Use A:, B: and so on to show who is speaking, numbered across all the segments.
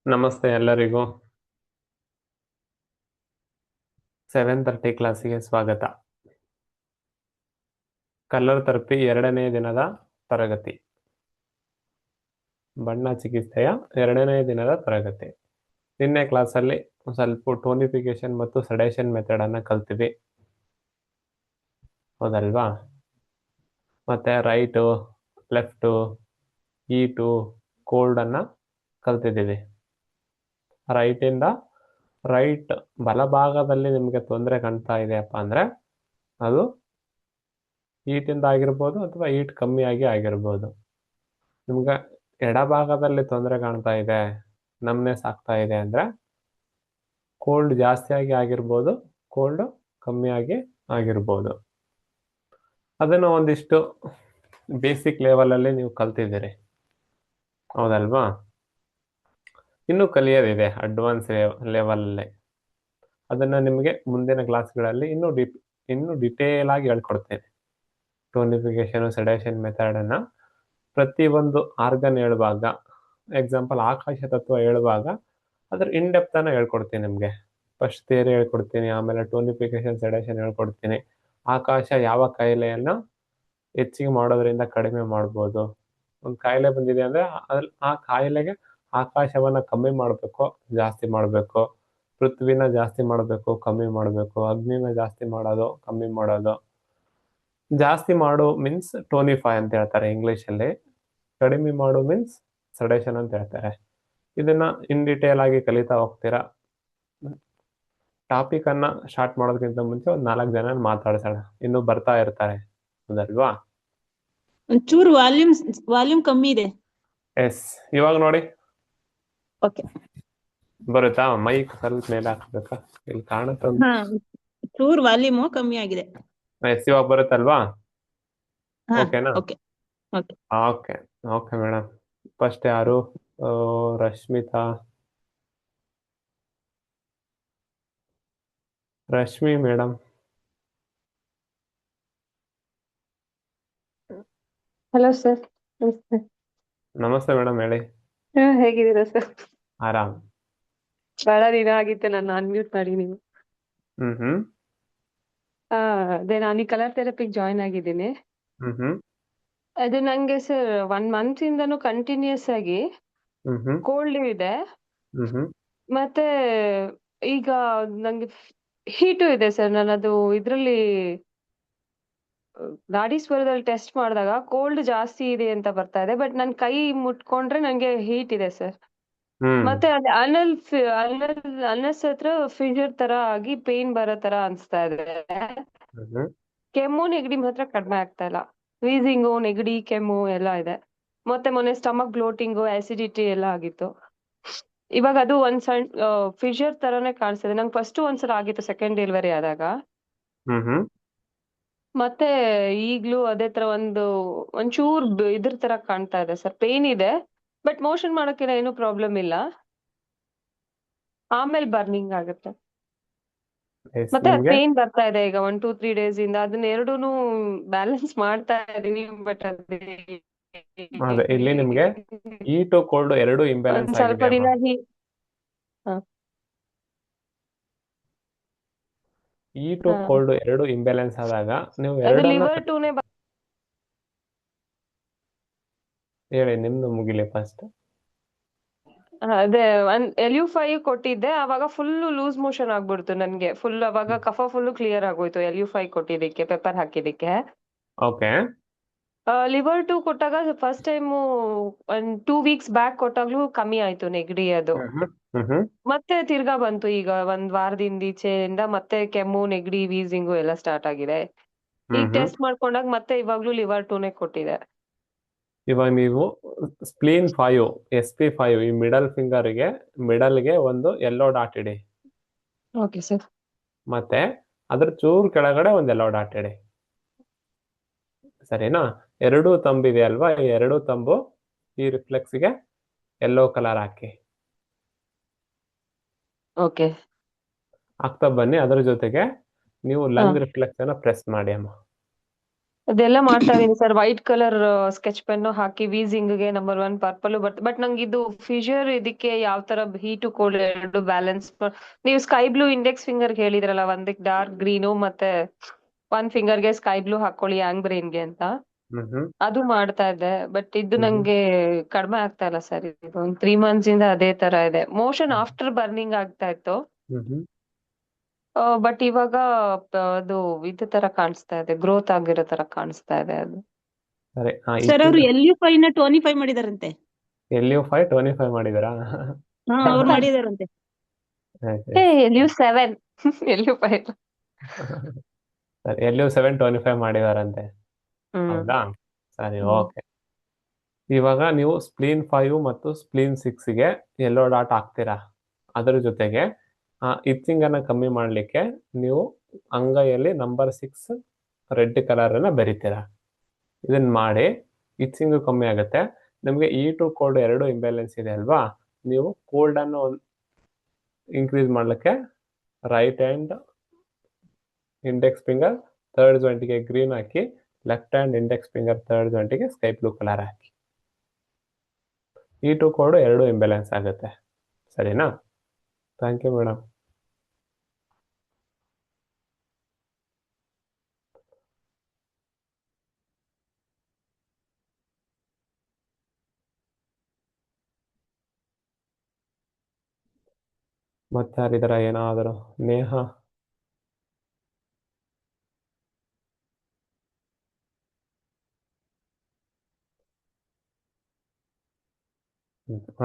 A: ನಮಸ್ತೆ ಎಲ್ಲರಿಗೂ. 7:30 ಕ್ಲಾಸಿಗೆ ಸ್ವಾಗತ. ಕಲರ್ ಥೆರಪಿ 2ನೇ ದಿನದ ತರಗತಿ, ಬಣ್ಣ ಚಿಕಿತ್ಸೆಯ 2ನೇ ದಿನದ ತರಗತಿ. ನಿನ್ನೆ ಕ್ಲಾಸಲ್ಲಿ ಸ್ವಲ್ಪ ಟೋನಿಫಿಕೇಶನ್ ಮತ್ತು ಸೆಡೇಷನ್ ಮೆಥಡ್ ಅನ್ನ ಕಲ್ತಿವಿ, ಹೌದಲ್ವಾ? ಮತ್ತೆ ರೈಟು, ಲೆಫ್ಟು, ಹೀಟು, ಕೋಲ್ಡ್ ಅನ್ನ ಕಲ್ತಿದ್ದೀವಿ. ರೈಟ್ ಬಲಭಾಗದಲ್ಲಿ ನಿಮಗೆ ತೊಂದರೆ ಕಾಣ್ತಾ ಇದೆಯಪ್ಪ ಅಂದ್ರೆ ಅದು ಹೀಟಿಂದ ಆಗಿರ್ಬೋದು ಅಥವಾ ಹೀಟ್ ಕಮ್ಮಿಯಾಗಿ ಆಗಿರ್ಬೋದು. ನಿಮ್ಗೆ ಎಡಭಾಗದಲ್ಲಿ ತೊಂದರೆ ಕಾಣ್ತಾ ಇದೆ, ನಮ್ನೆಸ್ ಆಗ್ತಾ ಇದೆ ಅಂದ್ರೆ ಕೋಲ್ಡ್ ಜಾಸ್ತಿಯಾಗಿ ಆಗಿರ್ಬೋದು, ಕೋಲ್ಡ್ ಕಮ್ಮಿಯಾಗಿ ಆಗಿರ್ಬೋದು. ಅದನ್ನು ಒಂದಿಷ್ಟು ಬೇಸಿಕ್ ಲೆವೆಲಲ್ಲಿ ನೀವು ಕಲ್ತಿದ್ದೀರಿ, ಹೌದಲ್ವಾ? ಇನ್ನೂ ಕಲಿಯೋದಿದೆ ಅಡ್ವಾನ್ಸ್ ಲೆವೆಲಲ್ಲಿ. ಅದನ್ನು ನಿಮಗೆ ಮುಂದಿನ ಕ್ಲಾಸ್ಗಳಲ್ಲಿ ಇನ್ನೂ ಡಿಟೇಲ್ ಆಗಿ ಹೇಳ್ಕೊಡ್ತೇನೆ. ಟೋನಿಫಿಕೇಶನ್, ಸೆಡೇಷನ್ ಮೆಥಡನ್ನು ಪ್ರತಿಯೊಂದು ಆರ್ಗನ್ ಹೇಳುವಾಗ, ಎಕ್ಸಾಂಪಲ್ ಆಕಾಶ ತತ್ವ ಹೇಳುವಾಗ ಅದ್ರ ಇನ್ಡೆಪ್ತ್ ಅನ್ನ ಹೇಳ್ಕೊಡ್ತೀನಿ ನಿಮಗೆ. ಫಸ್ಟ್ ಥಿಯರಿ ಹೇಳ್ಕೊಡ್ತೀನಿ, ಆಮೇಲೆ ಟೋನಿಫಿಕೇಶನ್, ಸೆಡೇಷನ್ ಹೇಳ್ಕೊಡ್ತೀನಿ. ಆಕಾಶ ಯಾವ ಕಾಯಿಲೆಯನ್ನು ಹೆಚ್ಚಿಗೆ ಮಾಡೋದ್ರಿಂದ ಕಡಿಮೆ ಮಾಡ್ಬೋದು, ಒಂದು ಕಾಯಿಲೆ ಬಂದಿದೆ ಅಂದ್ರೆ ಆ ಕಾಯಿಲೆಗೆ ಆಕಾಶವನ್ನ ಕಮ್ಮಿ ಮಾಡಬೇಕು, ಜಾಸ್ತಿ ಮಾಡಬೇಕು, ಪೃಥ್ವಿನ ಜಾಸ್ತಿ ಮಾಡಬೇಕು, ಕಮ್ಮಿ ಮಾಡಬೇಕು, ಅಗ್ನಿನ ಜಾಸ್ತಿ ಮಾಡೋದು, ಕಮ್ಮಿ ಮಾಡೋದು. ಜಾಸ್ತಿ ಮಾಡು ಮೀನ್ಸ್ ಟೋನಿಫೈ ಅಂತ ಹೇಳ್ತಾರೆ ಇಂಗ್ಲಿಷಲ್ಲಿ, ಕಡಿಮೆ ಮಾಡು ಮೀನ್ಸ್ ಸೆಡೇಷನ್ ಅಂತ ಹೇಳ್ತಾರೆ. ಇದನ್ನ ಇನ್ ಡೀಟೇಲ್ ಆಗಿ ಕಲಿತಾ ಹೋಗ್ತೀರಾ. ಟಾಪಿಕ್ ಅನ್ನ ಸ್ಟಾರ್ಟ್ ಮಾಡೋದಕ್ಕಿಂತ ಮುಂಚೆ ಒಂದು 4 ಜನ ಮಾತಾಡ್ಸೋಣ, ಇನ್ನು ಬರ್ತಾ ಇರ್ತಾರೆ, ಹೌದಲ್ವಾ?
B: ಒಂಚೂರು ವಾಲ್ಯೂಮ್ ಕಮ್ಮಿ ಇದೆ.
A: ಎಸ್, ಇವಾಗ ನೋಡಿ.
B: ಓಕೆ,
A: ಬರುತ್ತಾ? ಮೈಕ್ ಸ್ವಲ್ಪ ಮೇಲೆ ಹಾಕ್ಬೇಕಾ? ಇಲ್ಲಿ ಕಾಣುತ್ತ.
B: ಹಾ, ಚೂರು ವಾಲ್ಯೂಮ್ ಕಮ್ಮಿ ಆಗಿದೆ.
A: ಎಸ್, ಇವಾಗ ಬರುತ್ತಲ್ವಾ?
B: ಹಾ,
A: ಓಕೆನಾ?
B: Okay okay.
A: Okay okay madam. First ಯಾರು? Rashmita, Rashmi madam.
C: Hello sir, ನಮಸ್ತೆ.
A: ನಮಸ್ತೆ ಮೇಡಮ್, ಹೇಳಿ.
C: ಹೇಗಿದ್ದೀರಾ ಸರ್?
A: ಆರಾಮ್.
C: ಬಹಳ ದಿನ ಆಗಿತ್ತು ನಾನು ಅನ್ಮ್ಯೂಟ್ ಮಾಡಿ ನೀವು.
A: ಹ್ಮ್.
C: ಅದೇ ನಾನು ಈ ಕಲರ್ ಥೆರಪಿಗೆ ಜಾಯ್ನ್ ಆಗಿದ್ದೀನಿ.
A: ಹ್ಮ್.
C: ಅದು ನಂಗೆ ಸರ್ 1 ಮಂತ್ ಇಂದನು ಕಂಟಿನ್ಯೂಸ್ ಆಗಿ
A: ಹ್ಮ್.
C: ಕೋಲ್ಡ್ ಇದೆ,
A: ಹ್ಮ್.
C: ಮತ್ತೆ ಈಗ ನಂಗೆ ಹೀಟು ಇದೆ ಸರ್. ನಾನು ಅದು ಇದ್ರಲ್ಲಿ ನಾಡಿ ಸ್ವರದಲ್ಲಿ ಟೆಸ್ಟ್ ಮಾಡಿದಾಗ ಕೋಲ್ಡ್ ಜಾಸ್ತಿ ಇದೆ ಅಂತ ಬರ್ತಾ ಇದೆ, ಬಟ್ ನನ್ ಕೈ ಮುಟ್ಕೊಂಡ್ರೆ ನಂಗೆ ಹೀಟ್ ಇದೆ ಸರ್.
A: ಹ್ಮ್.
C: ಮತ್ತೆ ಅಲ್ಲಿ ಅನಸ್ ಹತ್ರ ಫಿಶರ್ ತರ ಆಗಿ ಪೇನ್ ಬರೋ ತರ ಅನ್ಸ್ತಾ ಇದೆ.
A: ಹ್ಮ್.
C: ಕೆಮ್ಮು ನೆಗಡಿ ಮಾತ್ರ ಕಡಿಮೆ ಆಗ್ತಾ ಇಲ್ಲ. ವೀಸಿಂಗು, ನೆಗಡಿ, ಕೆಮ್ಮು ಎಲ್ಲ ಇದೆ. ಮತ್ತೆ ಮೊನ್ನೆ ಸ್ಟಮಕ್ ಬ್ಲೋಟಿಂಗು, ಆಸಿಡಿಟಿ ಎಲ್ಲ ಆಗಿತ್ತು. ಇವಾಗ ಅದು ಒಂದ್ ಸಣ್ಣ ಫಿಶರ್ ತರಾನೇ ಕಾಣಿಸ್ತಿದೆ. ನಂಗೆ ಫಸ್ಟ್ ಒಂದ್ಸಲ ಆಗಿತ್ತು ಸೆಕೆಂಡ್ ಡೆಲಿವರಿ ಆದಾಗ.
A: ಹ್ಮ್.
C: ಮತ್ತೆ ಈಗ್ಲೂ ಅದೇ ತರ ಒಂಚೂರ್ ಇದ್ರ ತರ ಕಾಣ್ತಾ ಇದೆ ಸರ್. ಪೇನ್ ಇದೆ, ಬಟ್ ಮೋಷನ್ ಮಾಡಕ್ಕೆಲ್ಲ ಏನು ಪ್ರಾಬ್ಲಮ್ ಇಲ್ಲ. ಆಮೇಲೆ ಬರ್ನಿಂಗ್ ಆಗುತ್ತೆ.
A: ಎಸ್,
C: ಮತ್ತೆ
A: ನಿಮ್ಗೆ
C: ಪೇನ್ ಬರ್ತಾ ಇದೆ ಈಗ 1-2-3 ಡೇಸ್ ಇಂದ. ಅದನ್ನ ಎರಡೂನು ಬ್ಯಾಲೆನ್ಸ್ ಮಾಡ್ತಾ ಇದೀನಿ, ಬಟ್
A: ಅದೇ ಇಲ್ಲಿ ನಿಮ್ಗೆ ಹೀಟು ಕೋಲ್ಡ್ ಎರಡು ಇಂಬ್ಯಾಲೆನ್ಸ್
C: ಒಂದ್ ಸ್ವಲ್ಪ
A: ಆಗಿದೆ
C: ದಿನ
A: ಅಮ್ಮ. ಹೀಟು ಕೋಲ್ಡ್ ಎರಡು ಇಂಬ್ಯಾಲೆನ್ಸ್ ಆದಾಗ ನೀವು
C: ಅದು
A: ಎರಡನ್ನ
C: ಲಿವರ್ ಟೂನೇ
A: ಹೇಳಿ, ನಿಮ್ದು ಮುಗಿಲಿ ಫಸ್ಟ್.
C: ಅದೇ LU5 ಕೊಟ್ಟಿದ್ದೆ, ಅವಾಗ ಫುಲ್ ಲೂಸ್ ಮೋಷನ್ ಆಗ್ಬಿಡ್ತು ನನ್ಗೆ. ಫುಲ್ ಅವಾಗ ಕಫ ಫುಲ್ ಕ್ಲಿಯರ್ ಆಗೋಯ್ತು LU5 ಕೊಟ್ಟಿದ್ದಕ್ಕೆ, ಪೆಪ್ಪರ್ ಹಾಕಿದ್ದಕ್ಕೆ.
A: ಓಕೆ.
C: ಲಿವರ್ 2 ಕೊಟ್ಟಾಗ ಫಸ್ಟ್ ಟೈಮು 2 ವೀಕ್ಸ್ ಬ್ಯಾಕ್ ಕೊಟ್ಟಾಗ್ಲೂ ಕಮ್ಮಿ ಆಯ್ತು ನೆಗಡಿ ಅದು.
A: ಹ್ಮ್.
C: ಮತ್ತೆ ತಿರ್ಗಾ ಬಂತು ಈಗ ಒಂದ್ ವಾರದಿಂದ ಈಚೆಯಿಂದ. ಮತ್ತೆ ಕೆಮ್ಮು, ನೆಗಡಿ, ವೀಸಿಂಗು ಎಲ್ಲ ಸ್ಟಾರ್ಟ್ ಆಗಿದೆ. ಈಗ ಟೆಸ್ಟ್ ಮಾಡ್ಕೊಂಡಾಗ ಮತ್ತೆ ಇವಾಗ್ಲೂ ಲಿವರ್ 2ನೇ ಕೊಟ್ಟಿದೆ.
A: ಇವಾಗ ನೀವು ಸ್ಪ್ಲೀನ್ 5, SP5 ಈ ಮಿಡಲ್ಗೆ ಒಂದು ಯೆಲ್ಲೋ ಡಾಟ್ ಇಡಿ.
C: Okay sir.
A: ಮತ್ತೆ ಅದ್ರ ಚೂರು ಕೆಳಗಡೆ ಒಂದು ಯೆಲ್ಲೋ ಡಾಟ್ ಇಡಿ, ಸರಿನಾ? ಎರಡೂ ತಂಬಿದೆ ಅಲ್ವಾ, ಈ ಎರಡೂ ತಂಬು ಈ ರಿಫ್ಲೆಕ್ಸ್ಗೆ ಯೆಲ್ಲೋ ಕಲರ್ ಹಾಕಿ.
C: ಓಕೆ.
A: ಆಗ್ತಾ ಬನ್ನಿ. ಅದ್ರ ಜೊತೆಗೆ ನೀವು ಲಂಗ್ ರಿಫ್ಲೆಕ್ಸ್ ಅನ್ನ ಪ್ರೆಸ್ ಮಾಡಿ ಅಮ್ಮ.
C: ಅದೆಲ್ಲ ಮಾಡ್ತಾ ಇದೀನಿ sir. White colour sketch pen ಹಾಕಿ ವೀಸಿಂಗ್ ಗೆ ನಂಬರ್ 1 ಪರ್ಪಲ್ ಬಟ್ ನಂಗೆ ಇದು ಫಿಶರ್ ಇದಕ್ಕೆ ಯಾವ ತರ ಹೀಟು ಕೋಲ್ಡ್ ಎರಡು ಬ್ಯಾಲೆನ್ಸ್. ನೀವು ಸ್ಕೈ ಬ್ಲೂ ಇಂಡೆಕ್ಸ್ ಫಿಂಗರ್ ಹೇಳಿದ್ರಲ್ಲ, ಒಂದಕ್ಕೆ ಡಾರ್ಕ್ ಗ್ರೀನು ಮತ್ತೆ ಒಂದ್ ಫಿಂಗರ್ ಗೆ ಸ್ಕೈ ಬ್ಲೂ ಹಾಕೊಳ್ಳಿ ಯಾಂಗ್ ಬ್ರೈನ್ ಗೆ ಅಂತ.
A: ಹ್ಮ್ ಹ್ಮ್
C: ಅದು ಮಾಡ್ತಾ ಇದ್ದೆ, ಬಟ್ ಇದು
A: ಹ್ಮ್
C: ನಂಗೆ ಕಡಿಮೆ ಆಗ್ತಾ ಇಲ್ಲ ಸರ್. ಇದು ಒಂದು 3 ಮಂತ್ಸ್ ಇಂದ ಅದೇ ತರ ಇದೆ. ಮೋಷನ್ ಆಫ್ಟರ್ ಬರ್ನಿಂಗ್ ಆಗ್ತಾ ಇತ್ತು,
A: ಹ್ಮ್ ಹ್ಮ್
C: ಬಟ್ ಇವಾಗ ಅದು ಇದು ತರ ಕಾಣಿಸ್ತಾ ಇದೆ, ಗ್ರೋತ್ ಆಗಿರೋ ತರ ಕಾಣಿಸ್ತಾ ಇದೆ ಅದು.
A: ಸರಿ.
B: ಸರ್ ಅವರು
A: ಇಚ್ಚಿಂಗ್
B: LU5 ನ 25 ಮಾಡಿದಾರಂತೆ.
A: LU5 25 ಮಾಡಿದಾರಾ?
B: ಹಾ ಅವ್ರು ಮಾಡಿದಾರಂತೆ.
C: LU7 LU5.
A: ಸರಿ, LU7 25 ಮಾಡಿದಾರಂತೆ.
C: ಹ್ಮ್
A: ಹೌದಾ? ಸರಿ,
B: ಹ್ಮ್.
A: ಓಕೆ. ಇವಾಗ ನೀವು ಸ್ಪ್ಲೀನ್ 5 ಮತ್ತು ಸ್ಪ್ಲೀನ್ 6ಗೆ ಯೆಲ್ಲೋ ಡಾಟ್ ಹಾಕ್ತೀರಾ. ಅದರ ಜೊತೆಗೆ ಇಚ್ಚಿಂಗ್ ಅನ್ನ ಕಮ್ಮಿ ಮಾಡಲಿಕ್ಕೆ ನೀವು ಅಂಗೈಯಲ್ಲಿ ನಂಬರ್ 6 ರೆಡ್ ಕಲರ್ ಅನ್ನ ಬೆರಿತೀರಾ. ಇದನ್ನ ಮಾಡಿ ಇಚ್ಚಿಂಗ್ ಕಮ್ಮಿ ಆಗುತ್ತೆ. ನಿಮಗೆ E2 ಕೋಡ್ 2 ಇಂಬ್ಯಾಲೆನ್ಸ್ ಇದೆ ಅಲ್ವಾ, ನೀವು ಕೋಲ್ಡ್ ಅನ್ನು ಇನ್ಕ್ರೀಸ್ ಮಾಡಲಿಕ್ಕೆ right hand index finger third ಜಾಯಿಂಟ್ಗೆ ಗ್ರೀನ್ ಹಾಕಿ, left hand index finger third ಜಾಯಿಂಟ್ಗೆ ಸ್ಕೈ ಬ್ಲೂ ಕಲರ್ ಹಾಕಿ. E2 ಕೋಡ್ 2 ಇಂಬ್ಯಾಲೆನ್ಸ್ ಆಗುತ್ತೆ. ಸರಿನಾ? Thank you madam. ಮತ್ತೆ ಯಾರಿದಾರ? ಏನಾದರೂ? ನೇಹ?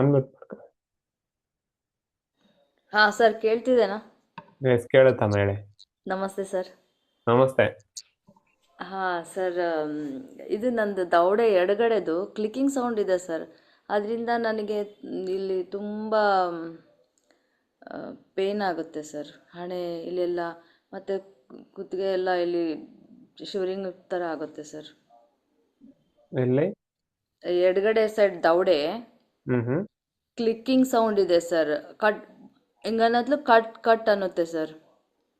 A: ಅನ್ಮ್ಯೂಟ್ ಮಾಡ್ಕೊ.
D: ಹಾ ಸರ್, ಕೇಳ್ತಿದ್ದೇನಾ?
A: ಎಸ್, ಕೇಳುತ್ತಮ್ಮ, ಹೇಳಿ.
D: ನಮಸ್ತೆ ಸರ್.
A: ನಮಸ್ತೆ.
D: ಹಾ ಸರ್, ಇದು ನಂದು ದವಡೆ ಎಡಗಡೆದು ಕ್ಲಿಕ್ಕಿಂಗ್ ಸೌಂಡ್ ಇದೆ ಸರ್. ಅದರಿಂದ ನನಗೆ ಇಲ್ಲಿ ತುಂಬ ಪೇನ್ ಆಗುತ್ತೆ ಸರ್. ಹಣೆ ಇಲ್ಲೆಲ್ಲ ಮತ್ತು ಕುತ್ತಿಗೆ ಎಲ್ಲ ಇಲ್ಲಿ ಶಿವರಿಂಗ್ ಥರ ಆಗುತ್ತೆ ಸರ್.
A: ಎಲ್ಲಿ?
D: ಎಡಗಡೆ ಸೈಡ್ ದವಡೆ
A: ಹ್ಮ್ ಹ್ಮ್
D: ಕ್ಲಿಕ್ಕಿಂಗ್ ಸೌಂಡ್ ಇದೆ ಸರ್. ಕಟ್ ಹಿಂಗನ್ನತ್ಲು ಕಟ್ ಕಟ್ ಅನ್ನುತ್ತೆ ಸರ್.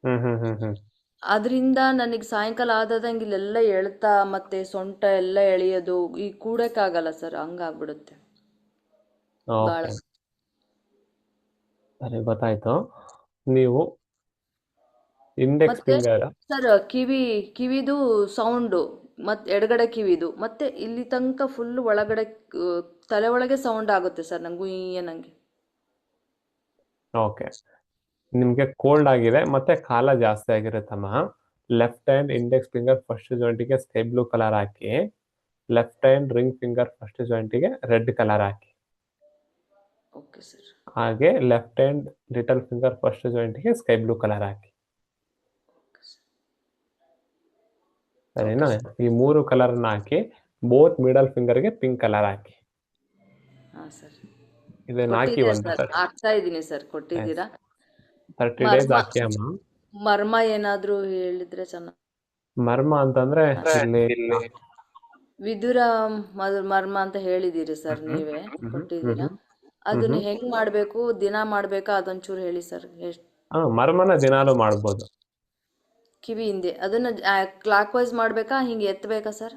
A: ಹ್ಮ್ ಹ್ಮ್ ಹ್ಮ್ ಹ್ಮ್
D: ಅದರಿಂದ ನನಗೆ ಸಾಯಂಕಾಲ ಆದಂಗೆ ಇಲ್ಲೆಲ್ಲ ಎಳ್ತಾ ಮತ್ತೆ ಸೊಂಟ ಎಲ್ಲ ಎಳೆಯೋದು, ಈ ಕೂಡಕ್ಕಾಗಲ್ಲ ಸರ್, ಹಂಗಾಗ್ಬಿಡುತ್ತೆ ಭಾಳ.
A: ಓಕೆ, ಸರಿ, ಗೊತ್ತಾಯ್ತು. ನೀವು ಇಂಡೆಕ್ಸ್
D: ಮತ್ತೆ
A: ಫಿಂಗರ್.
D: ಸರ್, ಕಿವಿದು ಸೌಂಡು ಮತ್ತೆ ಎಡಗಡೆ ಕಿವಿದು ಮತ್ತೆ ಇಲ್ಲಿ ತನಕ ಫುಲ್ ಒಳಗಡೆ ತಲೆ ಒಳಗೆ ಸೌಂಡ್ ಆಗುತ್ತೆ ಸರ್ ನಂಗೆ ನಂಗೆ.
A: ಓಕೆ, ನಿಮಗೆ ಕೋಲ್ಡ್ ಆಗಿದೆ ಮತ್ತೆ ಕಾಲ ಜಾಸ್ತಿ ಆಗಿರುತ್ತಮ್ಮ. Left hand index finger first ಜಾಯಿಂಟಿಗೆ ಸ್ಕೈ ಬ್ಲೂ ಕಲರ್ ಹಾಕಿ, left hand ring finger first ಜಾಯಿಂಟಿಗೆ ರೆಡ್ ಕಲರ್ ಹಾಕಿ.
D: Okay sir.
A: ಹಾಗೆ left hand little finger first ಜಾಯಿಂಟಿಗೆ ಸ್ಕೈ ಬ್ಲೂ ಕಲರ್ ಹಾಕಿ. ಸರಿನಾ? ಈ 3 ಕಲರ್ನ ಹಾಕಿ ಬೋತ್ ಮಿಡಲ್ ಫಿಂಗರ್ಗೆ ಪಿಂಕ್ ಕಲರ್ ಹಾಕಿ.
D: ಹಾಂ ಸರ್,
A: ಇದನ್ನ ಹಾಕಿ
D: ಕೊಟ್ಟಿದ್ದೀರಾ
A: ಒಂದು
D: ಸರ್, ಹಾಕ್ತಾ ಇದ್ದೀನಿ ಸರ್, ಕೊಟ್ಟಿದ್ದೀರಾ.
A: 30 ಡೇಸ್ ಹಾಕಿ ಅಮ್ಮ.
D: ಮರ್ಮ ಏನಾದರೂ ಹೇಳಿದ್ರೆ ಚೆನ್ನಾಗಿ.
A: ಮರ್ಮ ಅಂತಂದ್ರೆ ಇಲ್ಲಿ
D: ವಿದುರ ಮರ್ಮ ಅಂತ ಹೇಳಿದ್ದೀರಿ ಸರ್, ನೀವೇ ಕೊಟ್ಟಿದ್ದೀರಾ. ಅದನ್ನ ಹೆಂಗ್ ಮಾಡಬೇಕು, ದಿನ ಮಾಡಬೇಕಾ, ಅದೊಂಚೂರು ಹೇಳಿ ಸರ್. ಎಷ್ಟು
A: ಮರ್ಮನ ದಿನಾಲು ಮಾಡ್ಬೋದು.
D: ಕಿವಿ ಹಿಂದೆ ಅದನ್ನ ಕ್ಲಾಕ್ ವೈಸ್ ಮಾಡಬೇಕಾ, ಹಿಂಗೆ ಎತ್ತಬೇಕಾ ಸರ್?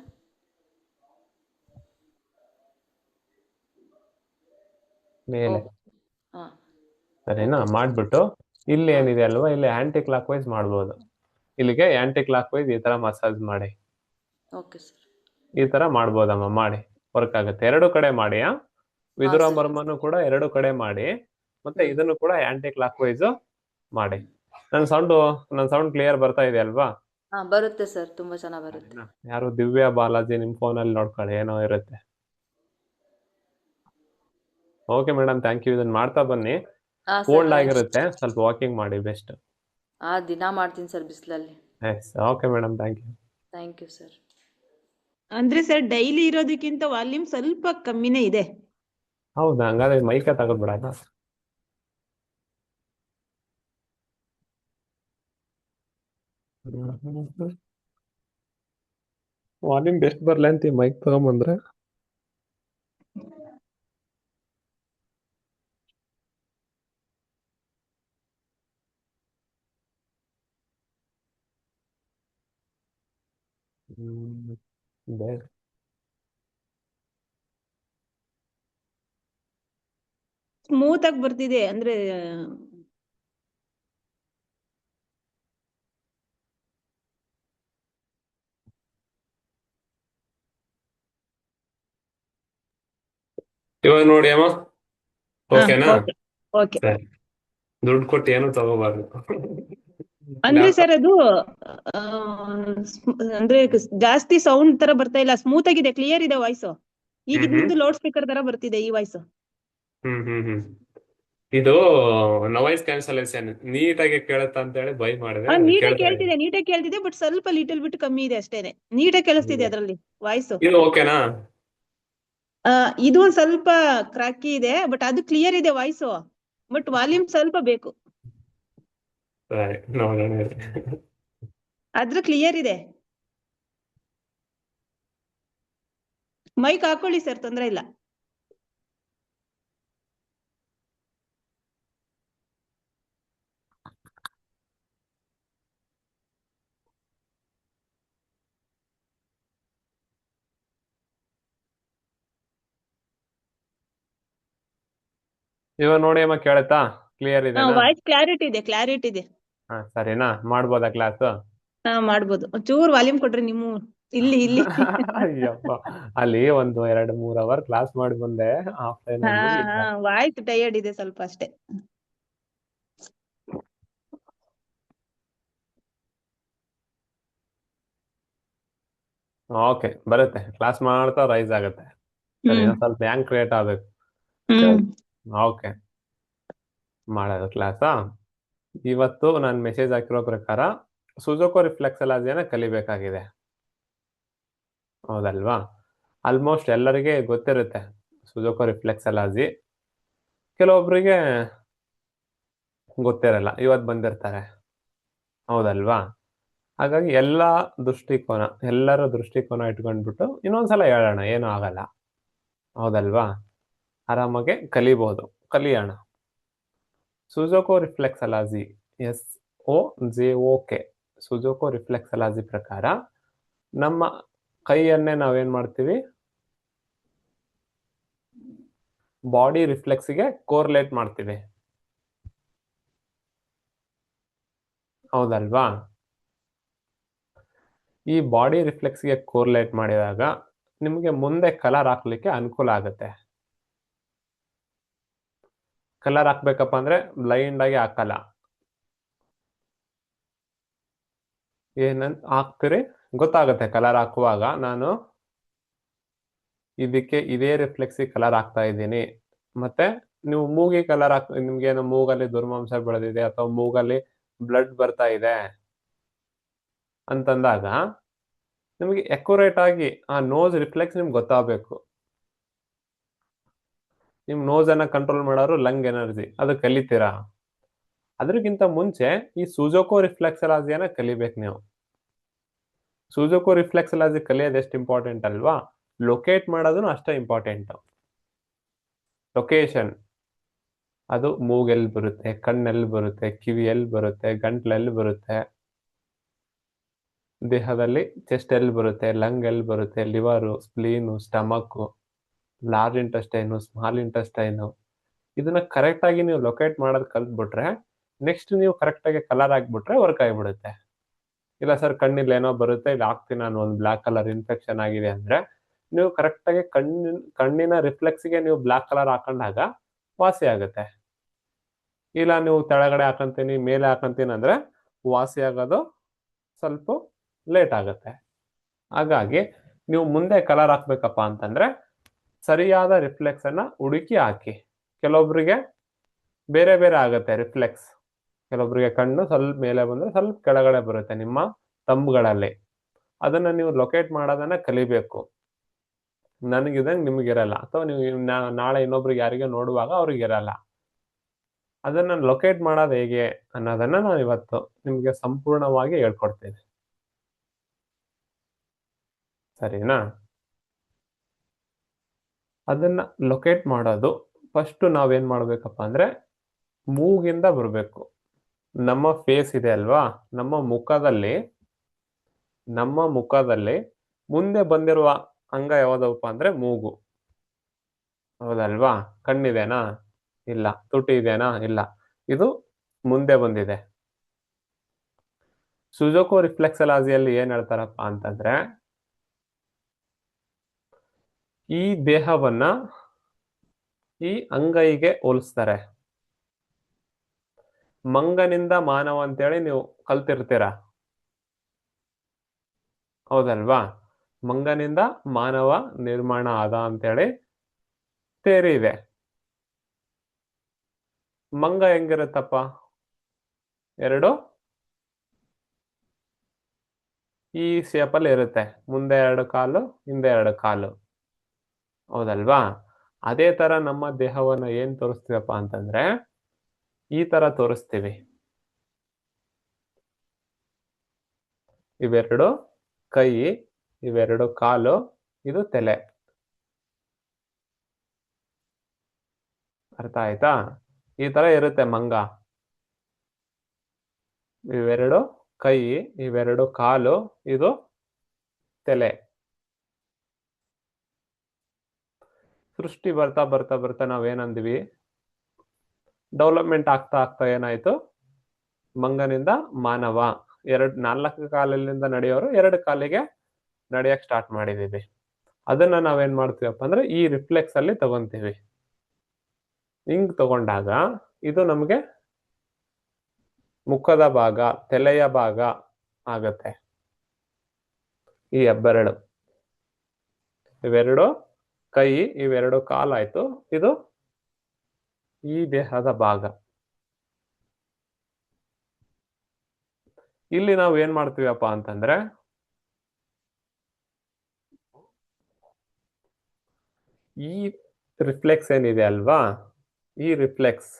A: ಮೇಲೆ.
D: ಹಾಂ,
A: ಸರಿನಾ?
D: ಓಕೆ.
A: ಮಾಡ್ಬಿಟ್ಟು ಇಲ್ಲಿ ಏನಿದೆ ಅಲ್ವಾ, ಇಲ್ಲಿ ಆಂಟಿ ಕ್ಲಾಕ್ ವೈಸ್ ಮಾಡ್ಬೋದು. ಇಲ್ಲಿಗೆ ಆಂಟಿ ಕ್ಲಾಕ್ ವೈಸ್ ಈ ತರ ಮಸಾಜ್ ಮಾಡಿ.
D: Okay sir.
A: ಈ ತರ ಮಾಡ್ಬೋದಮ್ಮ, ಮಾಡಿ ವರ್ಕ್ ಆಗುತ್ತೆ. 2 ಕಡೆ ಮಾಡಿ. ವಿದುರ ಮರ್ಮನು ಕೂಡ 2 ಕಡೆ ಮಾಡಿ, ಮತ್ತೆ ಇದನ್ನು ಕೂಡ ಆಂಟಿ ಕ್ಲಾಕ್ ವೈಸ್ ಮಾಡಿ. ನನ್ನ ಸೌಂಡ್ ಕ್ಲಿಯರ್ ಬರ್ತಾ ಇದೆ ಅಲ್ವಾ?
D: ಹಾ, ಬರುತ್ತೆ ಸರ್, ತುಂಬಾ ಚೆನ್ನಾಗಿ ಬರುತ್ತೆ.
A: ಯಾರು ದಿವ್ಯಾ ಬಾಲಾಜಿ ನಿಮ್ ಫೋನಲ್ಲಿ ನೋಡ್ಕೊಳ್ಳಿ, ಏನೋ ಇರುತ್ತೆ. Okay madam, thank you. ಇದನ್ನ ಮಾಡ್ತಾ ಬನ್ನಿ. ಕೋಲ್ಡ್ ಆಗಿರುತ್ತೆ, ಸ್ವಲ್ಪ ವಾಕಿಂಗ್ ಮಾಡಿ ಬೆಸ್ಟ್.
D: ದಿನ ಮಾಡ್ತೀನಿ ಸರ್ ಬಿಸಿಲಲ್ಲಿ.
A: Yes, okay madam, thank you.
D: Thank you sir.
B: ಅಂದ್ರೆ ಸರ್ ಡೈಲಿ ಇರೋದಕ್ಕಿಂತ ವಾಲ್ಯೂಮ್ ಸ್ವಲ್ಪ ಕಮ್ಮಿನೇ ಇದೆ.
A: ಹೌದಾ? ಹಂಗಾದ್ರೆ ಮೈಕ ತಗೊಂಡ್ಬಿಡೋಣ. ವಾಲ್ಯೂಮ್ ಬೆಸ್ಟ್ ಬರ್ಲಿ ಅಂತ ಮೈಕ್ ತಗೊಂಬಂದ್ರೆ. ಹ್ಮ್, ಬೇರೆ
B: ಸ್ಮೂತ್ ಆಗಿ ಬರ್ತಿದೆ ಅಂದ್ರೆ
A: ಇವಾಗ ನೋಡಿ ಅಮ್ಮ, ಓಕೆನಾ?
B: Okay okay.
A: ಸರಿ, ದುಡ್ಡು ಕೊಟ್ಟು ಏನು ತಗೋಬಾರ್ದು.
B: ಅಂದ್ರೆ
A: ಲ್ಯಾಪ್ಟಾಪ್
B: ಸರ್ ಅದು ಆ, ಅಂದ್ರೆ ಜಾಸ್ತಿ ಸೌಂಡ್ ತರ ಬರ್ತಾ ಇಲ್ಲ, ಸ್ಮೂತ್ ಆಗಿದೆ, ಕ್ಲಿಯರ್ ಇದೆ ವಾಯ್ಸ್. ಈಗ
A: ಹ್ಮ್
B: ನಿಮ್ದು ಲೌಡ್ ಸ್ಪೀಕರ್ ತರ ಬರ್ತಿದೆ ಈ ವಾಯ್ಸ್.
A: ಹ್ಮ್ ಹ್ಮ್ ಹ್ಮ್ ಇದು ನಾಯ್ಸ್ ಕ್ಯಾನ್ಸಲೇಷನ್ ನೀಟಾಗಿ ಕೇಳುತ್ತಾ ಅಂತ ಹೇಳಿ ಬೈ ಮಾಡಿದೆ, ಅದು ಕೇಳ್ತಾ ಇದೆ.
B: ನೀಟಾಗಿ ಕೇಳ್ತಿದೆ, ಬಟ್ ಸ್ವಲ್ಪ ಲಿಟಲ್ ಬಿಟ್ ಕಮ್ಮಿ ಇದೆ ಅಷ್ಟೇನೆ. ನೀಟಾಗಿ ಕೇಳಿಸ್ತಿದೆ ಅದ್ರಲ್ಲಿ ವಾಯ್ಸ್.
A: ಇದು ಓಕೆನಾ?
B: ಇದು ಒಂದ್ ಸ್ವಲ್ಪ ಕ್ರಾಕಿ ಇದೆ, ಬಟ್ ಅದು ಕ್ಲಿಯರ್ ಇದೆ ವಾಯ್ಸ್. ಬಟ್ ವಾಲ್ಯೂಮ್ ಸ್ವಲ್ಪ ಬೇಕು,
A: ಸರಿ, ನೋಡೋಣ ಇರಿ.
B: ಆದ್ರೆ ಕ್ಲಿಯರ್ ಇದೆ. ಮೈಕ್ ಹಾಕೊಳ್ಳಿ ಸರ್, ತೊಂದ್ರೆ ಇಲ್ಲ.
A: ಇವಾಗ ನೋಡಿ ಅಮ್ಮ, ಕೇಳುತ್ತಾ? ಕ್ಲಿಯರ್ ಇದೆನಾ?
B: ವಾಯ್ಸ್ ಕ್ಲಾರಿಟಿ ಇದೆ.
A: ಹಾ, ಸರಿನಾ? ಮಾಡ್ಬೋದಾ ಕ್ಲಾಸ್?
B: ಮಾಡ್ಬೋದು. ಒಂಚೂರು ವಾಲ್ಯೂಮ್ ಕೊಡ್ರಿ ನಿಮ್ಮ ಇಲ್ಲಿ.
A: ಅಯ್ಯಪ್ಪ, ಅಲ್ಲಿ 1-2-3 ಅವರ್ ಕ್ಲಾಸ್ ಮಾಡಿ ಬಂದೆ ಆಫ್ಲೈನ್ ಅಲ್ಲಿ.
B: ವಾಯ್ಸ್ ಟಯರ್ಡ್ ಇದೆ ಸ್ವಲ್ಪ ಅಷ್ಟೇ.
A: ಓಕೆ, ಬರುತ್ತೆ. ಕ್ಲಾಸ್ ಮಾಡ್ತಾ ರೈಸ್ ಆಗುತ್ತೆ. ಸರಿ, ಇನ್ನೊಂದ್ ಸ್ವಲ್ಪ ಹ್ಯಾಂಗ್ ಕ್ರಿಯೇಟ್ ಆಗ್ಬೇಕು. ಓಕೆ, ಮಾಡೋದು ಕ್ಲಾಸಾ? ಇವತ್ತು ನಾನು ಮೆಸೇಜ್ ಹಾಕಿರೋ ಪ್ರಕಾರ ಸುಜೋಕೋ ರಿಫ್ಲೆಕ್ಸಾಲಜಿನ ಕಲಿಬೇಕಾಗಿದೆ, ಹೌದಲ್ವಾ? ಆಲ್ಮೋಸ್ಟ್ ಎಲ್ಲರಿಗೆ ಗೊತ್ತಿರುತ್ತೆ ಸುಜೋಕೋ ರಿಫ್ಲೆಕ್ಸಾಲಜಿ. ಕೆಲವೊಬ್ಬರಿಗೆ ಗೊತ್ತಿರಲ್ಲ, ಇವತ್ತು ಬಂದಿರ್ತಾರೆ, ಹೌದಲ್ವಾ? ಹಾಗಾಗಿ ಎಲ್ಲರ ದೃಷ್ಟಿಕೋನ ಇಟ್ಕೊಂಡ್ಬಿಟ್ಟು ಇನ್ನೊಂದ್ಸಲ ಹೇಳೋಣ, ಏನೂ ಆಗಲ್ಲ, ಹೌದಲ್ವಾ? ಆರಾಮಾಗೆ ಕಲಿಯೋಣ. ಸುಜೋಕೋ ರಿಫ್ಲೆಕ್ಸಾಲಜಿ, SOJOK, ಸುಜೋಕೋ ರಿಫ್ಲೆಕ್ಸಾಲಜಿ ಪ್ರಕಾರ ನಮ್ಮ ಕೈಯನ್ನೇ ನಾವೇನ್ ಮಾಡ್ತೀವಿ, ಬಾಡಿ ರಿಫ್ಲೆಕ್ಸ್ಗೆ ಕೋರ್ಲೇಟ್ ಮಾಡ್ತೀವಿ, ಹೌದಲ್ವಾ? ಈ ಬಾಡಿ ರಿಫ್ಲೆಕ್ಸ್ಗೆ ಕೋರ್ಲೇಟ್ ಮಾಡಿದಾಗ ನಿಮಗೆ ಮುಂದೆ ಕಲರ್ ಹಾಕ್ಲಿಕ್ಕೆ ಅನುಕೂಲ ಆಗುತ್ತೆ. ಕಲರ್ ಹಾಕ್ಬೇಕಪ್ಪ ಅಂದ್ರೆ ಬ್ಲೈಂಡ್ ಆಗಿ ಹಾಕಲ್ಲ, ಏನಂತ ಹಾಕ್ತೀರಿ ಗೊತ್ತಾಗುತ್ತೆ. ಕಲರ್ ಹಾಕುವಾಗ ನಾನು ಇದಕ್ಕೆ ಇದೇ ರಿಫ್ಲೆಕ್ಸಿಗೆ ಕಲರ್ ಹಾಕ್ತಾ ಇದ್ದೀನಿ, ಮತ್ತೆ ನೀವು ಮೂಗಿ ಕಲರ್ ನಿಮ್ಗೇನು ಮೂಗಲ್ಲಿ ದುರ್ಮಾಂಸ ಬೆಳೆದಿದೆ ಅಥವಾ ಮೂಗಲ್ಲಿ ಬ್ಲಡ್ ಬರ್ತಾ ಇದೆ ಅಂತಂದಾಗ ನಿಮಗೆ ಅಕ್ಯುರೇಟ್ ಆಗಿ ಆ ನೋಸ್ ರಿಫ್ಲೆಕ್ಸ್ ನಿಮ್ಗೆ ಗೊತ್ತಾಗಬೇಕು. ನಿಮ್ ನೋಸ್ ಅನ್ನ ಕಂಟ್ರೋಲ್ ಮಾಡೋರು ಲಂಗ್ ಎನರ್ಜಿ, ಅದು ಕಲಿತೀರಾ. ಅದ್ರಕ್ಕಿಂತ ಮುಂಚೆ ಈ ಸುಜೋಕೋ ರಿಫ್ಲೆಕ್ಸಾಲಜಿಯನ್ನ ಕಲಿಬೇಕು ನೀವು. ಸುಜೋಕೋ ರಿಫ್ಲೆಕ್ಸಾಲಜಿ ಕಲಿಯೋದು ಎಷ್ಟು ಇಂಪಾರ್ಟೆಂಟ್ ಅಲ್ವಾ, ಲೊಕೇಟ್ ಮಾಡೋದು ಅಷ್ಟೇ ಇಂಪಾರ್ಟೆಂಟ್. ಲೊಕೇಶನ್, ಅದು ಮೂಗೆಲ್ಲಿ ಬರುತ್ತೆ, ಕಣ್ಣೆಲ್ಲಿ ಬರುತ್ತೆ, ಕಿವಿಯಲ್ಲಿ ಬರುತ್ತೆ, ಗಂಟ್ಲಲ್ಲಿ ಬರುತ್ತೆ, ದೇಹದಲ್ಲಿ ಚೆಸ್ಟ್ ಎಲ್ಲಿ ಬರುತ್ತೆ, ಲಂಗ್ ಎಲ್ಲಿ ಬರುತ್ತೆ, liver, spleen, stomach, large intestine, small intestine, ಇದನ್ನ ಕರೆಕ್ಟ್ ಆಗಿ ನೀವು ಲೊಕೇಟ್ ಮಾಡೋದು ಕಲ್ತ್ಬಿಟ್ರೆ ನೆಕ್ಸ್ಟ್ ನೀವು ಕರೆಕ್ಟ್ ಆಗಿ ಕಲರ್ ಹಾಕ್ಬಿಟ್ರೆ ವರ್ಕ್ ಆಗಿಬಿಡುತ್ತೆ. ಇಲ್ಲ ಸರ್ ಕಣ್ಣಿಲ್ಲಿ ಏನೋ ಬರುತ್ತೆ, ಇಲ್ಲಿ ಹಾಕ್ತೀನಿ ನಾನು, ಒಂದು ಬ್ಲಾಕ್ ಕಲರ್ ಇನ್ಫೆಕ್ಷನ್ ಆಗಿದೆ ಅಂದ್ರೆ ನೀವು ಕರೆಕ್ಟ್ ಆಗಿ ಕಣ್ಣಿನ ರಿಫ್ಲೆಕ್ಸ್ಗೆ ನೀವು ಬ್ಲಾಕ್ ಕಲರ್ ಹಾಕೊಂಡಾಗ ವಾಸಿ ಆಗುತ್ತೆ. ಇಲ್ಲ ನೀವು ತೆಳಗಡೆ ಹಾಕಂತೀನಿ ಮೇಲೆ ಹಾಕಂತೀನಿ ಅಂದ್ರೆ ವಾಸಿ ಆಗೋದು ಸ್ವಲ್ಪ ಲೇಟ್ ಆಗುತ್ತೆ. ಹಾಗಾಗಿ ನೀವು ಮುಂದೆ ಕಲರ್ ಹಾಕ್ಬೇಕಪ್ಪ ಅಂತಂದ್ರೆ ಸರಿಯಾದ ರಿಫ್ಲೆಕ್ಸ್ ಅನ್ನ ಹುಡುಕಿ ಹಾಕಿ. ಕೆಲವೊಬ್ಬರಿಗೆ ಬೇರೆ ಬೇರೆ ಆಗುತ್ತೆ ರಿಫ್ಲೆಕ್ಸ್. ಕೆಲವೊಬ್ಬರಿಗೆ ಕಣ್ಣು ಸ್ವಲ್ಪ ಮೇಲೆ ಬಂದ್ರೆ ಸ್ವಲ್ಪ ಕೆಳಗಡೆ ಬರುತ್ತೆ ನಿಮ್ಮ ತಂಬುಗಳಲ್ಲಿ. ಅದನ್ನ ನೀವು ಲೊಕೇಟ್ ಮಾಡೋದನ್ನ ಕಲಿಬೇಕು. ನನಗಿದಂಗೆ ನಿಮಗಿರಲ್ಲ, ಅಥವಾ ನೀವು ನಾಳೆ ಇನ್ನೊಬ್ರಿಗೆ ಯಾರಿಗೆ ನೋಡುವಾಗ ಅವ್ರಿಗೆ ಇರಲ್ಲ. ಅದನ್ನ ಲೊಕೇಟ್ ಮಾಡೋದು ಹೇಗೆ ಅನ್ನೋದನ್ನ ನಾನು ಇವತ್ತು ನಿಮ್ಗೆ ಸಂಪೂರ್ಣವಾಗಿ ಹೇಳ್ಕೊಡ್ತೀನಿ, ಸರಿನಾ? ಅದನ್ನ ಲೊಕೇಟ್ ಮಾಡೋದು ಫಸ್ಟ್ ನಾವೇನ್ ಮಾಡ್ಬೇಕಪ್ಪ ಅಂದ್ರೆ ಮೂಗಿಂದ ಬರಬೇಕು. ನಮ್ಮ ಫೇಸ್ ಇದೆ ಅಲ್ವಾ, ನಮ್ಮ ಮುಖದಲ್ಲಿ ನಮ್ಮ ಮುಖದಲ್ಲಿ ಮುಂದೆ ಬಂದಿರುವ ಅಂಗ ಯಾವುದಪ್ಪ ಅಂದ್ರೆ ಮೂಗು. ಹೌದಲ್ವಾ? ಕಣ್ಣಿದೆನಾ? ಇಲ್ಲ. ತುಟಿ ಇದೆನಾ? ಇಲ್ಲ. ಇದು ಮುಂದೆ ಬಂದಿದೆ. ಸುಜೋಕೋ ರಿಫ್ಲೆಕ್ಸಾಲಜಿಯಲ್ಲಿ ಏನ್ ಹೇಳ್ತಾರಪ್ಪ ಅಂತಂದ್ರೆ, ಈ ದೇಹವನ್ನ ಈ ಅಂಗೈಗೆ ಹೋಲಿಸ್ತಾರೆ. ಮಂಗನಿಂದ ಮಾನವ ಅಂತೇಳಿ ನೀವು ಕಲ್ತಿರ್ತೀರ. ಹೌದಲ್ವಾ? ಮಂಗನಿಂದ ಮಾನವ ನಿರ್ಮಾಣ ಆದ ಅಂತೇಳಿ ಥಿಯರಿ ಇದೆ. ಮಂಗ ಹೆಂಗಿರುತ್ತಪ್ಪ? ಎರಡು ಈ ಶೇಪಲ್ಲಿ ಇರುತ್ತೆ. ಮುಂದೆ 2 ಕಾಲು, ಹಿಂದೆ 2 ಕಾಲು. ಹೌದಲ್ವಾ? ಅದೇ ತರ ನಮ್ಮ ದೇಹವನ್ನ ಏನ್ ತೋರಿಸ್ತೀವಪ್ಪ ಅಂತಂದ್ರೆ, ಈ ತರ ತೋರಿಸ್ತೀವಿ. ಇವೆರಡು ಕೈ, ಇವೆರಡು ಕಾಲು, ಇದು ತಲೆ. ಅರ್ಥ ಆಯ್ತಾ? ಈ ತರ ಇರುತ್ತೆ ಮಂಗ. ಇವೆರಡು ಕೈ, ಇವೆರಡು ಕಾಲು, ಇದು ತಲೆ. ಸೃಷ್ಟಿ ಬರ್ತಾ ಬರ್ತಾ ಬರ್ತಾ ನಾವೇನಂದ್ವಿ, ಡೆವಲಪ್ಮೆಂಟ್ ಆಗ್ತಾ ಆಗ್ತಾ ಏನಾಯ್ತು, ಮಂಗನಿಂದ ಮಾನವ. 4 ಕಾಲಿನಿಂದ ನಡೆಯೋರು 2 ಕಾಲಿಗೆ ನಡೆಯಕ್ ಸ್ಟಾರ್ಟ್ ಮಾಡಿದೀವಿ. ಅದನ್ನ ನಾವೇನ್ ಮಾಡ್ತೀವಪ್ಪ ಅಂದ್ರೆ ಈ ರಿಫ್ಲೆಕ್ಸ್ ಅಲ್ಲಿ ತಗೊಂತೀವಿ. ಹಿಂಗ್ ತಗೊಂಡಾಗ ಇದು ನಮ್ಗೆ ಮುಖದ ಭಾಗ, ತಲೆಯ ಭಾಗ ಆಗತ್ತೆ. ಈ ಹೆಬ್ಬೆರಳು, ಇವೆರಡು ಕೈ, ಇವೆರಡು ಕಾಲಾಯ್ತು. ಇದು ಈ ದೇಹದ ಭಾಗ. ಇಲ್ಲಿ ನಾವು ಏನ್ ಮಾಡ್ತೀವಪ್ಪ ಅಂತಂದ್ರೆ, ಈ ರಿಫ್ಲೆಕ್ಸ್ ಏನಿದೆ ಅಲ್ವಾ, ಈ ರಿಫ್ಲೆಕ್ಸ್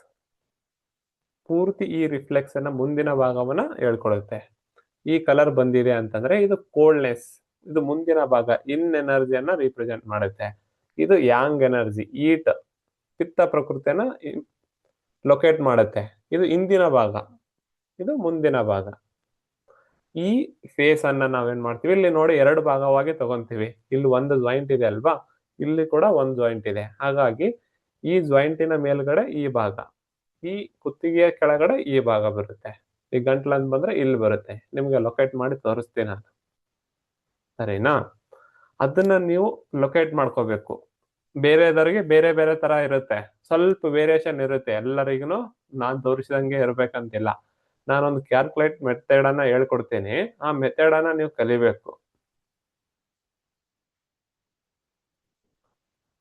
A: ಪೂರ್ತಿ ಈ ರಿಫ್ಲೆಕ್ಸ್ ಅನ್ನ ಮುಂದಿನ ಭಾಗವನ್ನ ಹೇಳ್ಕೊಡುತ್ತೆ. ಈ ಕಲರ್ ಬಂದಿದೆ ಅಂತಂದ್ರೆ ಇದು ಕೋಲ್ಡ್ನೆಸ್, ಇದು ಮುಂದಿನ ಭಾಗ, ಇನ್ ಎನರ್ಜಿಯನ್ನ ರಿಪ್ರೆಸೆಂಟ್ ಮಾಡುತ್ತೆ. ಇದು ಯಾಂಗ್ ಎನರ್ಜಿ, ಈಟ್, ಪಿತ್ತ ಪ್ರಕೃತಿಯನ್ನ ಲೊಕೇಟ್ ಮಾಡುತ್ತೆ. ಇದು ಹಿಂದಿನ ಭಾಗ, ಇದು ಮುಂದಿನ ಭಾಗ. ಈ ಫೇಸ್ ಅನ್ನ ನಾವೇನ್ ಮಾಡ್ತೀವಿ, ಇಲ್ಲಿ ನೋಡಿ 2 ಭಾಗವಾಗಿ ತಗೊಂತೀವಿ. ಇಲ್ಲಿ ಒಂದು ಜಾಯಿಂಟ್ ಇದೆ ಅಲ್ವಾ, ಇಲ್ಲಿ ಕೂಡ ಒಂದು ಜಾಯಿಂಟ್ ಇದೆ. ಹಾಗಾಗಿ ಈ ಜಾಯಿಂಟಿನ ಮೇಲ್ಗಡೆ ಈ ಭಾಗ, ಈ ಕುತ್ತಿಗೆಯ ಕೆಳಗಡೆ ಈ ಭಾಗ ಬರುತ್ತೆ. ಈ ಗಂಟ್ಲು ಅಂತ ಬಂದ್ರೆ ಇಲ್ಲಿ ಬರುತ್ತೆ. ನಿಮ್ಗೆ ಲೊಕೇಟ್ ಮಾಡಿ ತೋರಿಸ್ತೀನಿ ನಾನು, ಸರಿನಾ? ಅದನ್ನ ನೀವು ಲೊಕೇಟ್ ಮಾಡ್ಕೋಬೇಕು. ಬೇರೆದವರಿಗೆ ಬೇರೆ ಬೇರೆ ತರ ಇರುತ್ತೆ, ಸ್ವಲ್ಪ ವೇರಿಯೇಷನ್ ಇರುತ್ತೆ. ಎಲ್ಲರಿಗೂ ನಾನ್ ತೋರಿಸಿದಂಗೆ ಇರ್ಬೇಕಂತಿಲ್ಲ. ನಾನೊಂದು ಕ್ಯಾಲ್ಕುಲೇಟ್ ಮೆಥಡ್ ಅನ್ನ ಹೇಳ್ಕೊಡ್ತೀನಿ. ಆ ಮೆಥಡ್ ಅನ್ನ ನೀವು ಕಲಿಬೇಕು.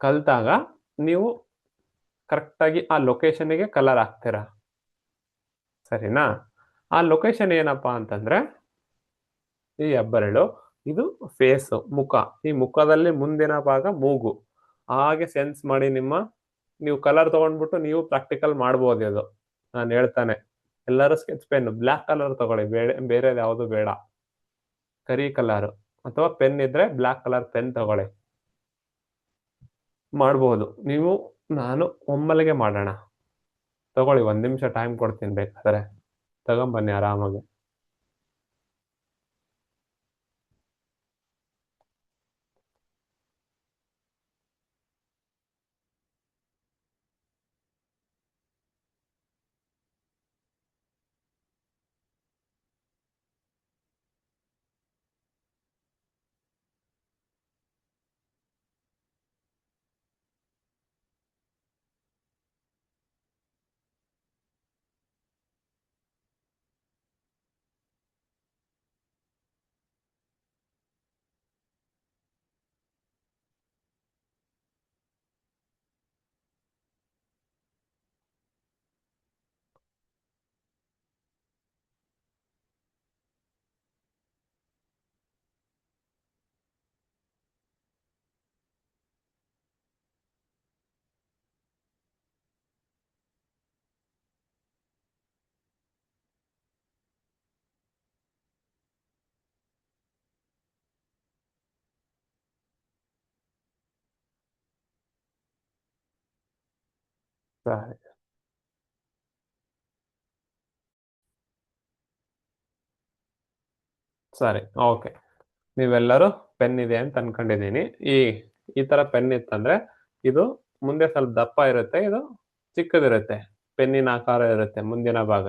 A: ಕಲ್ತಾಗ ನೀವು ಕರೆಕ್ಟ್ ಆಗಿ ಆ ಲೊಕೇಶನ್ಗೆ ಕಲರ್ ಹಾಕ್ತೀರಾ, ಸರಿನಾ? ಆ ಲೊಕೇಶನ್ ಏನಪ್ಪಾ ಅಂತಂದ್ರೆ, ಈ ಹೆಬ್ಬೆರಳು, ಇದು ಫೇಸ್, ಮುಖ. ಈ ಮುಖದಲ್ಲಿ ಮುಂದಿನ ಭಾಗ ಮೂಗು. ಹಾಗೆ ಸೆನ್ಸ್ ಮಾಡಿ ನೀವು ಕಲರ್ ತಗೊಂಡ್ಬಿಟ್ಟು ನೀವು ಪ್ರಾಕ್ಟಿಕಲ್ ಮಾಡ್ಬೋದು. ಇದು ನಾನು ಹೇಳ್ತಾನೆ. ಎಲ್ಲರೂ ಸ್ಕೆಚ್ ಪೆನ್ ಬ್ಲಾಕ್ ಕಲರ್ ತಗೊಳ್ಳಿ, ಬೇರೆದು ಯಾವುದು ಬೇಡ. ಕರಿ ಕಲರ್ ಅಥವಾ ಪೆನ್ ಇದ್ರೆ ಬ್ಲಾಕ್ ಕಲರ್ ಪೆನ್ ತಗೊಳ್ಳಿ, ಮಾಡ್ಬೋದು ನೀವು. ನಾನು ಒಮ್ಮೆಲೆಗೆ ಮಾಡೋಣ, ತಗೊಳ್ಳಿ. 1 ನಿಮಿಷ ಟೈಮ್ ಕೊಡ್ತೀನಿ, ಬೇಕಾದ್ರೆ ತಗೊಂಬನ್ನಿ ಆರಾಮಾಗಿ. ಸರಿ ಸರಿ, ಓಕೆ. ನೀವೆಲ್ಲರೂ ಪೆನ್ ಇದೆ ಅಂತ ಅನ್ಕೊಂಡಿದ್ದೀನಿ. ಈ ತರ ಪೆನ್ ಇತ್ತಂದ್ರೆ ಇದು ಮುಂದೆ ಸ್ವಲ್ಪ ದಪ್ಪ ಇರುತ್ತೆ, ಇದು ಚಿಕ್ಕದಿರುತ್ತೆ, ಪೆನ್ನಿನ ಆಕಾರ ಇರುತ್ತೆ ಮುಂದಿನ ಭಾಗ.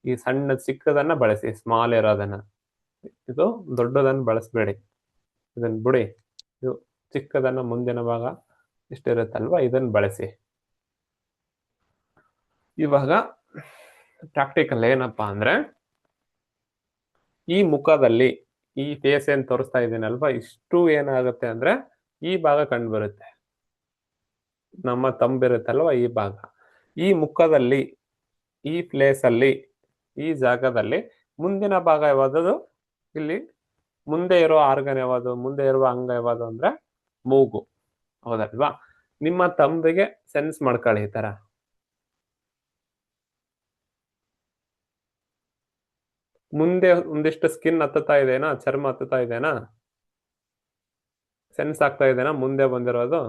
A: ಈ ಸಣ್ಣ ಚಿಕ್ಕದನ್ನ ಬಳಸಿ, ಸ್ಮಾಲ್ ಇರೋದನ್ನ. ಇದು ದೊಡ್ಡದನ್ನ ಬಳಸಬೇಡಿ, ಇದನ್ನ ಬಿಡಿ. ಇದು ಚಿಕ್ಕದನ್ನ ಮುಂದಿನ ಭಾಗ ಇಷ್ಟಿರುತ್ತಲ್ವಾ, ಇದನ್ನ ಬಳಸಿ. ಇವಾಗ ಪ್ರಾಕ್ಟಿಕಲ್ ಏನಪ್ಪಾ ಅಂದ್ರೆ, ಈ ಮುಖದಲ್ಲಿ ಈ ಫೇಸ್ ಏನ್ ತೋರಿಸ್ತಾ ಇದ್ದೀನಲ್ವಾ, ಇಷ್ಟು ಏನಾಗುತ್ತೆ ಅಂದ್ರೆ ಈ ಭಾಗ ಕಂಡು ಬರುತ್ತೆ. ನಮ್ಮ ತಂಬಿರುತ್ತಲ್ವಾ ಈ ಭಾಗ. ಈ ಮುಖದಲ್ಲಿ, ಈ ಪ್ಲೇಸ್ ಅಲ್ಲಿ, ಈ ಜಾಗದಲ್ಲಿ ಮುಂದಿನ ಭಾಗ ಯಾವುದು? ಇಲ್ಲಿ ಮುಂದೆ ಇರೋ ಆರ್ಗನ್ ಯಾವುದು, ಮುಂದೆ ಇರುವ ಅಂಗ ಯಾವುದು ಅಂದ್ರೆ ಮೂಗು, ಹೌದಲ್ವಾ? ನಿಮ್ಮ ತಂಬಿಗೆ ಸೆನ್ಸ್ ಮಾಡ್ಕೊಳ್ಳಿ. ಈ ತರ ಮುಂದೆ ಒಂದಿಷ್ಟು ಸ್ಕಿನ್ ಹತ್ತುತ್ತಾ ಇದೆನಾ, ಚರ್ಮ ಹತ್ತುತ್ತಾ ಇದೆನಾ, ಸೆನ್ಸ್ ಆಗ್ತಾ ಇದೆನಾ ಮುಂದೆ ಬಂದಿರೋದು?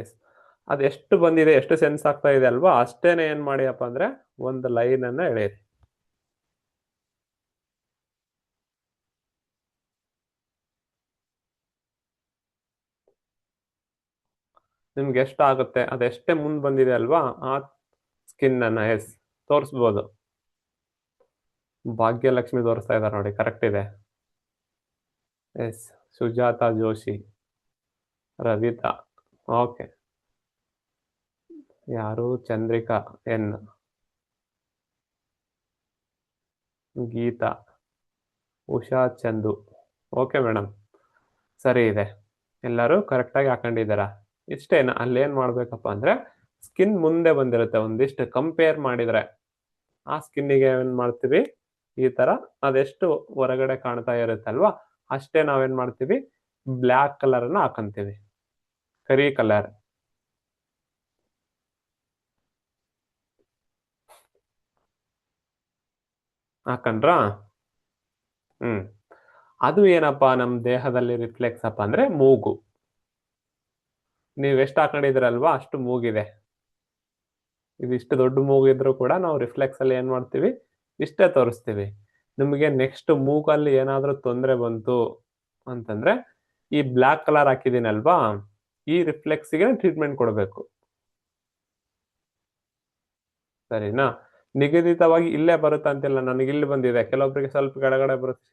A: ಎಸ್, ಅದು ಎಷ್ಟು ಬಂದಿದೆ, ಎಷ್ಟು ಸೆನ್ಸ್ ಆಗ್ತಾ ಇದೆ ಅಲ್ವಾ, ಅಷ್ಟೇನೆ ಏನ್ ಮಾಡಿಯಪ್ಪ ಅಂದ್ರೆ ಒಂದು ಲೈನ್ ಅನ್ನ ಎಳೆಯಿರಿ. ನಿಮ್ಗೆ ಎಷ್ಟು ಆಗುತ್ತೆ ಅದೆಷ್ಟೇ ಮುಂದ್ ಬಂದಿದೆ ಅಲ್ವಾ, ಆ ಸ್ಕಿನ್ ಅನ್ನ ಎಸ್ ತೋರಿಸ್ಬೋದು. ಭಾಗ್ಯಲಕ್ಷ್ಮಿ ತೋರಿಸ್ತಾ ಇದ್ದಾರೆ ನೋಡಿ, ಕರೆಕ್ಟ್ ಇದೆ. Yes, Sujata Joshi, Ravita, okay. ಯಾರು? Chandrika N, Geeta, Usha Chandu, okay madam, ಸರಿ ಇದೆ. ಎಲ್ಲರೂ ಕರೆಕ್ಟಾಗಿ ಹಾಕೊಂಡಿದ್ದಾರ? ಇಷ್ಟೇನ? ಅಲ್ಲೇನ್ ಮಾಡ್ಬೇಕಪ್ಪ ಅಂದ್ರೆ, ಸ್ಕಿನ್ ಮುಂದೆ ಬಂದಿರುತ್ತೆ, ಒಂದಿಷ್ಟು ಕಂಪೇರ್ ಮಾಡಿದ್ರೆ ಆ ಸ್ಕಿನ್ನಿಗೆ ಏನ್ ಮಾಡ್ತೀವಿ, ಈ ತರ ಅದೆಷ್ಟು ಹೊರಗಡೆ ಕಾಣ್ತಾ ಇರುತ್ತಲ್ವಾ, ಅಷ್ಟೇ ನಾವೇನ್ ಮಾಡ್ತೀವಿ, ಬ್ಲ್ಯಾಕ್ ಕಲರ್ ಅನ್ನ ಹಾಕಂತೀವಿ, ಕರಿ ಕಲರ್. ಹಾಕಂಡ್ರಾ? ಅದು ಏನಪ್ಪಾ ನಮ್ ದೇಹದಲ್ಲಿ ರಿಫ್ಲೆಕ್ಸ್ ಅಪ್ಪ ಅಂದ್ರೆ ಮೂಗು. ನೀವ್ ಎಷ್ಟು ಹಾಕೊಂಡಿದ್ರಲ್ವಾ ಅಷ್ಟು ಮೂಗಿದೆ. ಇದಿಷ್ಟು ದೊಡ್ಡ ಮೂಗಿದ್ರು ಕೂಡ ನಾವು ರಿಫ್ಲೆಕ್ಸ್ ಅಲ್ಲಿ ಏನ್ ಮಾಡ್ತೀವಿ, ಇಷ್ಟೇ ತೋರಿಸ್ತೀವಿ. ನಿಮಗೆ ನೆಕ್ಸ್ಟ್ ಮೂಗಲ್ಲಿ ಏನಾದ್ರೂ ತೊಂದರೆ ಬಂತು ಅಂತಂದ್ರೆ ಈ ಬ್ಲ್ಯಾಕ್ ಕಲರ್ ಹಾಕಿದೀನಲ್ವಾ, ಈ ರಿಫ್ಲೆಕ್ಸ್ಗೆ ಟ್ರೀಟ್ಮೆಂಟ್ ಕೊಡಬೇಕು, ಸರಿನಾ? ನಿಗದಿತವಾಗಿ ಇಲ್ಲೇ ಬರುತ್ತೆ ಅಂತಿಲ್ಲ, ನನಗೆ ಇಲ್ಲಿ ಬಂದಿದೆ, ಕೆಲವೊಬ್ಬರಿಗೆ ಸ್ವಲ್ಪ ಕೆಳಗಡೆ ಬರುತ್ತೆ,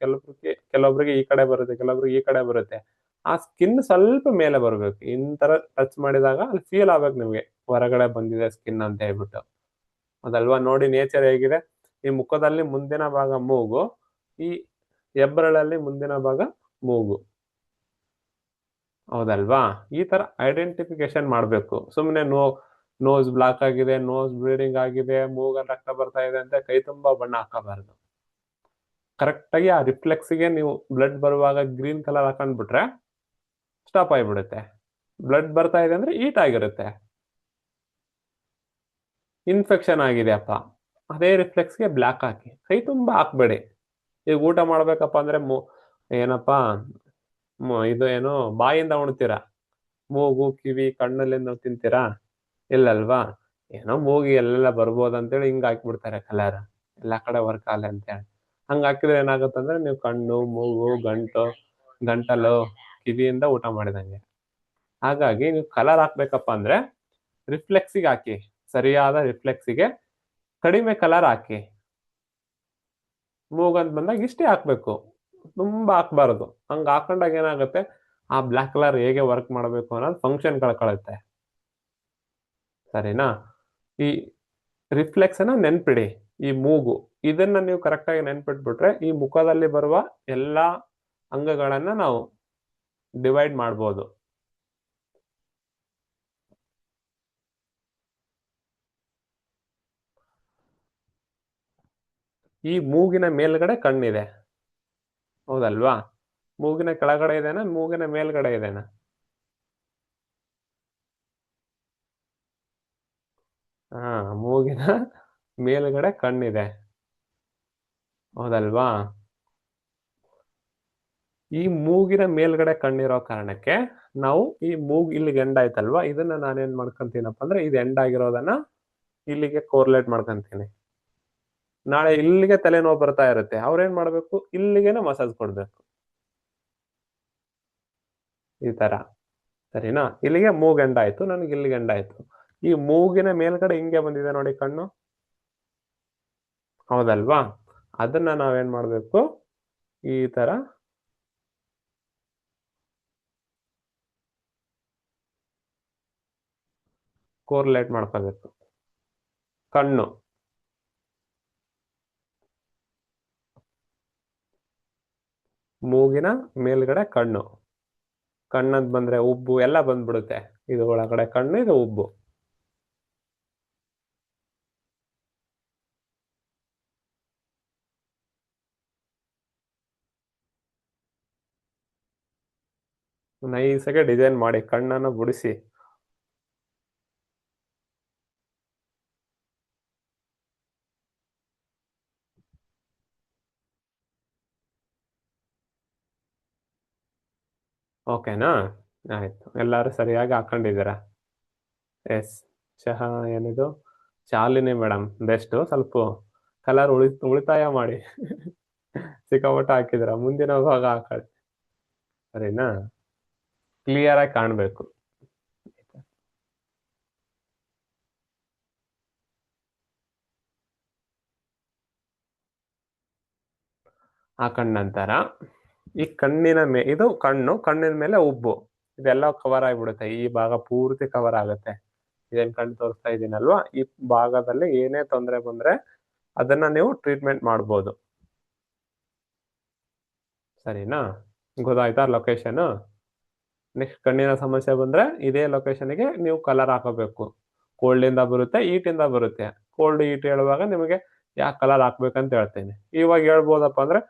A: ಕೆಲವೊಬ್ಬರಿಗೆ ಈ ಕಡೆ ಬರುತ್ತೆ, ಕೆಲವೊಬ್ಬರಿಗೆ ಈ ಕಡೆ ಬರುತ್ತೆ. ಆ ಸ್ಕಿನ್ ಸ್ವಲ್ಪ ಮೇಲೆ ಬರ್ಬೇಕು, ಇಂತರ ಟಚ್ ಮಾಡಿದಾಗ ಅಲ್ಲಿ ಫೀಲ್ ಆಗ್ಬೇಕು ನಿಮ್ಗೆ ಹೊರಗಡೆ ಬಂದಿದೆ ಸ್ಕಿನ್ ಅಂತ ಹೇಳ್ಬಿಟ್ಟು, ಅದಲ್ವಾ? ನೋಡಿ ನೇಚರ್ ಹೇಗಿದೆ, ಈ ಮುಖದಲ್ಲಿ ಮುಂದಿನ ಭಾಗ ಮೂಗು, ಈ ಹೆಬ್ಬರಳಲ್ಲಿ ಮುಂದಿನ ಭಾಗ ಮೂಗು, ಹೌದಲ್ವಾ? ಈ ತರ ಐಡೆಂಟಿಫಿಕೇಶನ್ ಮಾಡ್ಬೇಕು. ಸುಮ್ಮನೆ ನೋಸ್ ಬ್ಲಾಕ್ ಆಗಿದೆ, ನೋಸ್ ಬ್ಲೀಡಿಂಗ್ ಆಗಿದೆ, ಮೂಗಲ್ಲಿ ರಕ್ತ ಬರ್ತಾ ಇದೆ ಅಂತ ಕೈ ತುಂಬಾ ಬಣ್ಣ ಹಾಕಬಾರ್ದು. ಕರೆಕ್ಟ್ ಆಗಿ ಆ ರಿಫ್ಲೆಕ್ಸ್ಗೆ ನೀವು ಬ್ಲಡ್ ಬರುವಾಗ ಗ್ರೀನ್ ಕಲರ್ ಹಾಕೊಂಡ್ಬಿಟ್ರೆ ಸ್ಟಾಪ್ ಆಗಿಬಿಡುತ್ತೆ. ಬ್ಲಡ್ ಬರ್ತಾ ಇದೆ ಅಂದ್ರೆ ಹೀಟ್ ಆಗಿರುತ್ತೆ, ಇನ್ಫೆಕ್ಷನ್ ಆಗಿದೆ ಅಪ್ಪ, ಅದೇ ರಿಫ್ಲೆಕ್ಸ್ಗೆ ಬ್ಲ್ಯಾಕ್ ಹಾಕಿ, ಕೈ ತುಂಬಾ ಹಾಕ್ಬೇಡಿ. ಈಗ ಊಟ ಮಾಡ್ಬೇಕಪ್ಪ ಅಂದ್ರೆ ಏನಪ್ಪಾ ಇದು ಏನು ಬಾಯಿಂದ ಉಣ್ತೀರಾ, ಮೂಗು ಕಿವಿ ಕಣ್ಣಲ್ಲಿಂದ ತಿಂತೀರಾ? ಇಲ್ಲಲ್ವಾ? ಏನೋ ಮೂಗಿ ಎಲ್ಲೆಲ್ಲ ಬರ್ಬೋದಂತೇಳಿ ಹಿಂಗ್ ಹಾಕ್ಬಿಡ್ತಾರೆ ಕಲರ್, ಎಲ್ಲಾ ಕಡೆ ವರ್ಕ್ ಆಗಲ್ಲ ಅಂತೇಳಿ. ಹಂಗ ಹಾಕಿದ್ರೆ ಏನಾಗುತ್ತಂದ್ರೆ ನೀವು ಕಣ್ಣು, ಮೂಗು, ಗಂಟಲು, ಕಿವಿಯಿಂದ ಊಟ ಮಾಡಿದಂಗೆ. ಹಾಗಾಗಿ ನೀವು ಕಲರ್ ಹಾಕ್ಬೇಕಪ್ಪ ಅಂದ್ರೆ ರಿಫ್ಲೆಕ್ಸಿಗೆ ಹಾಕಿ, ಸರಿಯಾದ ರಿಫ್ಲೆಕ್ಸಿಗೆ ಕಡಿಮೆ ಕಲರ್ ಹಾಕಿ. ಮೂಗಂತ ಬಂದಾಗ ಇಷ್ಟೇ ಹಾಕ್ಬೇಕು, ತುಂಬಾ ಹಾಕ್ಬಾರ್ದು. ಹಂಗ ಹಾಕೊಂಡಾಗ ಏನಾಗುತ್ತೆ, ಆ ಬ್ಲ್ಯಾಕ್ ಕಲರ್ ಹೇಗೆ ವರ್ಕ್ ಮಾಡಬೇಕು ಅನ್ನೋದು ಫಂಕ್ಷನ್ ಕಳ್ಕೊಳ್ಳುತ್ತೆ, ಸರಿನಾ? ಈ ರಿಫ್ಲೆಕ್ಸ್ ಅನ್ನ ನೆನ್ಪಿಡಿ, ಈ ಮೂಗು ಇದನ್ನ ನೀವು ಕರೆಕ್ಟ್ ಆಗಿ ನೆನ್ಪಿಟ್ಬಿಟ್ರೆ ಈ ಮುಖದಲ್ಲಿ ಬರುವ ಎಲ್ಲಾ ಅಂಗಗಳನ್ನ ನಾವು ಡಿವೈಡ್ ಮಾಡ್ಬೋದು. ಈ ಮೂಗಿನ ಮೇಲ್ಗಡೆ ಕಣ್ಣಿದೆ, ಹೌದಲ್ವಾ? ಮೂಗಿನ ಕೆಳಗಡೆ ಇದೆನಾ, ಮೂಗಿನ ಮೇಲ್ಗಡೆ ಇದೆನಾ? ಮೂಗಿನ ಮೇಲ್ಗಡೆ ಕಣ್ಣಿದೆ, ಹೌದಲ್ವಾ? ಈ ಮೂಗಿನ ಮೇಲ್ಗಡೆ ಕಣ್ಣಿರೋ ಕಾರಣಕ್ಕೆ ನಾವು ಈ ಮೂಗ್ ಇಲ್ಲಿಗೆ ಎಂಡ್ ಆಯ್ತಲ್ವಾ, ಇದನ್ನ ನಾನೇನ್ ಮಾಡ್ಕೊಂತೀನಪ್ಪ ಅಂದ್ರೆ ಇದು ಎಂಡ್ ಆಗಿರೋದನ್ನ ಇಲ್ಲಿಗೆ ಕೋರ್ಲೇಟ್ ಮಾಡ್ಕೊಂತೀನಿ. ನಾಳೆ ಇಲ್ಲಿಗೆ ತಲೆನೋವು ಬರ್ತಾ ಇರುತ್ತೆ, ಅವ್ರೇನ್ ಮಾಡ್ಬೇಕು, ಇಲ್ಲಿಗೆನೆ ಮಸಾಜ್ ಕೊಡ್ಬೇಕು ಈ ತರ. ಸರಿನಾ? ಇಲ್ಲಿಗೆ ಮೂಗೆಂಡ ಆಯ್ತು, ನನಗೆ ಇಲ್ಲಿ ಗಂಡ ಆಯ್ತು. ಈ ಮೂಗಿನ ಮೇಲ್ಗಡೆ ಹಿಂಗೆ ಬಂದಿದೆ ನೋಡಿ ಕಣ್ಣು, ಹೌದಲ್ವಾ? ಅದನ್ನ ನಾವೇನ್ ಮಾಡ್ಬೇಕು, ಈ ತರ ಕೋರ್ಲೇಟ್ ಮಾಡ್ಕೋಬೇಕು. ಕಣ್ಣು, ಮೂಗಿನ ಮೇಲ್ಗಡೆ ಕಣ್ಣು, ಕಣ್ಣದ್ ಬಂದ್ರೆ ಉಬ್ಬು ಎಲ್ಲ ಬಂದ್ಬಿಡುತ್ತೆ. ಇದು ಒಳಗಡೆ ಕಣ್ಣು, ಇದು ಉಬ್ಬು. ನೈಸಾಗೆ ಡಿಸೈನ್ ಮಾಡಿ ಕಣ್ಣನ್ನು ಬಿಡಿಸಿ. ಓಕೆನಾ? ಆಯ್ತು, ಎಲ್ಲರೂ ಸರಿಯಾಗಿ ಹಾಕೊಂಡಿದ್ದೀರಾ. ಎಸ್, ಚಹಾ ಏನಿದು, ಶಾಲಿನಿ ಮೇಡಮ್ ಬೆಸ್ಟ್. ಸ್ವಲ್ಪ ಕಲರ್ ಉಳಿತಾಯ ಮಾಡಿ ಸಿಕ್ಕಾಪಟ್ಟೆ ಹಾಕಿದ್ರ, ಮುಂದಿನ ಭಾಗ ಹಾಕೊಳ್ಳಿ. ಸರಿನಾ? ಕ್ಲಿಯರ್ ಆಗಿ ಕಾಣ್ಬೇಕು. ಹಾಕೊಂಡ ನಂತರ ಈ ಕಣ್ಣಿನ ಇದು ಕಣ್ಣಿನ ಮೇಲೆ ಉಬ್ಬು, ಇದೆಲ್ಲ ಕವರ್ ಆಗಿಬಿಡುತ್ತೆ. ಈ ಭಾಗ ಪೂರ್ತಿ ಕವರ್ ಆಗುತ್ತೆ. ಇದೇನ್ ಕಣ್ಣು ತೋರಿಸ್ತಾ ಇದ್ದೀನಲ್ವಾ, ಈ ಭಾಗದಲ್ಲಿ ಏನೇ ತೊಂದರೆ ಬಂದ್ರೆ ಅದನ್ನ ನೀವು ಟ್ರೀಟ್ಮೆಂಟ್ ಮಾಡ್ಬೋದು. ಸರಿನಾ? ಗೊತ್ತಾಯ್ತಾ ಲೊಕೇಶನ್? ನೆಕ್ಸ್ಟ್ ಕಣ್ಣಿನ ಸಮಸ್ಯೆ ಬಂದ್ರೆ ಇದೇ ಲೊಕೇಶನ್ಗೆ ನೀವು ಕಲರ್ ಹಾಕೋಬೇಕು. ಕೋಲ್ಡ್ ಇಂದ ಬರುತ್ತೆ, ಹೀಟ್ ಇಂದ ಬರುತ್ತೆ. ಕೋಲ್ಡ್ ಹೀಟ್ ಹೇಳುವಾಗ ನಿಮಗೆ ಯಾಕೆ ಕಲರ್ ಹಾಕ್ಬೇಕಂತ ಹೇಳ್ತೇನೆ. ಇವಾಗ ಹೇಳ್ಬೋದಪ್ಪ ಅಂದ್ರೆ,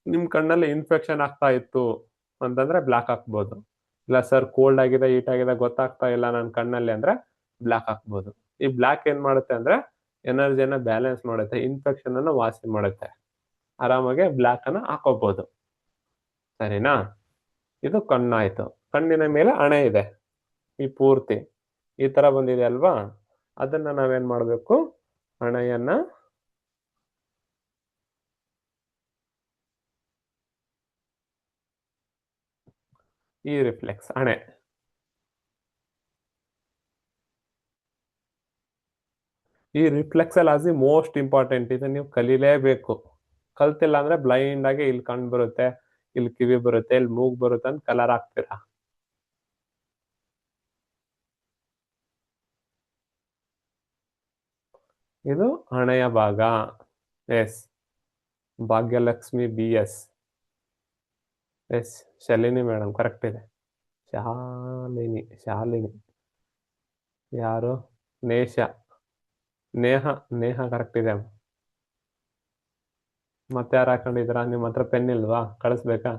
A: ನಿಮ್ ಕಣ್ಣಲ್ಲಿ ಇನ್ಫೆಕ್ಷನ್ ಆಗ್ತಾ ಇತ್ತು ಅಂತಂದ್ರೆ ಬ್ಲಾಕ್ ಹಾಕ್ಬೋದು. ಇಲ್ಲ ಸರ್ ಕೋಲ್ಡ್ ಆಗಿದೆ ಹೀಟ್ ಆಗಿದೆ ಗೊತ್ತಾಗ್ತಾ ಇಲ್ಲ ನನ್ನ ಕಣ್ಣಲ್ಲಿ ಅಂದ್ರೆ ಬ್ಲಾಕ್ ಹಾಕ್ಬೋದು. ಈ ಬ್ಲಾಕ್ ಏನ್ ಮಾಡುತ್ತೆ ಅಂದ್ರೆ ಎನರ್ಜಿಯನ್ನ ಬ್ಯಾಲೆನ್ಸ್ ಮಾಡುತ್ತೆ, ಇನ್ಫೆಕ್ಷನ್ ಅನ್ನು ವಾಸಿ ಮಾಡುತ್ತೆ. ಆರಾಮಾಗಿ ಬ್ಲಾಕ್ ಅನ್ನ ಹಾಕೋಬಹುದು. ಸರಿನಾ? ಇದು ಕಣ್ಣಾಯ್ತು. ಕಣ್ಣಿನ ಮೇಲೆ ಹಣೆ ಇದೆ, ಈ ಪೂರ್ತಿ ಈ ತರ ಬಂದಿದೆ ಅಲ್ವಾ, ಅದನ್ನ ನಾವೇನ್ ಮಾಡ್ಬೇಕು, ಹಣೆಯನ್ನ ಈ ರಿಫ್ಲೆಕ್ಸ್ ಹಣೆ, ಈ ರಿಫ್ಲೆಕ್ಸಲ್ ಆಸ್ ದಿ ಮೋಸ್ಟ್ ಇಂಪಾರ್ಟೆಂಟ್. ಇದು ನೀವು ಕಲೀಲೇಬೇಕು. ಕಲ್ತಿಲ್ಲ ಅಂದ್ರೆ ಬ್ಲೈಂಡ್ ಆಗಿ ಇಲ್ಲಿ ಕಣ್ ಬರುತ್ತೆ, ಇಲ್ಲಿ ಕಿವಿ ಬರುತ್ತೆ, ಇಲ್ಲಿ ಮೂಗ್ ಬರುತ್ತೆ ಅಂತ ಕಲರ್ ಹಾಕ್ತೀರಾ. ಇದು ಹಣೆಯ ಭಾಗ. Yes, Bhagyalakshmi BS. Yes, Shalini madam correct ಇದೆ. ಶಾಲಿನಿ ಯಾರು? ನೇಹ ಕರೆಕ್ಟ್ ಇದೆ. ಮತ್ತೆ ಯಾರು ಹಾಕೊಂಡಿದ್ರ? ನಿಮ್ಮ ಹತ್ರ ಪೆನ್ ಇಲ್ವಾ? ಕಳಿಸ್ಬೇಕಾ?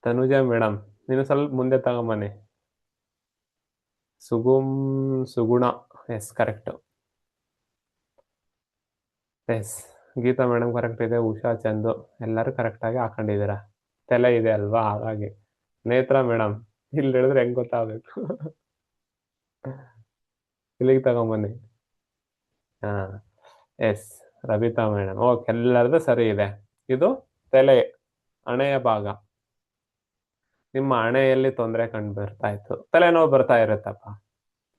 A: ತನುಜಾ ಮೇಡಮ್, ನೀನು ಸ್ವಲ್ಪ ಮುಂದೆ ತಗೊಂಬನ್ನಿ. Suguna, yes correct. Yes, Geeta madam correct ಇದೆ. ಉಷಾ ಚಂದು ಎಲ್ಲರೂ ಕರೆಕ್ಟ್ ಆಗಿ ಹಾಕೊಂಡಿದ್ದೀರಾ. ತಲೆ ಇದೆ ಅಲ್ವಾ, ಹಾಗಾಗಿ. ನೇತ್ರ ಮೇಡಮ್, ಇಲ್ಲಿ ಹೇಳಿದ್ರೆ ಹೆಂಗ್ ಗೊತ್ತಾಗಬೇಕು ಇಲ್ಲಿಗೆ ತಗೊಂಬನ್ನಿ. ಹಾ, ಎಸ್, ರವಿತಾ ಮೇಡಮ್, ಓಕೆ, ಎಲ್ಲರದು ಸರಿ ಇದೆ. ಇದು ತಲೆ, ಹಣೆಯ ಭಾಗ. ನಿಮ್ಮ ಹಣೆಯಲ್ಲಿ ತೊಂದರೆ ಕಂಡು ಬರ್ತಾ ಇತ್ತು, ತಲೆನೋವು ಬರ್ತಾ ಇರುತ್ತಪ್ಪ,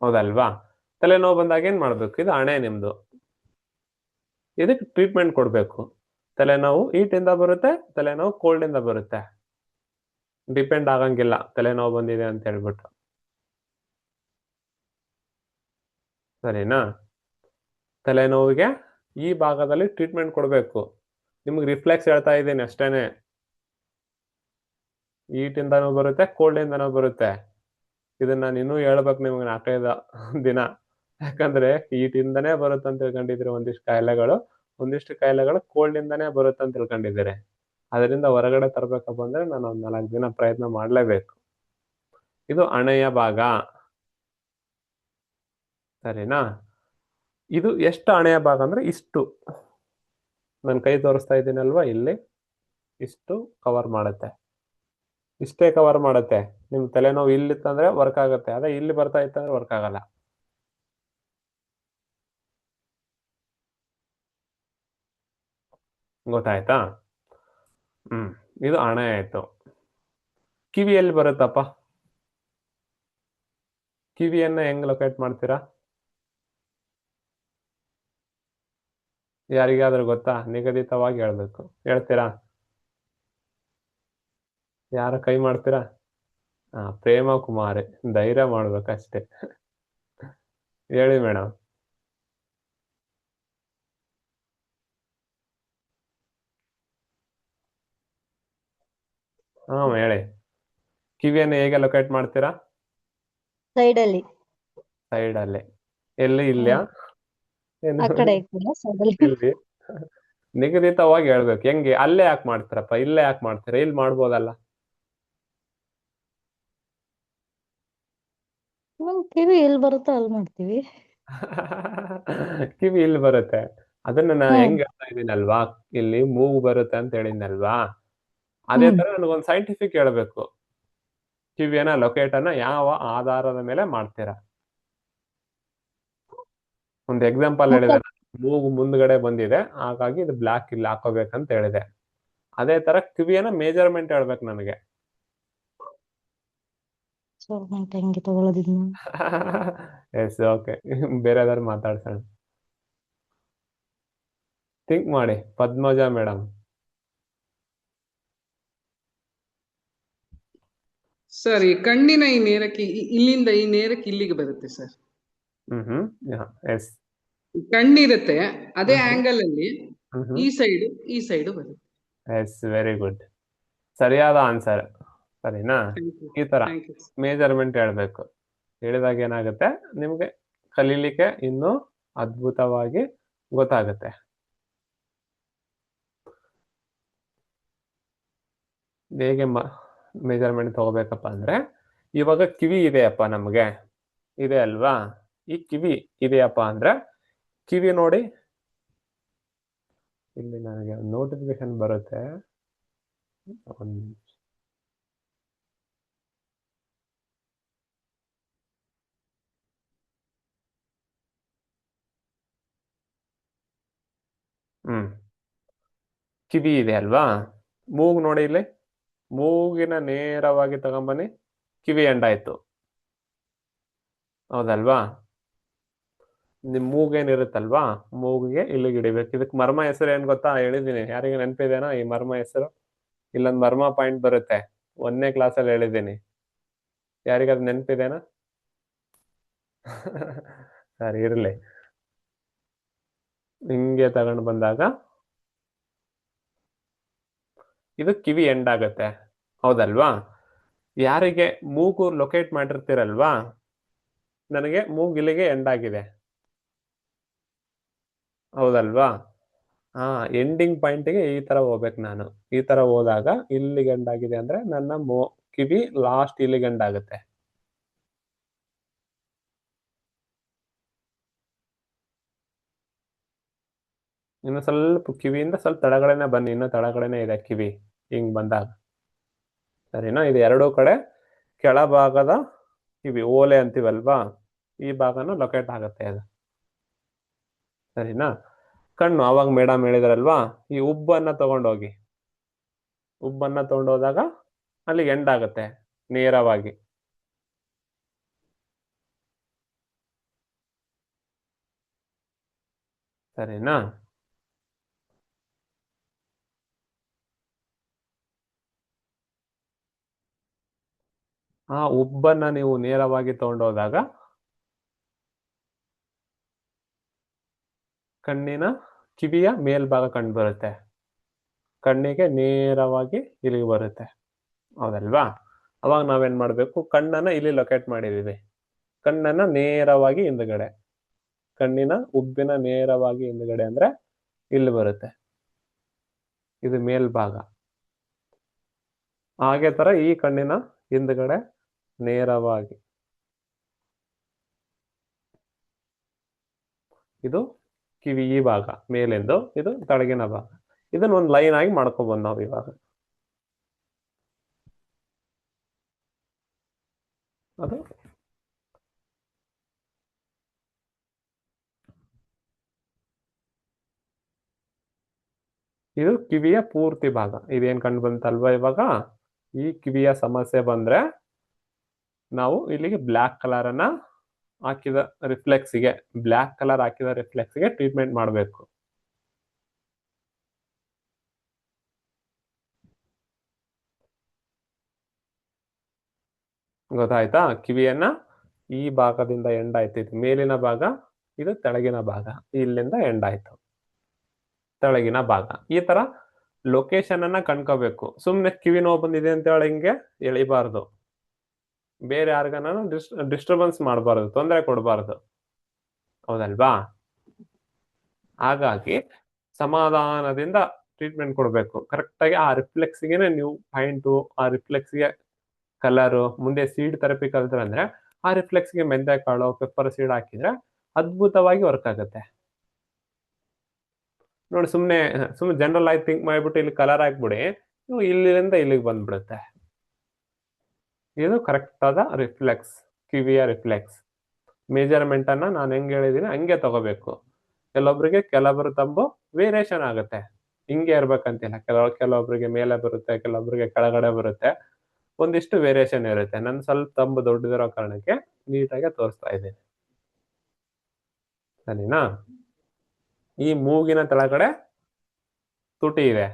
A: ಹೌದಲ್ವಾ? ತಲೆನೋವು ಬಂದಾಗ ಏನ್ ಮಾಡ್ಬೇಕು? ಇದು ಹಣೆ ನಿಮ್ದು, ಇದಕ್ಕೆ ಟ್ರೀಟ್ಮೆಂಟ್ ಕೊಡ್ಬೇಕು. ತಲೆನೋವು ಹೀಟ್ ಇಂದ ಬರುತ್ತೆ, ತಲೆನೋವು ಕೋಲ್ಡ್ ಇಂದ ಬರುತ್ತೆ. ಡಿಪೆಂಡ್ ಆಗಂಗಿಲ್ಲ ತಲೆನೋವು ಬಂದಿದೆ ಅಂತ ಹೇಳ್ಬಿಟ್ಟು. ಸರಿನಾ? ತಲೆನೋವಿಗೆ ಈ ಭಾಗದಲ್ಲಿ ಟ್ರೀಟ್ಮೆಂಟ್ ಕೊಡ್ಬೇಕು. ನಿಮ್ಗೆ ರಿಫ್ಲೆಕ್ಸ್ ಹೇಳ್ತಾ ಇದ್ದೀನಿ ಅಷ್ಟೇನೆ. ಹೀಟ್ ಇಂದನೂ ಬರುತ್ತೆ, ಕೋಲ್ಡ್ ಇಂದನೂ ಬರುತ್ತೆ. ಇದನ್ನ ನಾನು ಇನ್ನೂ ಹೇಳ್ಬೇಕು ನಿಮ್ಗೆ 4-5 ದಿನ. ಯಾಕಂದ್ರೆ ಹೀಟ್ ಇಂದನೇ ಬರುತ್ತೆ ಅಂತ ತಿಳ್ಕೊಂಡಿದ್ರೆ ಒಂದಿಷ್ಟು ಕಾಯಿಲೆಗಳು ಕೋಲ್ಡ್ ಇಂದನೇ ಬರುತ್ತೆ ಅಂತ ತಿಳ್ಕೊಂಡಿದ್ದೀರಿ. ಅದರಿಂದ ಹೊರಗಡೆ ತರಬೇಕಪ್ಪ ಅಂದ್ರೆ ನಾನು 4 ದಿನ ಪ್ರಯತ್ನ ಮಾಡ್ಲೇಬೇಕು. ಇದು ಹಣೆಯ ಭಾಗ. ಸರಿನಾ? ಇದು ಎಷ್ಟು ಹಣೆಯ ಭಾಗ ಅಂದ್ರೆ ಇಷ್ಟು, ನನ್ನ ಕೈ ತೋರಿಸ್ತಾ ಇದ್ದೀನಲ್ವಾ, ಇಲ್ಲಿ ಇಷ್ಟು ಕವರ್ ಮಾಡುತ್ತೆ. ಇಷ್ಟೇ ಕವರ್ ಮಾಡುತ್ತೆ. ನಿಮ್ ತಲೆನೋವು ಇಲ್ಲಿತ್ತಂದ್ರೆ ವರ್ಕ್ ಆಗುತ್ತೆ, ಅದೇ ಇಲ್ಲಿ ಬರ್ತಾ ಇತ್ತಂದ್ರೆ ವರ್ಕ್ ಆಗಲ್ಲ. ಗೊತ್ತಾಯ್ತಾ? ಇದು ಹಣೆ ಆಯ್ತು. ಕಿವಿಯಲ್ಲಿ ಬರುತ್ತಪ್ಪ? ಕಿವಿಯನ್ನ ಹೆಂಗ್ ಲೊಕೇಟ್ ಮಾಡ್ತೀರಾ? ಯಾರಿಗಾದ್ರೂ ಗೊತ್ತಾ? ನಿಗದಿತವಾಗಿ ಹೇಳ್ಬೇಕು. ಹೇಳ್ತೀರಾ? ಯಾರ ಕೈ ಮಾಡ್ತೀರಾ? ಪ್ರೇಮ ಕುಮಾರಿ, ಧೈರ್ಯ ಮಾಡ್ಬೇಕಷ್ಟೇ. ಹೇಳಿ ಮೇಡಮ್. ಹೇಳಿ. ಕಿವಿಯನ್ನು ಹೇಗೆ ಲೊಕೇಟ್ ಮಾಡ್ತೀರಾ?
E: ಸೈಡ್ ಅಲ್ಲಿ
A: ಸೈಡ್ ಅಲ್ಲಿ. ಎಲ್ಲಿ? ಇಲ್ಯಾ? ಏನು?
E: ಆ ಕಡೆ ಐತಲ್ಲ ಸೈಡ್ ಅಲ್ಲಿ.
A: ಎಲ್ಲಿ? ನಿಗದಿತವಾಗಿ ಹೇಳ್ಬೇಕು. ಹೆಂಗೆ? ಅಲ್ಲೇ ಯಾಕೆ ಮಾಡ್ತೀರಪ್ಪ? ಇಲ್ಲೇ ಯಾಕೆ ಮಾಡ್ತೀರಾ? ಇಲ್ಲಿ ಮಾಡ್ಬೋದಲ್ಲ?
E: ನಮ್ ಕಿವಿ ಎಲ್ಲಿ ಬರುತ್ತೋ ಅಲ್ಲಿ ಮಾಡ್ತೀವಿ.
A: ಕಿವಿ ಇಲ್ಲಿ ಬರುತ್ತೆ. ಅದನ್ನ ನಾನು
E: ಹ್ಮ್
A: ಹೆಂಗ್ ಹೇಳ್ತಾ ಇದೀನಲ್ವಾ, ಇಲ್ಲಿ ಮೂಗು ಬರುತ್ತೆ ಅಂತ ಹೇಳಿದ್ನಲ್ವಾ, ಅದೇ ತರ ನನಗೊಂದು ಸೈಂಟಿಫಿಕ್ ಹೇಳ್ಬೇಕು. ಕಿವಿಯನ್ನ ಲೊಕೇಟ್ ಅನ್ನ ಯಾವ ಆಧಾರದ ಮೇಲೆ ಮಾಡ್ತೀರಾ? ಒಂದು ಎಕ್ಸಾಂಪಲ್ ಹೇಳಿದೆ. ಮೂಗು ಮುಂದ್ಗಡೆ ಬಂದಿದೆ, ಹಾಗಾಗಿ ಇದು ಬ್ಲಾಕ್ ಇಲ್ಲಿ ಹಾಕೋಬೇಕಂತ ಹೇಳಿದೆ. ಅದೇ ತರ ಕಿವಿಯನ್ನ ಮೇಜರ್ಮೆಂಟ್ ಹೇಳ್ಬೇಕು ನನಗೆ.
E: ಹೆಂಗೆ ತಗೊಳ್ಳೋದಿದ್ನ?
A: S, okay. ಬೇರೆದಾರು ಮಾತಾಡ್ಸೋಣ. ಥಿಂಕ್ ಮಾಡಿ. ಪದ್ಮಜ ಮೇಡಮ್.
F: ಸರ್, ಈ ಕಣ್ಣಿನ ಈ ನೇರಕ್ಕೆ ಇಲ್ಲಿಂದ ಈ ನೇರಕ್ಕೆ ಇಲ್ಲಿಗೆ ಬರುತ್ತೆ ಸರ್.
A: ಎಸ್.
F: ಕಣ್ಣಿರುತ್ತೆ, ಅದೇ
A: ಹ್ಮ್.
F: ಆಂಗಲ್ ಅಲ್ಲಿ ಈ ಸೈಡ್ ಬರುತ್ತೆ.
A: Yes, very good. ಸರಿಯಾದ ಆನ್ಸರ್. ಸರಿನಾ? ಈ ತರ
F: ಥ್ಯಾಂಕ್ ಯು.
A: ಮೇಜರ್ಮೆಂಟ್ ಹೇಳ್ಬೇಕು. ಹೇಳಿದಾಗ ಏನಾಗುತ್ತೆ, ನಿಮ್ಗೆ ಕಲೀಲಿಕ್ಕೆ ಇನ್ನೂ ಅದ್ಭುತವಾಗಿ ಗೊತ್ತಾಗುತ್ತೆ. ಹೇಗೆ ಮೆಜರ್ಮೆಂಟ್ ತಗೋಬೇಕಪ್ಪ ಅಂದ್ರೆ, ಇವಾಗ ಕಿವಿ ಇದೆಯಪ್ಪ ನಮ್ಗೆ, ಇದೆ ಅಲ್ವಾ? ಈ ಕಿವಿ ಇದೆಯಪ್ಪ ಅಂದ್ರೆ, ಕಿವಿ ನೋಡಿ, ಇಲ್ಲಿ ನನಗೆ ನೋಟಿಫಿಕೇಶನ್ ಬರುತ್ತೆ. ಒಂದ್ ನಿಮಿಷ. ಕಿವಿ ಇದೆ ಅಲ್ವಾ? ಮೂಗು ನೋಡಿ ಇಲ್ಲಿ, ಮೂಗಿನ ನೇರವಾಗಿ ತಗೊಂಬನ್ನಿ, ಕಿವಿ ಎಂಡಾಯ್ತು. ಹೌದಲ್ವಾ? ನಿಮ್ ಮೂಗೇನಿರುತ್ತಲ್ವಾ, ಮೂಗಿಗೆ ಇಲ್ಲಿಗೆ ಹಿಡಿಬೇಕು. ಇದಕ್ ಮರ್ಮ ಹೆಸರು ಏನ್ ಗೊತ್ತಾ? ಹೇಳಿದೀನಿ. ಯಾರಿಗೆ ನೆನಪಿದೇನಾ ಈ ಮರ್ಮ ಹೆಸರು? ಇಲ್ಲೊಂದು ಮರ್ಮ ಪಾಯಿಂಟ್ ಬರುತ್ತೆ, 1ನೇ ಕ್ಲಾಸಲ್ಲಿ ಹೇಳಿದ್ದೀನಿ. ಯಾರಿಗದು ನೆನಪಿದೇನಾ? ಸರಿ, ಇರ್ಲಿ. ಹಿಂಗೆ ತಗೊಂಡು ಬಂದಾಗ ಇದು ಕಿವಿ ಎಂಡ್ ಆಗತ್ತೆ. ಹೌದಲ್ವಾ? ಯಾರಿಗೆ ಮೂಗು ಲೊಕೇಟ್ ಮಾಡಿರ್ತೀರಲ್ವಾ, ನನಗೆ ಮೂಗು ಇಲ್ಲಿಗೆ ಎಂಡ್ ಆಗಿದೆ. ಹೌದಲ್ವಾ? ಎಂಡಿಂಗ್ ಪಾಯಿಂಟ್ಗೆ ಈ ತರ ಹೋಗ್ಬೇಕು ನಾನು. ಈ ತರ ಹೋದಾಗ ಇಲ್ಲಿ ಎಂಡ್ ಆಗಿದೆ ಅಂದ್ರೆ ನನ್ನ ಕಿವಿ ಲಾಸ್ಟ್ ಇಲ್ಲಿಗೆ ಎಂಡ್ ಆಗುತ್ತೆ. ಇನ್ನು ಸ್ವಲ್ಪ ಕಿವಿಯಿಂದ ಸ್ವಲ್ಪ ತಳಗಡೆನೆ ಬನ್ನಿ, ಇನ್ನು ತಳಗಡೆನೆ ಇದೆ ಕಿವಿ. ಹಿಂಗ್ ಬಂದಾಗ ಸರಿನಾ? ಇದು ಎರಡೂ ಕಡೆ ಕೆಳಭಾಗದ ಕಿವಿ, ಓಲೆ ಅಂತೀವಲ್ವಾ, ಈ ಭಾಗನ ಲೊಕೇಟ್ ಆಗತ್ತೆ ಅದು. ಸರಿನಾ? ಕಣ್ಣು, ಅವಾಗ ಮೇಡಮ್ ಹೇಳಿದ್ರಲ್ವಾ, ಈ ಉಬ್ಬನ್ನ ತಗೊಂಡೋಗಿ, ಉಬ್ಬನ್ನ ತಗೊಂಡೋದಾಗ ಅಲ್ಲಿ ಎಂಡ್ ಆಗತ್ತೆ ನೇರವಾಗಿ. ಸರಿನಾ? ಆ ಉಬ್ಬನ್ನ ನೀವು ನೇರವಾಗಿ ತಗೊಂಡೋದಾಗ ಕಣ್ಣಿನ ಕಿವಿಯ ಮೇಲ್ಭಾಗ ಕಂಡು ಬರುತ್ತೆ, ಕಣ್ಣಿಗೆ ನೇರವಾಗಿ ಇಲ್ಲಿಗೆ ಬರುತ್ತೆ. ಹೌದಲ್ವಾ? ಅವಾಗ ನಾವೇನ್ ಮಾಡ್ಬೇಕು, ಕಣ್ಣನ್ನ ಇಲ್ಲಿ ಲೊಕೇಟ್ ಮಾಡಿದೀವಿ, ಕಣ್ಣನ್ನ ನೇರವಾಗಿ ಹಿಂದ್ಗಡೆ, ಕಣ್ಣಿನ ಉಬ್ಬಿನ ನೇರವಾಗಿ ಹಿಂದ್ಗಡೆ ಅಂದ್ರೆ ಇಲ್ಲಿ ಬರುತ್ತೆ, ಇದು ಮೇಲ್ಭಾಗ. ಹಾಗೆ ತರ ಈ ಕಣ್ಣಿನ ಹಿಂದ್ಗಡೆ ನೇರವಾಗಿ, ಇದು ಕಿವಿ ಈ ಭಾಗ ಮೇಲೆಂದು, ಇದು ತಳಗಿನ ಭಾಗ. ಇದನ್ನ ಒಂದು ಲೈನ್ ಆಗಿ ಮಾಡ್ಕೊಬೋದು ನಾವು ಇವಾಗ. ಅದು ಇದು ಕಿವಿಯ ಪೂರ್ತಿ ಭಾಗ. ಇದೇನ್ ಕಂಡು ಬಂತಲ್ವಾ ಇವಾಗ? ಈ ಕಿವಿಯ ಸಮಸ್ಯೆ ಬಂದ್ರೆ ನಾವು ಇಲ್ಲಿಗೆ ಬ್ಲ್ಯಾಕ್ ಕಲರ್ ಅನ್ನ ಹಾಕಿದ ರಿಫ್ಲೆಕ್ಸ್ಗೆ, ಬ್ಲ್ಯಾಕ್ ಕಲರ್ ಹಾಕಿದ ರಿಫ್ಲೆಕ್ಸ್ಗೆ ಟ್ರೀಟ್ಮೆಂಟ್ ಮಾಡಬೇಕು. ಗೊತ್ತಾಯ್ತಾ? ಕಿವಿಯನ್ನ ಈ ಭಾಗದಿಂದ ಎಂಡ್ ಆಯ್ತು, ಇದು ಮೇಲಿನ ಭಾಗ, ಇದು ತೆಳಗಿನ ಭಾಗ, ಇಲ್ಲಿಂದ ಎಂಡ್ ಆಯ್ತು ತೆಳಗಿನ ಭಾಗ. ಈ ತರ ಲೊಕೇಶನ್ ಅನ್ನ ಕಂಡ್ಕೋಬೇಕು. ಸುಮ್ನೆ ಕಿವಿ ನೋವು ಬಂದಿದೆ ಅಂತ ಹೇಳಿ ಹಿಂಗೆ ಎಳಿಬಾರ್ದು. ಬೇರೆ ಯಾರಿಗಾನ ಡಿಸ್ಟರ್ಬೆನ್ಸ್ ಮಾಡಬಾರ್ದು, ತೊಂದರೆ ಕೊಡಬಾರ್ದು, ಹೌದಲ್ವಾ? ಹಾಗಾಗಿ ಸಮಾಧಾನದಿಂದ ಟ್ರೀಟ್ಮೆಂಟ್ ಕೊಡಬೇಕು. ಕರೆಕ್ಟಾಗಿ ಆ ರಿಫ್ಲೆಕ್ಸ್ಗೆನೆ ನೀವು ಪಾಯಿಂಟು, ಆ ರಿಫ್ಲೆಕ್ಸ್ಗೆ ಕಲರು. ಮುಂದೆ ಸೀಡ್ ಥೆರಪಿ ಕಲ್ತ್ರೆ ಅಂದ್ರೆ ಆ ರಿಫ್ಲೆಕ್ಸ್ಗೆ ಮೆಂತೆ ಕಾಳು, ಪೆಪ್ಪರ್ ಸೀಡ್ ಹಾಕಿದ್ರೆ ಅದ್ಭುತವಾಗಿ ವರ್ಕ್ ಆಗುತ್ತೆ. ನೋಡಿ, ಸುಮ್ಮನೆ ಜನರಲ್ ಆಗಿ ಥಿಂಕ್ ಮಾಡಿಬಿಟ್ಟು ಇಲ್ಲಿ ಕಲರ್ ಹಾಕ್ಬಿಡಿ, ನೀವು ಇಲ್ಲಿಂದ ಇಲ್ಲಿಗೆ ಬಂದ್ಬಿಡುತ್ತೆ. ಇದು ಕರೆಕ್ಟ್ ಆದ ರಿಫ್ಲೆಕ್ಸ್, ಕಿವಿಯ ರಿಫ್ಲೆಕ್ಸ್. ಮೆಜರ್ಮೆಂಟ್ ಅನ್ನ ನಾನು ಹೆಂಗೆ ಹೇಳಿದೀನಿ ಹಂಗೆ ತಗೋಬೇಕು. ಕೆಲವೊಬ್ರು ತಂಬು ವೇರಿಯೇಷನ್ ಆಗುತ್ತೆ, ಹಿಂಗೆ ಇರ್ಬೇಕಂತಿಲ್ಲ. ಕೆಲವೊಬ್ರಿಗೆ ಮೇಲೆ ಬರುತ್ತೆ, ಕೆಲವೊಬ್ರಿಗೆ ಕೆಳಗಡೆ ಬರುತ್ತೆ, ಒಂದಿಷ್ಟು ವೇರಿಯೇಷನ್ ಇರುತ್ತೆ. ನಾನು ಸ್ವಲ್ಪ ತಂಬು ದೊಡ್ಡದಿರೋ ಕಾರಣಕ್ಕೆ ನೀಟಾಗಿ ತೋರಿಸ್ತಾ ಇದ್ದೀನಿ, ಸರಿನಾ? ಈ ಮೂಗಿನ ಕೆಳಗಡೆ ತುಟಿ ಇದೆ,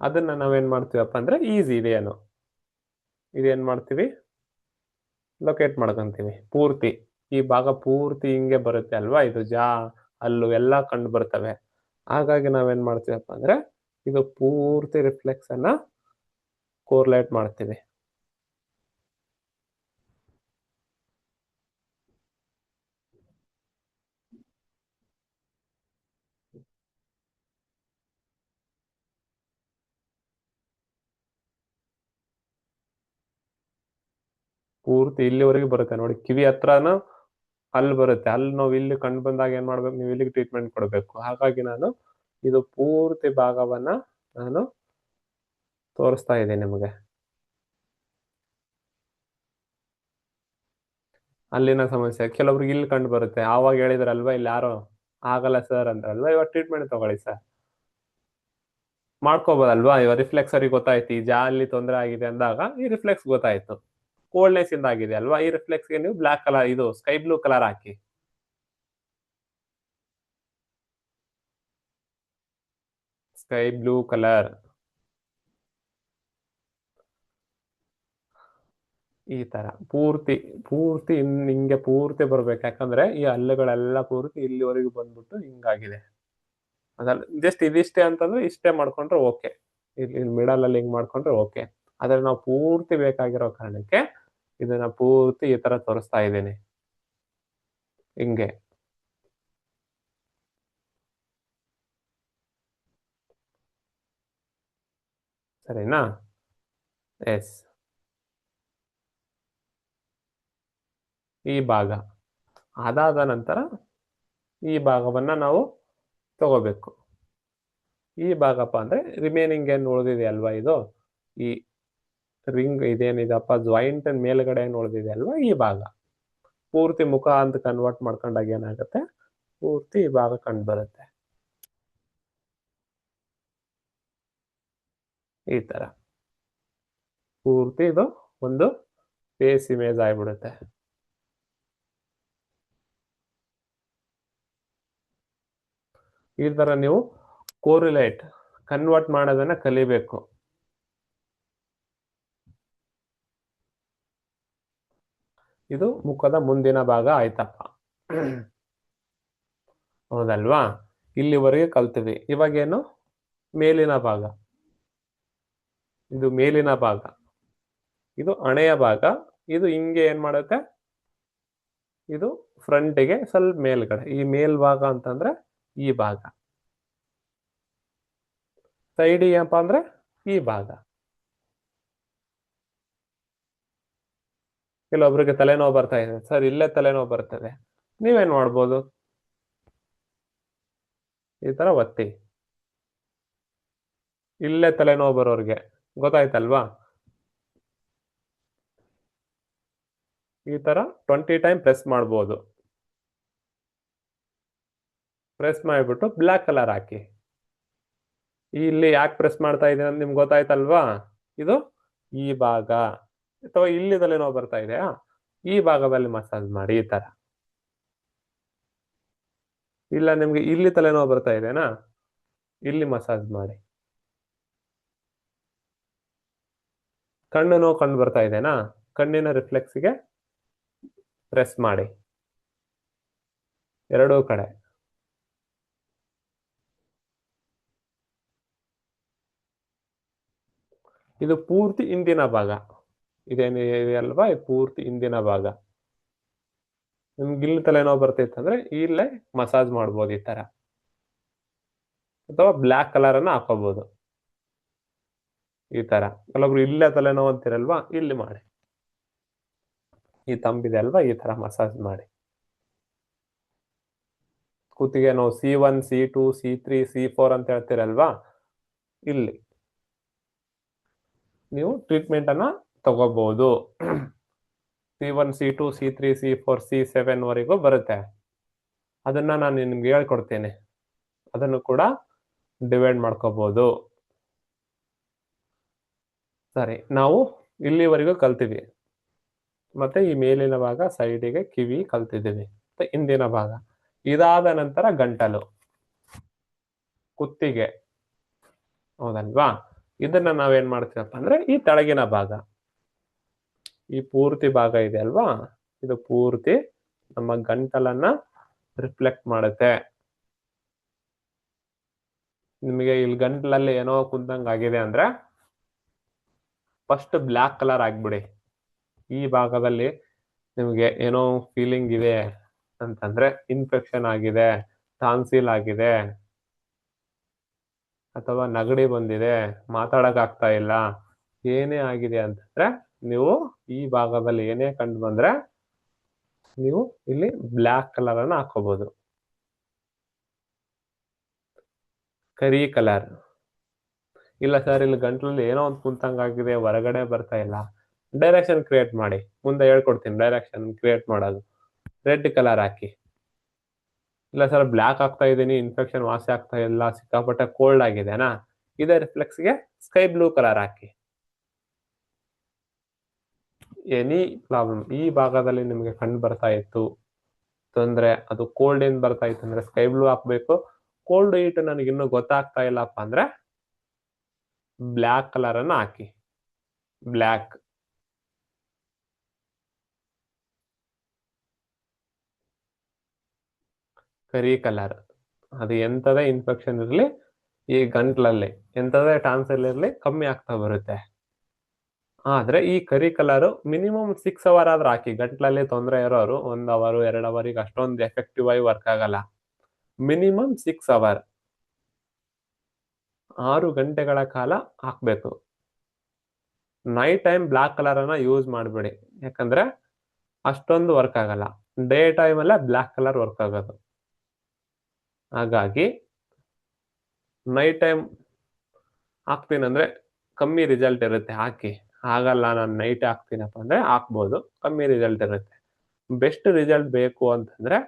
A: ಅದನ್ನ ನಾವೇನ್ ಮಾಡ್ತೀವಪ್ಪ ಅಂದ್ರೆ ಈಸಿ ಇದೇನು, ಇದೇನ್ ಮಾಡ್ತೀವಿ, ಲೊಕೇಟ್ ಮಾಡ್ಕೊಂತೀವಿ. ಪೂರ್ತಿ ಈ ಭಾಗ ಪೂರ್ತಿ ಹಿಂಗೆ ಬರುತ್ತೆ ಅಲ್ವಾ? ಇದು ಹಲ್ಲು ಎಲ್ಲ ಕಂಡು ಬರ್ತವೆ. ಹಾಗಾಗಿ ನಾವೇನ್ ಮಾಡ್ತೀವಪ್ಪ ಅಂದ್ರೆ ಇದು ಪೂರ್ತಿ ರಿಫ್ಲೆಕ್ಸ್ ಅನ್ನ ಕೋರ್ಲೇಟ್ ಮಾಡ್ತೀವಿ. ಪೂರ್ತಿ ಇಲ್ಲಿವರೆಗೆ ಬರುತ್ತೆ ನೋಡಿ. ಕಿವಿ ಹತ್ರನೂ ಹಲ್ಲು ಬರುತ್ತೆ, ಹಲ್ಲು ನೋವು ಇಲ್ಲಿ ಕಂಡು ಬಂದಾಗ ಏನ್ ಮಾಡ್ಬೇಕು, ನೀವು ಇಲ್ಲಿಗೆ ಟ್ರೀಟ್ಮೆಂಟ್ ಕೊಡಬೇಕು. ಹಾಗಾಗಿ ನಾನು ಇದು ಪೂರ್ತಿ ಭಾಗವನ್ನ ನಾನು ತೋರಿಸ್ತಾ ಇದ್ದೀನಿ ನಿಮಗೆ. ಅಲ್ಲಿನ ಸಮಸ್ಯೆ ಕೆಲವ್ರಿಗೆ ಇಲ್ಲಿ ಕಂಡು ಬರುತ್ತೆ. ಆವಾಗ ಹೇಳಿದ್ರಲ್ವಾ ಇಲ್ಲಿ ಯಾರೋ ಆಗಲ್ಲ ಸರ್ ಅಂದ್ರಲ್ವಾ, ಇವಾಗ ಟ್ರೀಟ್ಮೆಂಟ್ ತಗೊಳ್ಳಿ ಸರ್, ಮಾಡ್ಕೋಬೋದಲ್ವಾ? ಇವಾಗ ರಿಫ್ಲೆಕ್ಸ್ ಅವ್ರಿಗೆ ಗೊತ್ತಾಯ್ತು, ಈ ಅಲ್ಲಿ ತೊಂದರೆ ಆಗಿದೆ ಅಂದಾಗ ಈ ರಿಫ್ಲೆಕ್ಸ್ ಗೊತ್ತಾಯ್ತು, ಕೋಲ್ಡ್ನೆಸ್ ಇಂದ ಆಗಿದೆ ಅಲ್ವಾ? ಈ ರಿಫ್ಲೆಕ್ಸ್ಗೆ ನೀವು ಬ್ಲಾಕ್ ಕಲರ್, ಇದು ಸ್ಕೈ ಬ್ಲೂ ಕಲರ್ ಹಾಕಿ. ಸ್ಕೈ ಬ್ಲೂ ಕಲರ್ ಈ ತರ ಪೂರ್ತಿ ಹಿಂಗೆ ಪೂರ್ತಿ ಬರ್ಬೇಕು. ಯಾಕಂದ್ರೆ ಈ ಹಲ್ಲುಗಳೆಲ್ಲ ಪೂರ್ತಿ ಇಲ್ಲಿವರೆಗೂ ಬಂದ್ಬಿಟ್ಟು ಹಿಂಗಾಗಿದೆ. ಅದಲ್ಲ ಜಸ್ಟ್ ಇದಿಷ್ಟೇ ಅಂತಂದ್ರೆ ಇಷ್ಟೇ ಮಾಡ್ಕೊಂಡ್ರೆ ಓಕೆ, ಇಲ್ಲಿ ಮಿಡಲ್ ಅಲ್ಲಿ ಹಿಂಗ್ ಮಾಡ್ಕೊಂಡ್ರೆ ಓಕೆ. ಆದ್ರೆ ನಾವು ಪೂರ್ತಿ ಬೇಕಾಗಿರೋ ಕಾರಣಕ್ಕೆ ಇದನ್ನ ಪೂರ್ತಿ ಈ ತರ ತೋರಿಸ್ತಾ ಇದ್ದೀನಿ, ಹಿಂಗೆ. ಸರಿನಾ? ಎಸ್. ಈ ಭಾಗ ಅದಾದ ನಂತರ ಈ ಭಾಗವನ್ನ ನಾವು ತಗೋಬೇಕು. ಈ ಭಾಗಪ್ಪ ಅಂದ್ರೆ ರಿಮೈನಿಂಗ್ ಏನ್ ಉಳಿದಿದೆ ಅಲ್ವಾ, ಇದು ಈ ರಿಂಗ್ ಇದೇನಿದಪ್ಪ ಜಾಯಿಂಟ್ ಮೇಲ್ಗಡೆ ಏನ್ ಉಳಿದಿದೆ ಅಲ್ವಾ, ಈ ಭಾಗ ಪೂರ್ತಿ ಮುಖ ಅಂತ ಕನ್ವರ್ಟ್ ಮಾಡ್ಕೊಂಡಾಗ ಏನಾಗುತ್ತೆ, ಪೂರ್ತಿ ಈ ಭಾಗ ಕಂಡು ಬರುತ್ತೆ ಈ ತರ. ಪೂರ್ತಿ ಇದು ಒಂದು ಫೇಸ್ ಇಮೇಜ್ ಆಗ್ಬಿಡುತ್ತೆ. ಈ ತರ ನೀವು ಕೋರಿಲೇಟ್ ಕನ್ವರ್ಟ್ ಮಾಡೋದನ್ನ ಕಲಿಬೇಕು. ಇದು ಮುಖದ ಮುಂದಿನ ಭಾಗ ಆಯ್ತಪ್ಪ, ಹೌದಲ್ವಾ? ಇಲ್ಲಿವರೆಗೆ ಕಲ್ತೀವಿ. ಇವಾಗೇನು ಮೇಲಿನ ಭಾಗ, ಇದು ಮೇಲಿನ ಭಾಗ, ಇದು ಹಣೆಯ ಭಾಗ. ಇದು ಹಿಂಗೆ ಏನ್ ಮಾಡುತ್ತೆ, ಇದು ಫ್ರಂಟಿಗೆ ಸ್ವಲ್ಪ ಮೇಲ್ಗಡೆ, ಈ ಮೇಲ್ಭಾಗ ಅಂತಂದ್ರೆ ಈ ಭಾಗ, ಸೈಡ್ ಏನಪ್ಪ ಅಂದ್ರೆ ಈ ಭಾಗ. ಕೆಲವೊಬ್ರಿಗೆ ತಲೆನೋವು ಬರ್ತಾ ಇದೆ ಸರ್, ಇಲ್ಲೇ ತಲೆನೋವು ಬರ್ತದೆ, ನೀವೇನ್ ಮಾಡ್ಬೋದು, ಈ ತರ ಒತ್ತಿ. ಇಲ್ಲೇ ತಲೆನೋವು ಬರೋರ್ಗೆ ಗೊತ್ತಾಯ್ತಲ್ವಾ? ಈ ತರ 20 ಟೈಮ್ ಪ್ರೆಸ್ ಮಾಡ್ಬೋದು. ಪ್ರೆಸ್ ಮಾಡಿಬಿಟ್ಟು ಬ್ಲ್ಯಾಕ್ ಕಲರ್ ಹಾಕಿ. ಇಲ್ಲಿ ಯಾಕೆ ಪ್ರೆಸ್ ಮಾಡ್ತಾ ಇದ್ದೀನಿ ಅಂತ ನಿಮ್ಗೆ ಗೊತ್ತಾಯ್ತಲ್ವಾ? ಇದು ಈ ಭಾಗ, ಅಥವಾ ಇಲ್ಲಿ ತಲೆನೋವು ಬರ್ತಾ ಇದೆಯಾ, ಈ ಭಾಗದಲ್ಲಿ ಮಸಾಜ್ ಮಾಡಿ ಈ ತರ. ಇಲ್ಲ ನಿಮ್ಗೆ ಇಲ್ಲಿ ತಲೆನೋವು ಬರ್ತಾ ಇದೆನಾ, ಇಲ್ಲಿ ಮಸಾಜ್ ಮಾಡಿ. ಕಣ್ಣು ನೋವು ಕಂಡು ಬರ್ತಾ ಇದೆನಾ, ಕಣ್ಣಿನ ರಿಫ್ಲೆಕ್ಸ್ಗೆ ಪ್ರೆಸ್ ಮಾಡಿ ಎರಡೂ ಕಡೆ. ಇದು ಪೂರ್ತಿ ಹಿಂದಿನ ಭಾಗ, ಇದೇನಿದೆ ಅಲ್ವಾ, ಇದು ಪೂರ್ತಿ ಹಿಂದಿನ ಭಾಗ. ನಿಮ್ಗೆ ಇಲ್ಲಿ ತಲೆನೋವು ಬರ್ತಿತ್ತು ಅಂದ್ರೆ ಇಲ್ಲೇ ಮಸಾಜ್ ಮಾಡ್ಬೋದು ಈ ತರ, ಅಥವಾ ಬ್ಲ್ಯಾಕ್ ಕಲರ್ ಅನ್ನ ಹಾಕೋಬಹುದು ಈ ತರ. ಕೆಲವೊಬ್ರು ಇಲ್ಲೇ ತಲೆನೋವು ಅಂತಿರಲ್ವಾ, ಇಲ್ಲಿ ಮಾಡಿ. ಈ ತಂಬಿದೆ ಅಲ್ವಾ, ಈ ತರ ಮಸಾಜ್ ಮಾಡಿ. ಕುತ್ತಿಗೆ ನೋವು C1 C2 C3 C4 ಅಂತ ಹೇಳ್ತಿರಲ್ವಾ, ಇಲ್ಲಿ ನೀವು ಟ್ರೀಟ್ಮೆಂಟ್ ಅನ್ನ ತಗೋಬಹುದು. C1 C2 C3 C4 C7 ವರೆಗೂ ಬರುತ್ತೆ. ಅದನ್ನ ನಾನು ನಿಮ್ಗೆ ಹೇಳ್ಕೊಡ್ತೇನೆ, ಅದನ್ನು ಕೂಡ ಡಿವೈಡ್ ಮಾಡ್ಕೋಬಹುದು. ಸರಿ, ನಾವು ಇಲ್ಲಿವರೆಗೂ ಕಲ್ತೀವಿ. ಮತ್ತೆ ಈ ಮೇಲಿನ ಭಾಗ, ಸೈಡಿಗೆ ಕಿವಿ ಕಲ್ತಿದ್ದೀವಿ, ಮತ್ತೆ ಹಿಂದಿನ ಭಾಗ. ಇದಾದ ನಂತರ ಗಂಟಲು, ಕುತ್ತಿಗೆ, ಹೌದಲ್ವಾ? ಇದನ್ನ ನಾವೇನ್ ಮಾಡ್ತೀವಪ್ಪ ಅಂದ್ರೆ ಈ ತೆಳಗಿನ ಭಾಗ, ಈ ಪೂರ್ತಿ ಭಾಗ ಇದೆ ಅಲ್ವಾ, ಇದು ಪೂರ್ತಿ ನಮ್ಮ ಗಂಟಲನ್ನ ರಿಫ್ಲೆಕ್ಟ್ ಮಾಡುತ್ತೆ. ನಿಮಗೆ ಇಲ್ಲಿ ಗಂಟಲಲ್ಲಿ ಏನೋ ಕುಂತಂಗ್ ಆಗಿದೆ ಅಂದ್ರೆ ಫಸ್ಟ್ ಬ್ಲ್ಯಾಕ್ ಕಲರ್ ಆಗ್ಬಿಡಿ. ಈ ಭಾಗದಲ್ಲಿ ನಿಮಗೆ ಏನೋ ಫೀಲಿಂಗ್ ಇದೆ ಅಂತಂದ್ರೆ ಇನ್ಫೆಕ್ಷನ್ ಆಗಿದೆ, ಟಾನ್ಸಿಲ್ ಆಗಿದೆ, ಅಥವಾ ನೆಗಡಿ ಬಂದಿದೆ, ಮಾತಾಡಕ್ ಆಗ್ತಾ ಇಲ್ಲ, ಏನೇ ಆಗಿದೆ ಅಂತಂದ್ರೆ ನೀವು ಈ ಭಾಗದಲ್ಲಿ ಏನೇ ಕಂಡು ಬಂದ್ರೆ ನೀವು ಇಲ್ಲಿ ಬ್ಲ್ಯಾಕ್ ಕಲರ್ ಅನ್ನ ಹಾಕೋಬಹುದು. ಕರಿ ಕಲರ್. ಇಲ್ಲ ಸರ್, ಇಲ್ಲಿ ಗಂಟ್ಲಲ್ಲಿ ಏನೋ ಒಂದು ಕುಂತಂಗಾಗಿದೆ, ಹೊರಗಡೆ ಬರ್ತಾ ಇಲ್ಲ, ಡೈರೆಕ್ಷನ್ ಕ್ರಿಯೇಟ್ ಮಾಡಿ. ಮುಂದೆ ಹೇಳ್ಕೊಡ್ತೀನಿ ಡೈರೆಕ್ಷನ್ ಕ್ರಿಯೇಟ್ ಮಾಡೋದು. ರೆಡ್ ಕಲರ್ ಹಾಕಿ. ಇಲ್ಲ ಸರ್, ಬ್ಲ್ಯಾಕ್ ಆಗ್ತಾ ಇದ್ದೀನಿ, ಇನ್ಫೆಕ್ಷನ್ ವಾಸಿ ಆಗ್ತಾ ಇಲ್ಲ, ಸಿಕ್ಕಾಪಟ್ಟೆ ಕೋಲ್ಡ್ ಆಗಿದೆನಾ, ಇದೇ ರಿಫ್ಲೆಕ್ಸ್ಗೆ ಸ್ಕೈ ಬ್ಲೂ ಕಲರ್ ಹಾಕಿ. ಎನಿ ಪ್ರಾಬ್ಲಮ್ ಈ ಭಾಗದಲ್ಲಿ ನಿಮಗೆ ಕಂಡು ಬರ್ತಾ ಇತ್ತು ತೊಂದ್ರೆ, ಅದು ಕೋಲ್ಡ್ ಏನ್ ಬರ್ತಾ ಇತ್ತು ಅಂದ್ರೆ ಸ್ಕೈ ಬ್ಲೂ ಹಾಕ್ಬೇಕು. ಕೋಲ್ಡ್ ಹೀಟ್ ನನಗೆ ಇನ್ನೂ ಗೊತ್ತಾಗ್ತಾ ಇಲ್ಲಪ್ಪ ಅಂದ್ರೆ ಬ್ಲ್ಯಾಕ್ ಕಲರ್ ಅನ್ನ ಹಾಕಿ. ಬ್ಲ್ಯಾಕ್. ಕರಿ ಕಲರ್. ಅದು ಎಂತದೇ ಇನ್ಫೆಕ್ಷನ್ ಇರಲಿ ಈ ಗಂಟ್ಲಲ್ಲಿ, ಎಂತದೇ ಟಾನ್ಸಿಲ್ ಇರಲಿ, ಕಮ್ಮಿ ಆಗ್ತಾ ಬರುತ್ತೆ. ಆದ್ರೆ ಈ ಕರಿ ಕಲರ್ ಮಿನಿಮಮ್ 6 ಅವರ್ ಆದ್ರೂ ಹಾಕಿ. ಗಂಟ್ಲಲ್ಲಿ ತೊಂದರೆ ಇರೋರು 1 ಅವರ್ 2 ಅವರಿಗೆ ಅಷ್ಟೊಂದು ಎಫೆಕ್ಟಿವ್ ಆಗಿ ವರ್ಕ್ ಆಗಲ್ಲ. ಮಿನಿಮಮ್ 6 ಅವರ್, 6 ಗಂಟೆಗಳ ಕಾಲ ಹಾಕ್ಬೇಕು. ನೈಟ್ ಟೈಮ್ ಬ್ಲ್ಯಾಕ್ ಕಲರ್ ಅನ್ನ ಯೂಸ್ ಮಾಡಬೇಡಿ, ಯಾಕಂದ್ರೆ ಅಷ್ಟೊಂದು ವರ್ಕ್ ಆಗಲ್ಲ. ಡೇ ಟೈಮ್ ಅಲ್ಲೇ ಬ್ಲ್ಯಾಕ್ ಕಲರ್ ವರ್ಕ್ ಆಗೋದು. ಹಾಗಾಗಿ ನೈಟ್ ಟೈಮ್ ಹಾಕ್ತೀನಿ ಅಂದ್ರೆ ಕಮ್ಮಿ ರಿಸಲ್ಟ್ ಇರುತ್ತೆ, ಹಾಕಿ. ಆಗಲ್ಲ ನಾನು ನೈಟ್ ಹಾಕ್ತೀನಪ್ಪ ಅಂದ್ರೆ ಹಾಕ್ಬೋದು, ಕಮ್ಮಿ ರಿಸಲ್ಟ್ ಇರುತ್ತೆ. ಬೆಸ್ಟ್ ರಿಸಲ್ಟ್ ಬೇಕು ಅಂತಂದ್ರೆ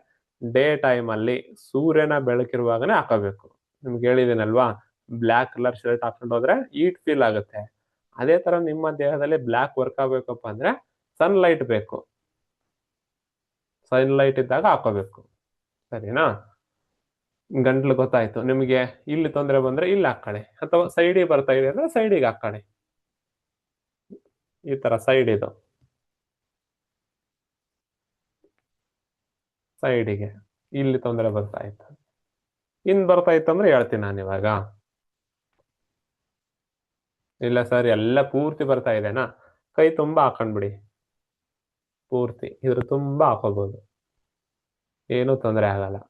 A: ಡೇ ಟೈಮ್ ಅಲ್ಲಿ ಸೂರ್ಯನ ಬೆಳಕಿರುವಾಗನೇ ಹಾಕೋಬೇಕು. ನಿಮ್ಗೆ ಹೇಳಿದ್ದೀನಲ್ವಾ, ಬ್ಲ್ಯಾಕ್ ಕಲರ್ ಶರ್ಟ್ ಹಾಕೊಂಡು ಹೋದ್ರೆ ಹೀಟ್ ಫೀಲ್ ಆಗುತ್ತೆ. ಅದೇ ತರ ನಿಮ್ಮ ದೇಹದಲ್ಲಿ ಬ್ಲ್ಯಾಕ್ ವರ್ಕ್ ಆಗ್ಬೇಕಪ್ಪ ಅಂದ್ರೆ ಸನ್ಲೈಟ್ ಬೇಕು. ಸನ್ಲೈಟ್ ಇದ್ದಾಗ ಹಾಕೋಬೇಕು, ಸರಿನಾ? ಗಂಟ್ಲು ಗೊತ್ತಾಯ್ತು ನಿಮಗೆ. ಇಲ್ಲಿ ತೊಂದರೆ ಬಂದ್ರೆ ಇಲ್ಲಿ ಹಾಕೊಳ್ಳಿ, ಅಥವಾ ಸೈಡಿಗೆ ಬರ್ತಾ ಇದೆ ಅಂದ್ರೆ ಸೈಡಿಗೆ ಹಾಕೊಳ್ಳಿ. ಈ ತರ ಸೈಡ್, ಇದು ಸೈಡಿಗೆ. ಇಲ್ಲಿ ತೊಂದರೆ ಬರ್ತಾ ಇತ್ತು, ಇನ್ ಬರ್ತಾ ಇತ್ತು ಅಂದ್ರೆ ಹೇಳ್ತೀನಿ ನಾನು ಇವಾಗ. ಇಲ್ಲ ಸರ್, ಎಲ್ಲ ಪೂರ್ತಿ ಬರ್ತಾ ಇದೆನಾ, ಕೈ ತುಂಬಾ ಹಾಕೊಂಡ್ಬಿಡಿ. ಪೂರ್ತಿ ಇದ್ರ ತುಂಬಾ ಹಾಕೋಬಹುದು, ಏನೂ ತೊಂದರೆ ಆಗಲ್ಲ.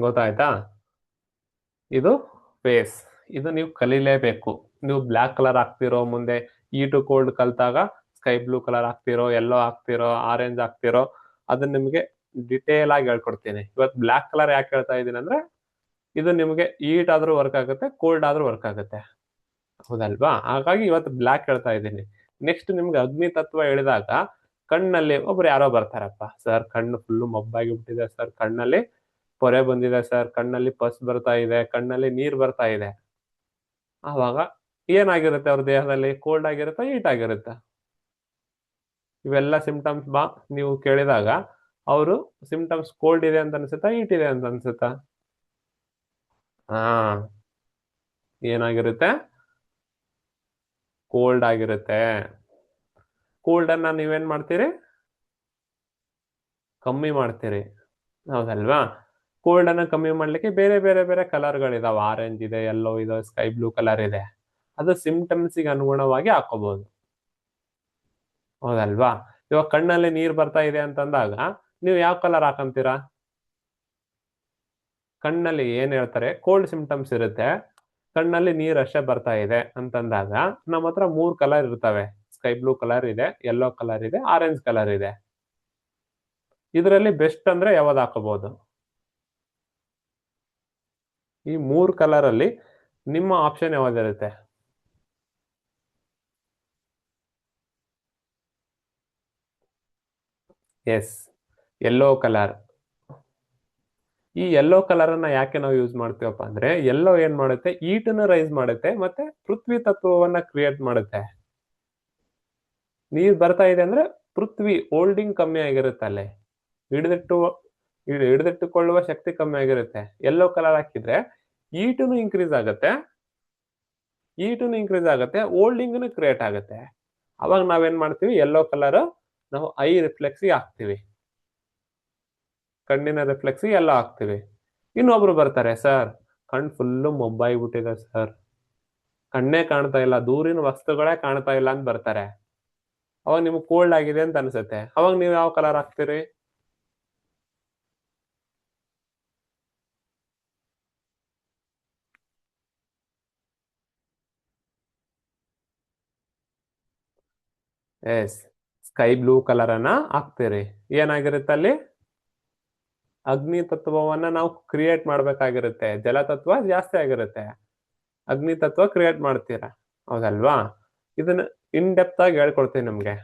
A: ಗೊತ್ತಾಯ್ತಾ? ಇದು ಫೇಸ್. ಇದು ನೀವು ಕಲೀಲೇಬೇಕು. ನೀವು ಬ್ಲ್ಯಾಕ್ ಕಲರ್ ಹಾಕ್ತಿರೋ, ಮುಂದೆ ಟು ಕೋಲ್ಡ್ ಕಲ್ತಾಗ ಸ್ಕೈ ಬ್ಲೂ ಕಲರ್ ಹಾಕ್ತಿರೋ, ಯೆಲ್ಲೋ ಹಾಕ್ತಿರೋ, ಆರೆಂಜ್ ಹಾಕ್ತಿರೋ, ಅದನ್ನ ನಿಮಗೆ ಡಿಟೇಲ್ ಆಗಿ ಹೇಳ್ಕೊಡ್ತೀನಿ. ಇವತ್ತು ಬ್ಲ್ಯಾಕ್ ಕಲರ್ ಯಾಕೆ ಹೇಳ್ತಾ ಇದ್ದೀನಿ ಅಂದ್ರೆ ಇದು ನಿಮಗೆ ಹೀಟ್ ಆದ್ರೂ ವರ್ಕ್ ಆಗುತ್ತೆ, ಕೋಲ್ಡ್ ಆದ್ರೂ ವರ್ಕ್ ಆಗುತ್ತೆ, ಹೌದಲ್ವಾ? ಹಾಗಾಗಿ ಇವತ್ತು ಬ್ಲ್ಯಾಕ್ ಹೇಳ್ತಾ ಇದ್ದೀನಿ. ನೆಕ್ಸ್ಟ್ ನಿಮ್ಗೆ ಅಗ್ನಿ ತತ್ವ ಹೇಳಿದಾಗ ಕಣ್ಣಲ್ಲಿ ಒಬ್ರು ಯಾರೋ ಬರ್ತಾರಪ್ಪ, ಸರ್ ಕಣ್ಣು ಫುಲ್ಲು ಮಬ್ಬಾಗಿ ಬಿಟ್ಟಿದೆ ಸರ್, ಕಣ್ಣಲ್ಲಿ ಪೊರೆ ಬಂದಿದೆ ಸರ್, ಕಣ್ಣಲ್ಲಿ ಪಸ್ ಬರ್ತಾ ಇದೆ, ಕಣ್ಣಲ್ಲಿ ನೀರ್ ಬರ್ತಾ ಇದೆ. ಆವಾಗ ಏನಾಗಿರುತ್ತೆ ಅವ್ರ ದೇಹದಲ್ಲಿ? ಕೋಲ್ಡ್ ಆಗಿರುತ್ತಾ, ಹೀಟ್ ಆಗಿರುತ್ತಾ? ಇವೆಲ್ಲ ಸಿಂಪ್ಟಮ್ಸ್ ನೀವು ಕೇಳಿದಾಗ ಅವರು ಸಿಂಪ್ಟಮ್ಸ್ ಕೋಲ್ಡ್ ಇದೆ ಅಂತ ಅನ್ಸುತ್ತಾ, ಹೀಟ್ ಇದೆ ಅಂತ ಅನ್ಸುತ್ತಾ? ಹಾ, ಏನಾಗಿರುತ್ತೆ? ಕೋಲ್ಡ್ ಆಗಿರುತ್ತೆ. ಕೋಲ್ಡ್ ಅನ್ನ ನೀವೇನ್ ಮಾಡ್ತೀರಿ? ಕಮ್ಮಿ ಮಾಡ್ತೀರಿ, ಹೌದಲ್ವಾ? ಕೋಲ್ಡ್ ಅನ್ನ ಕಮ್ಮಿ ಮಾಡ್ಲಿಕ್ಕೆ ಬೇರೆ ಬೇರೆ ಬೇರೆ ಕಲರ್ಗಳಿದಾವೆ. ಆರೆಂಜ್ ಇದೆ, ಯೆಲ್ಲೋ ಇದೆ, ಸ್ಕೈ ಬ್ಲೂ ಕಲರ್ ಇದೆ. ಅದು ಸಿಂಪ್ಟಮ್ಸ್ಗೆ ಅನುಗುಣವಾಗಿ ಹಾಕೋಬಹುದು, ಹೌದಲ್ವಾ? ಇವಾಗ ಕಣ್ಣಲ್ಲಿ ನೀರ್ ಬರ್ತಾ ಇದೆ ಅಂತಂದಾಗ ನೀವು ಯಾವ ಕಲರ್ ಹಾಕಂತೀರಾ? ಕಣ್ಣಲ್ಲಿ ಏನ್ ಹೇಳ್ತಾರೆ, ಕೋಲ್ಡ್ ಸಿಂಪ್ಟಮ್ಸ್ ಇರುತ್ತೆ, ಕಣ್ಣಲ್ಲಿ ನೀರ್ ಅಷ್ಟೇ ಬರ್ತಾ ಇದೆ ಅಂತಂದಾಗ ನಮ್ಮ ಹತ್ರ 3 ಕಲರ್ ಇರ್ತವೆ. ಸ್ಕೈ ಬ್ಲೂ ಕಲರ್ ಇದೆ, ಯೆಲ್ಲೋ ಕಲರ್ ಇದೆ, ಆರೆಂಜ್ ಕಲರ್ ಇದೆ. ಇದರಲ್ಲಿ ಬೆಸ್ಟ್ ಅಂದ್ರೆ ಯಾವ್ದು ಹಾಕೋಬಹುದು? ಈ 3 ಕಲರ್ ಅಲ್ಲಿ ನಿಮ್ಮ ಆಪ್ಷನ್ ಯಾವ್ದಿರುತ್ತೆ? Yes, yellow colour. ಈ ಯೆಲ್ಲೋ ಕಲರ್ ಅನ್ನ ಯಾಕೆ ನಾವು ಯೂಸ್ ಮಾಡ್ತೀವಪ್ಪ ಅಂದ್ರೆ, ಯೆಲ್ಲೋ ಏನ್ ಮಾಡುತ್ತೆ, ಹೀಟನ್ನ ರೈಸ್ ಮಾಡುತ್ತೆ, ಮತ್ತೆ ಪೃಥ್ವಿ ತತ್ವವನ್ನ ಕ್ರಿಯೇಟ್ ಮಾಡುತ್ತೆ. ನೀರ್ ಬರ್ತಾ ಇದೆ ಅಂದ್ರೆ ಪೃಥ್ವಿ ಹೋಲ್ಡಿಂಗ್ ಕಮ್ಮಿ ಆಗಿರುತ್ತೆ, ಅಲ್ಲೇ ಹಿಡಿದಿಟ್ಟುಕೊಳ್ಳುವ ಶಕ್ತಿ ಕಮ್ಮಿ ಆಗಿರುತ್ತೆ. ಯೆಲ್ಲೋ ಕಲರ್ ಹಾಕಿದ್ರೆ ಹೀಟನು ಇನ್ಕ್ರೀಸ್ ಆಗುತ್ತೆ, ಹೋಲ್ಡಿಂಗ್ನು ಕ್ರಿಯೇಟ್ ಆಗುತ್ತೆ. ಅವಾಗ ನಾವೇನ್ ಮಾಡ್ತೀವಿ, ಯೆಲ್ಲೋ ಕಲರ್ ನಾವು ಐ ರಿಫ್ಲೆಕ್ಸಿಗೆ ಹಾಕ್ತಿವಿ, ಕಣ್ಣಿನ ರಿಫ್ಲೆಕ್ಸಿಗೆ ಎಲ್ಲ ಹಾಕ್ತಿವಿ. ಇನ್ನೊಬ್ರು ಬರ್ತಾರೆ, ಸರ್ ಕಣ್ ಫುಲ್ಲು ಮೊಬ್ಬಾಗ್ಬಿಟ್ಟಿದೆ ಸರ್, ಕಣ್ಣೇ ಕಾಣ್ತಾ ಇಲ್ಲ, ದೂರಿನ ವಸ್ತುಗಳೇ ಕಾಣ್ತಾ ಇಲ್ಲ ಅಂತ ಬರ್ತಾರೆ. ಅವಾಗ ನಿಮ್ಗೆ ಕೋಲ್ಡ್ ಆಗಿದೆ ಅಂತ ಅನ್ಸುತ್ತೆ. ಅವಾಗ ನೀವು ಯಾವ ಕಲರ್ ಹಾಕ್ತೀರಿ? ಎಸ್, ಸ್ಕೈ ಬ್ಲೂ ಕಲರ್ ಅನ್ನ ಹಾಕ್ತೀರಿ. ಏನಾಗಿರುತ್ತೆ ಅಲ್ಲಿ? ಅಗ್ನಿ ತತ್ವವನ್ನ ನಾವು ಕ್ರಿಯೇಟ್ ಮಾಡ್ಬೇಕಾಗಿರುತ್ತೆ. ಜಲತತ್ವ ಜಾಸ್ತಿ ಆಗಿರುತ್ತೆ, ಅಗ್ನಿ ತತ್ವ ಕ್ರಿಯೇಟ್ ಮಾಡ್ತೀರಾ, ಹೌದಲ್ವಾ? ಇದನ್ನ ಇನ್ ಡೆಪ್ತ್ ಆಗಿ ಹೇಳ್ಕೊಡ್ತೀನಿ ನಿಮ್ಗೆ,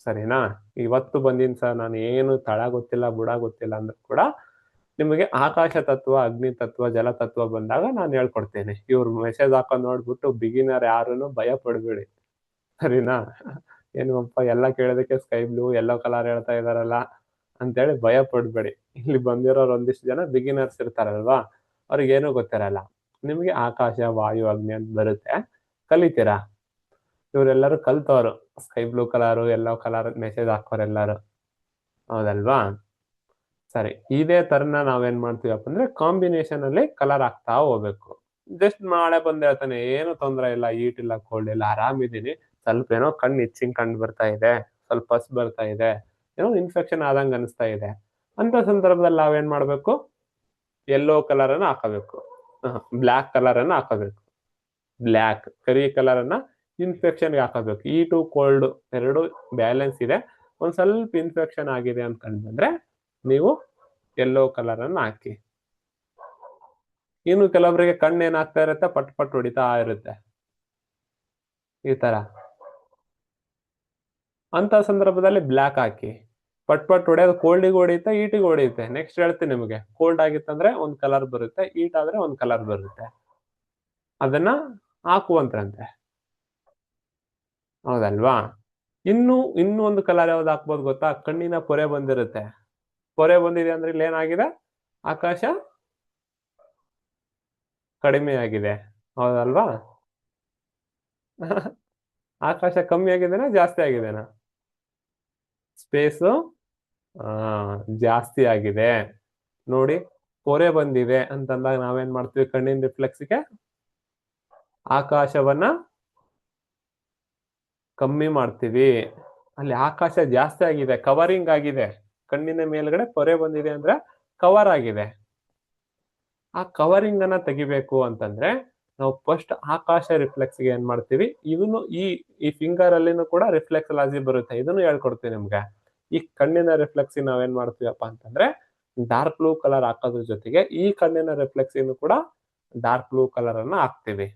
A: ಸರಿನಾ? ಇವತ್ತು ಬಂದಿನ್ ಸರ್, ನಾನು ಏನು ತಳ ಗೊತ್ತಿಲ್ಲ ಬುಡ ಗೊತ್ತಿಲ್ಲ ಅಂದ್ರೆ ಕೂಡ ನಿಮಗೆ ಆಕಾಶ ತತ್ವ, ಅಗ್ನಿ ತತ್ವ, ಜಲತತ್ವ ಬಂದಾಗ ನಾನು ಹೇಳ್ಕೊಡ್ತೇನೆ. ಇವ್ರು ಮೆಸೇಜ್ ಹಾಕೊಂಡ್ ನೋಡ್ಬಿಟ್ಟು ಬಿಗಿನರ್ ಯಾರುನು ಭಯ ಪಡ್ಬೇಡಿ, ಸರಿನಾ? ಏನಪ್ಪ ಎಲ್ಲ ಕೇಳೋದಕ್ಕೆ ಸ್ಕೈ ಬ್ಲೂ ಯೆಲ್ಲೋ ಕಲರ್ ಹೇಳ್ತಾ ಇದಾರಲ್ಲ ಅಂತೇಳಿ ಭಯ ಪಡ್ಬೇಡಿ. ಇಲ್ಲಿ ಬಂದಿರೋರು ಒಂದಿಷ್ಟು ಜನ ಬಿಗಿನರ್ಸ್ ಇರ್ತಾರಲ್ವಾ, ಅವ್ರಿಗೆ ಏನೂ ಗೊತ್ತಿರಲ್ಲ. ನಿಮ್ಗೆ ಆಕಾಶ, ವಾಯು, ಅಗ್ನಿ ಅಂತ ಬರುತ್ತೆ, ಕಲಿತೀರಾ. ಇವರೆಲ್ಲರೂ ಕಲ್ತವ್ರು, sky blue colour, yellow colour message ಹಾಕೋರೆಲ್ಲರೂ, ಹೌದಲ್ವಾ? ಸರಿ, ಇದೇ ತರನ ನಾವೇನ್ ಮಾಡ್ತೀವಪ್ಪ ಅಂದ್ರೆ ಕಾಂಬಿನೇಷನ್ ಅಲ್ಲಿ ಕಲರ್ ಹಾಕ್ತಾ ಹೋಗ್ಬೇಕು. ಜಸ್ಟ್ ನಾಳೆ ಬಂದ್ ಹೇಳ್ತಾನೆ, ಏನು ತೊಂದ್ರೆ ಇಲ್ಲ, ಹೀಟ್ ಇಲ್ಲ, ಕೋಲ್ಡ್ ಇಲ್ಲ, ಆರಾಮಿದೀನಿ, ಸ್ವಲ್ಪ ಏನೋ ಕಣ್ಣು ಇಚ್ಚಿಂಗ್ ಕಂಡು ಬರ್ತಾ ಇದೆ, ಸ್ವಲ್ಪ ಪಸ್ ಬರ್ತಾ ಇದೆ, ಏನೋ ಇನ್ಫೆಕ್ಷನ್ ಆದಂಗ ಅನಿಸ್ತಾ ಇದೆ ಅಂತ ಸಂದರ್ಭದಲ್ಲಿ ನಾವೇನ್ ಮಾಡ್ಬೇಕು? ಯೆಲ್ಲೋ ಕಲರ್ ಅನ್ನ ಹಾಕಬೇಕು, ಬ್ಲ್ಯಾಕ್ ಕಲರ್ ಅನ್ನ ಹಾಕಬೇಕು. ಬ್ಲ್ಯಾಕ್, ಕರಿ ಕಲರ್ ಅನ್ನ ಇನ್ಫೆಕ್ಷನ್ಗೆ ಹಾಕಬೇಕು. ಹೀಟು ಕೋಲ್ಡ್ ಎರಡು ಬ್ಯಾಲೆನ್ಸ್ ಇದೆ, ಒಂದ್ ಸ್ವಲ್ಪ ಇನ್ಫೆಕ್ಷನ್ ಆಗಿದೆ ಅಂತ ಕಂಡು ಬಂದ್ರೆ ನೀವು ಯೆಲ್ಲೋ ಕಲರ್ ಅನ್ನ ಹಾಕಿ. ಇನ್ನು ಕೆಲವರಿಗೆ ಕಣ್ಣು ಏನಾಗ್ತಾ ಇರುತ್ತೆ, ಪಟ್ ಪಟ್ ಹೊಡಿತಾ ಇರುತ್ತೆ, ಈ ತರ. ಅಂತ ಸಂದರ್ಭದಲ್ಲಿ ಬ್ಲ್ಯಾಕ್ ಹಾಕಿ. ಪಟ್ ಪಟ್ ಹೊಡೆಯೋದು ಕೋಲ್ಡಿಗೆ ಹೊಡೆಯುತ್ತೆ, ಹೀಟಿಗೆ ಹೊಡೆಯುತ್ತೆ. ನೆಕ್ಸ್ಟ್ ಹೇಳ್ತೀನಿ ನಿಮಗೆ, ಕೋಲ್ಡ್ ಆಗಿತ್ತಂದ್ರೆ ಒಂದ್ ಕಲರ್ ಬರುತ್ತೆ, ಹೀಟ್ ಆದ್ರೆ ಒಂದ್ ಕಲರ್ ಬರುತ್ತೆ. ಅದನ್ನ ಹಾಕುವಂತ್ರಂತೆ, ಹೌದಲ್ವಾ? ಇನ್ನೂ ಒಂದು ಕಲರ್ ಯಾವ್ದು ಹಾಕ್ಬೋದು ಗೊತ್ತಾ? ಕಣ್ಣಿನ ಪೊರೆ ಬಂದಿರುತ್ತೆ. ಪೊರೆ ಬಂದಿದೆ ಅಂದ್ರೆ ಇಲ್ಲಿ ಏನಾಗಿದೆ? ಆಕಾಶ ಕಡಿಮೆ ಆಗಿದೆ, ಹೌದಲ್ವಾ? ಆಕಾಶ ಕಮ್ಮಿ ಆಗಿದೆನಾ ಜಾಸ್ತಿ ಆಗಿದೆನಾ? ಸ್ಪೇಸು ಜಾಸ್ತಿ ಆಗಿದೆ. ನೋಡಿ, ಪೊರೆ ಬಂದಿದೆ ಅಂತಂದಾಗ ನಾವೇನ್ ಮಾಡ್ತೀವಿ? ಕಣ್ಣಿನ ರಿಫ್ಲೆಕ್ಸ್ಗೆ ಆಕಾಶವನ್ನ ಕಮ್ಮಿ ಮಾಡ್ತೀವಿ. ಅಲ್ಲಿ ಆಕಾಶ ಜಾಸ್ತಿ ಆಗಿದೆ, ಕವರಿಂಗ್ ಆಗಿದೆ. ಕಣ್ಣಿನ ಮೇಲ್ಗಡೆ ಪೊರೆ ಬಂದಿದೆ ಅಂದ್ರೆ ಕವರ್ ಆಗಿದೆ. ಆ ಕವರಿಂಗ್ ಅನ್ನ ತೆಗಿಬೇಕು ಅಂತಂದ್ರೆ ನಾವು ಫಸ್ಟ್ ಆಕಾಶ ರಿಫ್ಲೆಕ್ಸ್ಗೆ ಏನ್ ಮಾಡ್ತೀವಿ? ಇವನು ಈ ಫಿಂಗರ್ ಅಲ್ಲಿನೂ ಕೂಡ ರಿಫ್ಲೆಕ್ಸಾಲಜಿ ಬರುತ್ತೆ, ಇದನ್ನು ಹೇಳ್ಕೊಡ್ತೀವಿ ನಿಮ್ಗೆ. ಈ ಕಣ್ಣಿನ ರಿಫ್ಲೆಕ್ಸ್ ನಾವೇನ್ ಮಾಡ್ತೀವಪ್ಪ ಅಂತಂದ್ರೆ ಡಾರ್ಕ್ ಬ್ಲೂ ಕಲರ್ ಹಾಕೋದ್ರ ಜೊತೆಗೆ ಈ ಕಣ್ಣಿನ ರಿಫ್ಲೆಕ್ಸ್ ಕೂಡ ಡಾರ್ಕ್ ಬ್ಲೂ ಕಲರ್ ಅನ್ನ ಹಾಕ್ತಿವಿ.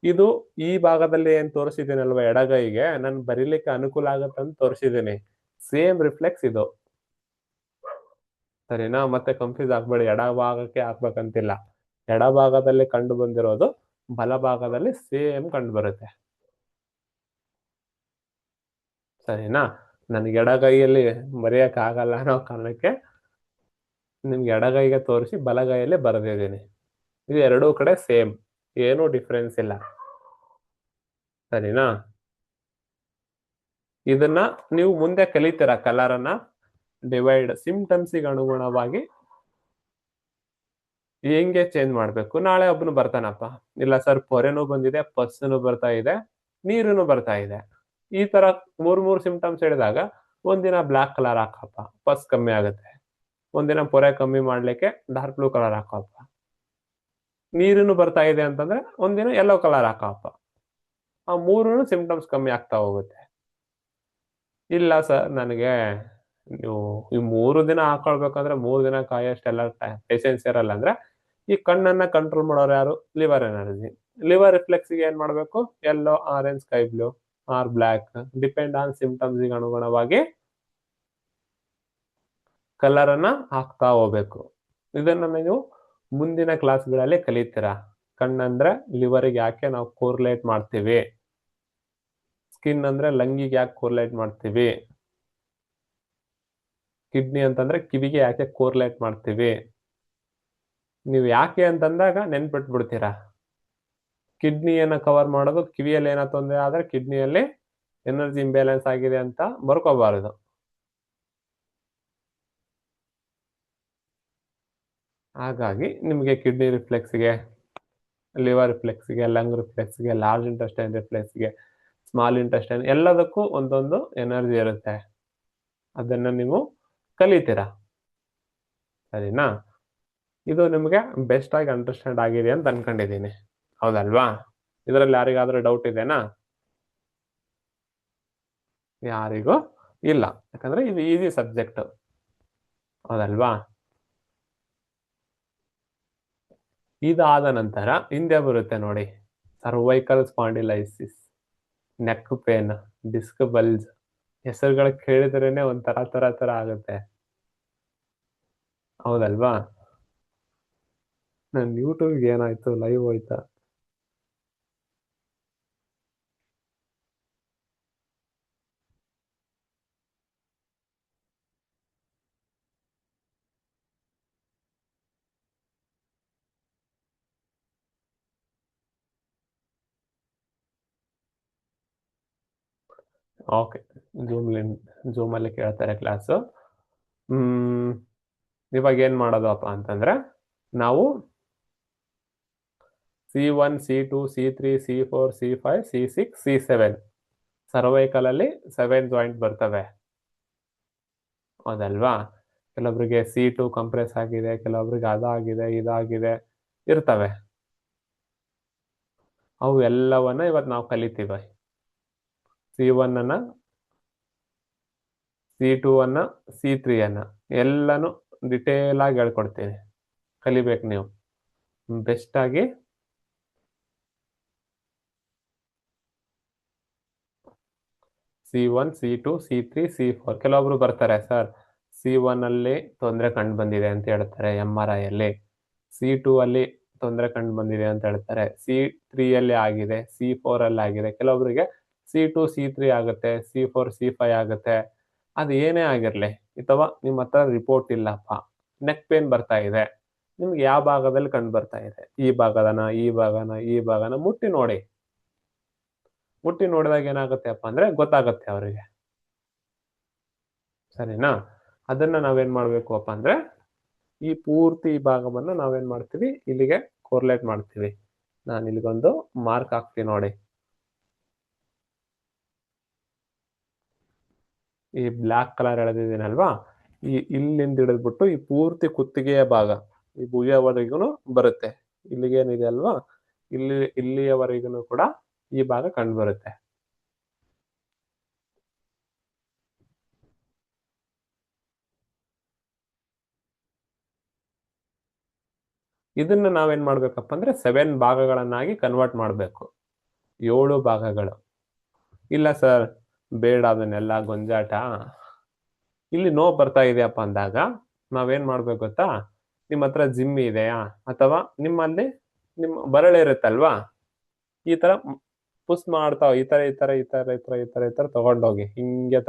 A: ಇದು ಈ ಭಾಗದಲ್ಲಿ ಏನ್ ತೋರಿಸಿದ್ದೀನಲ್ವಾ ಎಡಗೈಗೆ ನಾನು ಬರೀಲಿಕ್ಕೆ ಅನುಕೂಲ ಆಗತ್ತೆ ಅಂತ ತೋರಿಸಿದ್ದೀನಿ. ಸೇಮ್ ರಿಫ್ಲೆಕ್ಸ್ ಇದು, ಸರಿನಾ? ಮತ್ತೆ ಕನ್ಫ್ಯೂಸ್ ಆಗ್ಬೇಡಿ, ಎಡ ಭಾಗಕ್ಕೆ ಹಾಕ್ಬೇಕಂತಿಲ್ಲ. ಎಡ ಭಾಗದಲ್ಲಿ ಕಂಡು ಬಂದಿರೋದು ಬಲ ಭಾಗದಲ್ಲಿ ಸೇಮ್ ಕಂಡು ಬರುತ್ತೆ, ಸರಿನಾ? ನನಗೆ ಎಡಗೈಯಲ್ಲಿ ಬರೆಯಕ್ ಆಗಲ್ಲ ಅನ್ನೋ ಕಾರಣಕ್ಕೆ ನಿಮ್ಗೆ ಎಡಗೈಗೆ ತೋರಿಸಿ ಬಲಗೈಯಲ್ಲಿ ಬರೆದಿದ್ದೀನಿ. ಇದು ಎರಡೂ ಕಡೆ ಸೇಮ್, ಏನೂ ಡಿಫ್ರೆನ್ಸ್ ಇಲ್ಲ, ಸರಿನಾ? ಇದನ್ನ ನೀವು ಮುಂದೆ ಕಲಿತೀರಾ, ಕಲರ್ ಅನ್ನ ಡಿವೈಡ್ ಸಿಂಪ್ಟಮ್ಸಿಗೆ ಅನುಗುಣವಾಗಿ ಹೆಂಗೆ ಚೇಂಜ್ ಮಾಡ್ಬೇಕು. ನಾಳೆ ಒಬ್ಬನು ಬರ್ತಾನಪ್ಪ, ಇಲ್ಲ ಸರ್ ಪೊರೆನೂ ಬಂದಿದೆ, ಪಸ್ಸನು ಬರ್ತಾ ಇದೆ, ನೀರುನು ಬರ್ತಾ ಇದೆ, ಈ ತರ ಮೂರ್ ಸಿಂಪ್ಟಮ್ಸ್ ಹೇಳಿದಾಗ ಒಂದಿನ ಬ್ಲಾಕ್ ಕಲರ್ ಹಾಕಪ್ಪ, ಪಸ್ ಕಮ್ಮಿ ಆಗುತ್ತೆ. ಒಂದಿನ ಪೊರೆ ಕಮ್ಮಿ ಮಾಡ್ಲಿಕ್ಕೆ ಡಾರ್ಕ್ ಬ್ಲೂ ಕಲರ್ ಹಾಕಪ್ಪ. ನೀರುನು ಬರ್ತಾ ಇದೆ ಅಂತಂದ್ರೆ ಒಂದಿನ ಯೆಲ್ಲೋ ಕಲರ್ ಹಾಕಪ್ಪ. ಆ ಮೂರು ಸಿಂಪ್ಟಮ್ಸ್ ಕಮ್ಮಿ ಆಗ್ತಾ ಹೋಗುತ್ತೆ. ಇಲ್ಲ ಸರ್ ನನಗೆ ನೀವು ಈ 3 ದಿನ ಹಾಕೊಳ್ಬೇಕಂದ್ರೆ 3 ದಿನ ಕಾಯೋಷ್ಟೆಲ್ಲ ಪೇಷನ್ಸ್ ಇರಲ್ಲ ಅಂದ್ರೆ ಈ ಕಣ್ಣನ್ನ ಕಂಟ್ರೋಲ್ ಮಾಡೋರು ಯಾರು? Liver energy. ಲಿವರ್ ರಿಫ್ಲೆಕ್ಸ್ಗೆ ಏನ್ ಮಾಡ್ಬೇಕು? Yellow, orange, sky blue or black, depend on ಸಿಂಪ್ಟಮ್ಸ್ಗೆ ಅನುಗುಣವಾಗಿ ಕಲರ್ ಅನ್ನ ಹಾಕ್ತಾ ಹೋಗ್ಬೇಕು. ಇದನ್ನ ನೀವು ಮುಂದಿನ ಕ್ಲಾಸ್ಗಳಲ್ಲಿ ಕಲಿತೀರಾ. ಕಣ್ಣಂದ್ರೆ ಲಿವರ್ಗೆ ಯಾಕೆ ನಾವು ಕೋರ್ಲೇಟ್ ಮಾಡ್ತೀವಿ, ಸ್ಕಿನ್ ಅಂದ್ರೆ ಲಂಗಿಗೆ ಯಾಕೆ ಕೋರ್ಲೇಟ್ ಮಾಡ್ತೀವಿ, ಕಿಡ್ನಿ ಅಂತಂದ್ರೆ ಕಿವಿಗೆ ಯಾಕೆ ಕೋರ್ಲೇಟ್ ಮಾಡ್ತೀವಿ. ನೀವು ಯಾಕೆ ಅಂತಂದಾಗ ನೆನ್ಪಿಟ್ಬಿಡ್ತೀರಾ. ಕಿಡ್ನಿಯನ್ನ ಕವರ್ ಮಾಡೋದು, ಕಿವಿಯಲ್ಲಿ ಏನೋ ತೊಂದರೆ ಆದ್ರೆ ಕಿಡ್ನಿಯಲ್ಲಿ ಎನರ್ಜಿ ಇಂಬ್ಯಾಲೆನ್ಸ್ ಆಗಿದೆ ಅಂತ ಬರ್ಕೋಬಾರದು. ಹಾಗಾಗಿ ನಿಮಗೆ ಕಿಡ್ನಿ ರಿಫ್ಲೆಕ್ಸ್ಗೆ, ಲಿವರ್ ರಿಫ್ಲೆಕ್ಸ್ಗೆ, ಲಂಗ್ ರಿಫ್ಲೆಕ್ಸ್ಗೆ, ಲಾರ್ಜ್ ಇಂಟೆಸ್ಟೈನ್ ರಿಫ್ಲೆಕ್ಸ್ಗೆ, ಸ್ಮಾಲ್ ಇಂಟೆಸ್ಟೈನ್ ಎಲ್ಲದಕ್ಕೂ ಒಂದೊಂದು ಎನರ್ಜಿ ಇರುತ್ತೆ. ಅದನ್ನ ನೀವು ಕಲಿತೀರಾ, ಸರಿನಾ? ಇದು ನಿಮಗೆ ಬೆಸ್ಟ್ ಆಗಿ ಅಂಡರ್ಸ್ಟ್ಯಾಂಡ್ ಆಗಿದೆ ಅಂತ ಅನ್ಕೊಂಡಿದ್ದೀನಿ, ಹೌದಲ್ವಾ? ಇದರಲ್ಲಿ ಯಾರಿಗಾದ್ರೂ ಡೌಟ್ ಇದೆನಾ? ಯಾರಿಗೂ ಇಲ್ಲ, ಯಾಕಂದ್ರೆ ಇದು ಈಸಿ ಸಬ್ಜೆಕ್ಟ್, ಹೌದಲ್ವಾ? ಇದಾದ ನಂತರ ಹಿಂದೆ ಬರುತ್ತೆ ನೋಡಿ, cervical spondylosis, neck pain, disc bulge. ಹೆಸರುಗಳು ಕೇಳಿದ್ರೇನೆ ಒಂಥರ ತರ ಆಗುತ್ತೆ, ಹೌದಲ್ವಾ? ನನ್ ಯೂಟ್ಯೂಬ್ಗೆ ಏನಾಯ್ತು, ಲೈವ್ ಹೋಯ್ತಾ? ಓಕೆ, ಜೂಮ್ ಅಲ್ಲಿ ಕೇಳ್ತಾರೆ ಕ್ಲಾಸ್. ಇವಾಗ ಏನ್ ಮಾಡೋದಪ್ಪ ಅಂತಂದ್ರೆ, ನಾವು C1, C2, C3, C4, C5, C6, C7 cervical ಅಲ್ಲಿ 7 ಜಾಯಿಂಟ್ ಬರ್ತವೆ, ಹೌದಲ್ವಾ? ಕೆಲವೊಬ್ರಿಗೆ C2 ಕಂಪ್ರೆಸ್ ಆಗಿದೆ, ಕೆಲವೊಬ್ರಿಗೆ ಅದಾಗಿದೆ, ಇದಾಗಿದೆ ಇರ್ತವೆ. ಅವು ಎಲ್ಲವನ್ನ ಇವತ್ತು ನಾವು ಕಲಿತೀವಿ. C1 ಅನ್ನ, C2 ಅನ್ನ, C3 ಅನ್ನ ಎಲ್ಲಾನು ಡಿಟೇಲ್ ಆಗಿ ಹೇಳ್ಕೊಡ್ತೀನಿ, ಕಲಿಬೇಕು ನೀವು ಬೆಸ್ಟ್ ಆಗಿ. C1, C2, C3, C4. ಕೆಲವೊಬ್ರು ಬರ್ತಾರೆ, ಸರ್ C1 ಅಲ್ಲಿ ತೊಂದರೆ ಕಂಡು ಬಂದಿದೆ ಅಂತ ಹೇಳ್ತಾರೆ MRI ಅಲ್ಲಿ, C2 ಅಲ್ಲಿ ತೊಂದರೆ ಕಂಡು ಬಂದಿದೆ ಅಂತ ಹೇಳ್ತಾರೆ, C3 ಅಲ್ಲಿ ಆಗಿದೆ, C4 ಅಲ್ಲಿ ಆಗಿದೆ, ಕೆಲವೊಬ್ರಿಗೆ C2, C3 ಆಗುತ್ತೆ, C4, C5 ಆಗುತ್ತೆ. ಅದು ಏನೇ ಆಗಿರ್ಲಿ, ಅಥವಾ ನಿಮ್ಮ ಹತ್ರ ರಿಪೋರ್ಟ್ ಇಲ್ಲಪ್ಪ, ನೆಕ್ ಪೇನ್ ಬರ್ತಾ ಇದೆ, ನಿಮ್ಗೆ ಯಾವ ಭಾಗದಲ್ಲಿ ಕಂಡು ಬರ್ತಾ ಇದೆ, ಈ ಭಾಗದನ, ಈ ಭಾಗನ, ಈ ಭಾಗನ ಮುಟ್ಟಿ ನೋಡಿ. ಮುಟ್ಟಿ ನೋಡಿದಾಗ ಏನಾಗುತ್ತೆ ಅಪ್ಪ ಅಂದ್ರೆ ಗೊತ್ತಾಗುತ್ತೆ ಅವರಿಗೆ, ಸರಿನಾ? ಅದನ್ನ ನಾವೇನ್ ಮಾಡ್ಬೇಕು ಅಪ್ಪ ಅಂದ್ರೆ, ಈ ಪೂರ್ತಿ ಭಾಗವನ್ನ ನಾವೇನ್ ಮಾಡ್ತೀವಿ, ಇಲ್ಲಿಗೆ ಕೋರ್ಲೇಟ್ ಮಾಡ್ತೀವಿ. ನಾನು ಇಲ್ಲಿಗೊಂದು ಮಾರ್ಕ್ ಹಾಕ್ತೀನಿ ನೋಡಿ, ಈ ಬ್ಲಾಕ್ ಕಲರ್ ಎಳೆದಿದ್ದೀನಲ್ವಾ, ಈ ಇಲ್ಲಿಂದ ಹಿಡಿದ್ಬಿಟ್ಟು ಈ ಪೂರ್ತಿ ಕುತ್ತಿಗೆಯ ಭಾಗ, ಈ ಭುಜವರೆಗೂ ಬರುತ್ತೆ. ಇಲ್ಲಿಗೇನಿದೆ ಅಲ್ವಾ, ಇಲ್ಲಿಯವರೆಗೂ ಕೂಡ ಈ ಭಾಗ ಕಂಡು ಬರುತ್ತೆ. ಇದನ್ನ ನಾವೇನ್ ಮಾಡ್ಬೇಕಪ್ಪ ಅಂದ್ರೆ 7 ಭಾಗಗಳನ್ನಾಗಿ ಕನ್ವರ್ಟ್ ಮಾಡ್ಬೇಕು. 7 ಭಾಗಗಳು. ಇಲ್ಲ ಸರ್ ಬೇಡ ಅದನ್ನೆಲ್ಲ ಗೊಂಜಾಟ, ಇಲ್ಲಿ ನೋವು ಬರ್ತಾ ಇದೆಯಪ್ಪ ಅಂದಾಗ ನಾವೇನ್ ಮಾಡ್ಬೇಕು ಗೊತ್ತಾ, ನಿಮ್ಮ ಹತ್ರ ಜಿಮ್ ಇದೆಯಾ ಅಥವಾ ನಿಮ್ಮಲ್ಲಿ ನಿಮ್ಮ ಬರಳೆ ಇರುತ್ತಲ್ವಾ, ಈ ತರ ಪುಸ್ ಮಾಡ್ತಾವ, ಈ ತರ ತಗೊಂಡೋಗಿ ಹಿಂಗೆ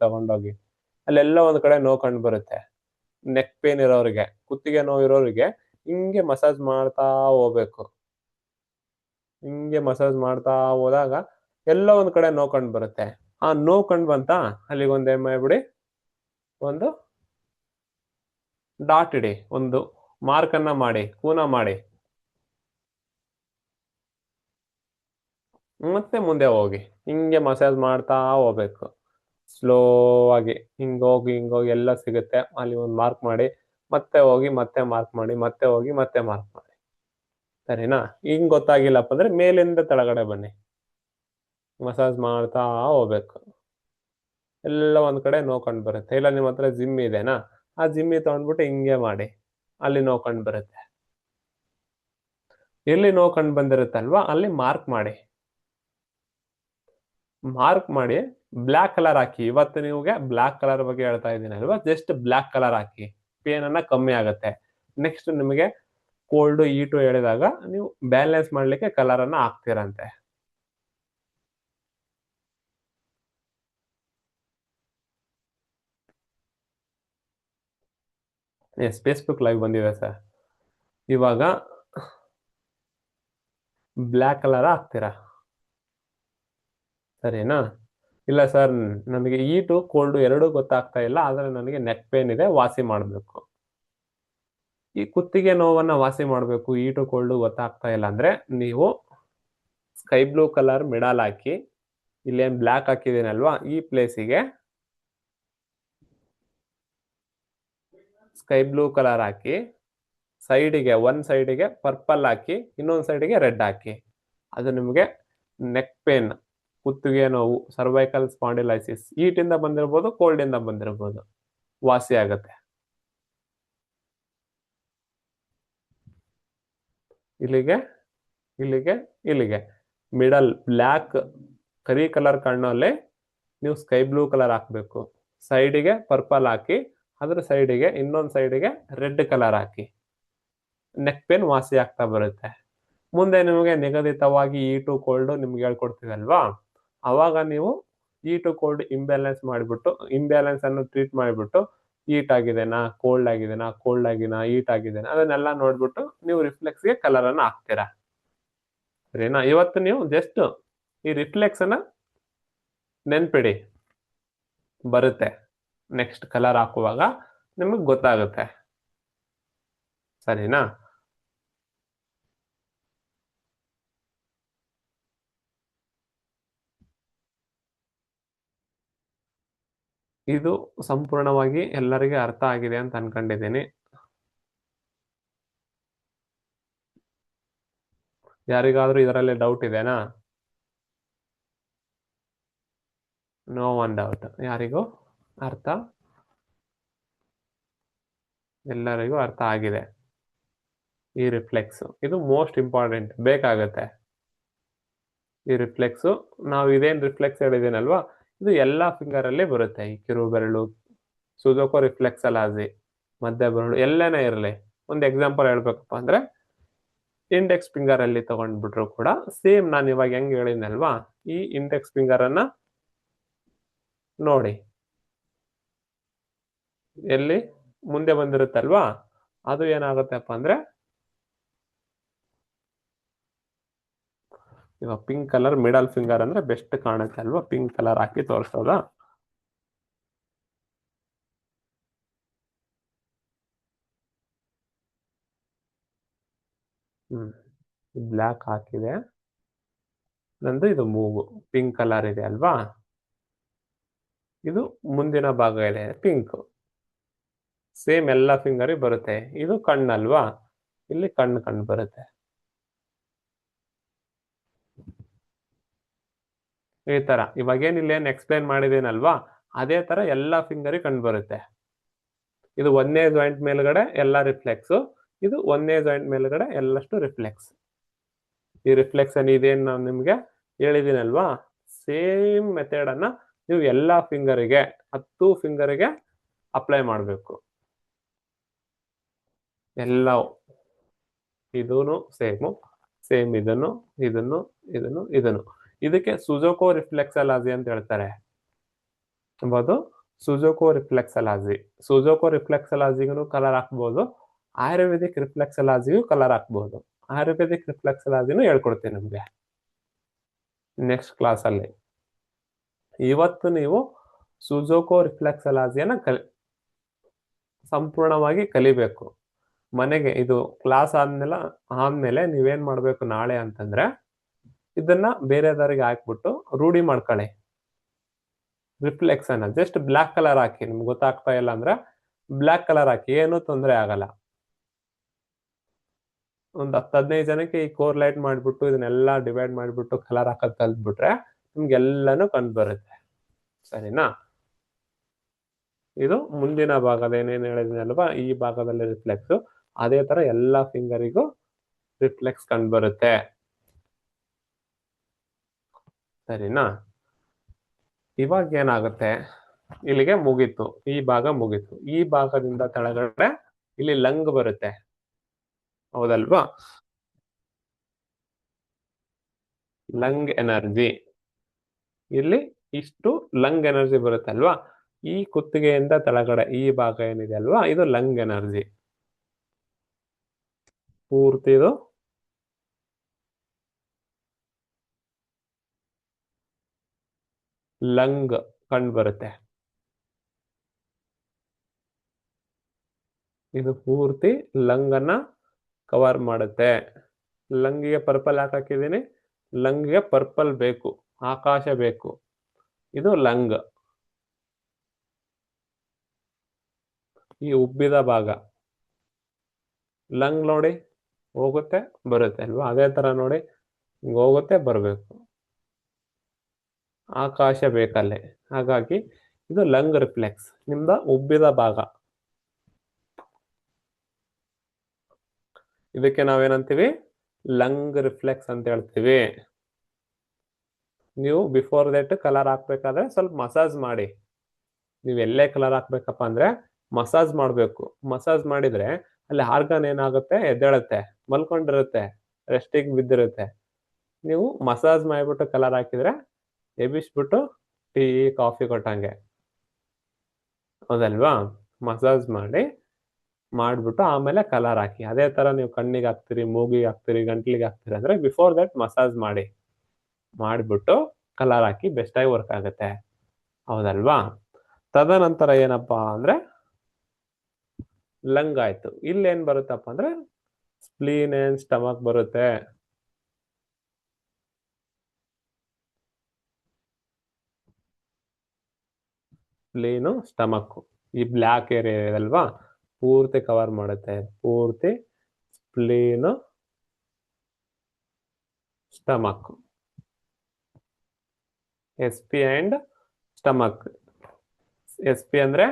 A: ತಗೊಂಡೋಗಿ ಅಲ್ಲೆಲ್ಲ ಒಂದ್ ಕಡೆ ನೋವು ಕಂಡು ಬರುತ್ತೆ. ನೆಕ್ ಪೇನ್ ಇರೋರಿಗೆ, ಕುತ್ತಿಗೆ ನೋವು ಇರೋರಿಗೆ ಹಿಂಗೆ ಮಸಾಜ್ ಮಾಡ್ತಾ ಹೋಗ್ಬೇಕು. ಹಿಂಗೆ ಮಸಾಜ್ ಮಾಡ್ತಾ ಹೋದಾಗ ಎಲ್ಲ ಒಂದ್ ಕಡೆ ನೋವು ಕಂಡು ಬರುತ್ತೆ. ಆ ನೋವು ಕಂಡು ಬಂತ ಅಲ್ಲಿಗೆ ಒಂದ್ ಏನ್ ಮಾಡ್ಬಿಡಿ, ಒಂದು ಡಾಟ್ ಇಡಿ, ಒಂದು ಮಾರ್ಕ್ ಅನ್ನ ಮಾಡಿ, ಕೂನ ಮಾಡಿ, ಮತ್ತೆ ಮುಂದೆ ಹೋಗಿ ಹಿಂಗೆ ಮಸಾಜ್ ಮಾಡ್ತಾ ಹೋಗ್ಬೇಕು. ಸ್ಲೋ ಆಗಿ ಹಿಂಗೋಗಿ ಎಲ್ಲ ಸಿಗುತ್ತೆ, ಅಲ್ಲಿ ಒಂದು ಮಾರ್ಕ್ ಮಾಡಿ, ಮತ್ತೆ ಹೋಗಿ ಮತ್ತೆ ಮಾರ್ಕ್ ಮಾಡಿ, ಮತ್ತೆ ಹೋಗಿ ಮತ್ತೆ ಮಾರ್ಕ್ ಮಾಡಿ. ಸರಿನಾ? ಹಿಂಗ್ ಗೊತ್ತಾಗಿಲ್ಲಪ್ಪ ಅಂದ್ರೆ ಮೇಲಿಂದ ಕೆಳಗಡೆ ಬನ್ನಿ, ಮಸಾಜ್ ಮಾಡ್ತಾ ಹೋಗ್ಬೇಕು. ಎಲ್ಲ ಒಂದ್ ಕಡೆ ನೋಡ್ಕೊಂಡ್ ಬರುತ್ತೆ. ಇಲ್ಲ ನಿಮ್ಮ ಹತ್ರ ಜಿಮ್ ಇದೆನಾ, ಆ ಜಿಮ್ಮಿ ತಗೊಂಡ್ಬಿಟ್ಟು ಹಿಂಗೆ ಮಾಡಿ, ಅಲ್ಲಿ ನೋಡ್ಕೊಂಡ್ ಬರುತ್ತೆ. ಎಲ್ಲಿ ನೋಡ್ಕೊಂಡ್ ಬಂದಿರುತ್ತಲ್ವಾ ಅಲ್ಲಿ ಮಾರ್ಕ್ ಮಾಡಿ, ಬ್ಲಾಕ್ ಕಲರ್ ಹಾಕಿ. ಇವತ್ತು ನಿಮ್ಗೆ ಬ್ಲಾಕ್ ಕಲರ್ ಬಗ್ಗೆ ಹೇಳ್ತಾ ಇದ್ದೀನಿ ಅಲ್ವಾ, ಜಸ್ಟ್ ಬ್ಲಾಕ್ ಕಲರ್ ಹಾಕಿ, ಪೇನ್ ಅನ್ನ ಕಮ್ಮಿ ಆಗುತ್ತೆ. ನೆಕ್ಸ್ಟ್ ನಿಮಗೆ ಕೋಲ್ಡ್ ಹೀಟು ಹೇಳಿದಾಗ ನೀವು ಬ್ಯಾಲೆನ್ಸ್ ಮಾಡ್ಲಿಕ್ಕೆ ಕಲರ್ ಅನ್ನ ಹಾಕ್ತಿರಂತೆ. ಎಸ್, ಫೇಸ್ಬುಕ್ ಲೈವ್ ಬಂದಿದೆ ಸರ್. ಇವಾಗ ಬ್ಲ್ಯಾಕ್ ಕಲರ್ ಹಾಕ್ತೀರಾ, ಸರಿನಾ? ಇಲ್ಲ ಸರ್ ನನಗೆ ಹೀಟು ಕೋಲ್ಡ್ ಎರಡೂ ಗೊತ್ತಾಗ್ತಾ ಇಲ್ಲ, ಆದ್ರೆ ನನಗೆ ನೆಕ್ ಪೇನ್ ಇದೆ, ವಾಸಿ ಮಾಡಬೇಕು. ಈ ಕುತ್ತಿಗೆ ನೋವನ್ನ ವಾಸಿ ಮಾಡಬೇಕು, ಹೀಟು ಕೋಲ್ಡ್ ಗೊತ್ತಾಗ್ತಾ ಇಲ್ಲ ಅಂದ್ರೆ ನೀವು ಸ್ಕೈ ಬ್ಲೂ ಕಲರ್ ಮಿಡಲ್ ಹಾಕಿ, ಇಲ್ಲೇನ್ ಬ್ಲ್ಯಾಕ್ ಹಾಕಿದ್ದೀನಲ್ವಾ ಈ ಪ್ಲೇಸಿಗೆ ಸ್ಕೈ ಬ್ಲೂ ಕಲರ್ ಹಾಕಿ, ಸೈಡಿಗೆ ಒಂದ್ ಸೈಡಿಗೆ ಪರ್ಪಲ್ ಹಾಕಿ, ಇನ್ನೊಂದ್ ಸೈಡಿಗೆ ರೆಡ್ ಹಾಕಿ. ಅದು ನಿಮಗೆ ನೆಕ್ ಪೇನ್, ಕುತ್ತಿಗೆ ನೋವು, ಸರ್ವೈಕಲ್ ಸ್ಪಾಂಡಿಲೈಸಿಸ್, ಹೀಟಿಂದ ಬಂದಿರ್ಬೋದು, ಕೋಲ್ಡ್ ಇಂದ ಬಂದಿರ್ಬೋದು, ವಾಸಿ ಆಗುತ್ತೆ. ಇಲ್ಲಿಗೆ ಮಿಡಲ್ ಬ್ಲ್ಯಾಕ್ ಕರಿ ಕಲರ್ ಕಣ್ಣಲ್ಲಿ ನೀವು ಸ್ಕೈ ಬ್ಲೂ ಕಲರ್ ಹಾಕ್ಬೇಕು, ಸೈಡಿಗೆ ಪರ್ಪಲ್ ಹಾಕಿ, ಅದ್ರ ಸೈಡಿಗೆ ಇನ್ನೊಂದ್ ಸೈಡಿಗೆ ರೆಡ್ ಕಲರ್ ಹಾಕಿ. ನೆಕ್ ಪೇನ್ ವಾಸಿ ಆಗ್ತಾ ಬರುತ್ತೆ. ಮುಂದೆ ನಿಮಗೆ ನಿಗದಿತವಾಗಿ ಹೀಟು ಕೋಲ್ಡ್ ನಿಮ್ಗೆ ಹೇಳ್ಕೊಡ್ತೀವಲ್ವಾ, ಅವಾಗ ನೀವು ಹೀಟು ಕೋಲ್ಡ್ ಇಂಬ್ಯಾಲೆನ್ಸ್ ಅನ್ನು ಟ್ರೀಟ್ ಮಾಡಿಬಿಟ್ಟು ಹೀಟ್ ಆಗಿದೆನಾ, ಕೋಲ್ಡ್ ಆಗಿದೆನಾ, ಹೀಟ್ ಆಗಿದೆನಾ ಅದನ್ನೆಲ್ಲ ನೋಡ್ಬಿಟ್ಟು ನೀವು ರಿಫ್ಲೆಕ್ಸ್ಗೆ ಕಲರ್ ಅನ್ನ ಹಾಕ್ತೀರಾ. ಸರಿನಾ? ಇವತ್ತು ನೀವು ಜಸ್ಟ್ ಈ ರಿಫ್ಲೆಕ್ಸ್ ಅನ್ನ ನೆನ್ಪಿಡಿ, ಬರುತ್ತೆ. ನೆಕ್ಸ್ಟ್ ಕಲರ್ ಹಾಕುವಾಗ ನಿಮಗೆ ಗೊತ್ತಾಗುತ್ತೆ. ಸರಿನಾ? ಇದು ಸಂಪೂರ್ಣವಾಗಿ ಎಲ್ಲರಿಗೆ ಅರ್ಥ ಆಗಿದೆ ಅಂತ ಅನ್ಕೊಂಡಿದ್ದೀನಿ. ಯಾರಿಗಾದ್ರೂ ಇದರಲ್ಲಿ ಡೌಟ್ ಇದೆನಾ? No one doubt. ಯಾರಿಗೂ ಅರ್ಥ, ಎಲ್ಲರಿಗೂ ಅರ್ಥ ಆಗಿದೆ. ಈ ರಿಫ್ಲೆಕ್ಸ್ ಇದು ಮೋಸ್ಟ್ ಇಂಪಾರ್ಟೆಂಟ್, ಬೇಕಾಗತ್ತೆ. ಈ ರಿಫ್ಲೆಕ್ಸ್ ನಾವು ಇದೇನ್ ರಿಫ್ಲೆಕ್ಸ್ ಹೇಳಿದ್ದೀನಲ್ವಾ, ಇದು ಎಲ್ಲಾ ಫಿಂಗರ್ ಅಲ್ಲಿ ಬರುತ್ತೆ. ಈ ಕಿರು ಬೆರಳು, ಸುಜೋಕೋ ರಿಫ್ಲೆಕ್ಸ್ ಅಲಾಜಿ, ಮಧ್ಯ ಬೆರಳು, ಎಲ್ಲೇನೇ ಇರಲಿ. ಒಂದು ಎಕ್ಸಾಂಪಲ್ ಹೇಳ್ಬೇಕಪ್ಪ ಅಂದ್ರೆ ಇಂಡೆಕ್ಸ್ ಫಿಂಗರ್ ಅಲ್ಲಿ ತಗೊಂಡ್ಬಿಟ್ರು ಕೂಡ ಸೇಮ್ ನಾನು ಇವಾಗ ಹೆಂಗ್ ಹೇಳಿದ್ನಲ್ವಾ, ಈ ಇಂಡೆಕ್ಸ್ ಫಿಂಗರ್ ಅನ್ನ ನೋಡಿ, ಎಲ್ಲಿ ಮುಂದೆ ಬಂದಿರುತ್ತಲ್ವಾ, ಅದು ಏನಾಗುತ್ತೆಪ್ಪ ಅಂದ್ರೆ ಇವಾಗ ಪಿಂಕ್ ಕಲರ್ ಮಿಡಲ್ ಫಿಂಗರ್ ಅಂದ್ರೆ ಬೆಸ್ಟ್ ಕಾಣುತ್ತೆ ಅಲ್ವಾ, ಪಿಂಕ್ ಕಲರ್ ಹಾಕಿ ತೋರಿಸೋದಾ? ಬ್ಲ್ಯಾಕ್ ಹಾಕಿದೆ ನಂದು, ಇದು ಮೂಗು ಪಿಂಕ್ ಕಲರ್ ಇದೆ ಅಲ್ವಾ, ಇದು ಮುಂದಿನ ಭಾಗ ಇದೆ ಪಿಂಕ್, ಸೇಮ್ ಎಲ್ಲ ಫಿಂಗರ್ ಬರುತ್ತೆ. ಇದು ಕಣ್ಣಲ್ವಾ, ಇಲ್ಲಿ ಕಣ್ಣು ಬರುತ್ತೆ. ಈ ತರ ಇವಾಗೇನಿಲ್ಲ ಏನ್ ಎಕ್ಸ್ಪ್ಲೈನ್ ಮಾಡಿದೇನಲ್ವಾ, ಅದೇ ತರ ಎಲ್ಲಾ ಫಿಂಗರ್ ಕಂಡು ಬರುತ್ತೆ. ಇದು ಒಂದೇ ಜಾಯಿಂಟ್ ಮೇಲ್ಗಡೆ ಎಲ್ಲ ರಿಫ್ಲೆಕ್ಸ್, ಇದು ಒಂದೇ ಜಾಯಿಂಟ್ ಮೇಲ್ಗಡೆ ಎಲ್ಲಷ್ಟು ರಿಫ್ಲೆಕ್ಸ್. ಈ ರಿಫ್ಲೆಕ್ಷನ್ ಇದೇನು ನಾನು ನಿಮ್ಗೆ ಹೇಳಿದ್ದೀನಲ್ವಾ, ಸೇಮ್ ಮೆಥಡ್ ಅನ್ನ ನೀವು ಎಲ್ಲಾ ಫಿಂಗರಿಗೆ 10 ಫಿಂಗರಿಗೆ ಅಪ್ಲೈ ಮಾಡಬೇಕು. ಎಲ್ಲ ಇದೂನು ಸೇಮ್ ಇದನ್ನು ಇದಕ್ಕೆ ಸುಜೋಕೋ ರಿಫ್ಲೆಕ್ಸಲಾಜಿ ಅಂತ ಹೇಳ್ತಾರೆ. ಎಂಬುದು ಸುಜೋಕೋ ರಿಫ್ಲೆಕ್ಸಲಾಜಿ. ಸುಜೋಕೋ ರಿಫ್ಲೆಕ್ಸಲಾಜಿಗೂ ಕಲರ್ ಹಾಕ್ಬೋದು, ಆಯುರ್ವೇದಿಕ್ ರಿಫ್ಲೆಕ್ಸಲಾಜಿಗೂ ಕಲರ್ ಹಾಕ್ಬೋದು. ಆಯುರ್ವೇದಿಕ್ ರಿಫ್ಲೆಕ್ಸಲಾಜಿನೂ ಹೇಳ್ಕೊಡ್ತೀನಿ ನಿಮ್ಗೆ ನೆಕ್ಸ್ಟ್ ಕ್ಲಾಸ್ ಅಲ್ಲಿ. ಇವತ್ತು ನೀವು ಸುಜೋಕೋ ರಿಫ್ಲೆಕ್ಸಲಾಜಿಯನ್ನ ಸಂಪೂರ್ಣವಾಗಿ ಕಲಿಬೇಕು. ಮನೆಗೆ ಇದು ಕ್ಲಾಸ್ ಆದ್ಮೇಲೆ ನೀವೇನ್ ಮಾಡ್ಬೇಕು ನಾಳೆ ಅಂತಂದ್ರೆ, ಇದನ್ನ ಬೇರೆದವರಿಗೆ ಹಾಕ್ಬಿಟ್ಟು ರೂಢಿ ಮಾಡ್ಕೊಳ್ಳಿ. ರಿಫ್ಲೆಕ್ಸನ್ ಜಸ್ಟ್ ಬ್ಲಾಕ್ ಕಲರ್ ಹಾಕಿ, ನಿಮ್ಗೆ ಗೊತ್ತಾಗ್ತಾ ಇಲ್ಲ ಅಂದ್ರೆ ಬ್ಲಾಕ್ ಕಲರ್ ಹಾಕಿ, ಏನೂ ತೊಂದರೆ ಆಗಲ್ಲ. ಒಂದು 10-15 ಜನಕ್ಕೆ ಈ ಕೋರ್ ಲೈಟ್ ಮಾಡ್ಬಿಟ್ಟು ಇದನ್ನೆಲ್ಲ ಡಿವೈಡ್ ಮಾಡ್ಬಿಟ್ಟು ಕಲರ್ ಹಾಕೋದ್ ಕಲ್ತ್ಬಿಟ್ರೆ ನಿಮ್ಗೆಲ್ಲಾನು ಕಂಡು ಬರುತ್ತೆ. ಸರಿನಾ? ಇದು ಮುಂದಿನ ಭಾಗದ ಏನೇನು ಹೇಳಿದ್ನಲ್ವಾ, ಈ ಭಾಗದಲ್ಲಿ ರಿಫ್ಲೆಕ್ಸ್, ಅದೇ ತರ ಎಲ್ಲಾ ಫಿಂಗರಿಗೂ ರಿಫ್ಲೆಕ್ಸ್ ಕಂಡು ಬರುತ್ತೆ. ಸರಿನಾ? ಇವಾಗ ಏನಾಗುತ್ತೆ, ಇಲ್ಲಿಗೆ ಮುಗೀತು, ಈ ಭಾಗ ಮುಗೀತು. ಈ ಭಾಗದಿಂದ ಕೆಳಗಡೆ ಇಲ್ಲಿ ಲಂಗ್ ಬರುತ್ತೆ, ಹೌದಲ್ವಾ? ಲಂಗ್ ಎನರ್ಜಿ, ಇಲ್ಲಿ ಇಷ್ಟು ಲಂಗ್ ಎನರ್ಜಿ ಬರುತ್ತೆ ಅಲ್ವಾ. ಈ ಕುತ್ತಿಗೆಯಿಂದ ಕೆಳಗಡೆ ಈ ಭಾಗ ಏನಿದೆ ಅಲ್ವಾ, ಇದು ಲಂಗ್ ಎನರ್ಜಿ. ಪೂರ್ತಿ ಇದು ಲಂಗ್ ಕಂಡು ಬರುತ್ತೆ. ಇದು ಪೂರ್ತಿ ಲಂಗ್ ಅನ್ನ ಕವರ್ ಮಾಡುತ್ತೆ. ಲಂಗಿಗೆ ಪರ್ಪಲ್ ಹಾಕಿದ್ದೀನಿ, ಲಂಗ್ಗೆ ಪರ್ಪಲ್ ಬೇಕು, ಆಕಾಶ ಬೇಕು. ಇದು ಲಂಗ್, ಈ ಉಬ್ಬಿದ ಭಾಗ. ಲಂಗ್ ನೋಡಿ ಹೋಗುತ್ತೆ ಬರುತ್ತೆ ಅಲ್ವಾ, ಅದೇ ತರ ನೋಡಿ ಹಿಂಗ್ ಹೋಗುತ್ತೆ ಬರಬೇಕು, ಆಕಾಶ ಬೇಕಲ್ಲೇ. ಹಾಗಾಗಿ ಇದು ಲಂಗ್ ರಿಫ್ಲೆಕ್ಸ್, ನಿಮ್ದ ಉಬ್ಬಿದ ಭಾಗ. ಇದಕ್ಕೆ ನಾವೇನಂತೀವಿ, ಲಂಗ್ ರಿಫ್ಲೆಕ್ಸ್ ಅಂತ ಹೇಳ್ತೀವಿ. ನೀವು ಬಿಫೋರ್ ದಟ್ ಕಲರ್ ಹಾಕ್ಬೇಕಾದ್ರೆ ಸ್ವಲ್ಪ ಮಸಾಜ್ ಮಾಡಿ. ನೀವು ಎಲ್ಲೇ ಕಲರ್ ಹಾಕ್ಬೇಕಪ್ಪ ಅಂದ್ರೆ ಮಸಾಜ್ ಮಾಡ್ಬೇಕು. ಮಸಾಜ್ ಮಾಡಿದ್ರೆ ಅಲ್ಲಿ ಆರ್ಗನ್ ಏನಾಗುತ್ತೆ, ಎದ್ದೇಳುತ್ತೆ, ಮಲ್ಕೊಂಡಿರುತ್ತೆ, ರೆಸ್ಟಿಗೆ ಬಿದ್ದಿರುತ್ತೆ. ನೀವು ಮಸಾಜ್ ಮಾಡಿಬಿಟ್ಟು ಕಲರ್ ಹಾಕಿದ್ರೆ ಎಬ್ಬಿಸ್ಬಿಟ್ಟು ಟೀ ಕಾಫಿ ಕೊಟ್ಟಂಗೆ, ಹೌದಲ್ವಾ? ಮಸಾಜ್ ಮಾಡ್ಬಿಟ್ಟು ಆಮೇಲೆ ಕಲರ್ ಹಾಕಿ. ಅದೇ ತರ ನೀವು ಕಣ್ಣಿಗೆ ಹಾಕ್ತಿರಿ, ಮೂಗಿಗೆ ಹಾಕ್ತಿರಿ, ಗಂಟ್ಲಿಗೆ ಹಾಕ್ತಿರಿ ಅಂದ್ರೆ ಬಿಫೋರ್ ದಟ್ ಮಸಾಜ್ ಮಾಡಿಬಿಟ್ಟು ಕಲರ್ ಹಾಕಿ, ಬೆಸ್ಟ್ ಆಗಿ ವರ್ಕ್ ಆಗುತ್ತೆ, ಹೌದಲ್ವಾ? ತದನಂತರ ಏನಪ್ಪಾ ಅಂದ್ರೆ ಲಂಗ್ ಆಯ್ತು. ಇಲ್ಲಿ ಏನ್ ಬರುತ್ತಪ್ಪ ಅಂದ್ರೆ ಸ್ಪ್ಲೀನ್ ಅಂಡ್ ಸ್ಟಮಕ್ ಬರುತ್ತೆ. ಸ್ಪ್ಲೀನು ಸ್ಟಮಕ್, ಈ ಬ್ಲ್ಯಾಕ್ ಏರಿಯಾ ಅಲ್ವಾ, ಪೂರ್ತಿ ಕವರ್ ಮಾಡುತ್ತೆ. ಪೂರ್ತಿ spleen stomach, SP and stomach. SP ಅಂದ್ರೆ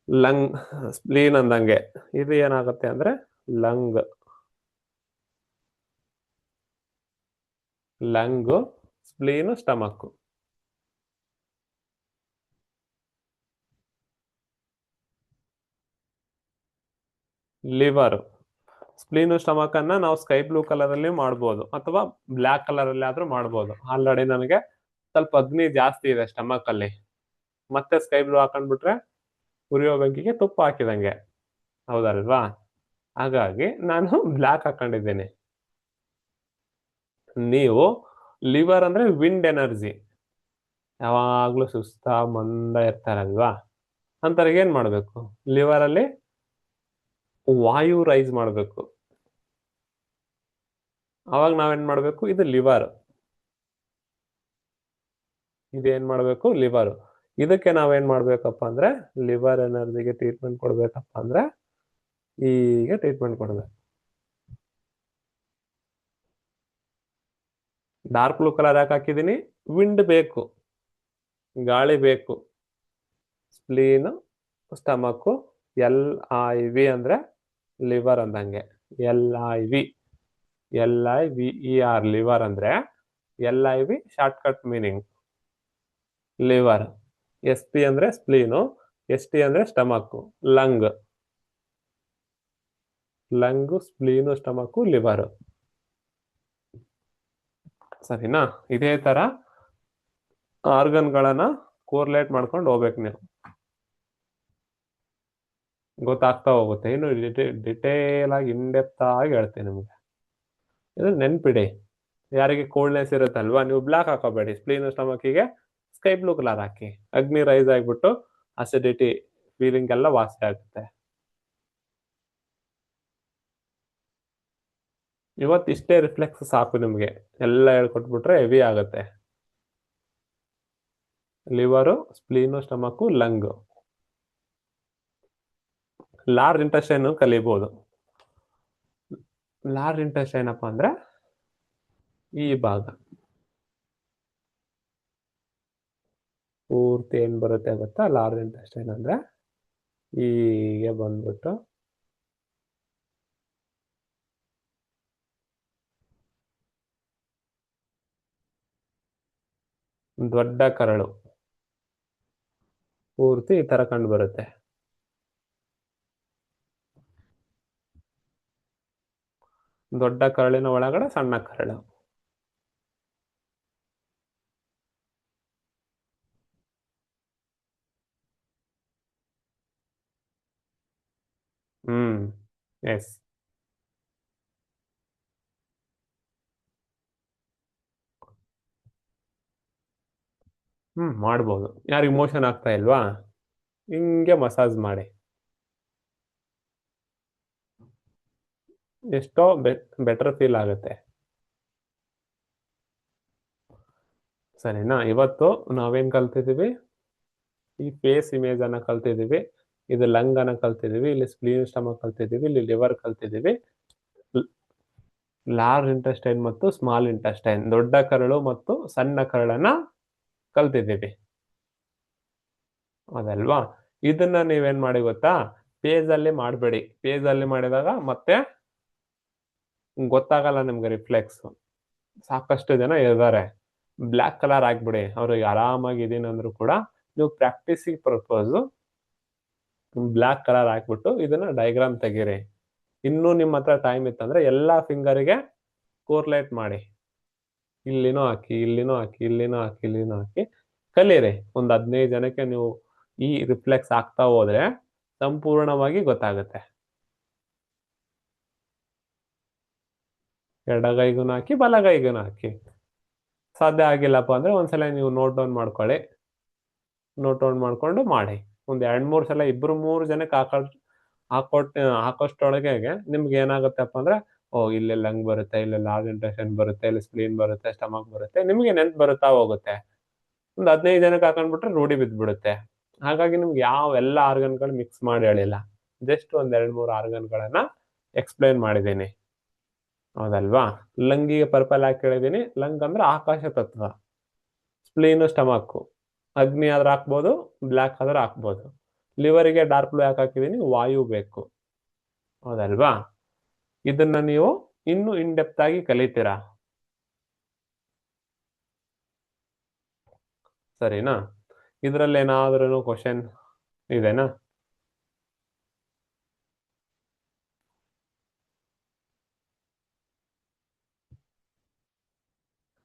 A: ಲಂಗ್, ಸ್ಪ್ಲೀನ್ ಅಂದಂಗೆ. ಇದು ಏನಾಗುತ್ತೆ ಅಂದ್ರೆ lung, spleen stomach. Liver, spleen stomach ಅನ್ನ ನಾವು ಸ್ಕೈ ಬ್ಲೂ ಕಲರ್ ಅಲ್ಲಿ ಮಾಡ್ಬೋದು, ಅಥವಾ ಬ್ಲ್ಯಾಕ್ ಕಲರ್ ಅಲ್ಲಿ ಆದ್ರೂ ಮಾಡ್ಬೋದು. ಆಲ್ರೆಡಿ ನನಗೆ ಸ್ವಲ್ಪ ಅಗ್ನಿ ಜಾಸ್ತಿ ಇದೆ ಸ್ಟಮಕ್ ಅಲ್ಲಿ, ಮತ್ತೆ ಸ್ಕೈ ಬ್ಲೂ ಹಾಕೊಂಡ್ಬಿಟ್ರೆ ಉರಿಯೋ ಬೆಂಕಿಗೆ ತುಪ್ಪ ಹಾಕಿದಂಗೆ, ಹೌದಲ್ವಾ? ಹಾಗಾಗಿ ನಾನು ಬ್ಲ್ಯಾಕ್ ಹಾಕೊಂಡಿದ್ದೀನಿ. ನೀವು ಲಿವರ್ ಅಂದ್ರೆ ವಿಂಡ್ ಎನರ್ಜಿ, ಯಾವಾಗ್ಲೂ ಸುಸ್ತ ಮಂದ ಇರ್ತಾರಲ್ವಾ, ಅಂತವ್ರಿಗೆ ಏನ್ ಮಾಡ್ಬೇಕು, ಲಿವರ್ ಅಲ್ಲಿ ವಾಯು ರೈಸ್ ಮಾಡ್ಬೇಕು. ಅವಾಗ ನಾವೇನ್ ಮಾಡ್ಬೇಕು, ಇದು ಲಿವರ್, ಇದೇನ್ ಮಾಡ್ಬೇಕು, ಲಿವರ್. ಇದಕ್ಕೆ ನಾವೇನ್ ಮಾಡ್ಬೇಕಪ್ಪ ಅಂದ್ರೆ ಲಿವರ್ ಎನರ್ಜಿಗೆ ಟ್ರೀಟ್ಮೆಂಟ್ ಕೊಡ್ಬೇಕಪ್ಪ ಅಂದ್ರೆ ಈಗ ಟ್ರೀಟ್ಮೆಂಟ್ ಕೊಡ್ಬೇಕು. ಡಾರ್ಕ್ ಬ್ಲೂ ಕಲರ್ ಯಾಕೆ ಹಾಕಿದೀನಿ, ವಿಂಡ್ ಬೇಕು, ಗಾಳಿ ಬೇಕು. ಸ್ಪ್ಲೀನ್ ಸ್ಟಮಕ್, LIV ಅಂದ್ರೆ ಲಿವರ್ ಅಂದಂಗೆ, LIV. LIVER ಲಿವರ್ ಅಂದ್ರೆ LIV shortcut meaning liver, SP ಅಂದ್ರೆ ಸ್ಪ್ಲೀನು, ST ಅಂದ್ರೆ stomach, lung spleen stomach liver. ಸರಿನಾ? ಇದೇ ತರ ಆರ್ಗನ್ಗಳನ್ನ ಕೋರ್ಲೇಟ್ ಮಾಡ್ಕೊಂಡು ಹೋಗ್ಬೇಕು ನೀವು, ಗೊತ್ತಾಗ್ತಾ ಹೋಗುತ್ತೆ. ಇನ್ನು ಡಿಟೇಲ್ ಆಗಿ ಇನ್ಡೆಪ್ತ್ ಆಗಿ ಹೇಳ್ತೀನಿ ನಿಮ್ಗೆ. ಇದು ನೆನ್ಪಿಡಿ. ಯಾರಿಗೆ ಕೋಲ್ಡ್ನೆಸ್ ಇರುತ್ತಲ್ವಾ, ನೀವು ಬ್ಲಾಕ್ ಹಾಕೋಬೇಡಿ, ಸ್ಪ್ಲೀನ್ ಸ್ಟಮಕ್ಕಿಗೆ ಸ್ಕೈ ಬ್ಲೂ ಕಲರ್ ಹಾಕಿ. ಅಗ್ನಿ ರೈಸ್ ಆಗಿಬಿಟ್ಟು ಅಸಿಡಿಟಿ ಫೀಲಿಂಗ್ ಎಲ್ಲ ವಾಸಿ ಆಗುತ್ತೆ. ಇವತ್ತಿಷ್ಟೇ ರಿಫ್ಲೆಕ್ಸ್ ಸಾಕು ನಿಮ್ಗೆ, ಎಲ್ಲ ಹೇಳ್ಕೊಟ್ಬಿಟ್ರೆ ಹೆವಿ ಆಗುತ್ತೆ. Liver, spleen stomach, lung. Large intestine ಕಲಿಬಹುದು. ಲಾರ್ಜ್ ಇಂಟೆಸ್ಟೈನ್ ಏನಪ್ಪ ಅಂದ್ರೆ ಈ ಭಾಗ ಪೂರ್ತಿ ಏನ್ ಬರುತ್ತೆ ಗೊತ್ತಾ? ಲಾರ್ಜ್ ಇಂಟೆಸ್ಟೈನ್ ಅಂದ್ರೆ ಹೀಗೆ ಬಂದ್ಬಿಟ್ಟು ದೊಡ್ಡ ಕರಳು ಪೂರ್ತಿ ಈ ತರ ಕಂಡು ಬರುತ್ತೆ. ದೊಡ್ಡ ಕರಳಿನ ಒಳಗಡೆ ಸಣ್ಣ ಕರಳು. ಎಸ್. ಮಾಡ್ಬೋದು. ಯಾರಿಗೆ ಮೋಷನ್ ಆಗ್ತಾ ಇಲ್ವಾ, ಹಿಂಗೆ ಮಸಾಜ್ ಮಾಡಿ. ಎಷ್ಟೋ ಬೆಟರ್ ಫೀಲ್ ಆಗುತ್ತೆ. ಸರಿನಾ? ಇವತ್ತು ನಾವೇನ್ ಕಲ್ತಿದೀವಿ? ಈ ಫೇಸ್ ಇಮೇಜ್ ಅನ್ನ ಕಲ್ತಿದೀವಿ, ಇದು ಲಂಗ್ ಅನ್ನ ಕಲ್ತಿದೀವಿ, ಇಲ್ಲಿ ಸ್ಪ್ಲೀನ್ ಸ್ಟಮಕ್ ಕಲ್ತಿದೀವಿ, ಇಲ್ಲಿ ಲಿವರ್ ಕಲ್ತಿದೀವಿ, ಲಾರ್ಜ್ ಇಂಟೆಸ್ಟೈನ್ ಮತ್ತು ಸ್ಮಾಲ್ ಇಂಟೆಸ್ಟೈನ್, ದೊಡ್ಡ ಕರಳು ಮತ್ತು ಸಣ್ಣ ಕರಳನ್ನ ಕಲ್ತಿದ್ದೀವಿ, ಅದಲ್ವಾ? ಇದನ್ನ ನೀವೇನ್ ಮಾಡಿ ಗೊತ್ತಾ? ಪೇಜ್ ಅಲ್ಲಿ ಮಾಡಬೇಡಿ. ಪೇಜ್ ಅಲ್ಲಿ ಮಾಡಿದಾಗ ಮತ್ತೆ ಗೊತ್ತಾಗಲ್ಲ ನಿಮ್ಗೆ ರಿಫ್ಲೆಕ್ಸ್. ಸಾಕಷ್ಟು ಜನ ಇದ್ದಾರೆ, ಬ್ಲ್ಯಾಕ್ ಕಲರ್ ಹಾಕ್ಬಿಡಿ, ಅವ್ರಿಗೆ ಆರಾಮಾಗಿ ಇದೀನಿ ಅಂದ್ರೂ ಕೂಡ ನೀವು ಪ್ರಾಕ್ಟೀಸಿಂಗ್ ಪರ್ಪಸ್ ಬ್ಲ್ಯಾಕ್ ಕಲರ್ ಹಾಕ್ಬಿಟ್ಟು ಇದನ್ನ ಡಯಾಗ್ರಾಮ್ ತೆಗೀರಿ. ಇನ್ನೂ ನಿಮ್ಮ ಹತ್ರ ಟೈಮ್ ಇತ್ತಂದ್ರೆ ಎಲ್ಲಾ ಫಿಂಗರಿಗೆ ಕೋರ್ಲೇಟ್ ಮಾಡಿ, ಇಲ್ಲಿನೂ ಹಾಕಿ, ಇಲ್ಲಿನೂ ಹಾಕಿ, ಇಲ್ಲಿನೂ ಹಾಕಿ, ಇಲ್ಲಿನೂ ಹಾಕಿ ಕಲೀರಿ. ಒಂದು 15 ಜನಕ್ಕೆ ನೀವು ಈ ರಿಫ್ಲೆಕ್ಸ್ ಆಗ್ತಾ ಹೋದ್ರೆ ಸಂಪೂರ್ಣವಾಗಿ ಗೊತ್ತಾಗುತ್ತೆ. ಎಡಗೈಗೂ ಹಾಕಿ, ಬಲಗೈಗೂ ಹಾಕಿ. ಸಾಧ್ಯ ಆಗಿಲ್ಲಪ್ಪ ಅಂದ್ರೆ ಒಂದ್ಸಲ ನೀವು ನೋಟ್ ಡೌನ್ ಮಾಡ್ಕೊಳ್ಳಿ, ನೋಟ್ ಡೌನ್ ಮಾಡ್ಕೊಂಡು ಮಾಡಿ. ಒಂದ್ 2-3 ಸಲ 2-3 ಜನಕ್ಕೆ ಹಾಕೋಷ್ಟೊಳಗೆ ನಿಮ್ಗೆ ಏನಾಗುತ್ತಪ್ಪ ಅಂದ್ರೆ, ಇಲ್ಲಿ ಲಂಗ್ ಬರುತ್ತೆ, ಇಲ್ಲಿ ಲಾರ್ಜ್ ಇಂಟೆಸ್ಟೈನ್ ಬರುತ್ತೆ, ಇಲ್ಲಿ ಸ್ಪ್ಲೀನ್ ಬರುತ್ತೆ, ಸ್ಟಮಕ್ ಬರುತ್ತೆ, ನಿಮ್ಗೆ ನೆನ್ಪು ಬರುತ್ತಾ ಹೋಗುತ್ತೆ. ಒಂದು 15 ಜನಕ್ಕೆ ಹಾಕೊಂಡ್ಬಿಟ್ರೆ ರೂಢಿ ಬಿದ್ದ್ಬಿಡುತ್ತೆ. ಹಾಗಾಗಿ ನಿಮ್ಗೆ ಎಲ್ಲ ಆರ್ಗನ್ಗಳು ಮಿಕ್ಸ್ ಮಾಡಿ ಹೇಳಿಲ್ಲ, ಜಸ್ಟ್ ಒಂದ್ 2-3 ಆರ್ಗನ್ಗಳನ್ನ ಎಕ್ಸ್ಪ್ಲೈನ್ ಮಾಡಿದ್ದೀನಿ, ಹೌದಲ್ವಾ? ಲಂಗಿಗೆ ಪರ್ಪಲ್ ಹಾಕಿ ಹೇಳಿದೀನಿ. ಲಂಗ್ ಅಂದ್ರೆ ಆಕಾಶ ತತ್ವ, ಸ್ಪ್ಲೀನು ಸ್ಟಮಕ್, ಅಗ್ನಿ ಆದ್ರೆ ಹಾಕ್ಬೋದು, ಬ್ಲ್ಯಾಕ್ ಆದ್ರೆ ಹಾಕ್ಬೋದು. ಲಿವರಿಗೆ ಡಾರ್ಕ್ ಬ್ಲೂ ಯಾಕೆ ಹಾಕಿದೀನಿ? ವಾಯು ಬೇಕು, ಹೌದಲ್ವಾ? ಇದನ್ನ ನೀವು ಇನ್ನು ಇನ್ ಡೆಪ್ತ್ ಆಗಿ ಕಲಿತೀರಾ, ಸರಿನಾ? ಇದ್ರಲ್ಲಿ ಏನಾದ್ರೂ ಕ್ವಶನ್ ಇದೆನಾ?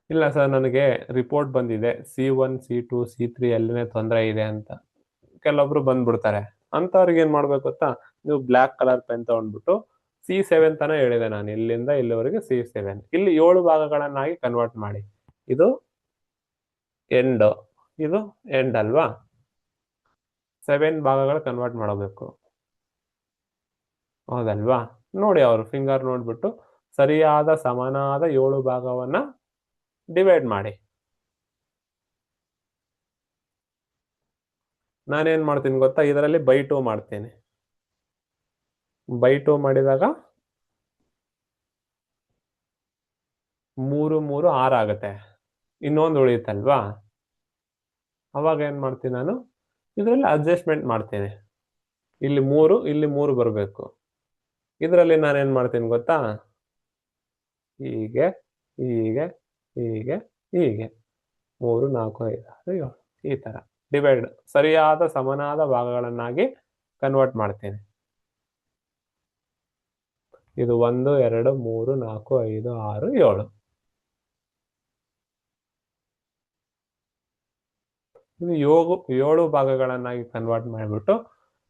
A: ಇಲ್ಲ ಸರ್, ನನಗೆ ರಿಪೋರ್ಟ್ ಬಂದಿದೆ C1 C2 C3 ಎಲ್ಲನೇ ತೊಂದರೆ ಇದೆ ಅಂತ ಕೆಲವೊಬ್ರು ಬಂದ್ಬಿಡ್ತಾರೆ. ಅಂತವ್ರಿಗೆ ಏನ್ ಮಾಡ್ಬೇಕು ಗೊತ್ತಾ? ನೀವು ಬ್ಲ್ಯಾಕ್ ಕಲರ್ ಪೆನ್ ತಗೊಂಡ್ಬಿಟ್ಟು C7 ತನ ಹೇಳಿದೆ ನಾನು, ಇಲ್ಲಿಂದ ಇಲ್ಲಿವರೆಗೆ C7, ಇಲ್ಲಿ 7 ಭಾಗಗಳನ್ನಾಗಿ ಕನ್ವರ್ಟ್ ಮಾಡಿ. ಇದು ಎಂಡ್, ಇದು ಎಂಡ್ ಅಲ್ವಾ? 7 ಭಾಗಗಳು ಕನ್ವರ್ಟ್ ಮಾಡಬೇಕು, ಹೌದಲ್ವಾ? ನೋಡಿ, ಅವ್ರ ಫಿಂಗರ್ ನೋಡ್ಬಿಟ್ಟು ಸರಿಯಾದ ಸಮನಾದ 7 ಭಾಗವನ್ನ ಡಿವೈಡ್ ಮಾಡಿ. ನಾನೇನ್ ಮಾಡ್ತೀನಿ ಗೊತ್ತಾ? ಇದರಲ್ಲಿ ಬೈ 2 ಮಾಡ್ತೀನಿ. ಬೈ 2 ಮಾಡಿದಾಗ 3 3 6 ಆಗುತ್ತೆ, ಇನ್ನೊಂದು ಉಳಿಯುತ್ತಲ್ವಾ? ಅವಾಗ ಏನ್ ಮಾಡ್ತೀನಿ ನಾನು? ಇದರಲ್ಲಿ ಅಡ್ಜಸ್ಟ್ಮೆಂಟ್ ಮಾಡ್ತೀನಿ. ಇಲ್ಲಿ 3, ಇಲ್ಲಿ 3 ಬರಬೇಕು. ಇದರಲ್ಲಿ ನಾನೇನ್ ಮಾಡ್ತೀನಿ ಗೊತ್ತಾ? ಹೀಗೆ ಹೀಗೆ ಹೀಗೆ ಹೀಗೆ 3 4 5 6 7 ಈ ತರ ಡಿವೈಡ್ ಸರಿಯಾದ ಸಮನಾದ ಭಾಗಗಳನ್ನಾಗಿ ಕನ್ವರ್ಟ್ ಮಾಡ್ತೀನಿ. ಇದು 1 2 3 4 5 6 7. ಇದು 7 ಭಾಗಗಳನ್ನಾಗಿ ಕನ್ವರ್ಟ್ ಮಾಡಿಬಿಟ್ಟು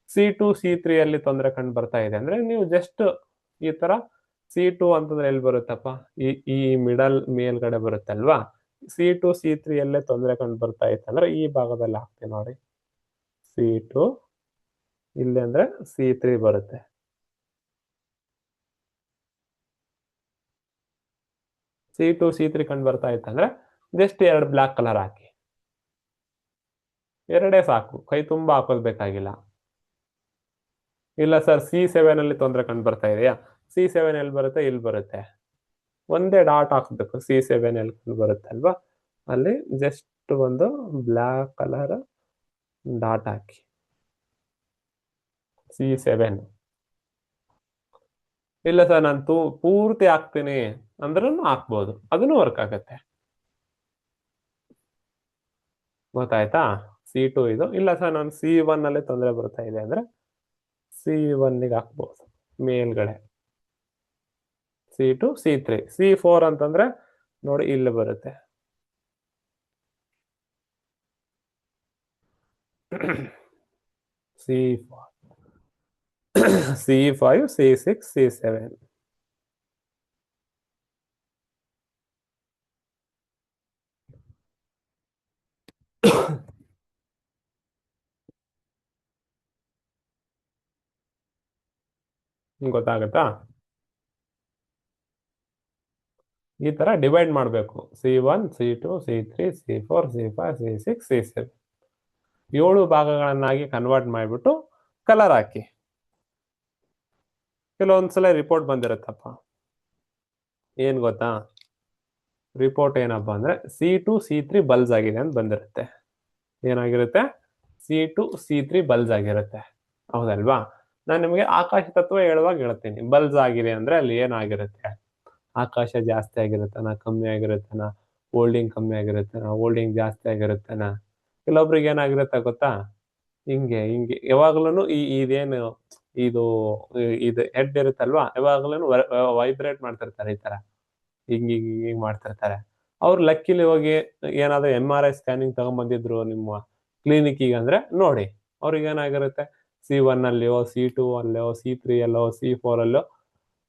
A: C2 C3 ಅಲ್ಲಿ ತೊಂದರೆ ಕಂಡು ಬರ್ತಾ ಇದೆ ಅಂದ್ರೆ ನೀವು ಜಸ್ಟ್ ಈ ತರ C2 ಅಂತಂದ್ರೆ ಎಲ್ಲಿ ಬರುತ್ತಪ್ಪ, ಈ ಮಿಡಲ್ ಮೇಲ್ಗಡೆ ಬರುತ್ತಲ್ವಾ. C2 C3 ಅಲ್ಲೇ ತೊಂದರೆ ಕಂಡು ಬರ್ತಾ ಇತ್ತು ಅಂದ್ರೆ ಈ ಭಾಗದಲ್ಲಿ ಹಾಕ್ತೀನಿ ನೋಡಿ. C2 ಇಲ್ಲಿ ಅಂದ್ರೆ C3 ಬರುತ್ತೆ. C2 C3 ಕಂಡು ಬರ್ತಾ ಇತ್ತಂದ್ರೆ ಜಸ್ಟ್ 2 ಬ್ಲಾಕ್ ಕಲರ್ ಹಾಕಿ. 2 ಸಾಕು, ಕೈ ತುಂಬಾ ಹಾಕೋದ್ ಬೇಕಾಗಿಲ್ಲ. ಇಲ್ಲ ಸರ್ C7 ಅಲ್ಲಿ ತೊಂದರೆ ಕಂಡು ಬರ್ತಾ ಇದೆಯಾ, C7 ಎಲ್ಲಿ ಬರುತ್ತೆ, ಇಲ್ಲಿ ಬರುತ್ತೆ. ಒಂದೇ ಡಾಟ್ ಹಾಕ್ಬೇಕು. C7 ಎಲ್ಲಿ ಕಂಡು ಬರುತ್ತೆ ಅಲ್ವಾ, ಅಲ್ಲಿ ಜಸ್ಟ್ ಒಂದು ಬ್ಲಾಕ್ ಕಲರ್ ಡಾಟ್ ಹಾಕಿ. C7. ಇಲ್ಲ ಸರ್ ನಾನು ಪೂರ್ತಿ ಹಾಕ್ತೀನಿ ಅಂದ್ರೂ ಹಾಕ್ಬೋದು, ಅದನ್ನು ವರ್ಕ್ ಆಗತ್ತೆ. ಗೊತ್ತಾಯ್ತಾ? C2 ಇದು. ಇಲ್ಲ ಸರ್ ನಾನು C1 ಅಲ್ಲಿ ತೊಂದರೆ ಬರ್ತಾ ಇದೆ ಅಂದ್ರೆ C1 ಗೆ ಹಾಕ್ಬೋದು ಮೇಲ್ಗಡೆ. C2 C3 C4 ಅಂತಂದ್ರೆ ನೋಡಿ ಇಲ್ಲಿ ಬರುತ್ತೆ. C4 C5 C6 C7. ಗೊತ್ತಾಗತ್ತಾ? ಈ ತರ ಡಿವೈಡ್ ಮಾಡಬೇಕು. C1 C2 C3 C4 C5 C6 C7 7 ಭಾಗಗಳನ್ನಾಗಿ convert ಮಾಡಿಬಿಟ್ಟು ಕಲರ್ ಹಾಕಿ. ಕೆಲವೊಂದ್ಸಲ ರಿಪೋರ್ಟ್ ಬಂದಿರುತ್ತಪ್ಪ, ಏನ್ ಗೊತ್ತಾ, ರಿಪೋರ್ಟ್ ಏನಪ್ಪಾ ಅಂದ್ರೆ C2 C3 ಬಲ್ಸ್ ಆಗಿದೆ ಅಂತ ಬಂದಿರುತ್ತೆ. ಏನಾಗಿರುತ್ತೆ? C2 C3 ಬಲ್ಸ್ ಆಗಿರುತ್ತೆ. ಹೌದಲ್ವಾ? ನಾನು ನಿಮಗೆ ಆಕಾಶ ತತ್ವ ಹೇಳುವಾಗ ಹೇಳ್ತೀನಿ. ಬಲ್ಸ್ ಆಗಿದೆ ಅಂದ್ರೆ ಅಲ್ಲಿ ಏನಾಗಿರುತ್ತೆ, ಆಕಾಶ ಜಾಸ್ತಿ ಆಗಿರುತ್ತಾನ, ಕಮ್ಮಿ ಆಗಿರುತ್ತಾನ, ಹೋಲ್ಡಿಂಗ್ ಕಮ್ಮಿ ಆಗಿರುತ್ತಾನ, ಹೋಲ್ಡಿಂಗ್ ಜಾಸ್ತಿ ಆಗಿರುತ್ತಾನ. ಕೆಲವೊಬ್ರಿಗೆ ಏನಾಗಿರುತ್ತೆ ಗೊತ್ತಾ, ಹಿಂಗೆ ಹಿಂಗೆ ಯಾವಾಗ್ಲೂ ಇದೇನು ಇದು ಹೆಡ್ ಇರುತ್ತಲ್ವಾ, ಯಾವಾಗ್ಲೂ ವೈಬ್ರೇಟ್ ಮಾಡ್ತಿರ್ತಾರೆ ಈ ತರ, ಹಿಂಗ್ ಹಿಂಗ್ ಹಿಂಗ್ ಮಾಡ್ತಿರ್ತಾರೆ. ಅವ್ರು ಲಕ್ಕಿಲಿ ಹೋಗಿ ಏನಾದ್ರು MRI ಸ್ಕ್ಯಾನಿಂಗ್ ತಗೊಂಡ್ಬಂದಿದ್ರು ನಿಮ್ಮ ಕ್ಲಿನಿಕ್ಕಿಗೆ ಅಂದ್ರೆ ನೋಡಿ, ಅವ್ರಿಗೆ ಏನಾಗಿರುತ್ತೆ, C1 ಅಲ್ಲಿಯೋ C2 ಅಲ್ಲೋ C3 ಅಲ್ಲೋ C4 ಅಲ್ಲೋ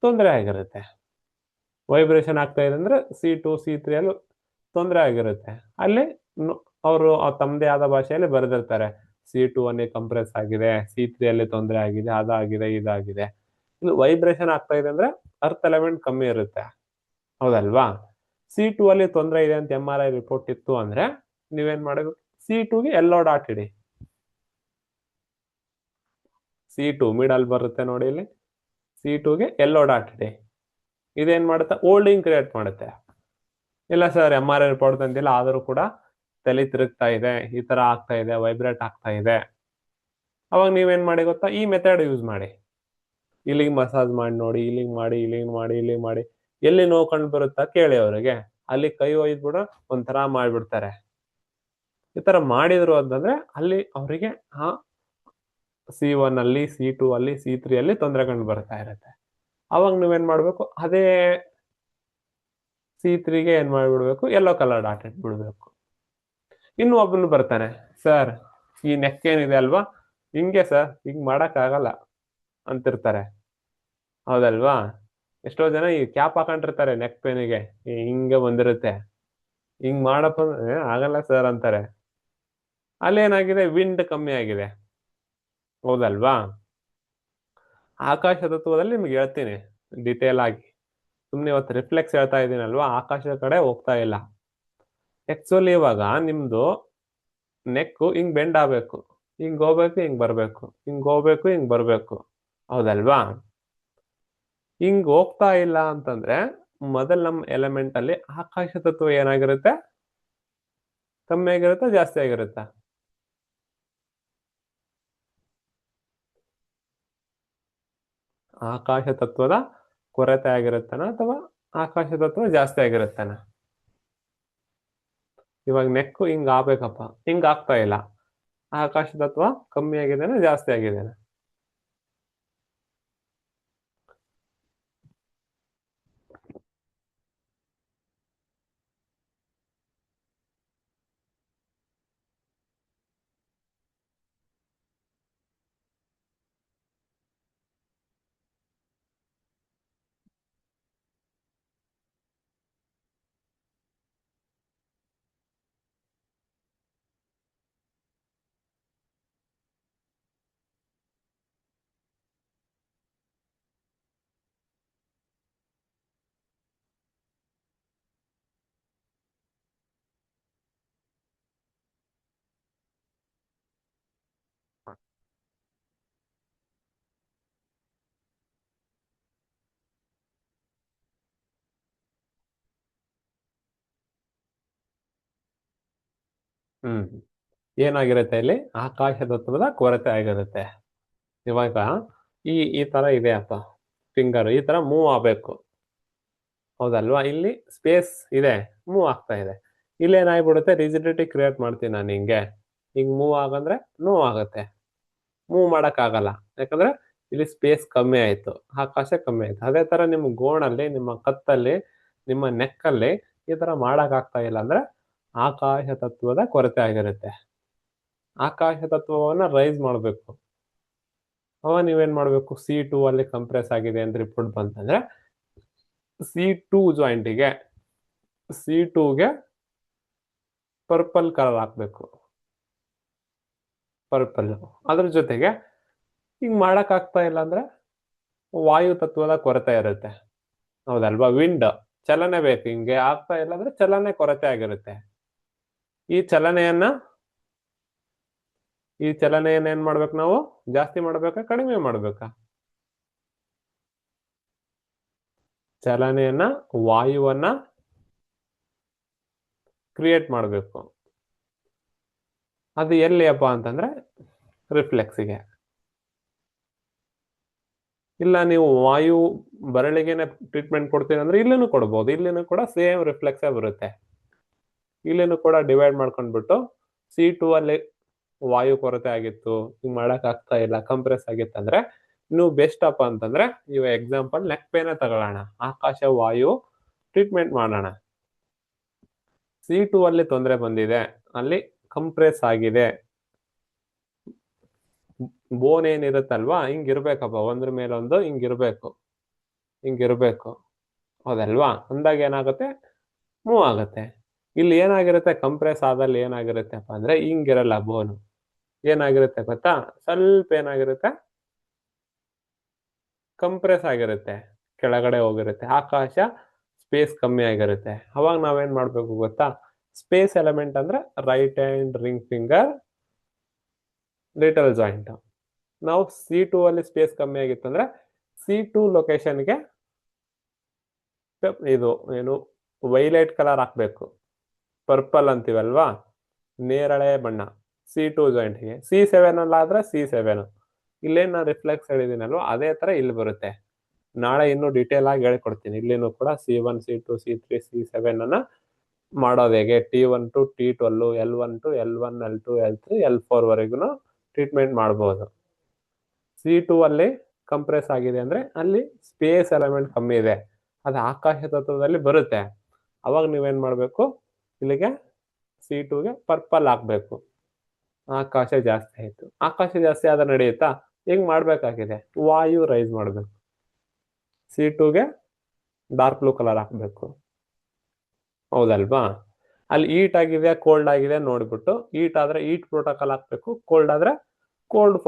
A: ತೊಂದರೆ ಆಗಿರುತ್ತೆ. ವೈಬ್ರೇಷನ್ ಆಗ್ತಾ ಇದೆ ಅಂದ್ರೆ C2 C3 ಅಲ್ಲಿ ತೊಂದರೆ ಆಗಿರುತ್ತೆ. ಅಲ್ಲಿ ಅವರು ತಮ್ಮದೇ ಆದ ಭಾಷೆಯಲ್ಲಿ ಬರೆದಿರ್ತಾರೆ, C2 ಅಲ್ಲಿ ಕಂಪ್ರೆಸ್ ಆಗಿದೆ, C3 ಅಲ್ಲಿ ತೊಂದರೆ ಆಗಿದೆ, ಅದಾಗಿದೆ ಇದಾಗಿದೆ. ಇದು ವೈಬ್ರೇಷನ್ ಆಗ್ತಾ ಇದೆ ಅಂದ್ರೆ ಅರ್ತ್ ಎಲಿಮೆಂಟ್ ಕಮ್ಮಿ ಇರುತ್ತೆ. ಹೌದಲ್ವಾ? C2 ಅಲ್ಲಿ ತೊಂದರೆ ಇದೆ ಅಂತ MRI ರಿಪೋರ್ಟ್ ಇತ್ತು ಅಂದ್ರೆ ನೀವೇನ್ ಮಾಡಬೇಕು, C2 ಗೆ ಎಲ್ಲೋ ಡಾಟ್ ಇಡಿ. C2 ಮಿಡಲ್ ಬರುತ್ತೆ ನೋಡಿ ಇಲ್ಲಿ, C2 ಗೆ ಎಲ್ಲೋ ಡಾಟ್ ಇಡಿ. ಇದೇನ್ ಮಾಡುತ್ತೆ, ಹೋಲ್ಡಿಂಗ್ ಕ್ರಿಯೇಟ್ ಮಾಡುತ್ತೆ. ಇಲ್ಲ ಸರ್ MRI ರಿಪೋರ್ಟ್ ತಂದಿಲ್ಲ ಆದರೂ ಕೂಡ ತಲೆ ತಿರುಗ್ತಾ ಇದೆ, ಈ ತರ ಆಗ್ತಾ ಇದೆ, ವೈಬ್ರೇಟ್ ಆಗ್ತಾ ಇದೆ, ಅವಾಗ ನೀವೇನ್ ಮಾಡಿ ಗೊತ್ತಾ, ಈ ಮೆಥಡ್ ಯೂಸ್ ಮಾಡಿ. ಇಲ್ಲಿಗೆ ಮಸಾಜ್ ಮಾಡಿ ನೋಡಿ, ಇಲ್ಲಿಗೆ ಮಾಡಿ, ಇಲ್ಲಿಗೆ ಮಾಡಿ, ಇಲ್ಲಿಗೆ ಮಾಡಿ, ಎಲ್ಲಿ ನೋವು ಕಂಡು ಬರುತ್ತಾ ಕೇಳಿ ಅವರಿಗೆ. ಅಲ್ಲಿ ಕೈ ಒಯ್ದ್ಬಿಡ ಒಂಥರ ಮಾಡ್ಬಿಡ್ತಾರೆ. ಈ ತರ ಮಾಡಿದ್ರು ಅಂತಂದ್ರೆ ಅಲ್ಲಿ ಅವರಿಗೆ C1 ಅಲ್ಲಿ C2 ಅಲ್ಲಿ C3 ಅಲ್ಲಿ ತೊಂದರೆ ಕಂಡು ಬರ್ತಾ ಇರುತ್ತೆ. ಅವಾಗ ನೀವೇನ್ ಮಾಡ್ಬೇಕು, ಅದೇ C3 ಗೆ ಏನ್ ಮಾಡ್ಬಿಡ್ಬೇಕು, ಯೆಲ್ಲೋ ಕಲರ್ ಡಾಟ್ ಇಟ್ಬಿಡ್ಬೇಕು. ಇನ್ನು ಒಬ್ಬನು ಬರ್ತಾನೆ, ಸರ್ ಈ ನೆಕ್ ಏನಿದೆ ಅಲ್ವಾ, ಹಿಂಗೆ ಸರ್ ಹಿಂಗ್ ಮಾಡಕ್ ಆಗಲ್ಲ ಅಂತಿರ್ತಾರೆ. ಹೌದಲ್ವಾ? ಎಷ್ಟೋ ಜನ ಈ ಕ್ಯಾಪ್ ಹಾಕೊಂಡಿರ್ತಾರೆ ನೆಕ್ ಪೇನಿಗೆ, ಹಿಂಗೆ ಬಂದಿರುತ್ತೆ, ಹಿಂಗ್ ಮಾಡಪ್ಪ ಆಗಲ್ಲ ಸರ್ ಅಂತಾರೆ. ಅಲ್ಲೇನಾಗಿದೆ, ವಿಂಡ್ ಕಮ್ಮಿ ಆಗಿದೆ. ಹೌದಲ್ವಾ? ಆಕಾಶ ತತ್ವದಲ್ಲಿ ನಿಮ್ಗೆ ಹೇಳ್ತೀನಿ ಡಿಟೇಲ್ ಆಗಿ. ಸುಮ್ನೆ ಇವತ್ತು ರಿಫ್ಲೆಕ್ಸ್ ಹೇಳ್ತಾ ಇದ್ದೀನಲ್ವಾ, ಆಕಾಶದ ಕಡೆ ಹೋಗ್ತಾ ಇಲ್ಲ. ಆಕ್ಚುಲಿ ಇವಾಗ ನಿಮ್ದು ನೆಕ್ ಹಿಂಗ್ ಬೆಂಡ್ ಆಗ್ಬೇಕು, ಹಿಂಗ್ ಹೋಗ್ಬೇಕು, ಹಿಂಗ್ ಬರ್ಬೇಕು, ಹಿಂಗ್ ಹೋಗ್ಬೇಕು, ಹಿಂಗ್ ಬರ್ಬೇಕು. ಹೌದಲ್ವಾ? ಹಿಂಗ್ ಹೋಗ್ತಾ ಇಲ್ಲ ಅಂತಂದ್ರೆ ಮೊದಲ್ ನಮ್ ಎಲಿಮೆಂಟ್ ಅಲ್ಲಿ ಆಕಾಶ ತತ್ವ ಏನಾಗಿರುತ್ತೆ, ಕಮ್ಮಿ ಆಗಿರುತ್ತಾ ಜಾಸ್ತಿ ಆಗಿರುತ್ತಾ? ಆಕಾಶ ತತ್ವದ ಕೊರತೆ ಆಗಿರುತ್ತಾನ ಅಥವಾ ಆಕಾಶ ತತ್ವ ಜಾಸ್ತಿ ಆಗಿರುತ್ತೇನ. ಇವಾಗ ನೆಕ್ಕು ಹಿಂಗ್ ಆಗ್ಬೇಕಪ್ಪ, ಹಿಂಗ್ ಆಗ್ತಾ ಇಲ್ಲ. ಆಕಾಶ ತತ್ವ ಕಮ್ಮಿ ಆಗಿದೆನಾ ಜಾಸ್ತಿ ಆಗಿದೆನಾ? ಏನಾಗಿರುತ್ತೆ ಇಲ್ಲಿ? ಆಕಾಶ ತತ್ವದ ಕೊರತೆ ಆಗಿರುತ್ತೆ. ಇವಾಗ ಈ ತರ ಇದೆಯಪ್ಪ ಫಿಂಗರ್, ಈ ತರ ಮೂವ್ ಆಗ್ಬೇಕು, ಹೌದಲ್ವಾ? ಇಲ್ಲಿ ಸ್ಪೇಸ್ ಇದೆ, ಮೂವ್ ಆಗ್ತಾ ಇದೆ. ಇಲ್ಲೇನಾಗ್ಬಿಡುತ್ತೆ, ರಿಜಿಡಿಟಿ ಕ್ರಿಯೇಟ್ ಮಾಡ್ತೀನಿ ನಾನು. ಹಿಂಗ್ ಮೂವ್ ಆಗಂದ್ರೆ ನೋವು ಆಗುತ್ತೆ, ಮೂವ್ ಮಾಡಕ್ ಆಗಲ್ಲ. ಯಾಕಂದ್ರೆ ಇಲ್ಲಿ ಸ್ಪೇಸ್ ಕಮ್ಮಿ ಆಯ್ತು, ಆಕಾಶ ಕಮ್ಮಿ ಆಯ್ತು. ಅದೇ ತರ ನಿಮ್ಮ ಗೋಣಲ್ಲಿ, ನಿಮ್ಮ ಕತ್ತಲ್ಲಿ, ನಿಮ್ಮ ನೆಕ್ಕಲ್ಲಿ ಈ ತರ ಮಾಡಕ್ ಆಗ್ತಾ ಇಲ್ಲ ಅಂದ್ರೆ ಆಕಾಶ ತತ್ವದ ಕೊರತೆ ಆಗಿರುತ್ತೆ. ಆಕಾಶ ತತ್ವವನ್ನ ರೈಸ್ ಮಾಡ್ಬೇಕು. ಅವ ನೀವೇನ್ ಮಾಡ್ಬೇಕು? C2 ಅಲ್ಲಿ ಕಂಪ್ರೆಸ್ ಆಗಿದೆ ಅಂತ ರಿಪೋರ್ಟ್ ಬಂತಂದ್ರೆ C2 ಜಾಯಿಂಟಿಗೆ, C2ಗೆ ಪರ್ಪಲ್ ಕಲರ್ ಹಾಕ್ಬೇಕು, ಪರ್ಪಲ್. ಅದ್ರ ಜೊತೆಗೆ ಹಿಂಗ್ ಮಾಡಕ್ ಆಗ್ತಾ ಇಲ್ಲ ಅಂದ್ರೆ ವಾಯು ತತ್ವದ ಕೊರತೆ ಇರುತ್ತೆ, ಹೌದಲ್ವಾ? ವಿಂಡ್ ಚಲನೆ ಬೇಕು, ಹಿಂಗೆ ಆಗ್ತಾ ಇಲ್ಲ ಅಂದ್ರೆ ಚಲನೆ ಕೊರತೆ ಆಗಿರುತ್ತೆ. ಈ ಚಲನೆಯನ್ನ ಏನ್ ಮಾಡ್ಬೇಕು ನಾವು? ಜಾಸ್ತಿ ಮಾಡ್ಬೇಕಾ ಕಡಿಮೆ ಮಾಡ್ಬೇಕಾ? ಚಲನೆಯನ್ನ, ವಾಯುವನ್ನ ಕ್ರಿಯೇಟ್ ಮಾಡ್ಬೇಕು. ಅದು ಎಲ್ಲಿ ಅಪ್ಪ ಅಂತಂದ್ರೆ ರಿಫ್ಲೆಕ್ಸಿಗೆ. ಇಲ್ಲ ನೀವು ವಾಯು ಬರಳಿಗೆನೆ ಟ್ರೀಟ್ಮೆಂಟ್ ಕೊಡ್ತೀನಿ ಅಂದ್ರೆ ಇಲ್ಲಿನೂ ಕೊಡ್ಬೋದು. ಇಲ್ಲಿನೂ ಕೂಡ ಸೇಮ್ ರಿಫ್ಲೆಕ್ಸೇ ಬರುತ್ತೆ. ಇಲ್ಲಿನೂ ಕೂಡ ಡಿವೈಡ್ ಮಾಡ್ಕೊಂಡ್ಬಿಟ್ಟು C2 ಅಲ್ಲಿ ವಾಯು ಕೊರತೆ ಆಗಿತ್ತು, ಹಿಂಗ್ ಮಾಡಕ್ ಆಗ್ತಾ ಇಲ್ಲ, ಕಂಪ್ರೆಸ್ ಆಗಿತ್ತಂದ್ರೆ ನೀವು ಬೆಸ್ಟ್ ಅಪ್ಪ ಅಂತಂದ್ರೆ ಇವ ಎಕ್ಸಾಂಪಲ್ ನೆಕ್ ಪೇನೆ ತಗೊಳ್ಳೋಣ. ಆಕಾಶ ವಾಯು ಟ್ರೀಟ್ಮೆಂಟ್ ಮಾಡೋಣ. C2 ಅಲ್ಲಿ ತೊಂದರೆ ಬಂದಿದೆ, ಅಲ್ಲಿ ಕಂಪ್ರೆಸ್ ಆಗಿದೆ. ಬೋನ್ ಏನಿರುತ್ತಲ್ವಾ, ಹಿಂಗಿರ್ಬೇಕಪ್ಪ, ಒಂದ್ರ ಮೇಲೊಂದು ಹಿಂಗಿರ್ಬೇಕು, ಹೌದಲ್ವಾ? ಅಂದಾಗ ಏನಾಗುತ್ತೆ? ಮೂವ್ ಆಗುತ್ತೆ. ಇಲ್ಲಿ ಏನಾಗಿರುತ್ತೆ? ಕಂಪ್ರೆಸ್ ಆದಲ್ಲಿ ಏನಾಗಿರುತ್ತೆಪ್ಪ ಅಂದ್ರೆ ಹಿಂಗಿರಲ್ಲ ಬೋನು. ಏನಾಗಿರುತ್ತೆ ಗೊತ್ತಾ? ಸ್ವಲ್ಪ ಏನಾಗಿರುತ್ತೆ? ಕಂಪ್ರೆಸ್ ಆಗಿರುತ್ತೆ, ಕೆಳಗಡೆ ಹೋಗಿರುತ್ತೆ. ಆಕಾಶ ಸ್ಪೇಸ್ ಕಮ್ಮಿ ಆಗಿರುತ್ತೆ. ಅವಾಗ ನಾವೇನ್ ಮಾಡ್ಬೇಕು ಗೊತ್ತಾ? ಸ್ಪೇಸ್ ಎಲಿಮೆಂಟ್ ಅಂದ್ರೆ right hand ring finger little joint. ನಾವು C2 ಅಲ್ಲಿ ಸ್ಪೇಸ್ ಕಮ್ಮಿ ಆಗಿತ್ತು ಅಂದ್ರೆ C2 ಲೊಕೇಶನ್ಗೆ ಇದು ಏನು ವೈಲೆಟ್ ಕಲರ್ ಹಾಕ್ಬೇಕು, ಪರ್ಪಲ್ ಅಂತೀವಲ್ವಾ, ನೇರಳೆ ಬಣ್ಣ. C2 ಜಾಯಿಂಟ್ಗೆ. C7 ಅಲ್ಲಾದ್ರೆ C7. ಇಲ್ಲೇನು ನಾನು ರಿಫ್ಲೆಕ್ಸ್ ಹೇಳಿದ್ದೀನಲ್ವ, ಅದೇ ತರ ಇಲ್ಲಿ ಬರುತ್ತೆ. ನಾಳೆ ಇನ್ನೂ ಡೀಟೇಲ್ ಆಗಿ ಹೇಳ್ಕೊಡ್ತೀನಿ. ಇಲ್ಲಿನೂ ಕೂಡ C1 C2 C3 C7 ಅನ್ನ ಮಾಡೋದು ಹೇಗೆ, T1 to T12 L1 to L1 L2 L3 L4 ವರೆಗೂ ಟ್ರೀಟ್ಮೆಂಟ್ ಮಾಡ್ಬೋದು. C2 ಅಲ್ಲಿ ಕಂಪ್ರೆಸ್ ಆಗಿದೆ ಅಂದ್ರೆ ಅಲ್ಲಿ ಸ್ಪೇಸ್ ಎಲಿಮೆಂಟ್ ಕಮ್ಮಿ ಇದೆ, ಅದು ಆಕಾಶ ತತ್ವದಲ್ಲಿ ಬರುತ್ತೆ. ಅವಾಗ ನೀವೇನ್ ಮಾಡ್ಬೇಕು? ಇಲ್ಲಿಗೆ C2ಗೆ ಪರ್ಪಲ್ ಹಾಕ್ಬೇಕು. ಆಕಾಶ ಜಾಸ್ತಿ ಆಯ್ತು. ಆಕಾಶ ಜಾಸ್ತಿ ಆದ್ರೆ ನಡೆಯುತ್ತಾ? ಹಿಂಗ್ ಮಾಡ್ಬೇಕಾಗಿದೆ, ವಾಯು ರೈಸ್ ಮಾಡ್ಬೇಕು. C2ಗೆ ಡಾರ್ಕ್ ಬ್ಲೂ ಕಲರ್ ಹಾಕ್ಬೇಕು, ಹೌದಲ್ವಾ? ಅಲ್ಲಿ ಈಟ್ ಆಗಿದೆ ಕೋಲ್ಡ್ ಆಗಿದೆ ನೋಡ್ಬಿಟ್ಟು, ಈಟ್ ಆದ್ರೆ ಈಟ್ ಪ್ರೋಟೋಕಾಲ್ ಹಾಕ್ಬೇಕು, ಕೋಲ್ಡ್ ಆದ್ರೆ ಕೋಲ್ಡ್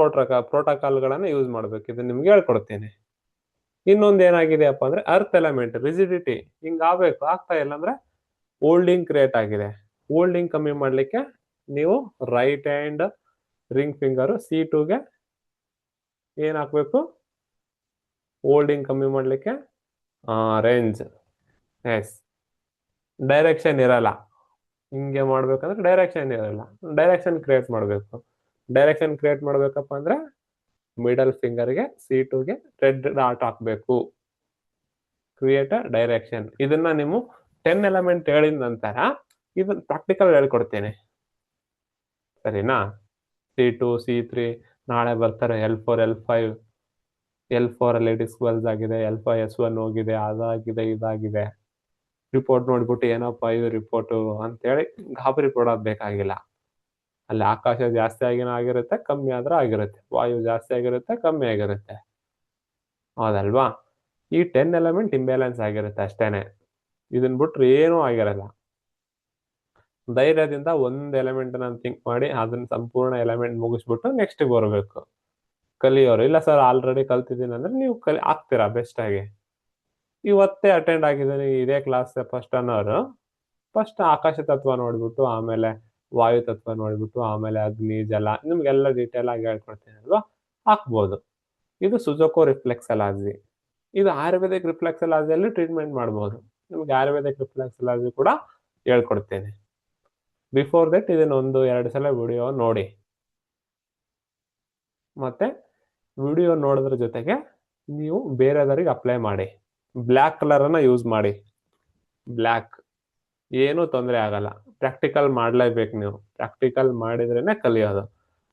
A: ಪ್ರೋಟೋಕಾಲ್ಗಳನ್ನ ಯೂಸ್ ಮಾಡ್ಬೇಕು. ಇದು ನಿಮ್ಗೆ ಹೇಳ್ಕೊಡ್ತೀನಿ. ಇನ್ನೊಂದು ಏನಾಗಿದೆಯಪ್ಪ ಅಂದ್ರೆ ಅರ್ತ್ ಎಲಿಮೆಂಟ್ ರಿಜಿಡಿಟಿ ಹಿಂಗ್ ಆಗ್ಬೇಕು, ಆಗ್ತಾ ಇಲ್ಲ ಅಂದ್ರೆ ಓಲ್ಡಿಂಗ್ ಕ್ರಿಯೇಟ್ ಆಗಿದೆ. ಓಲ್ಡಿಂಗ್ ಕಮ್ಮಿ ಮಾಡ್ಲಿಕ್ಕೆ ನೀವು ರೈಟ್ ಹ್ಯಾಂಡ್ ರಿಂಗ್ ಫಿಂಗರ್ C2ಗೆ ಏನ್ ಹಾಕ್ಬೇಕು? ಓಲ್ಡಿಂಗ್ ಕಮ್ಮಿ ಮಾಡ್ಲಿಕ್ಕೆ ರೇಂಜ್. ಎಸ್, ಡೈರೆಕ್ಷನ್ ಇರಲ್ಲ. ಹಿಂಗೆ ಮಾಡ್ಬೇಕಂದ್ರೆ ಡೈರೆಕ್ಷನ್ ಇರಲ್ಲ, ಡೈರೆಕ್ಷನ್ ಕ್ರಿಯೇಟ್ ಮಾಡ್ಬೇಕು. ಡೈರೆಕ್ಷನ್ ಕ್ರಿಯೇಟ್ ಮಾಡ್ಬೇಕಪ್ಪ ಅಂದ್ರೆ ಮಿಡಲ್ ಫಿಂಗರ್ಗೆ C2ಗೆ ರೆಡ್ ಡಾಟ್ ಹಾಕ್ಬೇಕು. Create a direction. ಇದನ್ನ ನೀವು 10 ಎಲಿಮೆಂಟ್ ಹೇಳಿದ ನಂತರ ಇದನ್ನ ಪ್ರಾಕ್ಟಿಕಲ್ ಹೇಳ್ಕೊಡ್ತೇನೆ, ಸರಿನಾ? C2 C3 ನಾಳೆ ಬರ್ತಾರೆ. L4 L5 L4 ಅಲ್ಲಿ ಡಿಸ್ಕ್ ಆಗಿದೆ, L5 S1 ಹೋಗಿದೆ, ಅದಾಗಿದೆ ಇದಾಗಿದೆ. ರಿಪೋರ್ಟ್ ನೋಡ್ಬಿಟ್ಟು ಏನಪ್ಪಾ ಇದು ರಿಪೋರ್ಟು ಅಂತೇಳಿ ಗಾಬರಿ ಪಡೋದ್ ಬೇಕಾಗಿಲ್ಲ. ಅಲ್ಲಿ ಆಕಾಶ ಜಾಸ್ತಿ ಆಗಿರುತ್ತೆ, ಕಮ್ಮಿ ಆದ್ರೆ ಆಗಿರುತ್ತೆ, ವಾಯು ಜಾಸ್ತಿ ಆಗಿರುತ್ತೆ, ಕಮ್ಮಿ ಆಗಿರುತ್ತೆ, ಹೌದಲ್ವಾ? ಈ 10 ಎಲಿಮೆಂಟ್ ಇಂಬ್ಯಾಲೆನ್ಸ್ ಆಗಿರುತ್ತೆ ಅಷ್ಟೇನೆ. ಇದನ್ ಬಿಟ್ರೆ ಏನೂ ಆಗಿರಲ್ಲ. ಧೈರ್ಯದಿಂದ ಒಂದ್ ಎಲಿಮೆಂಟ್ ನಾನು ಥಿಂಕ್ ಮಾಡಿ ಅದನ್ನ ಸಂಪೂರ್ಣ ಎಲಿಮೆಂಟ್ ಮುಗಿಸ್ಬಿಟ್ಟು ನೆಕ್ಸ್ಟ್ ಬರಬೇಕು ಕಲಿಯೋರು. ಇಲ್ಲ ಸರ್ ಆಲ್ರೆಡಿ ಕಲ್ತಿದ್ದೀನಿ ಅಂದ್ರೆ ನೀವು ಆಗ್ತೀರಾ ಬೆಸ್ಟ್ ಆಗಿ. ಇವತ್ತೇ ಅಟೆಂಡ್ ಆಗಿದ್ದೀನಿ ಇದೇ ಕ್ಲಾಸ್ ಫಸ್ಟ್ ಅನ್ನೋರು ಫಸ್ಟ್ ಆಕಾಶ ತತ್ವ ನೋಡ್ಬಿಟ್ಟು, ಆಮೇಲೆ ವಾಯು ತತ್ವ ನೋಡ್ಬಿಟ್ಟು, ಆಮೇಲೆ ಅಗ್ನಿ ಜಲ ನಿಮ್ಗೆಲ್ಲ ಡೀಟೇಲ್ ಆಗಿ ಹೇಳ್ಕೊಡ್ತೀನಿ ಅಲ್ವಾ, ಹಾಕ್ಬೋದು. ಇದು ಸುಜೋಕೋ ರಿಫ್ಲೆಕ್ಸಾಲಜಿ. ಇದು ಆಯುರ್ವೇದಿಕ್ ರಿಫ್ಲೆಕ್ಸಾಲಜಿಯಲ್ಲಿ ಟ್ರೀಟ್ಮೆಂಟ್ ಮಾಡ್ಬೋದು. ನಿಮ್ಗೆ ಆಯುರ್ವೇದಿಕ್ ರಿಫ್ಲೆಕ್ಸಾಲಜಿ ಕೂಡ ಹೇಳ್ಕೊಡ್ತೇನೆ. ಬಿಫೋರ್ ದಟ್ ಇದನ್ನ 1-2 ಸಲ ವಿಡಿಯೋ ನೋಡಿ, ಮತ್ತೆ ವಿಡಿಯೋ ನೋಡೋದ್ರ ಜೊತೆಗೆ ನೀವು ಬೇರೆದವರಿಗೆ ಅಪ್ಲೈ ಮಾಡಿ. ಬ್ಲ್ಯಾಕ್ ಕಲರ್ ಅನ್ನ ಯೂಸ್ ಮಾಡಿ. ಬ್ಲ್ಯಾಕ್ ಏನೂ ತೊಂದರೆ ಆಗಲ್ಲ. ಪ್ರಾಕ್ಟಿಕಲ್ ಮಾಡ್ಲೇಬೇಕು. ನೀವು ಪ್ರಾಕ್ಟಿಕಲ್ ಮಾಡಿದ್ರೇನೆ ಕಲಿಯೋದು.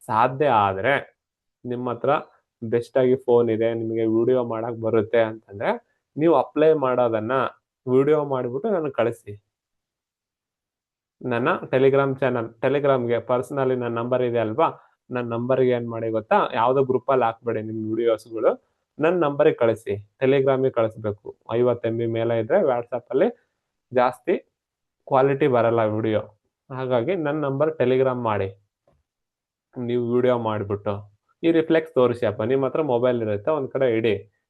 A: ಸಾಧ್ಯ ಆದ್ರೆ ನಿಮ್ಮ ಹತ್ರ ಬೆಸ್ಟ್ ಆಗಿ ಫೋನ್ ಇದೆ, ನಿಮಗೆ ವಿಡಿಯೋ ಮಾಡಕ್ ಬರುತ್ತೆ ಅಂತಂದ್ರೆ ನೀವು ಅಪ್ಲೈ ಮಾಡೋದನ್ನ ವಿಡಿಯೋ ಮಾಡಿಬಿಟ್ಟು ನನಗೆ ಕಳಿಸಿ. ನನ್ನ ಟೆಲಿಗ್ರಾಮ್ ಚಾನಲ್, ಟೆಲಿಗ್ರಾಮ್ಗೆ ಪರ್ಸನಲಿ ನನ್ನ ನಂಬರ್ ಇದೆ ಅಲ್ವಾ, ನನ್ನ ನಂಬರ್ಗೆ ಏನ್ ಮಾಡಿ ಗೊತ್ತಾ, ಯಾವ್ದೋ ಗ್ರೂಪಲ್ಲಿ ಹಾಕ್ಬೇಡಿ ನಿಮ್ಮ ವಿಡಿಯೋಸ್ಗಳು, ನನ್ನ ನಂಬರಿಗೆ ಕಳಿಸಿ. ಟೆಲಿಗ್ರಾಮಿಗೆ ಕಳಿಸ್ಬೇಕು. 50 MB ಮೇಲೆ ಇದ್ರೆ ವಾಟ್ಸಪ್ ಅಲ್ಲಿ ಜಾಸ್ತಿ ಕ್ವಾಲಿಟಿ ಬರಲ್ಲ ವಿಡಿಯೋ. ಹಾಗಾಗಿ ನನ್ನ ನಂಬರ್ ಟೆಲಿಗ್ರಾಮ್ ಮಾಡಿ. ನೀವು ವಿಡಿಯೋ ಮಾಡಿಬಿಟ್ಟು ಈ ರಿಫ್ಲೆಕ್ಸ್ ತೋರಿಸಿ ಅಪ್ಪ. ನಿಮ್ಮ ಹತ್ರ ಮೊಬೈಲ್ ಇರುತ್ತೆ, ಒಂದ್ ಕಡೆ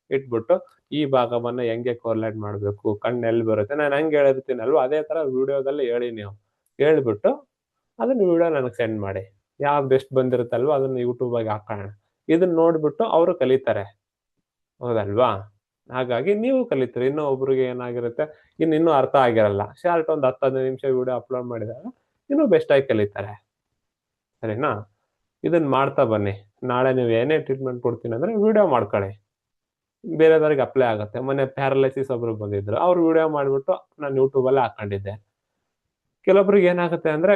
A: ಇಟ್ಬಿಟ್ಟು ಈ ಭಾಗವನ್ನ ಹೆಂಗೆ ಕೋರ್ಲೇಟ್ ಮಾಡಬೇಕು, ಕಣ್ಣು ಎಲ್ಲಿ ಬರುತ್ತೆ, ನಾನು ಹೆಂಗೆ ಹೇಳಿರ್ತೀನಲ್ವ ಅದೇ ತರ ವಿಡಿಯೋದಲ್ಲಿ ಹೇಳಿ. ನೀವು ಹೇಳ್ಬಿಟ್ಟು ಅದನ್ನ ವಿಡಿಯೋ ನನಗೆ ಸೆಂಡ್ ಮಾಡಿ. ಯಾವ್ದು ಬೆಸ್ಟ್ ಬಂದಿರುತ್ತಲ್ವ ಅದನ್ನ ಯೂಟ್ಯೂಬಾಗಿ ಹಾಕೋಣ. ಇದನ್ನ ನೋಡ್ಬಿಟ್ಟು ಅವರು ಕಲಿತಾರೆ, ಹೌದಲ್ವಾ? ಹಾಗಾಗಿ ನೀವು ಕಲಿತೀರಿ. ಇನ್ನೂ ಒಬ್ರಿಗೆ ಏನಾಗಿರುತ್ತೆ, ಇನ್ನೂ ಅರ್ಥ ಆಗಿರಲ್ಲ. ಶಾರ್ಟ್ ಒಂದು 10-15 ನಿಮಿಷ ವಿಡಿಯೋ ಅಪ್ಲೋಡ್ ಮಾಡಿದಾಗ ಇನ್ನೂ ಬೆಸ್ಟ್ ಆಗಿ ಕಲಿತಾರೆ, ಸರಿನಾ? ಇದನ್ನ ಮಾಡ್ತಾ ಬನ್ನಿ. ನಾಳೆ ನೀವು ಏನೇ ಟ್ರೀಟ್ಮೆಂಟ್ ಕೊಡ್ತೀನಿ ಅಂದ್ರೆ ವಿಡಿಯೋ ಮಾಡ್ಕೊಳ್ಳಿ, ಬೇರೆದವ್ರಿಗೆ ಅಪ್ಲೈ ಆಗುತ್ತೆ. ಮೊನ್ನೆ ಪ್ಯಾರಲೈಸಿಸ್ ಒಬ್ರು ಬಂದಿದ್ರು, ಅವ್ರು ವಿಡಿಯೋ ಮಾಡ್ಬಿಟ್ಟು ನಾನು ಯೂಟ್ಯೂಬಲ್ಲಿ ಹಾಕೊಂಡಿದ್ದೆ. ಕೆಲವೊಬ್ರಿಗೆ ಏನಾಗುತ್ತೆ ಅಂದ್ರೆ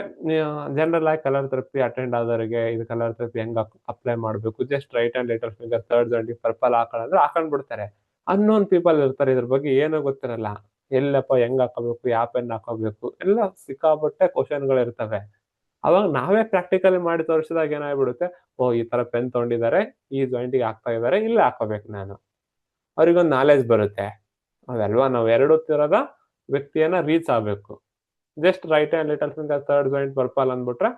A: ಜನರಲ್ ಆಗಿ ಕಲರ್ ಥೆರಪಿ ಅಟೆಂಡ್ ಆದವರಿಗೆ ಇದು ಕಲರ್ ಥೆರಪಿ ಹೆಂಗ್ ಅಪ್ಲೈ ಮಾಡ್ಬೇಕು, just right hand little finger third joint purple ಹಾಕೊಳ್ಳೋದ್ರೆ ಹಾಕೊಂಡ್ಬಿಡ್ತಾರೆ. ಅನ್ನೋನ್ ಪೀಪಲ್ ಇರ್ತಾರೆ, ಇದ್ರ ಬಗ್ಗೆ ಏನೂ ಗೊತ್ತಿರಲ್ಲ. ಎಲ್ಲಪ್ಪ ಹೆಂಗ್ ಹಾಕೋಬೇಕು, ಯಾವ ಪೆನ್ ಹಾಕೋಬೇಕು, ಎಲ್ಲ ಸಿಕ್ಕಾಪಟ್ಟೆ ಕ್ವಶನ್ಗಳು ಇರ್ತವೆ. ಅವಾಗ ನಾವೇ ಪ್ರಾಕ್ಟಿಕಲ್ ಮಾಡಿ ತೋರಿಸಿದಾಗ ಏನಾಗ್ಬಿಡುತ್ತೆ, ಓ ಈ ತರ ಪೆನ್ ತಗೊಂಡಿದ್ದಾರೆ, ಈ ಜಾಯಿಂಟಿಗೆ ಹಾಕ್ತಾ ಇದ್ದಾರೆ, ಇಲ್ಲೇ ಹಾಕೋಬೇಕು ನಾನು. ಅವ್ರಿಗೊಂದು ನಾಲೆಜ್ ಬರುತ್ತೆ, ಹೌದಲ್ವಾ? ನಾವು 2 ತಿರದ ವ್ಯಕ್ತಿಯನ್ನ ರೀಚ್ ಆಗ್ಬೇಕು. Just right hand little finger third joint purple ಅಂದ್ಬಿಟ್ರೆ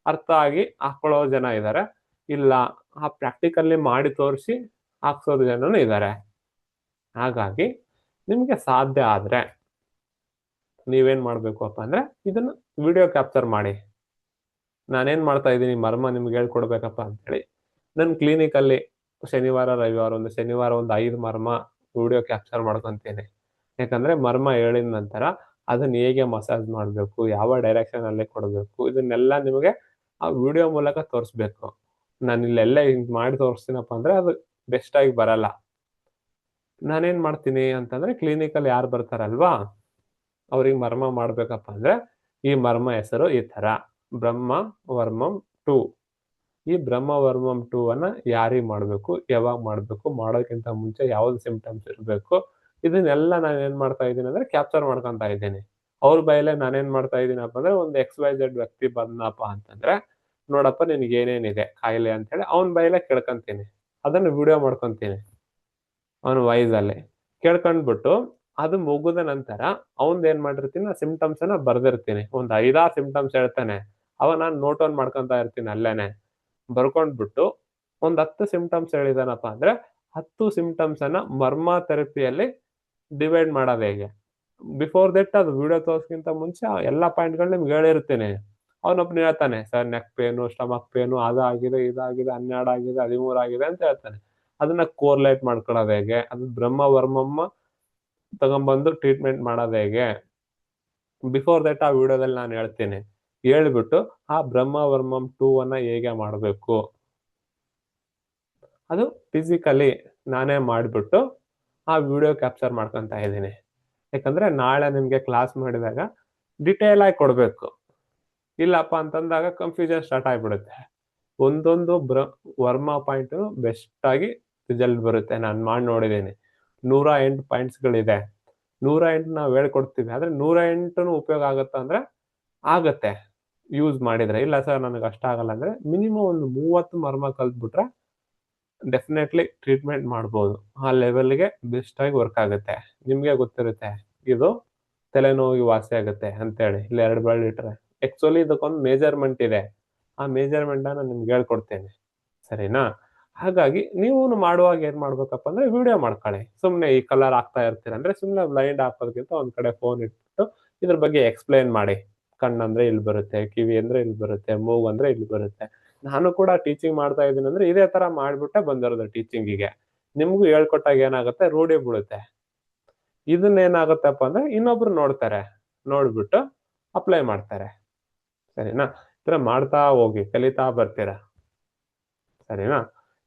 A: ಅರ್ಥ ಆಗಿ ಹಾಕೊಳ್ಳೋ ಜನ ಇದ್ದಾರೆ, ಇಲ್ಲ ಆ ಪ್ರಾಕ್ಟಿಕಲ್ಲಿ ಮಾಡಿ ತೋರಿಸಿ ಹಾಕ್ಸೋದು ಜನನು ಇದ್ದಾರೆ. ಹಾಗಾಗಿ ನಿಮ್ಗೆ ಸಾಧ್ಯ ಆದ್ರೆ ನೀವೇನ್ ಮಾಡ್ಬೇಕು ಅಪ್ಪ ಅಂದ್ರೆ ಇದನ್ನ ವಿಡಿಯೋ ಕ್ಯಾಪ್ಚರ್ ಮಾಡಿ. ನಾನೇನ್ ಮಾಡ್ತಾ ಇದ್ದೀನಿ ಮರ್ಮ ನಿಮ್ಗೆ ಹೇಳ್ಕೊಡ್ಬೇಕಪ್ಪ ಅಂತೇಳಿ ನನ್ನ ಕ್ಲಿನಿಕಲ್ಲಿ ಶನಿವಾರ ರವಿವಾರ ಒಂದು 5 ಮರ್ಮ ವಿಡಿಯೋ ಕ್ಯಾಪ್ಚರ್ ಮಾಡ್ಕೊಂತೀನಿ. ಯಾಕಂದ್ರೆ ಮರ್ಮ ಹೇಳಿದ ನಂತರ ಅದನ್ನ ಹೇಗೆ ಮಸಾಜ್ ಮಾಡಬೇಕು, ಯಾವ ಡೈರೆಕ್ಷನ್ ಅಲ್ಲಿ ಕೊಡಬೇಕು, ಇದನ್ನೆಲ್ಲ ನಿಮಗೆ ಆ ವಿಡಿಯೋ ಮೂಲಕ ತೋರಿಸ್ಬೇಕು. ನಾನು ಇಲ್ಲೆಲ್ಲ ಹಿಂಗ್ ಮಾಡಿ ತೋರಿಸ್ತೀನಪ್ಪ ಅಂದ್ರೆ ಅದು ಬೆಸ್ಟ್ ಆಗಿ ಬರಲ್ಲ. ನಾನೇನ್ ಮಾಡ್ತೀನಿ ಅಂತಂದ್ರೆ ಕ್ಲಿನಿಕಲ್ಲಿ ಯಾರು ಬರ್ತಾರಲ್ವಾ ಅವ್ರಿಗೆ ಮರ್ಮ ಮಾಡ್ಬೇಕಪ್ಪ ಅಂದ್ರೆ ಈ ಮರ್ಮ ಹೆಸರು ಈ ತರ ಬ್ರಹ್ಮ ವರ್ಮಂ 2. ಈ ಬ್ರಹ್ಮ ವರ್ಮಂ 2 ಅನ್ನ ಯಾರಿಗೆ ಮಾಡ್ಬೇಕು, ಯಾವಾಗ ಮಾಡ್ಬೇಕು, ಮಾಡೋಕ್ಕಿಂತ ಮುಂಚೆ ಯಾವ್ದು ಸಿಂಪ್ಟಮ್ಸ್ ಇರಬೇಕು, ಇದನ್ನೆಲ್ಲ ನಾನು ಏನ್ ಮಾಡ್ತಾ ಇದ್ದೀನಿ ಅಂದ್ರೆ ಕ್ಯಾಪ್ಚರ್ ಮಾಡ್ಕೊಂತ ಇದ್ದೀನಿ. ಅವ್ರ ಬಯಲೇ ನಾನೇನ್ ಮಾಡ್ತಾ ಇದ್ದೀನಪ್ಪ ಅಂದ್ರೆ ಒಂದು XYZ ವ್ಯಕ್ತಿ ಬಂದಪ್ಪ ಅಂತಂದ್ರೆ ನೋಡಪ್ಪ ನಿನ್ಗೆ ಏನೇನಿದೆ ಕಾಯಿಲೆ ಅಂತ ಹೇಳಿ ಅವ್ನ ಬಯಲೇ ಕೇಳ್ಕೊಂತೀನಿ, ಅದನ್ನ ವಿಡಿಯೋ ಮಾಡ್ಕೊಂತೀನಿ ಅವನ ವಾಯ್ಸ್ ಅಲ್ಲಿ ಕೇಳ್ಕೊಂಡ್ಬಿಟ್ಟು ಅದು ಮುಗಿದ ನಂತರ ಅವನ್ ಏನ್ ಮಾಡಿರ್ತೀನಿ, ಸಿಂಪ್ಟಮ್ಸ್ ಅನ್ನ ಬರ್ದಿರ್ತೀನಿ. ಒಂದ್ 5-6 ಸಿಂಪ್ಟಮ್ಸ್ ಹೇಳ್ತಾನೆ, ಅವ ನಾನು ನೋಟ್ ಆನ್ ಮಾಡ್ಕೊಂತ ಇರ್ತೀನಿ ಅಲ್ಲೇನೆ. ಬರ್ಕೊಂಡ್ಬಿಟ್ಟು ಒಂದ್ 10 ಸಿಂಪ್ಟಮ್ಸ್ ಹೇಳಿದಾನಪ್ಪ ಅಂದ್ರೆ 10 ಸಿಂಪ್ಟಮ್ಸ್ ಅನ್ನ ಮರ್ಮ ಥೆರಪಿಯಲ್ಲಿ ಡಿವೈಡ್ ಮಾಡೋದು ಹೇಗೆ. ಬಿಫೋರ್ ದಟ್ ಅದು ವಿಡಿಯೋ ತೋರ್ಸ್ಕಿಂತ ಮುಂಚೆ ಎಲ್ಲಾ ಪಾಯಿಂಟ್ಗಳು ನಿಮ್ಗೆ ಹೇಳಿರ್ತೀನಿ. ಅವನೊಬ್ನು ಹೇಳ್ತಾನೆ, sir neck pain, stomach pain, ಅದಾಗಿದೆ, ಇದಾಗಿದೆ, 12 ಆಗಿದೆ, 13 ಆಗಿದೆ ಅಂತ ಹೇಳ್ತಾನೆ. ಅದನ್ನ ಕೋರ್ಲೇಟ್ ಮಾಡ್ಕೊಳ್ಳೋದು ಹೇಗೆ, ಅದು ಬ್ರಹ್ಮ ವರ್ಮಮ್ಮ ತಗೊಂಡ್ಬಂದು ಟ್ರೀಟ್ಮೆಂಟ್ ಮಾಡೋದು ಹೇಗೆ, ಬಿಫೋರ್ ದಟ್ ಆ ವಿಡಿಯೋದಲ್ಲಿ ನಾನು ಹೇಳ್ತೀನಿ. ಹೇಳ್ಬಿಟ್ಟು ಆ ಬ್ರಹ್ಮ ವರ್ಮಂ 2 ಅನ್ನ ಹೇಗೆ ಮಾಡಬೇಕು ಅದು ಫಿಸಿಕಲಿ ನಾನೇ ಮಾಡ್ಬಿಟ್ಟು ಆ ವಿಡಿಯೋ ಕ್ಯಾಪ್ಚರ್ ಮಾಡ್ಕೊಂತ ಇದ್ದೀನಿ. ಯಾಕಂದ್ರೆ ನಾಳೆ ನಿಮ್ಗೆ ಕ್ಲಾಸ್ ಮಾಡಿದಾಗ ಡಿಟೇಲ್ ಆಗಿ ಕೊಡ್ಬೇಕು. ಇಲ್ಲಪ್ಪ ಅಂತಂದಾಗ ಕನ್ಫ್ಯೂಷನ್ ಸ್ಟಾರ್ಟ್ ಆಗ್ಬಿಡುತ್ತೆ. ಒಂದೊಂದು ವರ್ಮಾ ಪಾಯಿಂಟ್ ಬೆಸ್ಟ್ ಆಗಿ ರಿಸಲ್ಟ್ ಬರುತ್ತೆ. ನಾನು ಮಾಡಿ ನೋಡಿದ್ದೀನಿ. 108 ಪಾಯಿಂಟ್ಸ್ಗಳಿದೆ. 108 ನಾವು ಹೇಳ್ಕೊಡ್ತೀವಿ. ಆದ್ರೆ 108 ಉಪಯೋಗ ಆಗುತ್ತಾ ಅಂದ್ರೆ ಆಗತ್ತೆ ಯೂಸ್ ಮಾಡಿದ್ರೆ. ಇಲ್ಲ ಸರ್ ನನಗೆ ಅಷ್ಟ ಆಗಲ್ಲ ಅಂದ್ರೆ ಮಿನಿಮಮ್ ಒಂದು 30 ಮರ್ಮ ಕಲ್ತ್ಬಿಟ್ರೆ ಡೆಫಿನೆಟ್ಲಿ ಟ್ರೀಟ್ಮೆಂಟ್ ಮಾಡ್ಬೋದು. ಆ ಲೆವೆಲ್ಗೆ ಬೆಸ್ಟ್ ಆಗಿ ವರ್ಕ್ ಆಗುತ್ತೆ. ನಿಮ್ಗೆ ಗೊತ್ತಿರುತ್ತೆ ಇದು ತಲೆನೋವಿಗೆ ವಾಸಿ ಆಗುತ್ತೆ ಅಂತೇಳಿ. ಇಲ್ಲ 2 ಬೆರಳು ಇಟ್ರೆ ಆಕ್ಚುಲಿ ಇದಕ್ಕೊಂದು ಮೇಜರ್ಮೆಂಟ್ ಇದೆ. ಆ ಮೇಜರ್ಮೆಂಟ್ ನಾನು ನಿಮ್ಗೆ ಹೇಳ್ಕೊಡ್ತೇನೆ, ಸರಿನಾ? ಹಾಗಾಗಿ ನೀವು ಮಾಡುವಾಗ ಏನ್ ಮಾಡ್ಬೇಕಪ್ಪ ಅಂದ್ರೆ ವಿಡಿಯೋ ಮಾಡ್ಕೊಳ್ಳಿ. ಸುಮ್ನೆ ಈ ಕಲರ್ ಹಾಕ್ತಾ ಇರ್ತೀರ ಅಂದ್ರೆ ಸುಮ್ನೆ ಬ್ಲೈಂಡ್ ಹಾಕೋದಕ್ಕಿಂತ ಒಂದ್ ಕಡೆ ಫೋನ್ ಇಟ್ಬಿಟ್ಟು ಇದ್ರ ಬಗ್ಗೆ ಎಕ್ಸ್ಪ್ಲೈನ್ ಮಾಡಿ. ಕಣ್ಣಂದ್ರೆ ಇಲ್ಲಿ ಬರುತ್ತೆ, ಕಿವಿ ಅಂದ್ರೆ ಇಲ್ಲಿ ಬರುತ್ತೆ, ಮೂಗು ಅಂದ್ರೆ ಇಲ್ಲಿ ಬರುತ್ತೆ. ನಾನು ಕೂಡ ಟೀಚಿಂಗ್ ಮಾಡ್ತಾ ಇದ್ದೀನಿ ಅಂದ್ರೆ ಇದೇ ತರ ಮಾಡ್ಬಿಟ್ಟೆ ಬಂದಿರೋದು ಟೀಚಿಂಗಿಗೆ. ನಿಮ್ಗೂ ಹೇಳ್ಕೊಟ್ಟಾಗ ಏನಾಗುತ್ತೆ, ರೂಢಿ ಬೀಳುತ್ತೆ. ಇದನ್ನೇನಾಗುತ್ತಪ್ಪ ಅಂದ್ರೆ ಇನ್ನೊಬ್ರು ನೋಡ್ತಾರೆ, ನೋಡ್ಬಿಟ್ಟು ಅಪ್ಲೈ ಮಾಡ್ತಾರೆ, ಸರಿನಾ? ಈ ತರ ಮಾಡ್ತಾ ಹೋಗಿ ಕಲಿತಾ ಬರ್ತೀರಾ, ಸರಿನಾ?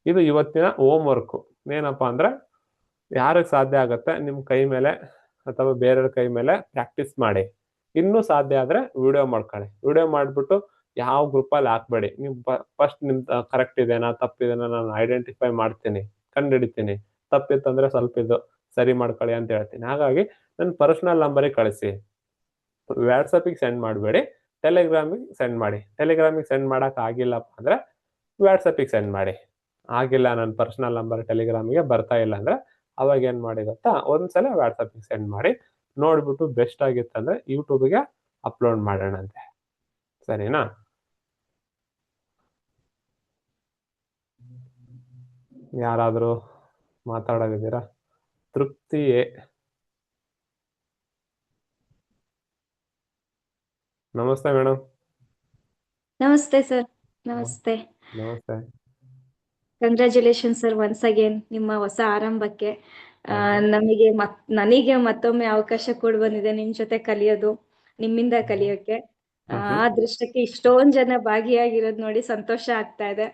A: ಇದು ಇವತ್ತಿನ ಹೋಮ್ ವರ್ಕ್. ಏನಪ್ಪಾ ಅಂದ್ರೆ ಯಾರಿಗೆ ಸಾಧ್ಯ ಆಗತ್ತೆ ನಿಮ್ ಕೈ ಮೇಲೆ ಅಥವಾ ಬೇರೆಯವ್ರ ಕೈ ಮೇಲೆ ಪ್ರಾಕ್ಟೀಸ್ ಮಾಡಿ. ಇನ್ನೂ ಸಾಧ್ಯ ಆದ್ರೆ ವಿಡಿಯೋ ಮಾಡ್ಕೊಳ್ಳಿ. ವಿಡಿಯೋ ಮಾಡ್ಬಿಟ್ಟು ಯಾವ ಗ್ರೂಪಲ್ಲಿ ಹಾಕ್ಬೇಡಿ. ನೀವು ಫಸ್ಟ್ ನಿಮ್ ಕರೆಕ್ಟ್ ಇದೆನಾ ತಪ್ಪಿದೇನಾ ನಾನು ಐಡೆಂಟಿಫೈ ಮಾಡ್ತೀನಿ, ಕಂಡುಹಿಡಿತೀನಿ. ತಪ್ಪಿತ್ತಂದ್ರೆ ಸ್ವಲ್ಪ ಇದು ಸರಿ ಮಾಡ್ಕೊಳ್ಳಿ ಅಂತ ಹೇಳ್ತೀನಿ. ಹಾಗಾಗಿ ನನ್ನ ಪರ್ಸನಲ್ ನಂಬರಿಗೆ ಕಳಿಸಿ. ವಾಟ್ಸಪ್ಪಿಗೆ ಸೆಂಡ್ ಮಾಡಬೇಡಿ, ಟೆಲಿಗ್ರಾಮಿಗೆ ಸೆಂಡ್ ಮಾಡಿ. ಟೆಲಿಗ್ರಾಮಿಗೆ ಸೆಂಡ್ ಮಾಡಕ್ ಆಗಿಲ್ಲಪ್ಪ ಅಂದ್ರೆ ವಾಟ್ಸಪ್ಪಿಗೆ ಸೆಂಡ್ ಮಾಡಿ. ಆಗಿಲ್ಲ ನನ್ನ ಪರ್ಸನಲ್ ನಂಬರ್ ಟೆಲಿಗ್ರಾಮಿಗೆ ಬರ್ತಾ ಇಲ್ಲ ಅಂದ್ರೆ ಅವಾಗ ಏನ್ ಮಾಡಿ ಗೊತ್ತಾ, ಒಂದ್ಸಲ ವಾಟ್ಸಪ್ಪಿಗೆ ಸೆಂಡ್ ಮಾಡಿ. ನೋಡ್ಬಿಟ್ಟು ಬೆಸ್ಟ್ ಆಗಿತ್ತಂದ್ರೆ ಯೂಟ್ಯೂಬ್ಗೆ ಅಪ್ಲೋಡ್ ಮಾಡೋಣಂತೆ, ಸರಿನಾ? ಯಾರಾದ್ರೂ ಮಾತಾಡೋದಿದ್ದೀರಾ? ತೃಪ್ತಿ ನಮಸ್ತೆ ಮೇಡಮ್.
G: ನಮಸ್ತೆ ಸರ್. ನಮಸ್ತೆ.
A: ನಮಸ್ತೆ.
G: ಕಂಗ್ರ್ಯಾಚುಲೇಷನ್ ಸರ್ ಒನ್ಸ್ ಅಗೇನ್ ನಿಮ್ಮ ಹೊಸ ಆರಂಭಕ್ಕೆ. ನನಗೆ ಮತ್ತೊಮ್ಮೆ ಅವಕಾಶ ಕೂಡ ಬಂದಿದೆ ನಿಮ್ ಜೊತೆ ಕಲಿಯೋದು, ನಿಮ್ಮಿಂದ ಕಲಿಯೋಕೆ. ಆ ಅದೃಷ್ಟಕ್ಕೆ ಇಷ್ಟೊಂದ್ ಜನ ಭಾಗಿಯಾಗಿರೋದ್ ನೋಡಿ ಸಂತೋಷ ಆಗ್ತಾ ಇದೆ.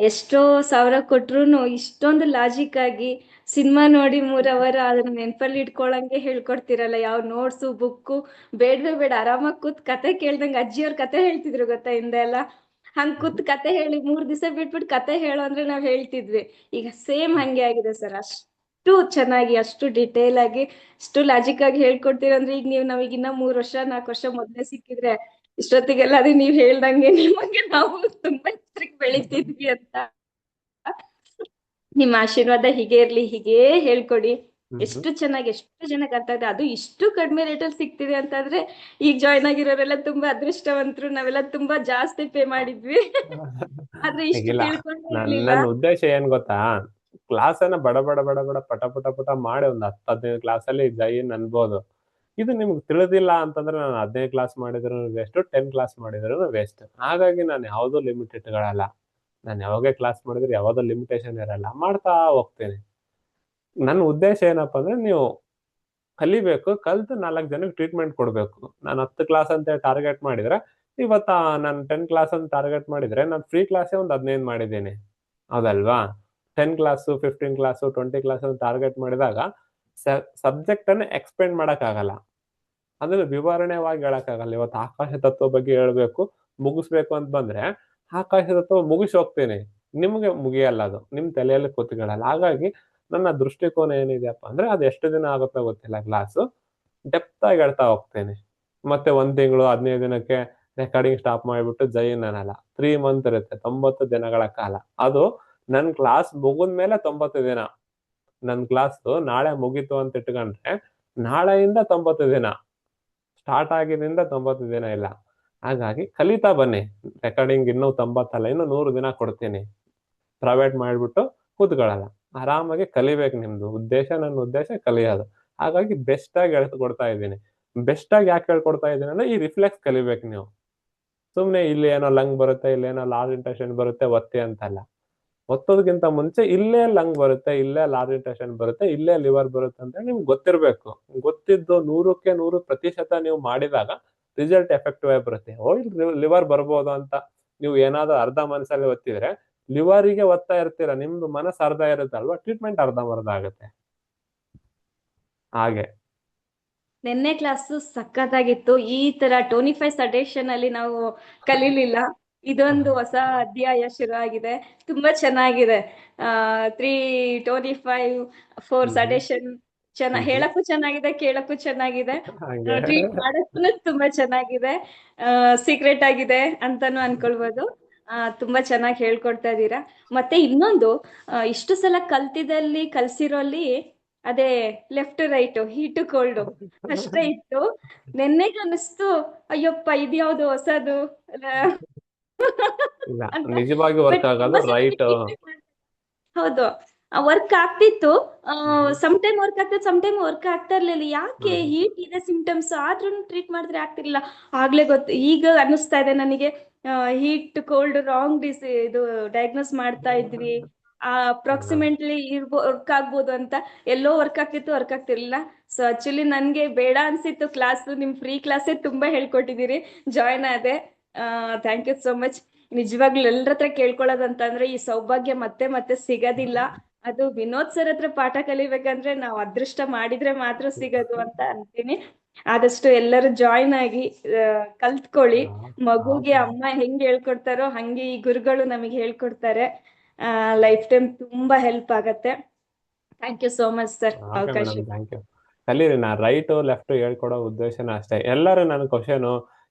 G: ಎಷ್ಟೋ ಸಾವಿರ ಕೊಟ್ರುನು ಇಷ್ಟೊಂದು ಲಾಜಿಕ್ ಆಗಿ ಸಿನಿಮಾ ನೋಡಿ 3 ಅವರ್ ಅದನ್ನ ನೆನ್ಪಲ್ಲಿ ಇಟ್ಕೊಳಂಗೆ ಹೇಳ್ಕೊಡ್ತಿರಲ್ಲ. ಯಾವ ನೋಟ್ಸು ಬುಕ್ಕು ಬೇಡವೇ ಬೇಡ, ಆರಾಮಾಗಿ ಕೂತ್ ಕತೆ ಕೇಳ್ದಂಗೆ ಅಜ್ಜಿಯವ್ರ ಕತೆ ಹೇಳ್ತಿದ್ರು ಗೊತ್ತಾ ಹಿಂದೆ ಎಲ್ಲ. ಹಂಗ್ ಕೂತ್ ಕತೆ ಹೇಳಿ 3 ದಿವಸ ಬಿಟ್ಬಿಟ್ಟು ಕತೆ ಹೇಳು ಅಂದ್ರೆ ನಾವ್ ಹೇಳ್ತಿದ್ವಿ. ಈಗ ಸೇಮ್ ಹಂಗೆ ಆಗಿದೆ ಸರ್. ಅಷ್ಟು ಚೆನ್ನಾಗಿ, ಅಷ್ಟು ಡಿಟೇಲ್ ಆಗಿ, ಅಷ್ಟು ಲಾಜಿಕ್ ಆಗಿ ಹೇಳ್ಕೊಡ್ತೀರಂದ್ರೆ ಈಗ ನೀವು ನಮಗ್ ಇನ್ನ 3 ವರ್ಷ 4 ವರ್ಷ ಮೊದ್ಲೇ ಸಿಕ್ಕಿದ್ರೆ ಇಷ್ಟೊತ್ತಿಗೆಲ್ಲ ಅದೇ ನೀವ್ ಹೇಳ್ದಂಗೆ ನಿಮಗೆ ನಾವು ತುಂಬಾ ಎತ್ತರಕ್ಕೆ ಬೆಳಿತಿದ್ವಿ ಅಂತ. ನಿಮ್ಮ ಆಶೀರ್ವಾದ ಹೀಗೆ ಇರ್ಲಿ, ಹೀಗೇ ಹೇಳ್ಕೊಡಿ. ಎಷ್ಟು ಚೆನ್ನಾಗಿ ಅರ್ಥ ಆಗಿದೆ. ಅದು ಇಷ್ಟು ಕಡಿಮೆ ರೇಟಲ್ಲಿ ಸಿಗ್ತಿದೆ ಅಂತಂದ್ರೆ ಈಗ ಜಾಯ್ನ್ ಆಗಿರೋರೆಲ್ಲ ತುಂಬಾ ಅದೃಷ್ಟವಂತರು. ನಾವೆಲ್ಲ ತುಂಬಾ ಜಾಸ್ತಿ ಪೇ ಮಾಡಿದ್ವಿ ಆದ್ರೆ ಇಷ್ಟು ತಿಳ್ಕೊಂಡಿರ್ಲಿಲ್ಲ.
A: ನನ್ನ ಉದ್ದೇಶ ಏನ್ ಗೊತ್ತಾ, ಕ್ಲಾಸ್ ಅನ್ನ ಬಡ ಪಟ ಮಾಡಿ ಒಂದ್ 10-15 ಕ್ಲಾಸಲ್ಲಿ ಜೈನ್ ಅನ್ಬೋದು. ಇದು ನಿಮ್ಗೆ ತಿಳಿದಿಲ್ಲ ಅಂತಂದ್ರೆ ನಾನು 15 ಕ್ಲಾಸ್ ಮಾಡಿದ್ರು ವೇಸ್ಟ್, 10 ಕ್ಲಾಸ್ ಮಾಡಿದ್ರು ವೇಸ್ಟ್. ಹಾಗಾಗಿ ನಾನು ಯಾವ್ದೋ ಲಿಮಿಟ್ ಇಟ್ಕೊಳ್ಳಲ್ಲ. ನಾನು ಯಾವಾಗೇ ಕ್ಲಾಸ್ ಮಾಡಿದ್ರೆ ಯಾವ್ದೋ ಲಿಮಿಟೇಷನ್ ಇರಲ್ಲ, ಮಾಡ್ತಾ ಹೋಗ್ತೀನಿ. ನನ್ನ ಉದ್ದೇಶ ಏನಪ್ಪಾ ಅಂದ್ರೆ ನೀವು ಕಲಿಬೇಕು, ಕಲ್ತು 4 ಜನಕ್ಕೆ ಟ್ರೀಟ್ಮೆಂಟ್ ಕೊಡ್ಬೇಕು. ನಾನು 10 ಕ್ಲಾಸ್ ಅಂತ ಟಾರ್ಗೆಟ್ ಮಾಡಿದ್ರೆ ಇವತ್ತ ನಾನು 10 ಕ್ಲಾಸ್ ಅಂತ ಟಾರ್ಗೆಟ್ ಮಾಡಿದ್ರೆ ನಾನು ಫ್ರೀ ಕ್ಲಾಸೇ ಒಂದು 15 ಮಾಡಿದ್ದೀನಿ, ಹೌದಲ್ವಾ? 10 ಕ್ಲಾಸು 15 ಕ್ಲಾಸು 20 ಕ್ಲಾಸ್ ಅಂತ ಟಾರ್ಗೆಟ್ ಮಾಡಿದಾಗ ಸಬ್ಜೆಕ್ಟ್ ಅನ್ನು ಎಕ್ಸ್ಪ್ಲೇನ್ ಮಾಡಕ್ ಆಗಲ್ಲ, ಅದನ್ನ ವಿವರಣೆವಾಗಿ ಹೇಳಕ್ಕಾಗಲ್ಲ. ಇವತ್ತು ಆಕಾಶ ತತ್ವ ಬಗ್ಗೆ ಹೇಳ್ಬೇಕು, ಮುಗಿಸ್ಬೇಕು ಅಂತ ಬಂದ್ರೆ ಆಕಾಶ ತತ್ವ ಮುಗಿಸಿ ಹೋಗ್ತೀನಿ, ನಿಮ್ಗೆ ಮುಗಿಯಲ್ಲ, ಅದು ನಿಮ್ ತಲೆಯಲ್ಲಿ ಕೂತ್ಕೊಳ್ಳಲ್ಲ. ಹಾಗಾಗಿ ನನ್ನ ದೃಷ್ಟಿಕೋನ ಏನಿದೆಯಪ್ಪ ಅಂದ್ರೆ ಅದು ಎಷ್ಟು ದಿನ ಆಗುತ್ತೋ ಗೊತ್ತಿಲ್ಲ, ಕ್ಲಾಸು ಡೆಪ್ತ್ ಆಗಿ ಹೇಳ್ತಾ ಹೋಗ್ತೇನೆ. ಮತ್ತೆ 1 ತಿಂಗಳು 15 ದಿನಕ್ಕೆ ರೆಕಾರ್ಡಿಂಗ್ ಸ್ಟಾಪ್ ಮಾಡಿಬಿಟ್ಟು ಜೈನ್ ಅನ್ನಲ್ಲ. 3 ಮಂತ್ ಇರುತ್ತೆ, 90 ದಿನಗಳ ಕಾಲ. ಅದು ನನ್ ಕ್ಲಾಸ್ ಮುಗಿದ್ಮೇಲೆ 90 ದಿನ. ನನ್ ಕ್ಲಾಸ್ ನಾಳೆ ಮುಗೀತು ಅಂತ ಇಟ್ಕೊಂಡ್ರೆ ನಾಳೆಯಿಂದ 90 ದಿನ, ಸ್ಟಾರ್ಟ್ ಆಗಿದಿಂದ 90 ದಿನ ಇಲ್ಲ. ಹಾಗಾಗಿ ಕಲಿತಾ ಬನ್ನಿ. ರೆಕಾರ್ಡಿಂಗ್ ಇನ್ನೂ 90 ಅಲ್ಲ, ಇನ್ನು 100 ದಿನ ಕೊಡ್ತೀನಿ. ಪ್ರೈವೇಟ್ ಮಾಡ್ಬಿಟ್ಟು ಕೂತ್ಕೊಳ್ಳಲ್ಲ, ಆರಾಮಾಗಿ ಕಲಿಬೇಕು. ನಿಮ್ದು ಉದ್ದೇಶ, ನನ್ನ ಉದ್ದೇಶ ಕಲಿಯೋದು. ಹಾಗಾಗಿ ಬೆಸ್ಟ್ ಆಗಿ ಹೇಳ್ಕೊಡ್ತಾ ಇದ್ದೀನಿ. ಬೆಸ್ಟ್ ಆಗಿ ಯಾಕೆ ಹೇಳ್ಕೊಡ್ತಾ ಇದ್ದೀನಿ ಅಂದ್ರೆ ಈ ರಿಫ್ಲೆಕ್ಸ್ ಕಲಿಬೇಕು ನೀವು. ಸುಮ್ನೆ ಇಲ್ಲಿ ಏನೋ ಲಂಗ್ ಬರುತ್ತೆ, ಇಲ್ಲಿ ಏನೋ ಲಾರ್ಜ್ ಇಂಟೆನ್ಷನ್ ಬರುತ್ತೆ ಒತ್ತಿ ಅಂತಲ್ಲ. ಒತ್ತೋದಕ್ಕಿಂತ ಮುಂಚೆ ಇಲ್ಲೇ ಲಂಗ್ ಬರುತ್ತೆ, ಇಲ್ಲೇ ಲಾರ್ಜ್ ಇಂಟೆನ್ಷನ್ ಬರುತ್ತೆ, ಇಲ್ಲೇ ಲಿವರ್ ಬರುತ್ತೆ ಅಂತ ನಿಮ್ಗೆ ಗೊತ್ತಿರ್ಬೇಕು. ಗೊತ್ತಿದ್ದು 100ಕ್ಕೆ 100% ನೀವು ಮಾಡಿದಾಗ ರಿಸಲ್ಟ್ ಎಫೆಕ್ಟಿವ್ ಆಗಿ ಬರುತ್ತೆ. ಲಿವರ್ ಬರ್ಬೋದು ಅಂತ ನೀವು ಏನಾದ್ರು ಅರ್ಧ ಮನಸ್ಸಲ್ಲಿ ಒತ್ತಿದ್ರೆ ಲಿವರಿಗೆ ಒತ್ತಾ ಇರ್ತೀರಾ, ನಿಮ್ದು ಮನಸ್ಸು ಅರ್ಧ ಇರುತ್ತೆ ಅಲ್ವಾ, ಟ್ರೀಟ್ಮೆಂಟ್ ಅರ್ಧಂಬರ್ಧ ಆಗುತ್ತೆ. ಹಾಗೆ.
G: ನಿನ್ನೆ ಕ್ಲಾಸು ಸಖತ್ತಾಗಿತ್ತು. ಈ ತರ ಟೋನಿಫೈ ಸಡೇಷನ್ ಅಲ್ಲಿ ನಾವು ಕಲೀಲಿಲ್ಲ. ಇದೊಂದು ಹೊಸ ಅಧ್ಯಾಯ ಶುರು ಆಗಿದೆ. ತುಂಬಾ ಚೆನ್ನಾಗಿದೆ. 325 4 ಸಡೇಷನ್ ಹೇಳಕ್ಕೂ ಚೆನ್ನಾಗಿದೆ, ಕೇಳಕ್ಕೂ ಚೆನ್ನಾಗಿದೆ,
A: ಹಾಗೆ.
G: ಟ್ರೀಟ್ ಮಾಡಕ್ಕೂ ತುಂಬಾ ಚೆನ್ನಾಗಿದೆ. ಸೀಕ್ರೆಟ್ ಆಗಿದೆ ಅಂತಾನು ಅನ್ಕೊಳ್ಬೋದು. ತುಂಬಾ ಚೆನ್ನಾಗಿ ಹೇಳ್ಕೊಡ್ತಾ ಇದ್ದೀರಾ. ಮತ್ತೆ ಇನ್ನೊಂದು, ಇಷ್ಟು ಸಲ ಕಲ್ಸಿರೋಲ್ಲಿ ಅದೇ ಲೆಫ್ಟ್ ರೈಟ್ ಹೀಟು ಕೋಲ್ಡ್ ಅಷ್ಟೇ ಇತ್ತು. ನೆನ್ನೆಗೆ ಅನಿಸ್ತು ಅಯ್ಯಪ್ಪ ಇದ್ಯಾವ್ದು ಹೊಸದು
A: ಇಲ್ಲ,
G: ಅಂತ.
A: ನಿಜವಾಗಿ ವರ್ಕ್
G: ಬಟ್
A: ಆಗೋದು ರೈಟ್.
G: ಹೌದು, ವರ್ಕ್ ಆಗ್ತಿತ್ತು. ಸಮ್ ಟೈಮ್ ವರ್ಕ್ ಆಗ್ತಿತ್ತು, ಸಮ್ ಟೈಮ್ ವರ್ಕ್ ಆಗ್ತಾ ಇರ್ಲಿಲ್ಲ. ಯಾಕೆ ಹೀಟ್ ಇದೆ ಸಿಂಪ್ಟಮ್ಸ್ ಆದ್ರೂ ಟ್ರೀಟ್ ಮಾಡಿದ್ರೆ ಆಗ್ತಿರ್ಲಿಲ್ಲ. ಆಗ್ಲೇ ಈಗ ಅನಿಸ್ತಾ ಇದೆ ನನಗೆ, ಹೀಟ್ ಕೋಲ್ಡ್ ರಾಂಗ್ ಇದು ಡಯಾಗ್ನೋಸ್ ಮಾಡ್ತಾ ಇದ್ವಿ, ಅಪ್ರಾಕ್ಸಿಮೇಟ್ಲಿ ವರ್ಕ್ ಆಗ್ಬೋದು ಅಂತ. ಎಲ್ಲೋ ವರ್ಕ್ ಆಗ್ತಿರ್ಲಿಲ್ಲ. ಸೊ ಆಕ್ಚುಲಿ ನನ್ಗೆ ಬೇಡ ಅನ್ಸಿತ್ತು ಕ್ಲಾಸ್. ನಿಮ್ ಫ್ರೀ ಕ್ಲಾಸೇ ತುಂಬಾ ಹೇಳ್ಕೊಟ್ಟಿದ್ದೀರಿ, ಜಾಯ್ನ್ ಆದೆ. Thank you so much. ನಿಜವಾಗ್ಲೂ ಎಲ್ಲರ ಹತ್ರ ಕೇಳ್ಕೊಳ್ಳೋದಂತಂದ್ರೆ ಈ ಸೌಭಾಗ್ಯ ಮತ್ತೆ ಮತ್ತೆ ಸಿಗೋದಿಲ್ಲ. ಅದು ವಿನೋದ್ ಸರ್ ಹತ್ರ ಪಾಠ ಕಲಿಬೇಕಂದ್ರೆ ನಾವು ಅದೃಷ್ಟ ಮಾಡಿದ್ರೆ ಮಾತ್ರ ಸಿಗೋದು ಅಂತ ಅಂತೀನಿ. ಆದಷ್ಟು ಎಲ್ಲರೂ ಜಾಯ್ನ್ ಆಗಿ ಕಲ್ತ್ಕೊಳ್ಳಿ. ಮಗುಗೆ ಅಮ್ಮ ಹೆಂಗ್ ಹೇಳ್ಕೊಡ್ತಾರೋ ಹಂಗೆ ಈ ಗುರುಗಳು ನಮಗೆ ಹೇಳ್ಕೊಡ್ತಾರೆ. ಲೈಫ್ ಟೈಮ್ ತುಂಬಾ ಹೆಲ್ಪ್ ಆಗತ್ತೆ. Thank you so much sir ಅವಕಾಶ.
A: Thank you. ಕಲೀರಿ. ನಾ ರೈಟ್ ಲೆಫ್ಟ್ ಹೇಳ್ಕೊಡೋ ಉದ್ದೇಶನ ಅಷ್ಟೇ. ಎಲ್ಲರೂ ನನ್ನ ಕ್ವಶನ್,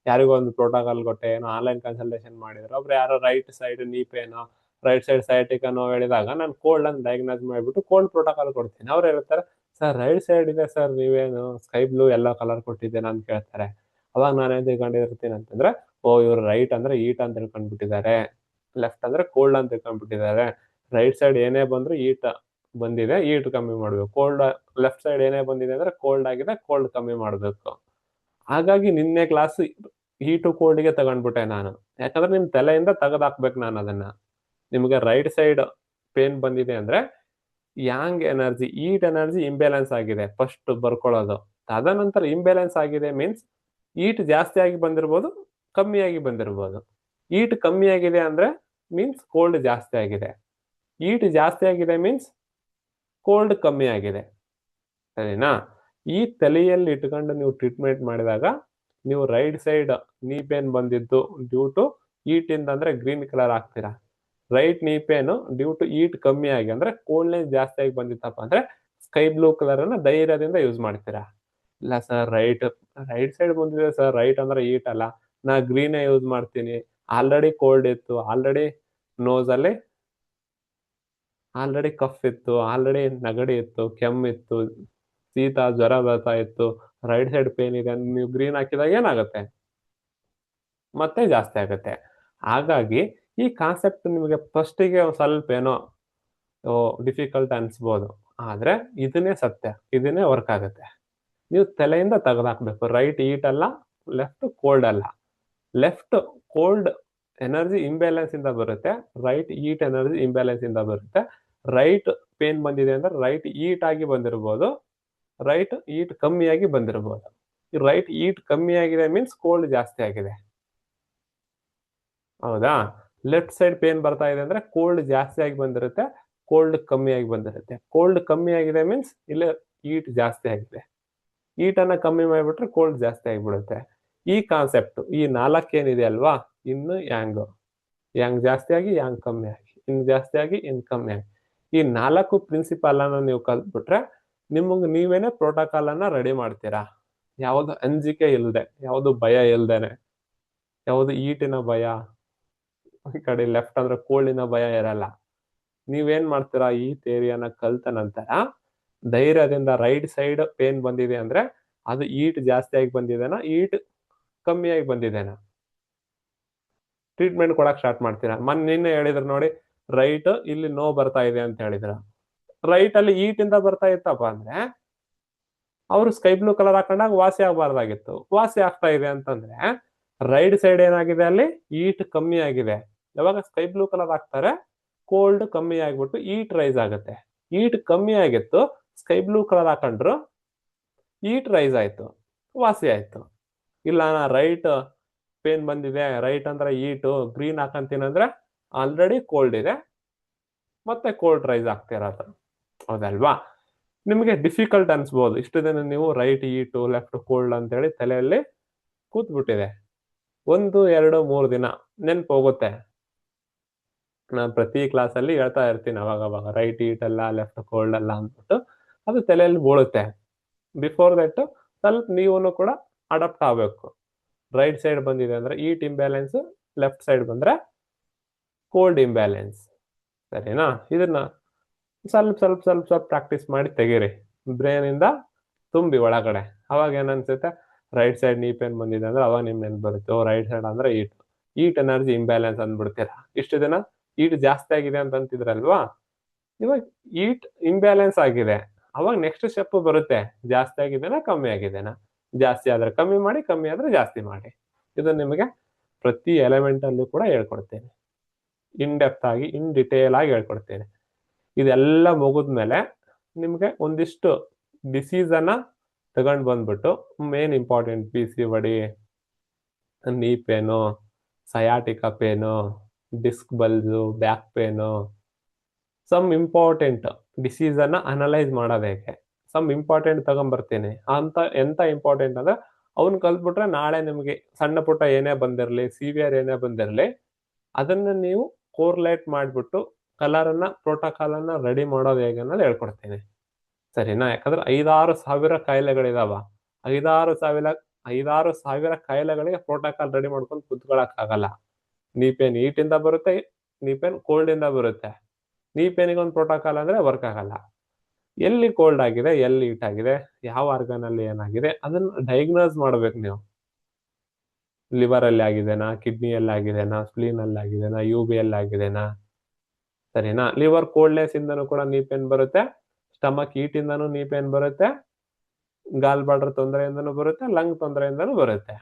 A: ಯಾರಿಗೋ ಒಂದು ಪ್ರೋಟೋಕಾಲ್ ಕೊಟ್ಟೆ, ಏನೋ ಆನ್ಲೈನ್ ಕನ್ಸಲ್ಟೇಷನ್ ಮಾಡಿದ್ರು, ಒಬ್ರು ಯಾರೋ ರೈಟ್ ಸೈಡ್ ನೀ ಪೇನೋ ರೈಟ್ ಸೈಡ್ ಸೈಟಿಕ್ ಅನ್ನೋ ಹೇಳಿದಾಗ ನಾನು ಕೋಲ್ಡ್ ಅಂತ ಡಯಾಗ್ನೋಸ್ ಮಾಡಿಬಿಟ್ಟು ಕೋಲ್ಡ್ ಪ್ರೋಟೋಕಾಲ್ ಕೊಡ್ತೀನಿ. ಅವ್ರು ಹೇಳ್ತಾರೆ ಸರ್ ರೈಟ್ ಸೈಡ್ ಇದೆ ಸರ್, ನೀವೇನು ಸ್ಕೈ ಬ್ಲೂ ಎಲ್ಲೋ ಕಲರ್ ಕೊಟ್ಟಿದ್ದೇನೆ ಅಂತ ಕೇಳ್ತಾರೆ. ಅವಾಗ ನಾನೇನು ತಿಳ್ಕೊಂಡಿರ್ತೀನಿ ಅಂತಂದ್ರೆ, ಇವ್ರು ರೈಟ್ ಅಂದ್ರೆ ಈಟ್ ಅಂತ ತಿಳ್ಕೊಂಡ್ಬಿಟ್ಟಿದ್ದಾರೆ, ಲೆಫ್ಟ್ ಅಂದ್ರೆ ಕೋಲ್ಡ್ ಅಂತ ತಿಳ್ಕೊಂಡ್ಬಿಟ್ಟಿದ್ದಾರೆ. ರೈಟ್ ಸೈಡ್ ಏನೇ ಬಂದ್ರು ಈಟ್ ಬಂದಿದೆ, ಈಟ್ ಕಮ್ಮಿ ಮಾಡ್ಬೇಕು. ಕೋಲ್ಡ್ ಲೆಫ್ಟ್ ಸೈಡ್ ಏನೇ ಬಂದಿದೆ ಅಂದ್ರೆ ಕೋಲ್ಡ್ ಆಗಿದೆ, ಕೋಲ್ಡ್ ಕಮ್ಮಿ ಮಾಡ್ಬೇಕು. ಹಾಗಾಗಿ ನಿನ್ನೆ ಕ್ಲಾಸ್ ಹೀಟು ಕೋಲ್ಡ್ಗೆ ತಗೊಂಡ್ಬಿಟ್ಟೆ ನಾನು. ಯಾಕಂದ್ರೆ ನಿಮ್ ತಲೆಯಿಂದ ತೆಗೆದಾಕ್ಬೇಕು ನಾನು ಅದನ್ನ. ನಿಮ್ಗೆ ರೈಟ್ ಸೈಡ್ ಪೇನ್ ಬಂದಿದೆ ಅಂದ್ರೆ ಯಾಂಗ್ ಎನರ್ಜಿ, ಈಟ್ ಎನರ್ಜಿ ಇಂಬ್ಯಾಲೆನ್ಸ್ ಆಗಿದೆ ಫಸ್ಟ್ ಬರ್ಕೊಳ್ಳೋದು. ತದನಂತರ ಇಂಬ್ಯಾಲೆನ್ಸ್ ಆಗಿದೆ ಮೀನ್ಸ್ ಈಟ್ ಜಾಸ್ತಿ ಆಗಿ ಬಂದಿರ್ಬೋದು, ಕಮ್ಮಿಯಾಗಿ ಬಂದಿರ್ಬೋದು. ಈಟ್ ಕಮ್ಮಿ ಆಗಿದೆ ಅಂದ್ರೆ ಮೀನ್ಸ್ ಕೋಲ್ಡ್ ಜಾಸ್ತಿ ಆಗಿದೆ. ಈಟ್ ಜಾಸ್ತಿ ಆಗಿದೆ ಮೀನ್ಸ್ ಕೋಲ್ಡ್ ಕಮ್ಮಿ ಆಗಿದೆ. ಸರಿನಾ? ಈ ತಲೆಯಲ್ಲಿ ಇಟ್ಕೊಂಡು ನೀವು ಟ್ರೀಟ್ಮೆಂಟ್ ಮಾಡಿದಾಗ ನೀವು ರೈಟ್ ಸೈಡ್ ನೀ ಪೇನ್ ಬಂದಿದ್ದು ಡ್ಯೂ ಟು ಈಟ್ ಇಂದ ಅಂದ್ರೆ ಗ್ರೀನ್ ಕಲರ್ ಹಾಕ್ತೀರಾ. ರೈಟ್ ನೀ ಪೇನು ಡ್ಯೂ ಟು ಈಟ್ ಕಮ್ಮಿ ಆಗಿ ಅಂದ್ರೆ ಕೋಲ್ಡ್ನೆಸ್ ಜಾಸ್ತಿ ಆಗಿ ಬಂದಿತ್ತಪ್ಪ ಅಂದ್ರೆ ಸ್ಕೈ ಬ್ಲೂ ಕಲರ್ ಅನ್ನ ಧೈರ್ಯದಿಂದ ಯೂಸ್ ಮಾಡ್ತೀರಾ. ಇಲ್ಲ ಸರ್ ರೈಟ್ ಸೈಡ್ ಬಂದಿದೆ ಸರ್, ರೈಟ್ ಅಂದ್ರೆ ಈಟ್ ಅಲ್ಲ, ನಾ ಗ್ರೀನೇ ಯೂಸ್ ಮಾಡ್ತೀನಿ, ಆಲ್ರೆಡಿ ಕೋಲ್ಡ್ ಇತ್ತು, ಆಲ್ರೆಡಿ ನೋಸ್ ಅಲ್ಲಿ ಆಲ್ರೆಡಿ ಕಫ್ ಇತ್ತು, ಆಲ್ರೆಡಿ ನೆಗಡಿ ಇತ್ತು, ಕೆಮ್ಮಿತ್ತು, ಶೀತ ಜ್ವರ ಬರ್ತಾ ಇತ್ತು, ರೈಟ್ ಸೈಡ್ ಪೇನ್ ಇದೆ, ನೀವು ಗ್ರೀನ್ ಹಾಕಿದಾಗ ಏನಾಗುತ್ತೆ? ಮತ್ತೆ ಜಾಸ್ತಿ ಆಗುತ್ತೆ. ಹಾಗಾಗಿ ಈ ಕಾನ್ಸೆಪ್ಟ್ ನಿಮಗೆ ಫಸ್ಟಿಗೆ ಒಂದು ಸ್ವಲ್ಪ ಏನೋ ಡಿಫಿಕಲ್ಟ್ ಅನ್ಸ್ಬೋದು, ಆದ್ರೆ ಇದನ್ನೇ ಸತ್ಯ, ಇದನ್ನೇ ವರ್ಕ್ ಆಗುತ್ತೆ. ನೀವು ತಲೆಯಿಂದ ತೆಗೆದಾಕ್ಬೇಕು. ರೈಟ್ ಈಟ್ ಅಲ್ಲ, ಲೆಫ್ಟ್ ಕೋಲ್ಡ್ ಅಲ್ಲ. ಲೆಫ್ಟ್ ಕೋಲ್ಡ್ ಎನರ್ಜಿ ಇಂಬ್ಯಾಲೆನ್ಸ್ ಇಂದ ಬರುತ್ತೆ, ರೈಟ್ ಈಟ್ ಎನರ್ಜಿ ಇಂಬ್ಯಾಲೆನ್ಸ್ ಇಂದ ಬರುತ್ತೆ. ರೈಟ್ ಪೇನ್ ಬಂದಿದೆ ಅಂದ್ರೆ ರೈಟ್ ಈಟ್ ಆಗಿ ಬಂದಿರ್ಬೋದು, ರೈಟ್ ಈಟ್ ಕಮ್ಮಿಯಾಗಿ ಬಂದಿರ್ಬೋದು. ಈ ರೈಟ್ ಈಟ್ ಕಮ್ಮಿ ಆಗಿದೆ ಮೀನ್ಸ್ ಕೋಲ್ಡ್ ಜಾಸ್ತಿ ಆಗಿದೆ, ಹೌದಾ? ಲೆಫ್ಟ್ ಸೈಡ್ ಪೇನ್ ಬರ್ತಾ ಇದೆ ಅಂದ್ರೆ ಕೋಲ್ಡ್ ಜಾಸ್ತಿ ಆಗಿ ಬಂದಿರುತ್ತೆ, ಕೋಲ್ಡ್ ಕಮ್ಮಿ ಆಗಿ ಬಂದಿರುತ್ತೆ. ಕೋಲ್ಡ್ ಕಮ್ಮಿ ಆಗಿದೆ ಮೀನ್ಸ್ ಇಲ್ಲಿ ಈಟ್ ಜಾಸ್ತಿ ಆಗಿದೆ. ಈಟ್ ಅನ್ನ ಕಮ್ಮಿ ಮಾಡಿಬಿಟ್ರೆ ಕೋಲ್ಡ್ ಜಾಸ್ತಿ ಆಗಿಬಿಡುತ್ತೆ. ಈ ಕಾನ್ಸೆಪ್ಟ್ ಈ 4 ಏನಿದೆ ಅಲ್ವಾ, ಇನ್ನು ಯಾಂಗ್ ಜಾಸ್ತಿ ಆಗಿ ಯಾಂಗ್ ಕಮ್ಮಿ ಆಗಿ, ಇನ್ ಜಾಸ್ತಿ ಆಗಿ ಇನ್ ಕಮ್ಮಿ ಆಗಿ, ಈ 4 ಪ್ರಿನ್ಸಿಪಲ್ ಅನ್ನ ನೀವು ಕಲ್ತ್ಬಿಟ್ರೆ ನಿಮಗೆ ನೀವೇನೆ ಪ್ರೋಟೋಕಾಲ್ ಅನ್ನ ರೆಡಿ ಮಾಡ್ತೀರಾ. ಯಾವುದು ಅಂಜಿಕೆ ಇಲ್ಲದೆ, ಯಾವುದು ಭಯ ಇಲ್ದೇನೆ, ಯಾವುದು ಈಟಿನ ಭಯ, ಈ ಕಡೆ ಲೆಫ್ಟ್ ಅಂದ್ರೆ ಕೋಲ್ಡಿನ ಭಯ ಇರಲ್ಲ. ನೀವೇನ್ ಮಾಡ್ತೀರಾ, ಈ ಥಿಯರಿಯನ್ನ ಕಲ್ತ ನಂತರ ಧೈರ್ಯದಿಂದ ರೈಟ್ ಸೈಡ್ ಪೇನ್ ಬಂದಿದೆ ಅಂದ್ರೆ ಅದು ಈಟ್ ಜಾಸ್ತಿ ಆಗಿ ಬಂದಿದೆನಾ, ಈಟ್ ಕಮ್ಮಿಯಾಗಿ ಬಂದಿದೆನಾ, ಟ್ರೀಟ್ಮೆಂಟ್ ಕೊಡಕ್ ಸ್ಟಾರ್ಟ್ ಮಾಡ್ತೀರಾ. ನಿನ್ನೆ ಹೇಳಿದ್ರು ನೋಡಿ, ರೈಟ್ ಇಲ್ಲಿ ನೋ ಬರ್ತಾ ಇದೆ ಅಂತ ಹೇಳಿದ್ರ, ರೈಟ್ ಅಲ್ಲಿ ಈಟ್ ಇಂದ ಬರ್ತಾ ಇತ್ತಪ್ಪ ಅಂದ್ರೆ ಅವ್ರು ಸ್ಕೈ ಬ್ಲೂ ಕಲರ್ ಹಾಕೊಂಡಾಗ ವಾಸಿ ಆಗ್ಬಾರ್ದಾಗಿತ್ತು. ವಾಸಿ ಆಗ್ತಾ ಇದೆ ಅಂತಂದ್ರೆ ರೈಟ್ ಸೈಡ್ ಏನಾಗಿದೆ, ಅಲ್ಲಿ ಈಟ್ ಕಮ್ಮಿ ಆಗಿದೆ. ಯಾವಾಗ ಸ್ಕೈ ಬ್ಲೂ ಕಲರ್ ಹಾಕ್ತಾರೆ ಕೋಲ್ಡ್ ಕಮ್ಮಿ ಆಗ್ಬಿಟ್ಟು ಈಟ್ ರೈಸ್ ಆಗುತ್ತೆ. ಈಟ್ ಕಮ್ಮಿ ಆಗಿತ್ತು, ಸ್ಕೈ ಬ್ಲೂ ಕಲರ್ ಹಾಕೊಂಡ್ರು, ಈಟ್ ರೈಸ್ ಆಯ್ತು, ವಾಸಿ ಆಯ್ತು. ಇಲ್ಲ ನಾ ರೈಟ್ ಪೇನ್ ಬಂದಿದೆ, ರೈಟ್ ಅಂದ್ರೆ ಈಟು, ಗ್ರೀನ್ ಹಾಕಂತೀನಿ ಅಂದ್ರೆ ಆಲ್ರೆಡಿ ಕೋಲ್ಡ್ ಇದೆ, ಮತ್ತೆ ಕೋಲ್ಡ್ ರೈಸ್ ಆಗ್ತಿರೋದು, ಹೌದಲ್ವಾ? ನಿಮಗೆ ಡಿಫಿಕಲ್ಟ್ ಅನ್ಸ್ಬೋದು. ಇಷ್ಟು ದಿನ ನೀವು ರೈಟ್ ಹೀಟು ಲೆಫ್ಟ್ ಕೋಲ್ಡ್ ಅಂತೇಳಿ ತಲೆಯಲ್ಲಿ ಕೂತ್ಬಿಟ್ಟಿದೆ. 1, 2, 3 ದಿನ ನೆನ್ಪು ಹೋಗುತ್ತೆ. ನಾನು ಪ್ರತಿ ಕ್ಲಾಸಲ್ಲಿ ಹೇಳ್ತಾ ಇರ್ತೀನಿ ಅವಾಗ ರೈಟ್ ಹೀಟ್ ಅಲ್ಲ ಲೆಫ್ಟ್ ಕೋಲ್ಡ್ ಅಲ್ಲ ಅಂದ್ಬಿಟ್ಟು ಅದು ತಲೆಯಲ್ಲಿ ಬೀಳುತ್ತೆ. ಬಿಫೋರ್ ದಟ್ ಸ್ವಲ್ಪ ನೀವು ಕೂಡ ಅಡಾಪ್ಟ್ ಆಗಬೇಕು. ರೈಟ್ ಸೈಡ್ ಬಂದಿದೆ ಅಂದ್ರೆ ಹೀಟ್ ಇಂಬ್ಯಾಲೆನ್ಸ್, ಲೆಫ್ಟ್ ಸೈಡ್ ಬಂದ್ರೆ ಕೋಲ್ಡ್ ಇಂಬ್ಯಾಲೆನ್ಸ್. ಸರಿನಾ? ಇದನ್ನ ಸ್ವಲ್ಪ ಪ್ರಾಕ್ಟೀಸ್ ಮಾಡಿ ತೆಗೀರಿ ಬ್ರೈನ್ ಇಂದ ತುಂಬಿ ಒಳಗಡೆ. ಅವಾಗ ಏನನ್ಸುತ್ತೆ, ರೈಟ್ ಸೈಡ್ ನೀ ಪೇನ್ ಬಂದಿದೆ ಅಂದ್ರೆ ಅವಾಗ ನಿಮ್ ನೆನ್ಪು ಬರುತ್ತೆ, ರೈಟ್ ಸೈಡ್ ಅಂದ್ರೆ ಹೀಟ್ ಎನರ್ಜಿ ಇಂಬ್ಯಾಲೆನ್ಸ್ ಅಂದ್ಬಿಡ್ತೀರಾ. ಇಷ್ಟು ದಿನ ಹೀಟ್ ಜಾಸ್ತಿ ಆಗಿದೆ ಅಂತ ಅಂತಿದ್ರಲ್ವಾ, ಇವಾಗ ಹೀಟ್ ಇಂಬ್ಯಾಲೆನ್ಸ್ ಆಗಿದೆ. ಅವಾಗ ನೆಕ್ಸ್ಟ್ ಸ್ಟೆಪ್ ಬರುತ್ತೆ, ಜಾಸ್ತಿ ಆಗಿದೆನಾ ಕಮ್ಮಿ ಆಗಿದೆನಾ. ಜಾಸ್ತಿ ಆದ್ರೆ ಕಮ್ಮಿ ಮಾಡಿ, ಕಮ್ಮಿ ಆದ್ರೆ ಜಾಸ್ತಿ ಮಾಡಿ. ಇದು ನಿಮಗೆ ಪ್ರತಿ ಎಲಿಮೆಂಟ್ ಅಲ್ಲೂ ಕೂಡ ಹೇಳ್ಕೊಡ್ತೇನೆ, ಇನ್ ಡೆಪ್ತ್ ಆಗಿ ಇನ್ ಡಿಟೇಲ್ ಆಗಿ ಹೇಳ್ಕೊಡ್ತೇನೆ. ಇದೆಲ್ಲ ಮುಗಿದ್ಮೇಲೆ ನಿಮ್ಗೆ ಒಂದಿಷ್ಟು ಡಿಸೀಸ್ ಅನ್ನ ತಗೊಂಡ್ ಬಂದ್ಬಿಟ್ಟು main important PCOD, knee pain, sciatica pain, disc ಬಲ್ಸು, back pain, some important disease ಅನ್ನ ಅನಲೈಸ್ ಮಾಡೋದು ಹೇಗೆ, ಸಮ್ ಇಂಪಾರ್ಟೆಂಟ್ ತಗೊಂಡ್ಬರ್ತೀನಿ ಅಂತ. ಎಂತ ಇಂಪಾರ್ಟೆಂಟ್ ಅಂದ್ರೆ ಅವ್ನ್ ಕಲ್ತ್ಬಿಟ್ರೆ ನಾಳೆ ನಿಮ್ಗೆ ಸಣ್ಣ ಪುಟ್ಟ ಏನೇ ಬಂದಿರ್ಲಿ, ಸಿವಿಯರ್ ಏನೇ ಬಂದಿರ್ಲಿ, ಅದನ್ನ ನೀವು ಕೋರ್ಲೇಟ್ ಮಾಡ್ಬಿಟ್ಟು ಕಲರ್ ಅನ್ನ ಪ್ರೋಟೋಕಾಲ್ ಅನ್ನ ರೆಡಿ ಮಾಡೋದು ಹೇಗೆ ಅನ್ನೋದು ಹೇಳ್ಕೊಡ್ತೀನಿ. ಸರಿನಾ? ಯಾಕಂದ್ರೆ 5,000-6,000 ಕಾಯಿಲೆಗಳಿದಾವ. 5,000 ಕಾಯಿಲೆಗಳಿಗೆ ಪ್ರೋಟೋಕಾಲ್ ರೆಡಿ ಮಾಡ್ಕೊಂಡು ಕುತ್ಕೊಳಕ್ ಆಗಲ್ಲ. ನೀ ಪೇನ್ ಹೀಟ್ ಇಂದ ಬರುತ್ತೆ, ನೀ ಪೇನ್ ಕೋಲ್ಡ್ ಇಂದ ಬರುತ್ತೆ. ನೀ ಪೇನಿಗೆ ಒಂದು ಪ್ರೋಟೋಕಾಲ್ ಅಂದ್ರೆ ವರ್ಕ್ ಆಗಲ್ಲ. ಎಲ್ಲಿ ಕೋಲ್ಡ್ ಆಗಿದೆ, ಎಲ್ಲಿ ಹೀಟ್ ಆಗಿದೆ, ಯಾವ ಆರ್ಗನ್ ಅಲ್ಲಿ ಏನಾಗಿದೆ ಅದನ್ನ ಡಯಾಗ್ನೋಸ್ ಮಾಡ್ಬೇಕು ನೀವು. ಲಿವರ್ ಅಲ್ಲಿ ಆಗಿದೆನಾ, ಕಿಡ್ನಿಯಲ್ಲಿ ಆಗಿದೆನಾ, ಸ್ಪ್ಲೀನ್ ಅಲ್ಲಿ ಆಗಿದೆನಾ, UB ಅಲ್ಲಿ ಆಗಿದೆನಾ. ಸರಿನಾ? ಲಿವರ್ ಕೋಲ್ಡ್ನೆಸ್ ಇಂದನೂ ಕೂಡ ನೀ ಪೇನ್ ಬರುತ್ತೆ, ಸ್ಟಮಕ್ ಹೀಟ್ ಇಂದನೂ ನೀ ಪೇನ್ ಬರುತ್ತೆ, ಗಾಲ್ ಬಾರ್ಡರ್ ತೊಂದರೆಯಿಂದನೂ ಬರುತ್ತೆ, ಲಂಗ್ ತೊಂದರೆಯಿಂದನೂ ಬರುತ್ತೆ.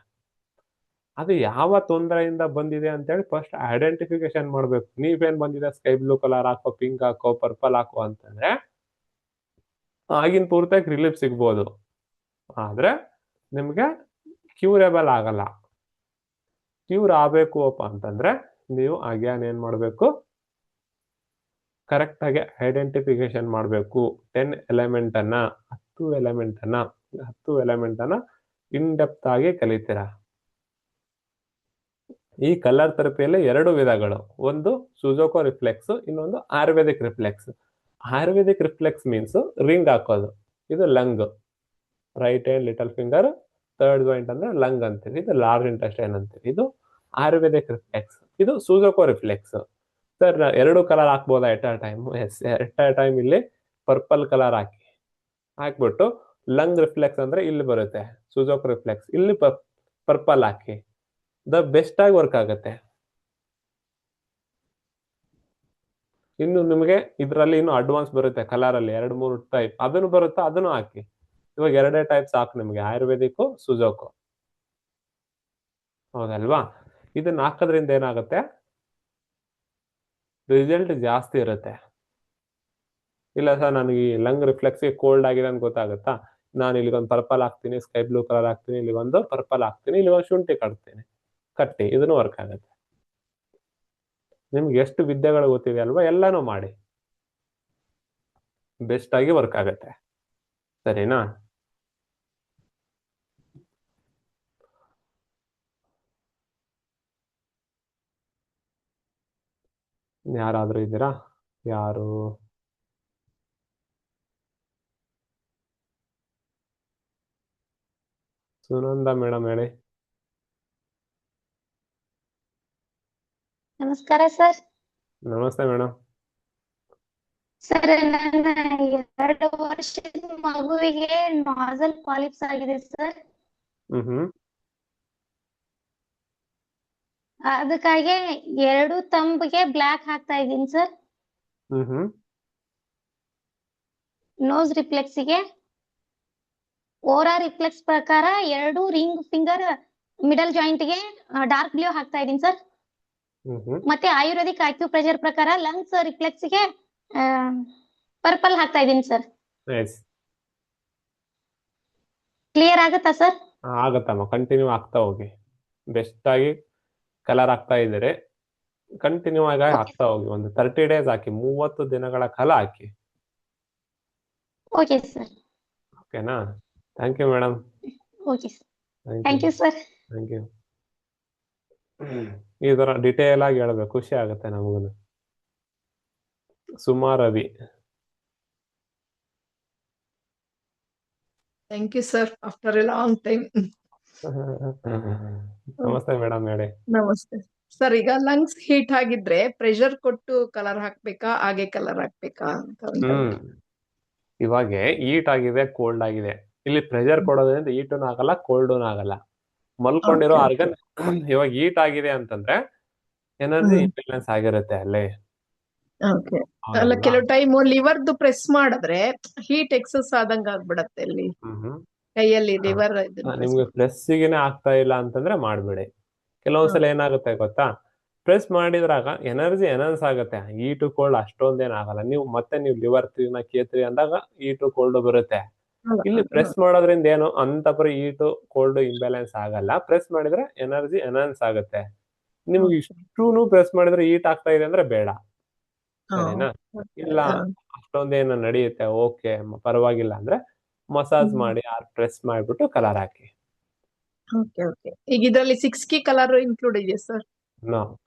A: ಅದು ಯಾವ ತೊಂದರೆಯಿಂದ ಬಂದಿದೆ ಅಂತೇಳಿ ಫಸ್ಟ್ ಐಡೆಂಟಿಫಿಕೇಶನ್ ಮಾಡ್ಬೇಕು. ನೀ ಪೇನ್ ಬಂದಿದೆ, ಸ್ಕೈ ಬ್ಲೂ ಕಲರ್ ಹಾಕೋ, ಪಿಂಕ್ ಹಾಕೋ, ಪರ್ಪಲ್ ಹಾಕೋ ಅಂತಂದ್ರೆ ಆಗಿನ ಪೂರ್ತಿಯಾಗಿ ರಿಲೀಫ್ ಸಿಗ್ಬೋದು, ಆದ್ರೆ ನಿಮ್ಗೆ ಕ್ಯೂರೇಬಲ್ ಆಗಲ್ಲ. ಕ್ಯೂರ್ ಆಗ್ಬೇಕು ಅಪ್ಪ ಅಂತಂದ್ರೆ ನೀವು ಅಗ್ಯಾನ್ ಏನ್ ಮಾಡ್ಬೇಕು, ಕರೆಕ್ಟ್ ಆಗಿ ಐಡೆಂಟಿಫಿಕೇಶನ್ ಮಾಡ್ಬೇಕು. 10 ಎಲಿಮೆಂಟ್ ಅನ್ನ 10 ಎಲಿಮೆಂಟ್ ಅನ್ನ ಇನ್ ಡೆಪ್ತ್ ಆಗಿ ಕಲಿತೀರಾ. ಈ ಕಲರ್ ಥೆರಪಿಯಲ್ಲಿ 2 ವಿಧಗಳು, ಒಂದು ಸುಜೋಕೋ ರಿಫ್ಲೆಕ್ಸ್, ಇನ್ನೊಂದು ayurvedic reflex. Ayurvedic reflex means ring ಹಾಕೋದು. ಇದು lung, right hand little finger, third joint ಅಂದ್ರೆ ಲಂಗ್ ಅಂತೀವಿ, ಇದು ಲಾರ್ಜ್ ಇಂಟೆಸ್ಟೈನ್ ಅಂತೀವಿ. ಇದು ಆಯುರ್ವೇದಿಕ್ ರಿಫ್ಲೆಕ್ಸ್. ಇದು ಸುಜೋಕೋ ರಿಫ್ಲೆಕ್ಸ್. ಸರ್ 2 ಕಲರ್ ಹಾಕ್ಬೋದಾ at a time? Yes, at a time ಇಲ್ಲಿ ಪರ್ಪಲ್ ಕಲರ್ ಹಾಕ್ಬಿಟ್ಟು ಲಂಗ್ ರಿಫ್ಲೆಕ್ಸ್ ಅಂದ್ರೆ ಇಲ್ಲಿ ಬರುತ್ತೆ, ಸುಜೋಕೋ ರಿಫ್ಲೆಕ್ಸ್ ಇಲ್ಲಿ ಪರ್ಪಲ್ ಹಾಕಿ. ದ ಬೆಸ್ಟ್ ಆಗಿ ವರ್ಕ್ ಆಗುತ್ತೆ. ಇನ್ನು ನಿಮಗೆ ಇದರಲ್ಲಿ ಇನ್ನು ಅಡ್ವಾನ್ಸ್ ಬರುತ್ತೆ, ಕಲರ್ ಅಲ್ಲಿ 2-3 ಟೈಪ್ ಅದನ್ನು ಬರುತ್ತೆ, ಅದನ್ನು ಹಾಕಿ. ಇವಾಗ 2 ಟೈಪ್ ಸಾಕು ನಿಮ್ಗೆ, ಆಯುರ್ವೇದಿಕ್, ಸುಜೋಕೋ. ಹೌದಲ್ವಾ? ಇದನ್ನ ಹಾಕೋದ್ರಿಂದ ಏನಾಗುತ್ತೆ, ರಿಸಲ್ಟ್ ಜಾಸ್ತಿ ಇರುತ್ತೆ. ಇಲ್ಲ ಸರ್ ನನಗೆ ಈ ಲಂಗ್ ರಿಫ್ಲೆಕ್ಸ್ ಕೋಲ್ಡ್ ಆಗಿದೆ ಅಂತ ಗೊತ್ತಾಗುತ್ತಾ, ನಾನು ಇಲ್ಲಿಗೊಂದು ಪರ್ಪಲ್ ಹಾಕ್ತೀನಿ, ಸ್ಕೈ ಬ್ಲೂ ಕಲರ್ ಹಾಕ್ತೀನಿ, ಇಲ್ಲಿಗೊಂದು ಪರ್ಪಲ್ ಹಾಕ್ತೀನಿ, ಇಲ್ಲಿಗೊಂದು ಶುಂಠಿ ಕಟ್ಟಿ, ಇದನ್ನು ವರ್ಕ್ ಆಗುತ್ತೆ. ನಿಮ್ಗೆ ಎಷ್ಟು ವಿದ್ಯೆಗಳು ಗೊತ್ತಿದೆ ಅಲ್ವಾ, ಎಲ್ಲಾನು ಮಾಡಿ, ಬೆಸ್ಟ್ ಆಗಿ ವರ್ಕ್ ಆಗುತ್ತೆ. ಸರಿನಾ? ಯಾರಾದ್ರೂ ಇದ್ದೀರಾ? ಯಾರು? ಸುನಂದ ಮೇಡಮ್ ಹೇಳಿ.
E: ನಮಸ್ಕಾರ ಸರ್.
A: ನಮಸ್ತೆ ಮೇಡಮ್.
E: ಸರ್, ನನ್ನ 2 ವರ್ಷದ ಮಗುವಿಗೆ ನಾಸಲ್ ಪಾಲಿಪ್ಸ್ ಆಗಿದೆ ಸರ್. ಅದಕ್ಕಾಗಿ 2 ತಂಬಿಗೆ ಬ್ಲಾಕ್ ಹಾಕ್ತಾ ಇದ್ದೀನಿ ಸರ್. ನೋಸ್ ರಿಫ್ಲೆಕ್ಸಿಗೆ ಓರಾ ರಿಫ್ಲೆಕ್ಸ್ ಪ್ರಕಾರ 2 ರಿಂಗ್ ಫಿಂಗರ್ ಮಿಡಲ್ ಜಾಯಿಂಟ್ ಗೆ ಡಾರ್ಕ್ ಬ್ಲೂ ಹಾಕ್ತಾ ಇದ್ದೀನಿ ಸರ್. ಮತ್ತೆ ಆಯುರ್ವೇದಿಕ್ ಆಕ್ಯುಪ್ರೆಷರ್ ಪ್ರಕಾರ ಲಂಗ್ಸ್ ರಿಫ್ಲೆಕ್ಸ್ ಗೆ ಪರ್ಪಲ್ ಹಾಕ್ತಾ ಇದ್ದೀನಿ ಸರ್. ಕ್ಲಿಯರ್ ಆಗುತ್ತಾ ಸರ್?
A: ಆಗತ್ತಮ್ಮ, ಕಂಟಿನ್ಯೂ ಆಗ್ತಾ ಹೋಗಿ. ಬೆಸ್ಟ್ ಆಗಿ ಕಲರ್ ಆಗ್ತಾ ಇದ್ದಾರೆ, ಕಂಟಿನ್ಯೂ ಆಗಿ ಹಾಕ್ತಾ ಹೋಗಿ. ಒಂದು 30 ಡೇಸ್ ಹಾಕಿ, 30 ದಿನಗಳ ಕಾಲ ಹಾಕಿ.
E: Okay sir.
A: ಓಕೆನಾ? Thank you madam.
E: Okay sir.
A: Thank
E: thank
A: you
E: you sir.
A: Thank you. ಈ ಥರ ಡಿಟೇಲ್ ಆಗಿ ಹೇಳ್ಬೇಕು, ಖುಷಿ ಆಗುತ್ತೆ ನಮಗೂ. Suma Ravi.
H: Thank you sir after a long time.
A: ನಮಸ್ತೆ ಮೇಡಮ್, ಹೇಳಿ.
H: ನಮಸ್ತೆ ಸರ್. ಈಗ ಲಂಗ್ಸ್ ಹೀಟ್ ಆಗಿದ್ರೆ ಪ್ರೆಷರ್ ಕೊಟ್ಟು ಕಲರ್ ಹಾಕ್ಬೇಕಾ ಹಾಗೆ ಕಲರ್ ಹಾಕ್ಬೇಕಾ ಅಂತ ಒಂದು doubt.
A: ಇವಾಗ ಹೀಟ್ ಆಗಿದೆ, ಕೋಲ್ಡ್ ಆಗಿದೆ. ಇಲ್ಲಿ ಪ್ರೆಷರ್ ಕೊಡೋದ್ರಿಂದ ಹೀಟೂ ಆಗಲ್ಲ, ಕೋಲ್ಡೂ ಆಗಲ್ಲ. ಮಲ್ಕೊಂಡಿರೋ
H: Okay,
A: ಆರ್ಗನ್ ಇವಾಗ ಹೀಟ್ ಆಗಿದೆ ಅಂತಂದ್ರೆ ಎನರ್ಜಿ ಇಂಬ್ಯಾಲೆನ್ಸ್ ಆಗಿರುತ್ತೆ ಅಲ್ಲಿ.
H: Okay. ಅಲ್ಲ, ಕೆಲವು ಟೈಮ್ ಲಿವರ್ದು ಪ್ರೆಸ್ ಮಾಡಿದ್ರೆ ಹೀಟ್ ಎಕ್ಸಸ್ ಆದಂಗ ಆಗ್ಬಿಡತ್ತೆ ಅಲ್ಲಿ ಕೈಯಲ್ಲಿ ಲಿವರ್.
A: ನಿಮ್ಗೆ ಪ್ರೆಸ್ಸಿಗೆನೆ ಆಗ್ತಾ ಇಲ್ಲ ಅಂತಂದ್ರೆ ಮಾಡ್ಬೇಡಿ. ಕೆಲವೊಂದ್ಸಲ ಏನಾಗುತ್ತೆ ಗೊತ್ತಾ, ಪ್ರೆಸ್ ಮಾಡಿದ್ರಾಗ ಎನರ್ಜಿ ಎನರ್ಸ್ ಆಗುತ್ತೆ, ಹೀಟು ಕೋಲ್ಡ್ ಅಷ್ಟೊಂದೇನ್ ಆಗಲ್ಲ. ನೀವು ಲಿವರ್ 3 K3 ಅಂದಾಗ ಹೀಟು ಕೋಲ್ಡ್ ಬರುತ್ತೆ. ಇಲ್ಲಿ ಪ್ರೆಸ್ ಮಾಡೋದ್ರಿಂದ ಏನು ಅಂತ ಪರಿ ಹೀಟು ಕೋಲ್ಡ್ ಇಂಬ್ಯಾಲೆನ್ಸ್ ಆಗಲ್ಲ. ಪ್ರೆಸ್ ಮಾಡಿದ್ರೆ ಎನರ್ಜಿ ಎನರ್ಸ್ ಆಗುತ್ತೆ. ನಿಮ್ಗೆ ಇಷ್ಟೂನು ಪ್ರೆಸ್ ಮಾಡಿದ್ರೆ ಹೀಟ್ ಆಗ್ತಾ ಇದೆ ಅಂದ್ರೆ ಬೇಡ, ಸರಿನಾ? ಇಲ್ಲ ಅಷ್ಟೊಂದೇನು ನಡೆಯುತ್ತೆ, ಓಕೆ ಪರವಾಗಿಲ್ಲ ಅಂದ್ರೆ ಮಸಾಜ್ ಮಾಡಿ ಪ್ರೆಸ್ ಮಾಡ್ಬಿಟ್ಟು ಕಲರ್ ಹಾಕಿ.
H: ಈಗ ಇದರಲ್ಲಿ 6 key ಕಲರ್ ಇನ್ಕ್ಲೂಡ್ ಇದೆಯಾ ಸರ್?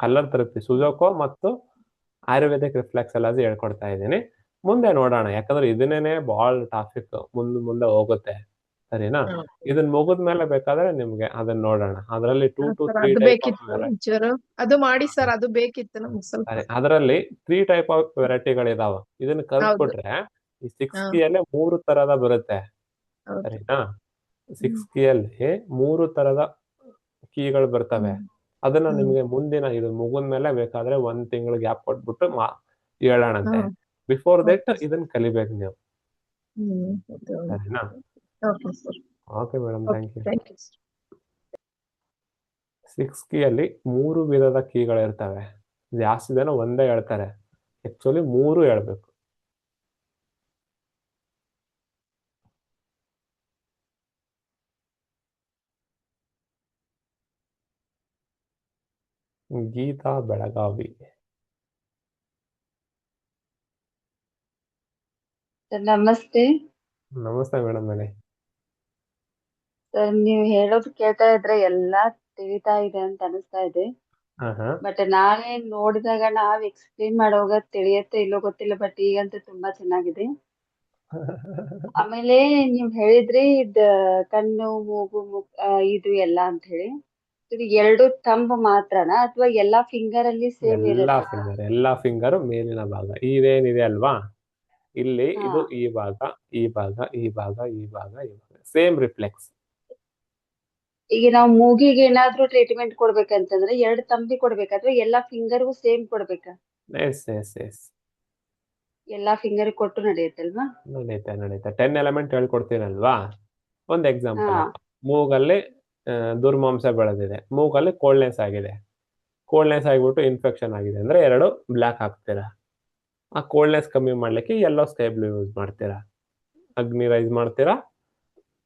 A: ಕಲರ್ ಥೆರಪಿ, ಸುಜೋಕೋ ಮತ್ತು ಆಯುರ್ವೇದಿಕ್ ರಿಫ್ಲೆಕ್ಸಾಲಜಿ ಹೇಳ್ಕೊಡ್ತಾ ಇದ್ದೀನಿ. ಮುಂದೆ ನೋಡೋಣ, ಯಾಕಂದ್ರೆ ಇದನ್ನೇನೆ ಬಹಳ ಟಾಪಿಕ್ ಮುಂದೆ ಹೋಗುತ್ತೆ, ಸರಿನಾ? ಇದನ್ನ ಮುಗಿದ್ಮೇಲೆ ಬೇಕಾದ್ರೆ ನಿಮ್ಗೆ ಅದನ್ನ ನೋಡೋಣ. ಅದರಲ್ಲಿ 2 to 3
H: ಬೇಕಿತ್ತು ಅದು ಮಾಡಿ ಸರ್, ಅದು ಬೇಕಿತ್ತು ನಮ್ಗೆ ಸ್ವಲ್ಪ.
A: ಅದರಲ್ಲಿ 3 ಟೈಪ್ ಆಫ್ ವೆರೈಟಿಗಳಿದಾವ. ಇದನ್ನ ಕಲ್ತ್ಬಿಟ್ರೆ ಈ 6 ಕೀಯಲ್ಲಿ 3 ತರದ ಬರುತ್ತೆ, ಸರಿನಾ? 6 ಕೀಯಲ್ಲಿ 3 ತರದ ಕೀಗಳು ಬರ್ತವೆ. ಅದನ್ನ ನಿಮ್ಗೆ ಮುಂದಿನ ಇದು ಮುಗಿದ್ಮೇಲೆ ಬೇಕಾದ್ರೆ 1 ತಿಂಗಳು ಗ್ಯಾಪ್ ಕೊಟ್ಬಿಟ್ಟು ಹೇಳೋಣಂತೆ. ಬಿಫೋರ್ ದಟ್ ಇದನ್ನ ಕಲಿಬೇಕು ನೀವು, ಸರಿನಾ? Okay madam, thank you. 6 ಕೀಯಲ್ಲಿ 3 ವಿಧದ ಕೀಗಳಿರ್ತವೆ. ಜಾಸ್ತಿ ಜನ ಒಂದೇ ಹೇಳ್ತಾರೆ, ಆಕ್ಚುಲಿ 3 ಹೇಳ್ಬೇಕು. ಗೀತಾ ಬೆಳಗಾವಿ.
I: ನಮಸ್ತೆ.
A: ನಮಸ್ತೆ ಮೇಡಮ್, ಹೇಳಿ.
I: ಸರ್, ನೀವು ಹೇಳೋದು ಕೇಳ್ತಾ ಇದ್ರೆ ಎಲ್ಲಾ ತಿಳಿತಾ ಇದೆ ಅಂತ ಅನಿಸ್ತಾ ಇದೆ. ಬಟ್ ನಾನೇ ನೋಡಿದಾಗ ನಾವ್ ಎಕ್ಸ್ಪ್ಲೇನ್ ಮಾಡುವಾಗ ತಿಳಿಯತ್ತೆ ಇಲ್ಲೋ ಗೊತ್ತಿಲ್ಲ, ಬಟ್ ಈಗಂತೂ ತುಂಬಾ ಚೆನ್ನಾಗಿದೆ. ಆಮೇಲೆ ನೀವ್ ಹೇಳಿದ್ರಿ ಕಣ್ಣು, ಮೂಗು, ಇದು ಎಲ್ಲ ಅಂತ ಹೇಳಿ. ಇದು 2 ಥಂಬ್ ಮಾತ್ರನಾ ಅಥವಾ ಎಲ್ಲಾ ಫಿಂಗರ್ ಅಲ್ಲಿ ಸೇಮ್ ಇರುತ್ತೆ?
A: ಎಲ್ಲಾ ಫಿಂಗರ್ ಮೇಲಿನ ಭಾಗ ಇದೇನಿದೆ ಅಲ್ವಾ, ಇಲ್ಲಿ ಇದು ಈ ಭಾಗ, ಈ ಭಾಗ, ಈ ಭಾಗ, ಈ ಭಾಗ, ಈ ಭಾಗ ಸೇಮ್ ರಿಫ್ಲೆಕ್ಸ್.
I: ಈಗ ನಾವು ಮೂಗಿಗೆ ಏನಾದ್ರೂ ಟ್ರೀಟ್ಮೆಂಟ್ ಕೊಡ್ಬೇಕಂತಂದ್ರೆ 2 ತಂಬಿ ಕೊಡ್ಬೇಕಾ ಅಥವಾ ಎಲ್ಲಾ ಫಿಂಗರ್ಗೂ ಸೇಮ್ ಕೊಡ್ಬೇಕಾ? ಎಲ್ಲಾ ಫಿಂಗರ್ ಕೊಟ್ಟು ನಡೆಯುತ್ತಲ್ವಾ?
A: ನಡೆಯುತ್ತೆ. 10 ಎಲಿಮೆಂಟ್ ಹೇಳ್ಕೊಡ್ತೀನಲ್ವಾ. ಒಂದ್ ಎಕ್ಸಾಂಪಲ್, ಮೂಗಲ್ಲಿ ದುರ್ಮಾಂಸ ಬೆಳೆದಿದೆ, ಮೂಗಲ್ಲಿ ಕೋಲ್ಡ್ನೆಸ್ ಆಗಿದೆ. ಕೋಲ್ಡ್ನೆಸ್ ಆಗಿಬಿಟ್ಟು ಇನ್ಫೆಕ್ಷನ್ ಆಗಿದೆ ಅಂದ್ರೆ 2 ಬ್ಲ್ಯಾಕ್ ಹಾಕ್ತೀರಾ. ಆ ಕೋಲ್ಡ್ನೆಸ್ ಕಮ್ಮಿ ಮಾಡ್ಲಿಕ್ಕೆ ಯೆಲ್ಲೋ ಸ್ಕೈ ಬ್ಲೂ ಯೂಸ್ ಮಾಡ್ತೀರಾ. ಅಗ್ನಿ ರೈಸ್ ಮಾಡ್ತೀರಾ,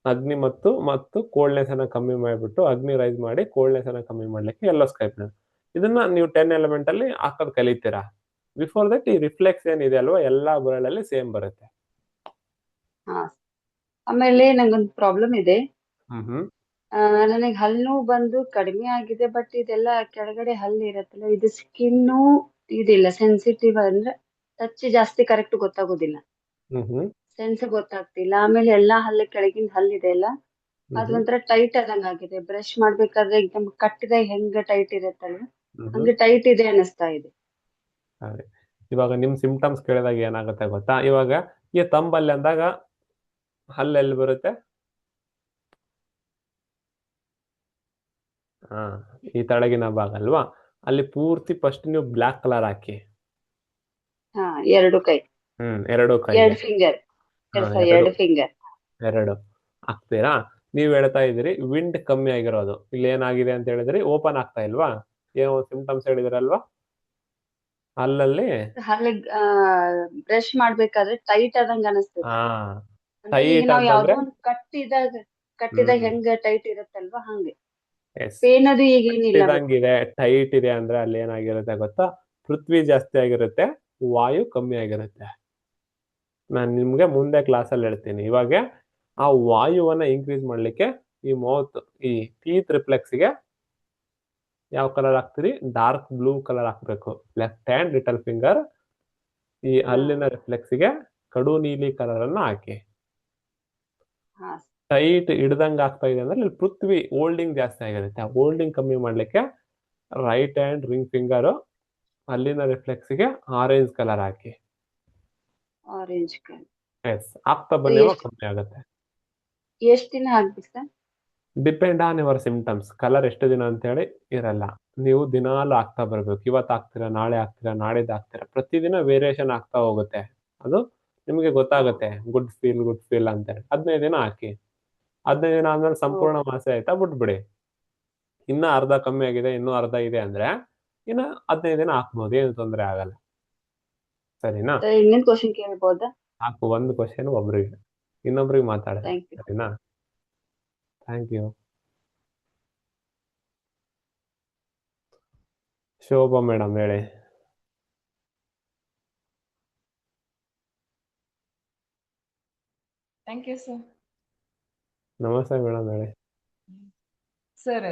A: ಅಗ್ನಿ ಮತ್ತು ಕೋಲ್ಡ್ನೆಸ್ ಅನ್ನ ಕಮ್ಮಿ ಮಾಡಿಬಿಟ್ಟು ಅಗ್ನಿ ರೈಸ್ ಮಾಡಿ ಕೋಲ್ಡ್ನೆಸ್ ಅನ್ನ ಕಮ್ಮಿ ಮಾಡ್ಲಿಕ್ಕೆ ಯೆಲ್ಲೋ ಸ್ಕೈ ಬ್ಲೂ. ಇದನ್ನ ನೀವು 10 ಎಲಿಮೆಂಟ್ ಅಲ್ಲಿ ಹಾಕೋದ್ ಕಲಿತೀರಾ. ಬಿಫೋರ್ ದಟ್ ಈ ರಿಫ್ಲೆಕ್ಸ್ ಏನಿದೆ ಅಲ್ವಾ, ಎಲ್ಲಾ ಬರಳಲ್ಲಿ ಸೇಮ್ ಬರುತ್ತೆ.
I: ಆಮೇಲೆ ನಂಗೊಂದು ಪ್ರಾಬ್ಲಮ್ ಇದೆ. ನನಗೆ ಹಲ್ಲು ಬಂದು ಕಡಿಮೆ ಆಗಿದೆ, ಬಟ್ ಇದೆಲ್ಲ ಕೆಳಗಡೆ ಹಲ್ಲು ಇರತ್ತಲ್ಲ, ಇದು ಸ್ಕಿನ್ನು ಇದಿಲ್ಲ, ಸೆನ್ಸಿಟಿವ್ ಅಂದ್ರೆ ಟಚ್ ಜಾಸ್ತಿ ಕರೆಕ್ಟ್ ಗೊತ್ತಾಗೋದಿಲ್ಲ, ಸೆನ್ಸ್ ಗೊತ್ತಾಗ್ತಿಲ್ಲ. ಆಮೇಲೆ ಎಲ್ಲಾ ಹಲ್ಲು ಕೆಳಗಿನ ಹಲ್ಲಿದೆ ಅಲ್ಲ, ಅದೊಂಥರ ಟೈಟ್ ಆದಂಗ ಆಗಿದೆ. ಬ್ರಷ್ ಮಾಡ್ಬೇಕಾದ್ರೆ ಎಕ್ದಮ್ ಕಟ್ಟಿದಾಗ ಹೆಂಗ ಟೈಟ್ ಇರತ್ತಲ್ಲ, ಹಂಗೆ ಟೈಟ್ ಇದೆ ಅನಿಸ್ತಾ ಇದೆ.
A: ಇವಾಗ ನಿಮ್ ಸಿಂಪ್ಟಮ್ಸ್ ಕೇಳಿದಾಗ ಏನಾಗುತ್ತೆ ಗೊತ್ತಾ, ಇವಾಗ ಈ ತಂಬಲ್ಲಿ ಅಂದಾಗ ಹಲ್ಲೆಲ್ಲಿ ಬರುತ್ತೆ? ಈ ತಳಗಿನ ಭಾಗ ಅಲ್ವಾ, ಅಲ್ಲಿ ಪೂರ್ತಿ ಫಸ್ಟ್ ನೀವು ಬ್ಲಾಕ್ ಕಲರ್ ಹಾಕಿ.
I: 2 ಕೈ,
A: 2 ಕೈ,
I: 2 ಫಿಂಗರ್, 2 ಫಿಂಗರ್
A: 2 ಹಾಕ್ತೀರಾ. ನೀವ್ ಹೇಳ್ತಾ ಇದ್ರಿ ವಿಂಡ್ ಕಮ್ಮಿ ಆಗಿರೋದು, ಇಲ್ಲಿ ಏನಾಗಿದೆ ಅಂತ ಹೇಳಿದ್ರಿ, ಓಪನ್ ಆಗ್ತಾ ಇಲ್ವಾ? ಏನೋ ಸಿಂಪ್ಟಮ್ಸ್ ಹೇಳಿದ್ರಲ್ವಾ, ಅಲ್ಲಲ್ಲಿ
I: ಬ್ರಷ್ ಮಾಡ್ಬೇಕಾದ್ರೆ ಟೈಟ್ ಆದಂಗ ಅನಿಸ್ತದೆ.
A: ಟೈಟ್
I: ಯಾವ್ದೋ ಒಂದು ಕಟ್ಟಿದಾಗ ಹೆಂಗ ಟೈಟ್ ಇರುತ್ತಲ್ವಾ, ಹಂಗೆ ಪೇನ್ ಅದು ಈಗೇನಿಲ್ಲ.
A: ಟೈಟ್ ಇದೆ ಅಂದ್ರೆ ಅಲ್ಲಿ ಏನಾಗಿರುತ್ತೆ ಗೊತ್ತಾ, ಪೃಥ್ವಿ ಜಾಸ್ತಿ ಆಗಿರುತ್ತೆ, ವಾಯು ಕಮ್ಮಿ ಆಗಿರುತ್ತೆ. ನಾನು ನಿಮ್ಗೆ ಮುಂದೆ ಕ್ಲಾಸಲ್ಲಿ ಹೇಳ್ತೀನಿ. ಇವಾಗ ಆ ವಾಯುವನ್ನ ಇನ್ಕ್ರೀಸ್ ಮಾಡ್ಲಿಕ್ಕೆ ಈ ಮೌತ್ ಈ ಟೀತ್ ರಿಫ್ಲೆಕ್ಸ್ಗೆ ಯಾವ ಕಲರ್ ಹಾಕ್ತೀರಿ? ಡಾರ್ಕ್ ಬ್ಲೂ ಕಲರ್ ಹಾಕ್ಬೇಕು. ಲೆಫ್ಟ್ ಹ್ಯಾಂಡ್ ಲಿಟಲ್ ಫಿಂಗರ್ ಈ ಹಲ್ಲಿನ ರಿಫ್ಲೆಕ್ಸ್ಗೆ ಕಡು ನೀಲಿ ಕಲರ್ ಅನ್ನ ಹಾಕಿ.
I: ಹಾ
A: ಟೈಟ್ ಹಿಡ್ದಂಗ್ ಆಗ್ತಾ ಇದೆ ಅಂದ್ರೆ ಇಲ್ಲಿ ಪೃಥ್ವಿ ಹೋಲ್ಡಿಂಗ್ ಜಾಸ್ತಿ ಆಗಿರುತ್ತೆ. ಆ ಹೋಲ್ಡಿಂಗ್ ಕಮ್ಮಿ ಮಾಡ್ಲಿಕ್ಕೆ ರೈಟ್ ಹ್ಯಾಂಡ್ ರಿಂಗ್ ಫಿಂಗರ್ ಅಲ್ಲಿನ ರಿಫ್ಲೆಕ್ಸ್ಗೆ ಆರೆಂಜ್ ಕಲರ್ ಹಾಕಿ.
I: Orange colour.
A: ಎಸ್, ಆಗ್ತಾ ಬಂದೇವ
I: ಎಷ್ಟ್
A: ಕಮ್ಮಿ ಆಗುತ್ತೆ.
I: ಎಷ್ಟ್ ದಿನ ಆಗ್ಬೇಕು sir?
A: Depend on your symptoms. Colour ಎಷ್ಟು ದಿನ ಅಂತೇಳಿ ಇರಲ್ಲ. ನೀವು ದಿನಾಲು ಆಗ್ತಾ ಬರ್ಬೇಕು. ಇವತ್ತು ಆಗ್ತೀರಾ, ನಾಳೆ ಆಗ್ತೀರಾ, ನಾಡಿದ್ದು ಆಗ್ತೀರಾ, ಪ್ರತಿದಿನ ವೇರಿಯೇಷನ್ ಆಗ್ತಾ ಹೋಗುತ್ತೆ. ಅದು ನಿಮಗೆ ಗೊತ್ತಾಗುತ್ತೆ. ಗುಡ್ ಫೀಲ್ ಅಂತೇಳಿ 15 ದಿನ ಹಾಕಿ. 15 ದಿನ ಆದ್ಮೇಲೆ ಸಂಪೂರ್ಣ ಮಾಸೆ ಆಯ್ತಾ ಬಿಟ್ಬಿಡಿ. ಇನ್ನ ಅರ್ಧ ಕಮ್ಮಿ ಆಗಿದೆ, ಇನ್ನೂ ಅರ್ಧ ಇದೆ ಅಂದ್ರೆ ಇನ್ನ 15 ದಿನ ಹಾಕ್ಬೋದು, ಏನು ತೊಂದರೆ ಆಗಲ್ಲ. ಸರಿನಾ?
I: ಇನ್ನೊಂದು ಕ್ವಶನ್ ಕೇಳ್ಬೋದಾ?
A: ಹಾಕು. ಒಂದು ಕ್ವಶನ್ ಒಬ್ರಿಗೆ, ಇನ್ನೊಬ್ರಿಗೆ ಮಾತಾಡ.
I: Thank you.
A: ಸರಿನಾ? Thank you. ಶೋಭಾ ಮೇಡಮ್ ಹೇಳಿ.
J: Thank you sir.
A: ನಮಸ್ತೆ ಮೇಡಮ್ ಹೇಳಿ.
J: ಸರ್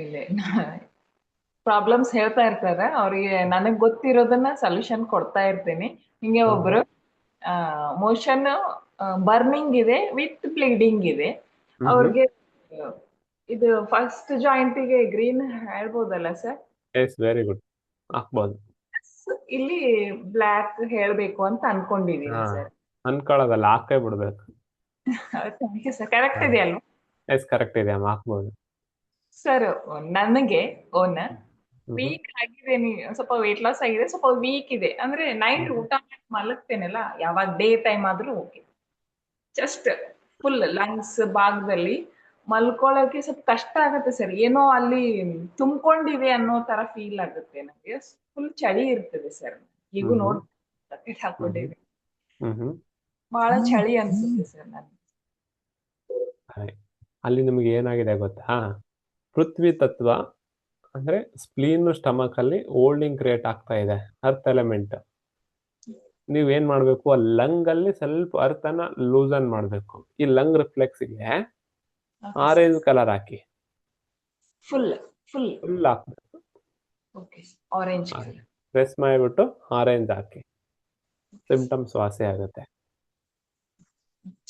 J: ಇಲ್ಲಿ ಪ್ರಾಬ್ಲಮ್ಸ್ ಹೇಳ್ತಾ ಇರ್ತಾರೆ, ಅವ್ರಿಗೆ ನನಗ್ ಗೊತ್ತಿರೋದನ್ನ ಸೊಲ್ಯೂಷನ್ ಕೊಡ್ತಾ ಇರ್ತೀನಿ. ಹಿಂಗೆ ಒಬ್ರು ಮೋಷನ್ ಬರ್ನಿಂಗ್ ಇದೆ ವಿತ್ ಬ್ಲೀಡಿಂಗ್ ಇದೆ. ಅವ್ರಿಗೆ ಇದು ಫಸ್ಟ್ ಜಾಯಿಂಟಿಗೆ ಗ್ರೀನ್ ಹೇಳ್ಬೋದಲ್ಲ ಸರ್?
A: ಎಸ್, ವೆರಿ ಗುಡ್, ಹಾಕ್ಬೋದು.
J: ಇಲ್ಲಿ ಬ್ಲ್ಯಾಕ್ ಹೇಳ್ಬೇಕು ಅಂತ ಅನ್ಕೊಂಡಿದೀನಿ ಸರ್.
A: ಅನ್ಕೊಳ್ಳೋದಲ್ಲ, ಹಾಕೇ ಬಿಡ್ಬೇಕು.
J: Thank you sir. ಕರೆಕ್ಟ್ ಇದೆ ಅಲ್ವಾ?
A: ಎಸ್, ಕರೆಕ್ಟ್ ಇದೆ ಅಮ್ಮ, ಹಾಕ್ಬೋದು.
J: ಸರ್ ನನಗೆ ವೀಕ್ ಆಗಿದೆ, ಸ್ವಲ್ಪ ವೇಟ್ ಲಾಸ್ ಆಗಿದೆ, ಸ್ವಲ್ಪ ವೀಕ್ ಇದೆ ಅಂದ್ರೆ ನೈಟ್ ಊಟ ಮಾಡಿ ಮಲಗ್ತೇನಲ್ಲ, ಯಾವಾಗ ಡೇ ಟೈಮ್ ಆದ್ರೂ ಓಕೆ. ಜಸ್ಟ್ ಫುಲ್ ಲಂಗ್ಸ್ ಭಾಗದಲ್ಲಿ ಮಲ್ಕೊಳ್ಳೋಕೆ ಸ್ವಲ್ಪ ಕಷ್ಟ ಆಗುತ್ತೆ ಸರ್. ಏನೋ ಅಲ್ಲಿ ತುಂಬಿಕೊಂಡಿದೆ ಅನ್ನೋ ತರ ಫೀಲ್ ಆಗುತ್ತೆ ನನಗೆ. ಫುಲ್ ಚಳಿ ಇರ್ತದೆ ಸರ್. ಈಗೂ ನೋಡಿ ಜಾಕೆಟ್ ಹಾಕೊಂಡಿದೆ, ಬಹಳ ಚಳಿ ಅನ್ಸುತ್ತೆ ಸರ್ ನನಗೆ.
A: ಅಲ್ಲಿ ನಿಮ್ಗೆ ಏನಾಗಿದೆ ಗೊತ್ತಾ? ಪೃಥ್ವಿ ತತ್ವ ಅಂದ್ರೆ ಸ್ಪ್ಲೀನ್ ಸ್ಟಮಕ್ ಅಲ್ಲಿ ಹೋಲ್ಡಿಂಗ್ ಕ್ರಿಯೇಟ್ ಆಗ್ತಾ ಇದೆ, ಅರ್ತ್ ಎಲಿಮೆಂಟ್. ನೀವೇನ್ ಮಾಡ್ಬೇಕು? ಆ ಲಂಗ್ ಅಲ್ಲಿ ಸ್ವಲ್ಪ ಅರ್ಥನ ಲೂಸನ್ ಮಾಡ್ಬೇಕು. ಈ ಲಂಗ್ ರಿಫ್ಲೆಕ್ಸ್ಗೆ ಆರೆಂಜ್ ಕಲರ್ ಹಾಕಿ.
J: ಫುಲ್
A: ಹಾಕ್ಬೇಕು.
J: ಓಕೆ, ಆರೆಂಜ್
A: ಪ್ರೆಸ್ ಮಾಡಿಬಿಟ್ಟು ಆರೆಂಜ್ ಹಾಕಿ. ಸಿಂಪ್ಟಮ್ಸ್ ವಾಸಿ ಆಗುತ್ತೆ,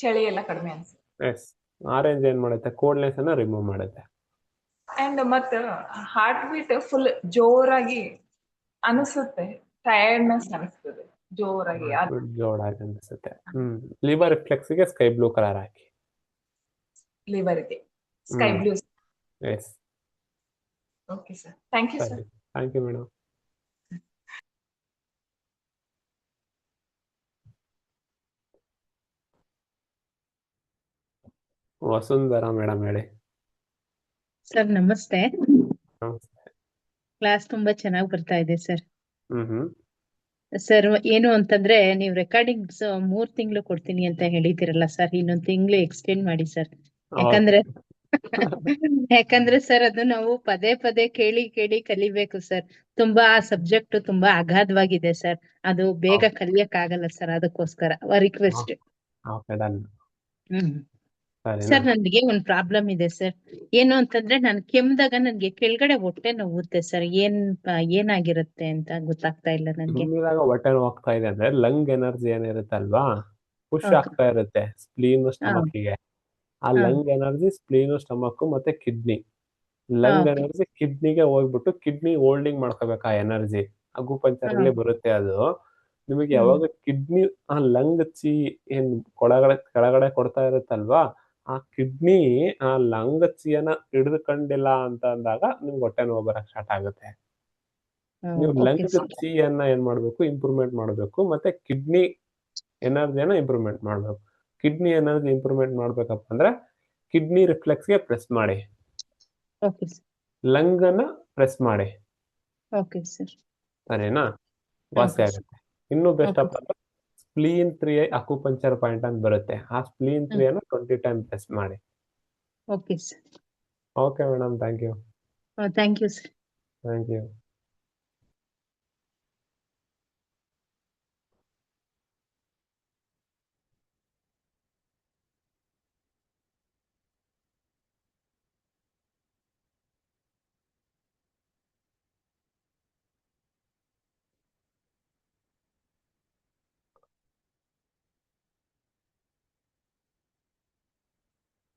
J: ಚಳಿ ಎಲ್ಲ ಕಡಿಮೆ ಅನ್ಸುತ್ತೆ.
A: ಎಸ್, ಆರೆಂಜ್ ಏನ್ ಮಾಡುತ್ತೆ? ಕೋಲ್ಡ್ನೆಸ್ ಅನ್ನ ರಿಮೂವ್ ಮಾಡುತ್ತೆ.
J: ಅಂಡ್ ಮತ್ತೆ ಹಾರ್ಟ್ ಬೀಟ್ ಫುಲ್ ಜೋರಾಗಿ ಅನಿಸುತ್ತೆ, ಟಯರ್ಡ್ನೆಸ್ ಅನಿಸ್ತದೆ ಜೋರಾಗಿ
A: ಅನಿಸುತ್ತೆ. ಲಿವರ್ ರಿಫ್ಲೆಕ್ಸ್ಗೆ ಸ್ಕೈ ಬ್ಲೂ ಕಲರ್ ಹಾಕಿ.
J: ಲಿವರ್ಗೆ sky blue.
A: Yes,
J: okay sir. Thank you sir.
A: Thank you madam. Vasundhara madam ಹೇಳಿ.
K: ಸರ್ ನಮಸ್ತೆ.
A: ನಮಸ್ತೆ.
K: ಕ್ಲಾಸ್ ತುಂಬಾ ಚೆನ್ನಾಗಿ ಬರ್ತಾ ಇದೆ ಸರ್.
A: ಹ್ಮ್
K: ಸರ್ ಏನು ಅಂತಂದ್ರೆ, ನೀವು ರೆಕಾರ್ಡಿಂಗ್ಸ್ 3 ತಿಂಗಳು ಕೊಡ್ತೀನಿ ಅಂತ ಹೇಳಿದಿರಲ್ಲ ಸರ್, ಇನ್ನೊಂದ್ ತಿಂಗಳು ಎಕ್ಸ್ಟೆಂಡ್ ಮಾಡಿ ಸರ್. ಯಾಕಂದ್ರೆ ಸರ್ ಅದು ನಾವು ಪದೇ ಪದೇ ಕೇಳಿ ಕೇಳಿ ಕಲಿಬೇಕು ಸರ್. ತುಂಬಾ ಆ ಸಬ್ಜೆಕ್ಟ್ ತುಂಬಾ ಅಗಾಧವಾಗಿದೆ ಸರ್. ಅದು ಬೇಗ ಕಲಿಯಕ್ ಆಗಲ್ಲ ಸರ್, ಅದಕ್ಕೋಸ್ಕರ ರಿಕ್ವೆಸ್ಟ್. ಸರ್ ನನ್ಗೆ ಒಂದ್ ಪ್ರಾಬ್ಲಮ್ ಇದೆ ಸರ್. ಏನು ಅಂತಂದ್ರೆ, ನಾನು ಕೆಮ್ದಾಗ ನನ್ಗೆ ಕೆಳಗಡೆ ಹೊಟ್ಟೆ ನೋವುತ್ತೆ ಸರ್. ಏನಾಗಿರುತ್ತೆ ಅಂತ ಗೊತ್ತಾಗ್ತಾ ಇಲ್ಲ ನನ್ಗೆ.
A: ಹೊಟ್ಟೆ ನೋವಾಗ್ತಾ ಇದೆ ಅಂದ್ರೆ ಲಂಗ್ ಎನರ್ಜಿ ಏನಿರುತ್ತಲ್ವಾ, ಪುಷ್ ಆಗ್ತಾ ಇರುತ್ತೆ ಸ್ಪ್ಲೀನ್ ಸ್ಟಮಕ್ಗೆ. ಆ ಲಂಗ್ ಎನರ್ಜಿ ಸ್ಪ್ಲೀನ್ ಸ್ಟಮಕ್ ಮತ್ತೆ ಕಿಡ್ನಿ. ಲಂಗ್ ಎನರ್ಜಿ ಕಿಡ್ನಿಗೆ ಹೋಗ್ಬಿಟ್ಟು ಕಿಡ್ನಿ ಹೋಲ್ಡಿಂಗ್ ಮಾಡ್ಕೋಬೇಕು ಆ ಎನರ್ಜಿ. ಅಗುಪಂಚರಲ್ಲಿ ಬರುತ್ತೆ ಅದು. ನಿಮಗೆ ಯಾವಾಗ ಕಿಡ್ನಿ ಆ ಲಂಗ್ ಚಿ ಏನ್ ಕೆಳಗಡೆ ಕೊಡ್ತಾ ಇರುತ್ತಲ್ವಾ, ಆ ಕಿಡ್ನಿ ಆ ಲಂಗ್ ಚಿಯನ್ನ ಹಿಡಿದುಕೊಂಡಿಲ್ಲ ಅಂತ ಅಂದಾಗ ನಿಮ್ಗೆ ಹೊಟ್ಟೆ ನೋವು ಬರಕ್ ಸ್ಟಾರ್ಟ್ ಆಗುತ್ತೆ. ನೀವು ಲಂಗ್ ಚಿಯನ್ನ ಏನ್ ಮಾಡ್ಬೇಕು? ಇಂಪ್ರೂವ್ಮೆಂಟ್ ಮಾಡ್ಬೇಕು. ಮತ್ತೆ ಕಿಡ್ನಿ ಎನರ್ಜಿಯನ್ನ ಇಂಪ್ರೂವ್ಮೆಂಟ್ ಮಾಡ್ಬೇಕು. ಕಿಡ್ನಿ ಎನರ್ಜಿ ಇಂಪ್ರೂವ್ಮೆಂಟ್ ಮಾಡ್ಬೇಕಪ್ಪ ಅಂದ್ರೆ ಕಿಡ್ನಿ ರಿಫ್ಲೆಕ್ಸ್ಗೆ ಪ್ರೆಸ್ ಮಾಡಿ, ಲಂಗ್ ಅನ್ನ ಪ್ರೆಸ್ ಮಾಡಿ. ಸರಿನಾ? ವಾಸಿ ಆಗುತ್ತೆ. ಇನ್ನೂ ಬೆಸ್ಟ್ ಅಪ್ಪ ಅಂದ್ರೆ ಸ್ಪ್ಲೀನ್ 3 ಅಕ್ಯುಪಂಕ್ಚರ್ ಪಾಯಿಂಟ್ ಅಂತ ಬರುತ್ತೆ. ಆ ಸ್ಪ್ಲೀನ್ 3 ಅನ್ನು 20 ಟೈಮ್ ಪ್ರೆಸ್ ಮಾಡಿ. Okay madam, thank you.
K: Thank you sir.
A: Thank you.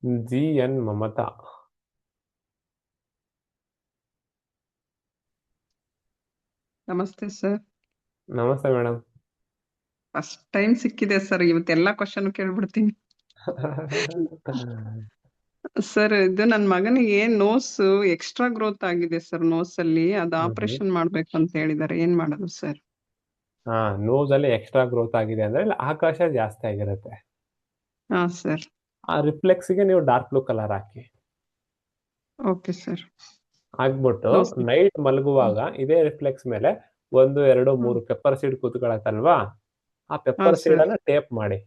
A: GN Mamata.
F: ನಮಸ್ತೆ ಸರ್.
A: ನಮಸ್ತೆ ಮೇಡಮ್.
F: ಫಸ್ಟ್ ಟೈಮ್ ಸಿಕ್ಕಿದೆ ಸರ್, ಇವತ್ತೆಲ್ಲ ಕ್ವಶನ್ ಕೇಳ್ಬಿಡ್ತೀನಿ. ಸರ್, ಇದು ನನ್ನ ಮಗನಿಗೆ ನೋಸ್ ಎಕ್ಸ್ಟ್ರಾ ಗ್ರೋತ್ ಆಗಿದೆ ಸರ್. ನೋಸ್ ಅಲ್ಲಿ ಅದು ಆಪರೇಷನ್ ಮಾಡ್ಬೇಕು ಅಂತ ಹೇಳಿದಾರೆ. ಏನ್ ಮಾಡೋದು ಸರ್?
A: ನೋಸ್ ಅಲ್ಲಿ ಎಕ್ಸ್ಟ್ರಾ ಗ್ರೋತ್ ಆಗಿದೆ ಅಂದ್ರೆ ಇಲ್ಲಿ ಆಕಾಶ ಜಾಸ್ತಿ ಆಗಿರುತ್ತೆ.
F: ಹಾ ಸರ್.
A: ಆ ರಿಫ್ಲೆಕ್ಸ್ ಗೆ ನೀವು ಡಾರ್ಕ್ ಬ್ಲೂ ಕಲರ್ ಹಾಕಿ.
F: Okay sir.
A: ಹಾಕ್ಬಿಟ್ಟು ನೈಟ್ ಮಲಗುವಾಗ ಇದೇ ರಿಫ್ಲೆಕ್ಸ್ ಮೇಲೆ 1, 2, 3 ಪೆಪ್ಪರ್ ಸೀಡ್ ಕೂತ್ಕೊಳತ್ತಲ್ವಾ, ಆ ಪೆಪ್ಪರ್ ಸೀಡ್ ಅನ್ನ ಟೇಪ್ ಮಾಡಿ.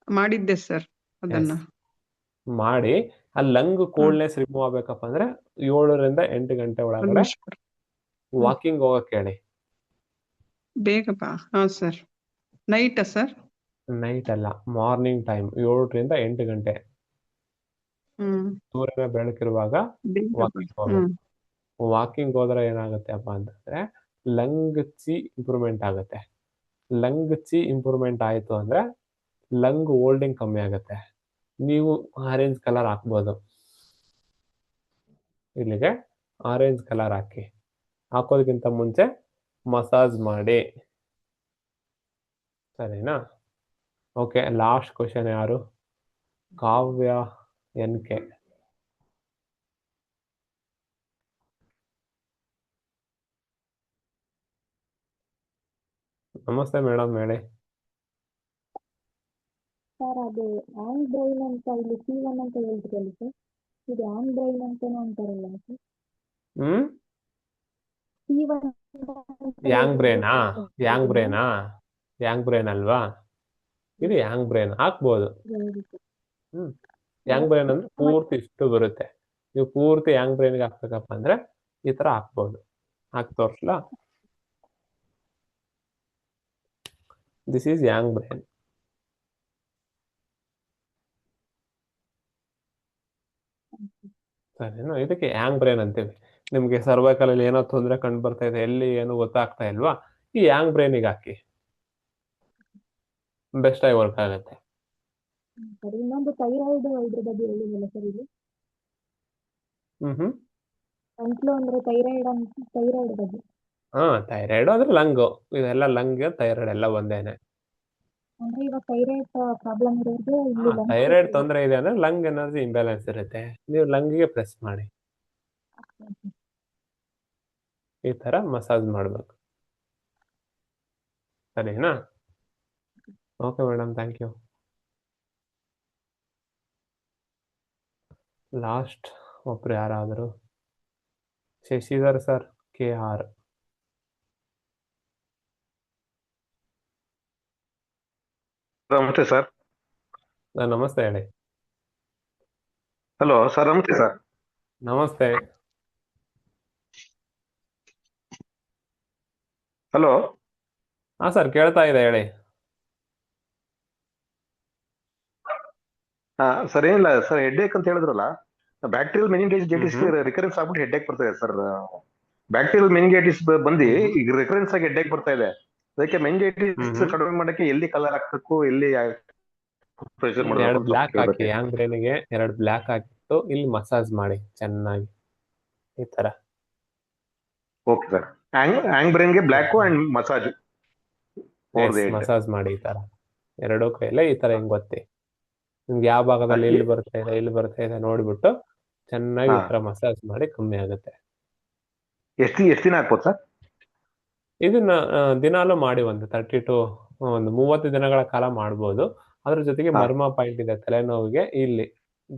F: ಮಾಡಿದ್ದೆ ಸರ್ ಅದನ್ನ.
A: ಮಾಡಿ ಆ ಲಂಗ್ ಕೋಲ್ಡ್ನೆಸ್ ರಿಮೂವ್ ಆಗ್ಬೇಕಪ್ಪ ಅಂದ್ರೆ 7 ರಿಂದ 8 ಗಂಟೆ ಒಳಗಡೆ ವಾಕಿಂಗ್ ಹೋಗಕ್ ಹೇಳಿ.
F: ಬೇಗಪ್ಪ. ಹಾ ಸರ್. ನೈಟಾ ಸರ್?
A: ನೈಟ್ ಅಲ್ಲ, ಮಾರ್ನಿಂಗ್ ಟೈಮ್ 7 ರಿಂದ 8 ಗಂಟೆ ಸೂರ್ಯನ ಬೆಳಕಿರುವಾಗ ವಾಕಿಂಗ್ ಹೋಗ್ಬೇಕು. ವಾಕಿಂಗ್ ಹೋದ್ರೆ ಏನಾಗುತ್ತೆ ಅಪ್ಪ ಅಂತಂದ್ರೆ ಲಂಗ್ ಚಿ ಇಂಪ್ರೂವ್ಮೆಂಟ್ ಆಗುತ್ತೆ. ಲಂಗ್ ಚಿ ಇಂಪ್ರೂವ್ಮೆಂಟ್ ಆಯ್ತು ಅಂದ್ರೆ ಲಂಗ್ ಹೋಲ್ಡಿಂಗ್ ಕಮ್ಮಿ ಆಗುತ್ತೆ. ನೀವು ಆರೆಂಜ್ ಕಲರ್ ಹಾಕ್ಬೋದು. ಇಲ್ಲಿಗೆ ಆರೆಂಜ್ ಕಲರ್ ಹಾಕಿ. ಹಾಕೋದಕ್ಕಿಂತ ಮುಂಚೆ ಮಸಾಜ್ ಮಾಡಿ, ಸರಿನಾ? ಓಕೆ, ಲಾಸ್ಟ್ ಕ್ವಶನ್ ಯಾರು? ಕಾವ್ಯ NK. ನಮಸ್ತೆ ಮೇಡಮ್, ಹೇಳಿ.
L: ಸರ್, ಅದು ಆಂಗ್ ಬ್ರೈನ್ ಅಂತ ಇಲ್ಲಿ C1 ಅಂತ ಹೇಳ್ತಿರಲ್ಲ ಸರ್, ಇದು ಆಂಗ್ ಬ್ರೈನ್ ಅಂತಾನೆ ಅಂತಾರಲ್ಲ ಸರ್? C1
A: ಯಾಂಗ್ ಬ್ರೇನ್ ಅಲ್ವಾ? ಇದು ಯಾಂಗ್ ಬ್ರೇನ್ ಹಾಕ್ಬೋದು. ಯಾಂಗ್ ಬ್ರೇನ್ ಅಂದ್ರೆ ಪೂರ್ತಿ ಇಷ್ಟು ಬರುತ್ತೆ. ನೀವು ಪೂರ್ತಿ ಯಾಂಗ್ ಬ್ರೇನ್ಗೆ ಹಾಕ್ಬೇಕಪ್ಪ ಅಂದ್ರೆ ಈ ತರ ಹಾಕ್ಬೋದು. ಹಾಕಿ ತೋರಿಸ್ಲಾ? This is yang brain. ಸರಿನಾ? ಇದಕ್ಕೆ ಯಾಂಗ್ ಬ್ರೇನ್ ಅಂತೀವಿ. ನಿಮ್ಗೆ ಸರ್ವೈಕಲ್ ಅಲ್ಲಿ ಏನೋ ತೊಂದರೆ ಕಂಡು ಬರ್ತಾ ಇದೆ, ಎಲ್ಲಿ ಏನು ಗೊತ್ತಾಗ್ತಾ ಇಲ್ವಾ, ಈ ಯಾಂಗ್ ಬ್ರೇನಿಗೆ ಹಾಕಿ, ಬೆಸ್ಟ್ ಆಗಿ ವರ್ಕ್ ಆಗುತ್ತೆ.
L: ಇನ್ನೊಂದು ಥೈರಾಯ್ಡ್ ಇದ್ರ ಬಗ್ಗೆ ಹೇಳಿದಲ್ಲ ಸರ್ ಇಲ್ಲಿ? ಗಂಟ್ಲು ಅಂದ್ರೆ ಥೈರಾಯ್ಡ್ ಬಗ್ಗೆ.
A: ಥೈರಾಯ್ಡ್ ಅಂದ್ರೆ ಲಂಗ್, ಇದೆಲ್ಲ ಲಂಗ್ ಥೈರಾಯ್ಡ್ ಎಲ್ಲ ಒಂದೇನೆ.
L: ಅಂದ್ರೆ ಇವಾಗ ಥೈರಾಯ್ಡ್ ಪ್ರಾಬ್ಲಮ್ ಇರೋರಿಗೆ ಇಲ್ಲಿ
A: ಥೈರಾಯ್ಡ್ ತೊಂದರೆ ಇದೆ ಅಂದ್ರೆ ಲಂಗ್ ಎನರ್ಜಿ ಇಂಬ್ಯಾಲೆನ್ಸ್ ಇರುತ್ತೆ. ನೀವು ಲಂಗ್ಗೆ ಪ್ರೆಸ್ ಮಾಡಿ, ಈ ತರ ಮಸಾಜ್ ಮಾಡ್ಬೇಕು. ಸರಿನಾ? Okay madam, thank you. Last ಒಬ್ರು ಯಾರಾದರೂ? Shashidhar sir, KR.
M: ನಮಸ್ತೆ ಸರ್.
A: ನಮಸ್ತೆ, ಹೇಳಿ.
M: ಹಲೋ ಸರ್, ನಮಸ್ತೆ ಸರ್.
A: ನಮಸ್ತೆ.
M: ಹಲೋ.
A: ಹಾ ಸರ್, ಕೇಳ್ತಾ ಇದೆ, ಹೇಳಿ.
M: ಸರ್, ಏನಿಲ್ಲ ಸರ್, ಹೆಡ್ಏಕ್ ಅಂತ ಹೇಳಿದ್ರಲ್ಲ, ಬ್ಯಾಕ್ಟೀರಿಯಲ್ ಮೆನಿಂಗೈಟಿಸ್ ರಿಕರೆನ್ಸ್ ಆಗ್ಬಿಟ್ಟು ಹೆಡ್ಏಕ್ ಬರ್ತಾ ಇದೆ ಸರ್. ಬ್ಯಾಕ್ಟೀರಿಯಲ್ ಮೆನಿಂಗೈಟಿಸ್ ಬಂದು ಈಗ ರಿಕರೆನ್ಸ್ ಆಗಿ ಹೆಡ್ಏಕ್ ಬರ್ತಾ ಇದೆ. ಅದಕ್ಕೆ ಮೆನಿಂಗೈಟಿಸ್ ಕಡಿಮೆ ಮಾಡಕ್ಕೆ ಎಲ್ಲಿ ಕಲರ್ ಹಾಕ್ಬೇಕು, ಎಲ್ಲಿ ಪ್ರೆಷರ್ ಮಾಡಬೇಕು?
A: 2 ಬ್ಲ್ಯಾಕ್ ಹಾಕಿ, ಯಾಂಗ್ ಬ್ರೇನ್ಗೆ 2 ಬ್ಲ್ಯಾಕ್ ಹಾಕಿಟ್ಟು ಇಲ್ಲಿ ಮಸಾಜ್ ಮಾಡಿ ಚೆನ್ನಾಗಿ, ಈ ತರ.
M: Okay sir. ಯಾಂಗ್ ಬ್ರೇನ್ಗೆ ಬ್ಲ್ಯಾಕ್ ಅಂಡ್ ಮಸಾಜ್
A: ಮಸಾಜ್ ಮಾಡಿ, ಈ ತರ 2 ಕೈಯಲ್ಲೇ ಈ ತರ ಹಿಂಗ್ ಗೊತ್ತಿ. ನಿಮ್ಗೆ ಯಾವ ಭಾಗದಲ್ಲಿ ಇಲ್ಲಿ ಬರ್ತಾ ಇದೆ ನೋಡ್ಬಿಟ್ಟು ಚೆನ್ನಾಗಿ ಈ ತರ ಮಸಾಜ್ ಮಾಡಿ ಕಮ್ಮಿ ಆಗುತ್ತೆ.
M: ಎಷ್ಟು ದಿನ ಹಾಕ್ಬೋದು ಸರ್?
A: ಇದನ್ನ ದಿನಾಲು ಮಾಡಿ ಒಂದು 30 ದಿನಗಳ ಕಾಲ ಮಾಡ್ಬೋದು. ಅದ್ರ ಜೊತೆಗೆ ಮರ್ಮ ಪಾಯಿಂಟ್ ಇದೆ ತಲೆನೋವಿಗೆ, ಇಲ್ಲಿ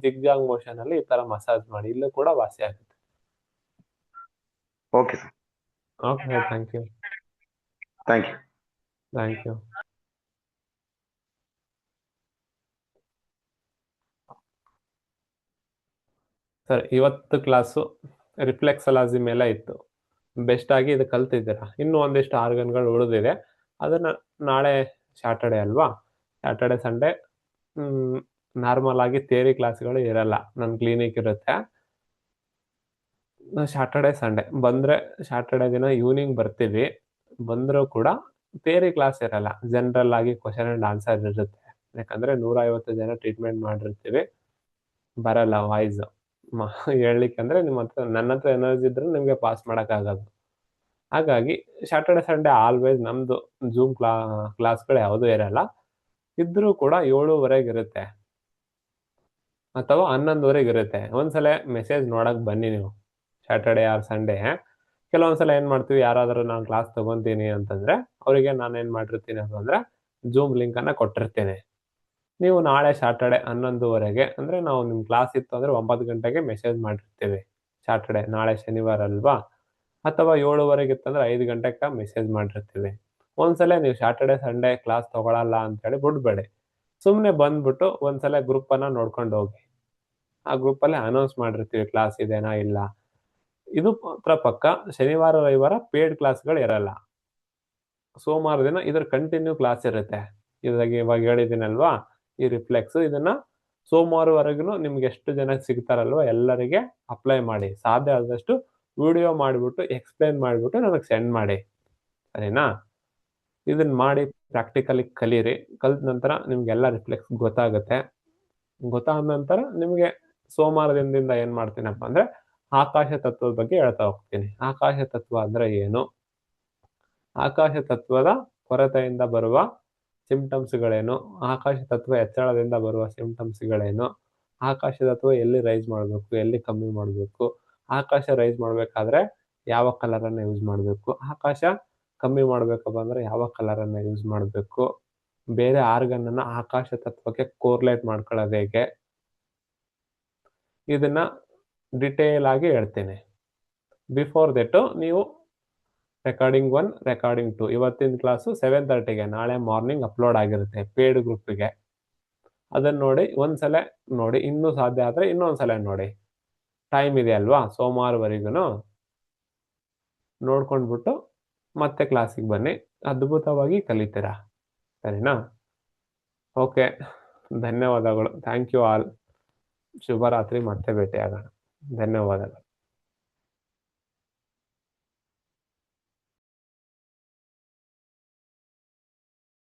A: ಜಿಗ್ಜಾಗ್ ಮೋಷನ್ ಅಲ್ಲಿ ಈ ತರ ಮಸಾಜ್ ಮಾಡಿ, ಇಲ್ಲೂ ಕೂಡ ವಾಸಿ ಆಗುತ್ತೆ.
M: Okay sir.
A: Okay, thank you. Sir, ಇವತ್ತು ಕ್ಲಾಸು ರಿಫ್ಲೆಕ್ಸಾಲಜಿ ಮೇಲೆ ಇತ್ತು. ಬೆಸ್ಟ್ ಆಗಿ ಇದು ಕಲ್ತಿದ್ದೀರಾ. ಇನ್ನೂ ಒಂದಿಷ್ಟು ಆರ್ಗನ್ಗಳು ಉಳಿದಿದೆ, ಅದನ್ನ ನಾಳೆ ಸ್ಯಾಟರ್ಡೆ ಅಲ್ವಾ, ಸ್ಯಾಟರ್ಡೆ ಸಂಡೇ ನಾರ್ಮಲ್ ಆಗಿ ಥಿಯರಿ ಕ್ಲಾಸ್ಗಳು ಇರಲ್ಲ, ನನ್ನ ಕ್ಲಿನಿಕ್ ಇರುತ್ತೆ. ಸ್ಯಾಟರ್ಡೆ ಸಂಡೇ ಬಂದ್ರೆ, ಸ್ಯಾಟರ್ಡೆ ದಿನ ಈವ್ನಿಂಗ್ ಬರ್ತೀವಿ. ಬಂದರೂ ಕೂಡ ಥಿಯರಿ ಕ್ಲಾಸ್ ಇರಲ್ಲ, ಜನರಲ್ ಆಗಿ ಕ್ವಶನ್ ಅಂಡ್ ಆನ್ಸರ್ ಇರುತ್ತೆ. ಯಾಕಂದ್ರೆ 150 ಜನ ಟ್ರೀಟ್ಮೆಂಟ್ ಮಾಡಿರ್ತೀವಿ. ಬರಲ್ಲ ವಾಯ್ಸ್ ಹೇಳಲಿಕ್ಕೆ ಅಂದ್ರೆ ನಿಮ್ಮ ಹತ್ರ ನನ್ನ ಹತ್ರ ಎನರ್ಜಿ ಇದ್ರೆ ನಿಮಗೆ ಪಾಸ್ ಮಾಡೋಕ್ಕಾಗೋದು. ಹಾಗಾಗಿ ಸ್ಯಾಟರ್ಡೆ ಸಂಡೇ ಆಲ್ವೇಸ್ ನಮ್ದು ಜೂಮ್ ಕ್ಲಾಸ್ಗಳು ಯಾವುದೂ ಇರಲ್ಲ. ಇದ್ರೂ ಕೂಡ 7:30 ಇರುತ್ತೆ ಅಥವಾ 11:00 ಇರುತ್ತೆ. ಒಂದ್ಸಲ ಮೆಸೇಜ್ ನೋಡಕ್ ಬನ್ನಿ ನೀವು ಸ್ಯಾಟರ್ಡೆ ಆರ್ ಸಂಡೇ. ಕೆಲವೊಂದ್ಸಲ ಏನ್ ಮಾಡ್ತೀವಿ, ಯಾರಾದ್ರೂ ನಾನು ಕ್ಲಾಸ್ ತಗೊಂತೀನಿ ಅಂತಂದ್ರೆ ಅವರಿಗೆ ನಾನು ಏನ್ ಮಾಡಿರ್ತೀನಿ ಅಂತಂದ್ರೆ ಜೂಮ್ ಲಿಂಕ್ ಅನ್ನ ಕೊಟ್ಟಿರ್ತೀನಿ. ನೀವು ನಾಳೆ ಸ್ಯಾಟರ್ಡೆ 11:30 ಅಂದ್ರೆ ನಾವು ನಿಮ್ ಕ್ಲಾಸ್ ಇತ್ತು ಅಂದ್ರೆ 9 ಗಂಟೆಗೆ ಮೆಸೇಜ್ ಮಾಡಿರ್ತೀವಿ. ಸ್ಯಾಟರ್ಡೆ ನಾಳೆ ಶನಿವಾರ ಅಲ್ವಾ, ಅಥವಾ 7:30 ಇತ್ತಂದ್ರೆ 5 ಗಂಟೆಗೆ ಮೆಸೇಜ್ ಮಾಡಿರ್ತೀವಿ. ಒಂದ್ಸಲ ನೀವು ಸ್ಯಾಟರ್ಡೆ ಸಂಡೇ ಕ್ಲಾಸ್ ತಗೊಳಲ್ಲ ಅಂತ ಹೇಳಿ ಬಿಡ್ಬೇಡಿ. ಸುಮ್ನೆ ಬಂದ್ಬಿಟ್ಟು ಒಂದ್ಸಲ ಗ್ರೂಪ್ ಅನ್ನ ನೋಡ್ಕೊಂಡು ಹೋಗಿ. ಆ ಗ್ರೂಪ್ ಅಲ್ಲಿ ಅನೌನ್ಸ್ ಮಾಡಿರ್ತೀವಿ ಕ್ಲಾಸ್ ಇದೆನಾ ಇಲ್ಲ. ಇದು ಪಕ್ಕ ಶನಿವಾರ ರವಿವಾರ ಪೇಯ್ಡ್ ಕ್ಲಾಸ್ಗಳು ಇರಲ್ಲ. ಸೋಮವಾರ ದಿನ ಇದ್ರ ಕಂಟಿನ್ಯೂ ಕ್ಲಾಸ್ ಇರುತ್ತೆ. ಇವಾಗ ಹೇಳಿದ್ದೀನಲ್ವಾ, ಈ ರಿಫ್ಲೆಕ್ಸ್ ಇದನ್ನ ಸೋಮವಾರವರೆಗೂ ನಿಮ್ಗೆ ಎಷ್ಟು ಜನ ಸಿಗ್ತಾರಲ್ವಾ ಎಲ್ಲರಿಗೆ ಅಪ್ಲೈ ಮಾಡಿ. ಸಾಧ್ಯ ಆದಷ್ಟು ವಿಡಿಯೋ ಮಾಡಿಬಿಟ್ಟು ಎಕ್ಸ್ಪ್ಲೈನ್ ಮಾಡಿಬಿಟ್ಟು ನನಗೆ ಸೆಂಡ್ ಮಾಡಿ, ಸರಿನಾ? ಇದನ್ನ ಮಾಡಿ ಪ್ರಾಕ್ಟಿಕಲಿ ಕಲೀರಿ. ಕಲ್ತ ನಂತರ ನಿಮ್ಗೆಲ್ಲ ರಿಫ್ಲೆಕ್ಸ್ ಗೊತ್ತಾಗುತ್ತೆ. ಗೊತ್ತಾದ ನಂತರ ನಿಮಗೆ ಸೋಮವಾರ ದಿನದಿಂದ ಏನ್ ಮಾಡ್ತೀನಪ್ಪ ಅಂದ್ರೆ ಆಕಾಶ ತತ್ವದ ಬಗ್ಗೆ ಹೇಳ್ತಾ ಹೋಗ್ತೀನಿ. ಆಕಾಶ ತತ್ವ ಅಂದ್ರೆ ಏನು, ಆಕಾಶ ತತ್ವದ ಕೊರತೆಯಿಂದ ಬರುವ ಸಿಂಪ್ಟಮ್ಸ್ಗಳೇನು, ಆಕಾಶ ತತ್ವ ಹೆಚ್ಚಳದಿಂದ ಬರುವ ಸಿಂಪ್ಟಮ್ಸ್ಗಳೇನು, ಆಕಾಶ ತತ್ವ ಎಲ್ಲಿ ರೈಸ್ ಮಾಡಬೇಕು, ಎಲ್ಲಿ ಕಮ್ಮಿ ಮಾಡಬೇಕು, ಆಕಾಶ ರೈಸ್ ಮಾಡಬೇಕಾದ್ರೆ ಯಾವ ಕಲರ್ ಅನ್ನ ಯೂಸ್ ಮಾಡಬೇಕು, ಆಕಾಶ ಕಮ್ಮಿ ಮಾಡ್ಬೇಕಪ್ಪ ಅಂದ್ರೆ ಯಾವ ಕಲರ್ ಅನ್ನ ಯೂಸ್ ಮಾಡಬೇಕು, ಬೇರೆ ಆರ್ಗನ್ ಅನ್ನ ಆಕಾಶ ತತ್ವಕ್ಕೆ ಕೋರ್ಲೇಟ್ ಮಾಡ್ಕೊಳ್ಳೋದು ಹೇಗೆ, ಇದನ್ನ ಡಿಟೇಲ್ ಆಗಿ ಹೇಳ್ತೀನಿ. ಬಿಫೋರ್ ದಟ್ ನೀವು ರೆಕಾರ್ಡಿಂಗ್ 1 ರೆಕಾರ್ಡಿಂಗ್ 2 ಇವತ್ತಿನ ಕ್ಲಾಸು 7:30ಗೆ ನಾಳೆ ಮಾರ್ನಿಂಗ್ ಅಪ್ಲೋಡ್ ಆಗಿರುತ್ತೆ ಪೇಯ್ಡ್ ಗ್ರೂಪ್ಗೆ. ಅದನ್ನ ನೋಡಿ ಒಂದ್ಸಲ ನೋಡಿ, ಇನ್ನೂ ಸಾಧ್ಯ ಆದ್ರೆ ಇನ್ನೊಂದ್ಸಲ ನೋಡಿ. ಟೈಮ್ ಇದೆ ಅಲ್ವಾ ಸೋಮವಾರವರೆಗೂ, ನೋಡ್ಕೊಂಡ್ಬಿಟ್ಟು ಮತ್ತೆ ಕ್ಲಾಸಿಗೆ ಬನ್ನಿ. ಅದ್ಭುತವಾಗಿ ಕಲಿತೀರಾ, ಸರಿನಾ? ಓಕೆ, ಧನ್ಯವಾದಗಳು. Thank you all. ಶುಭರಾತ್ರಿ. ಮತ್ತೆ ಭೇಟಿಯಾಗೋಣ. ಧನ್ಯವಾದಗಳು.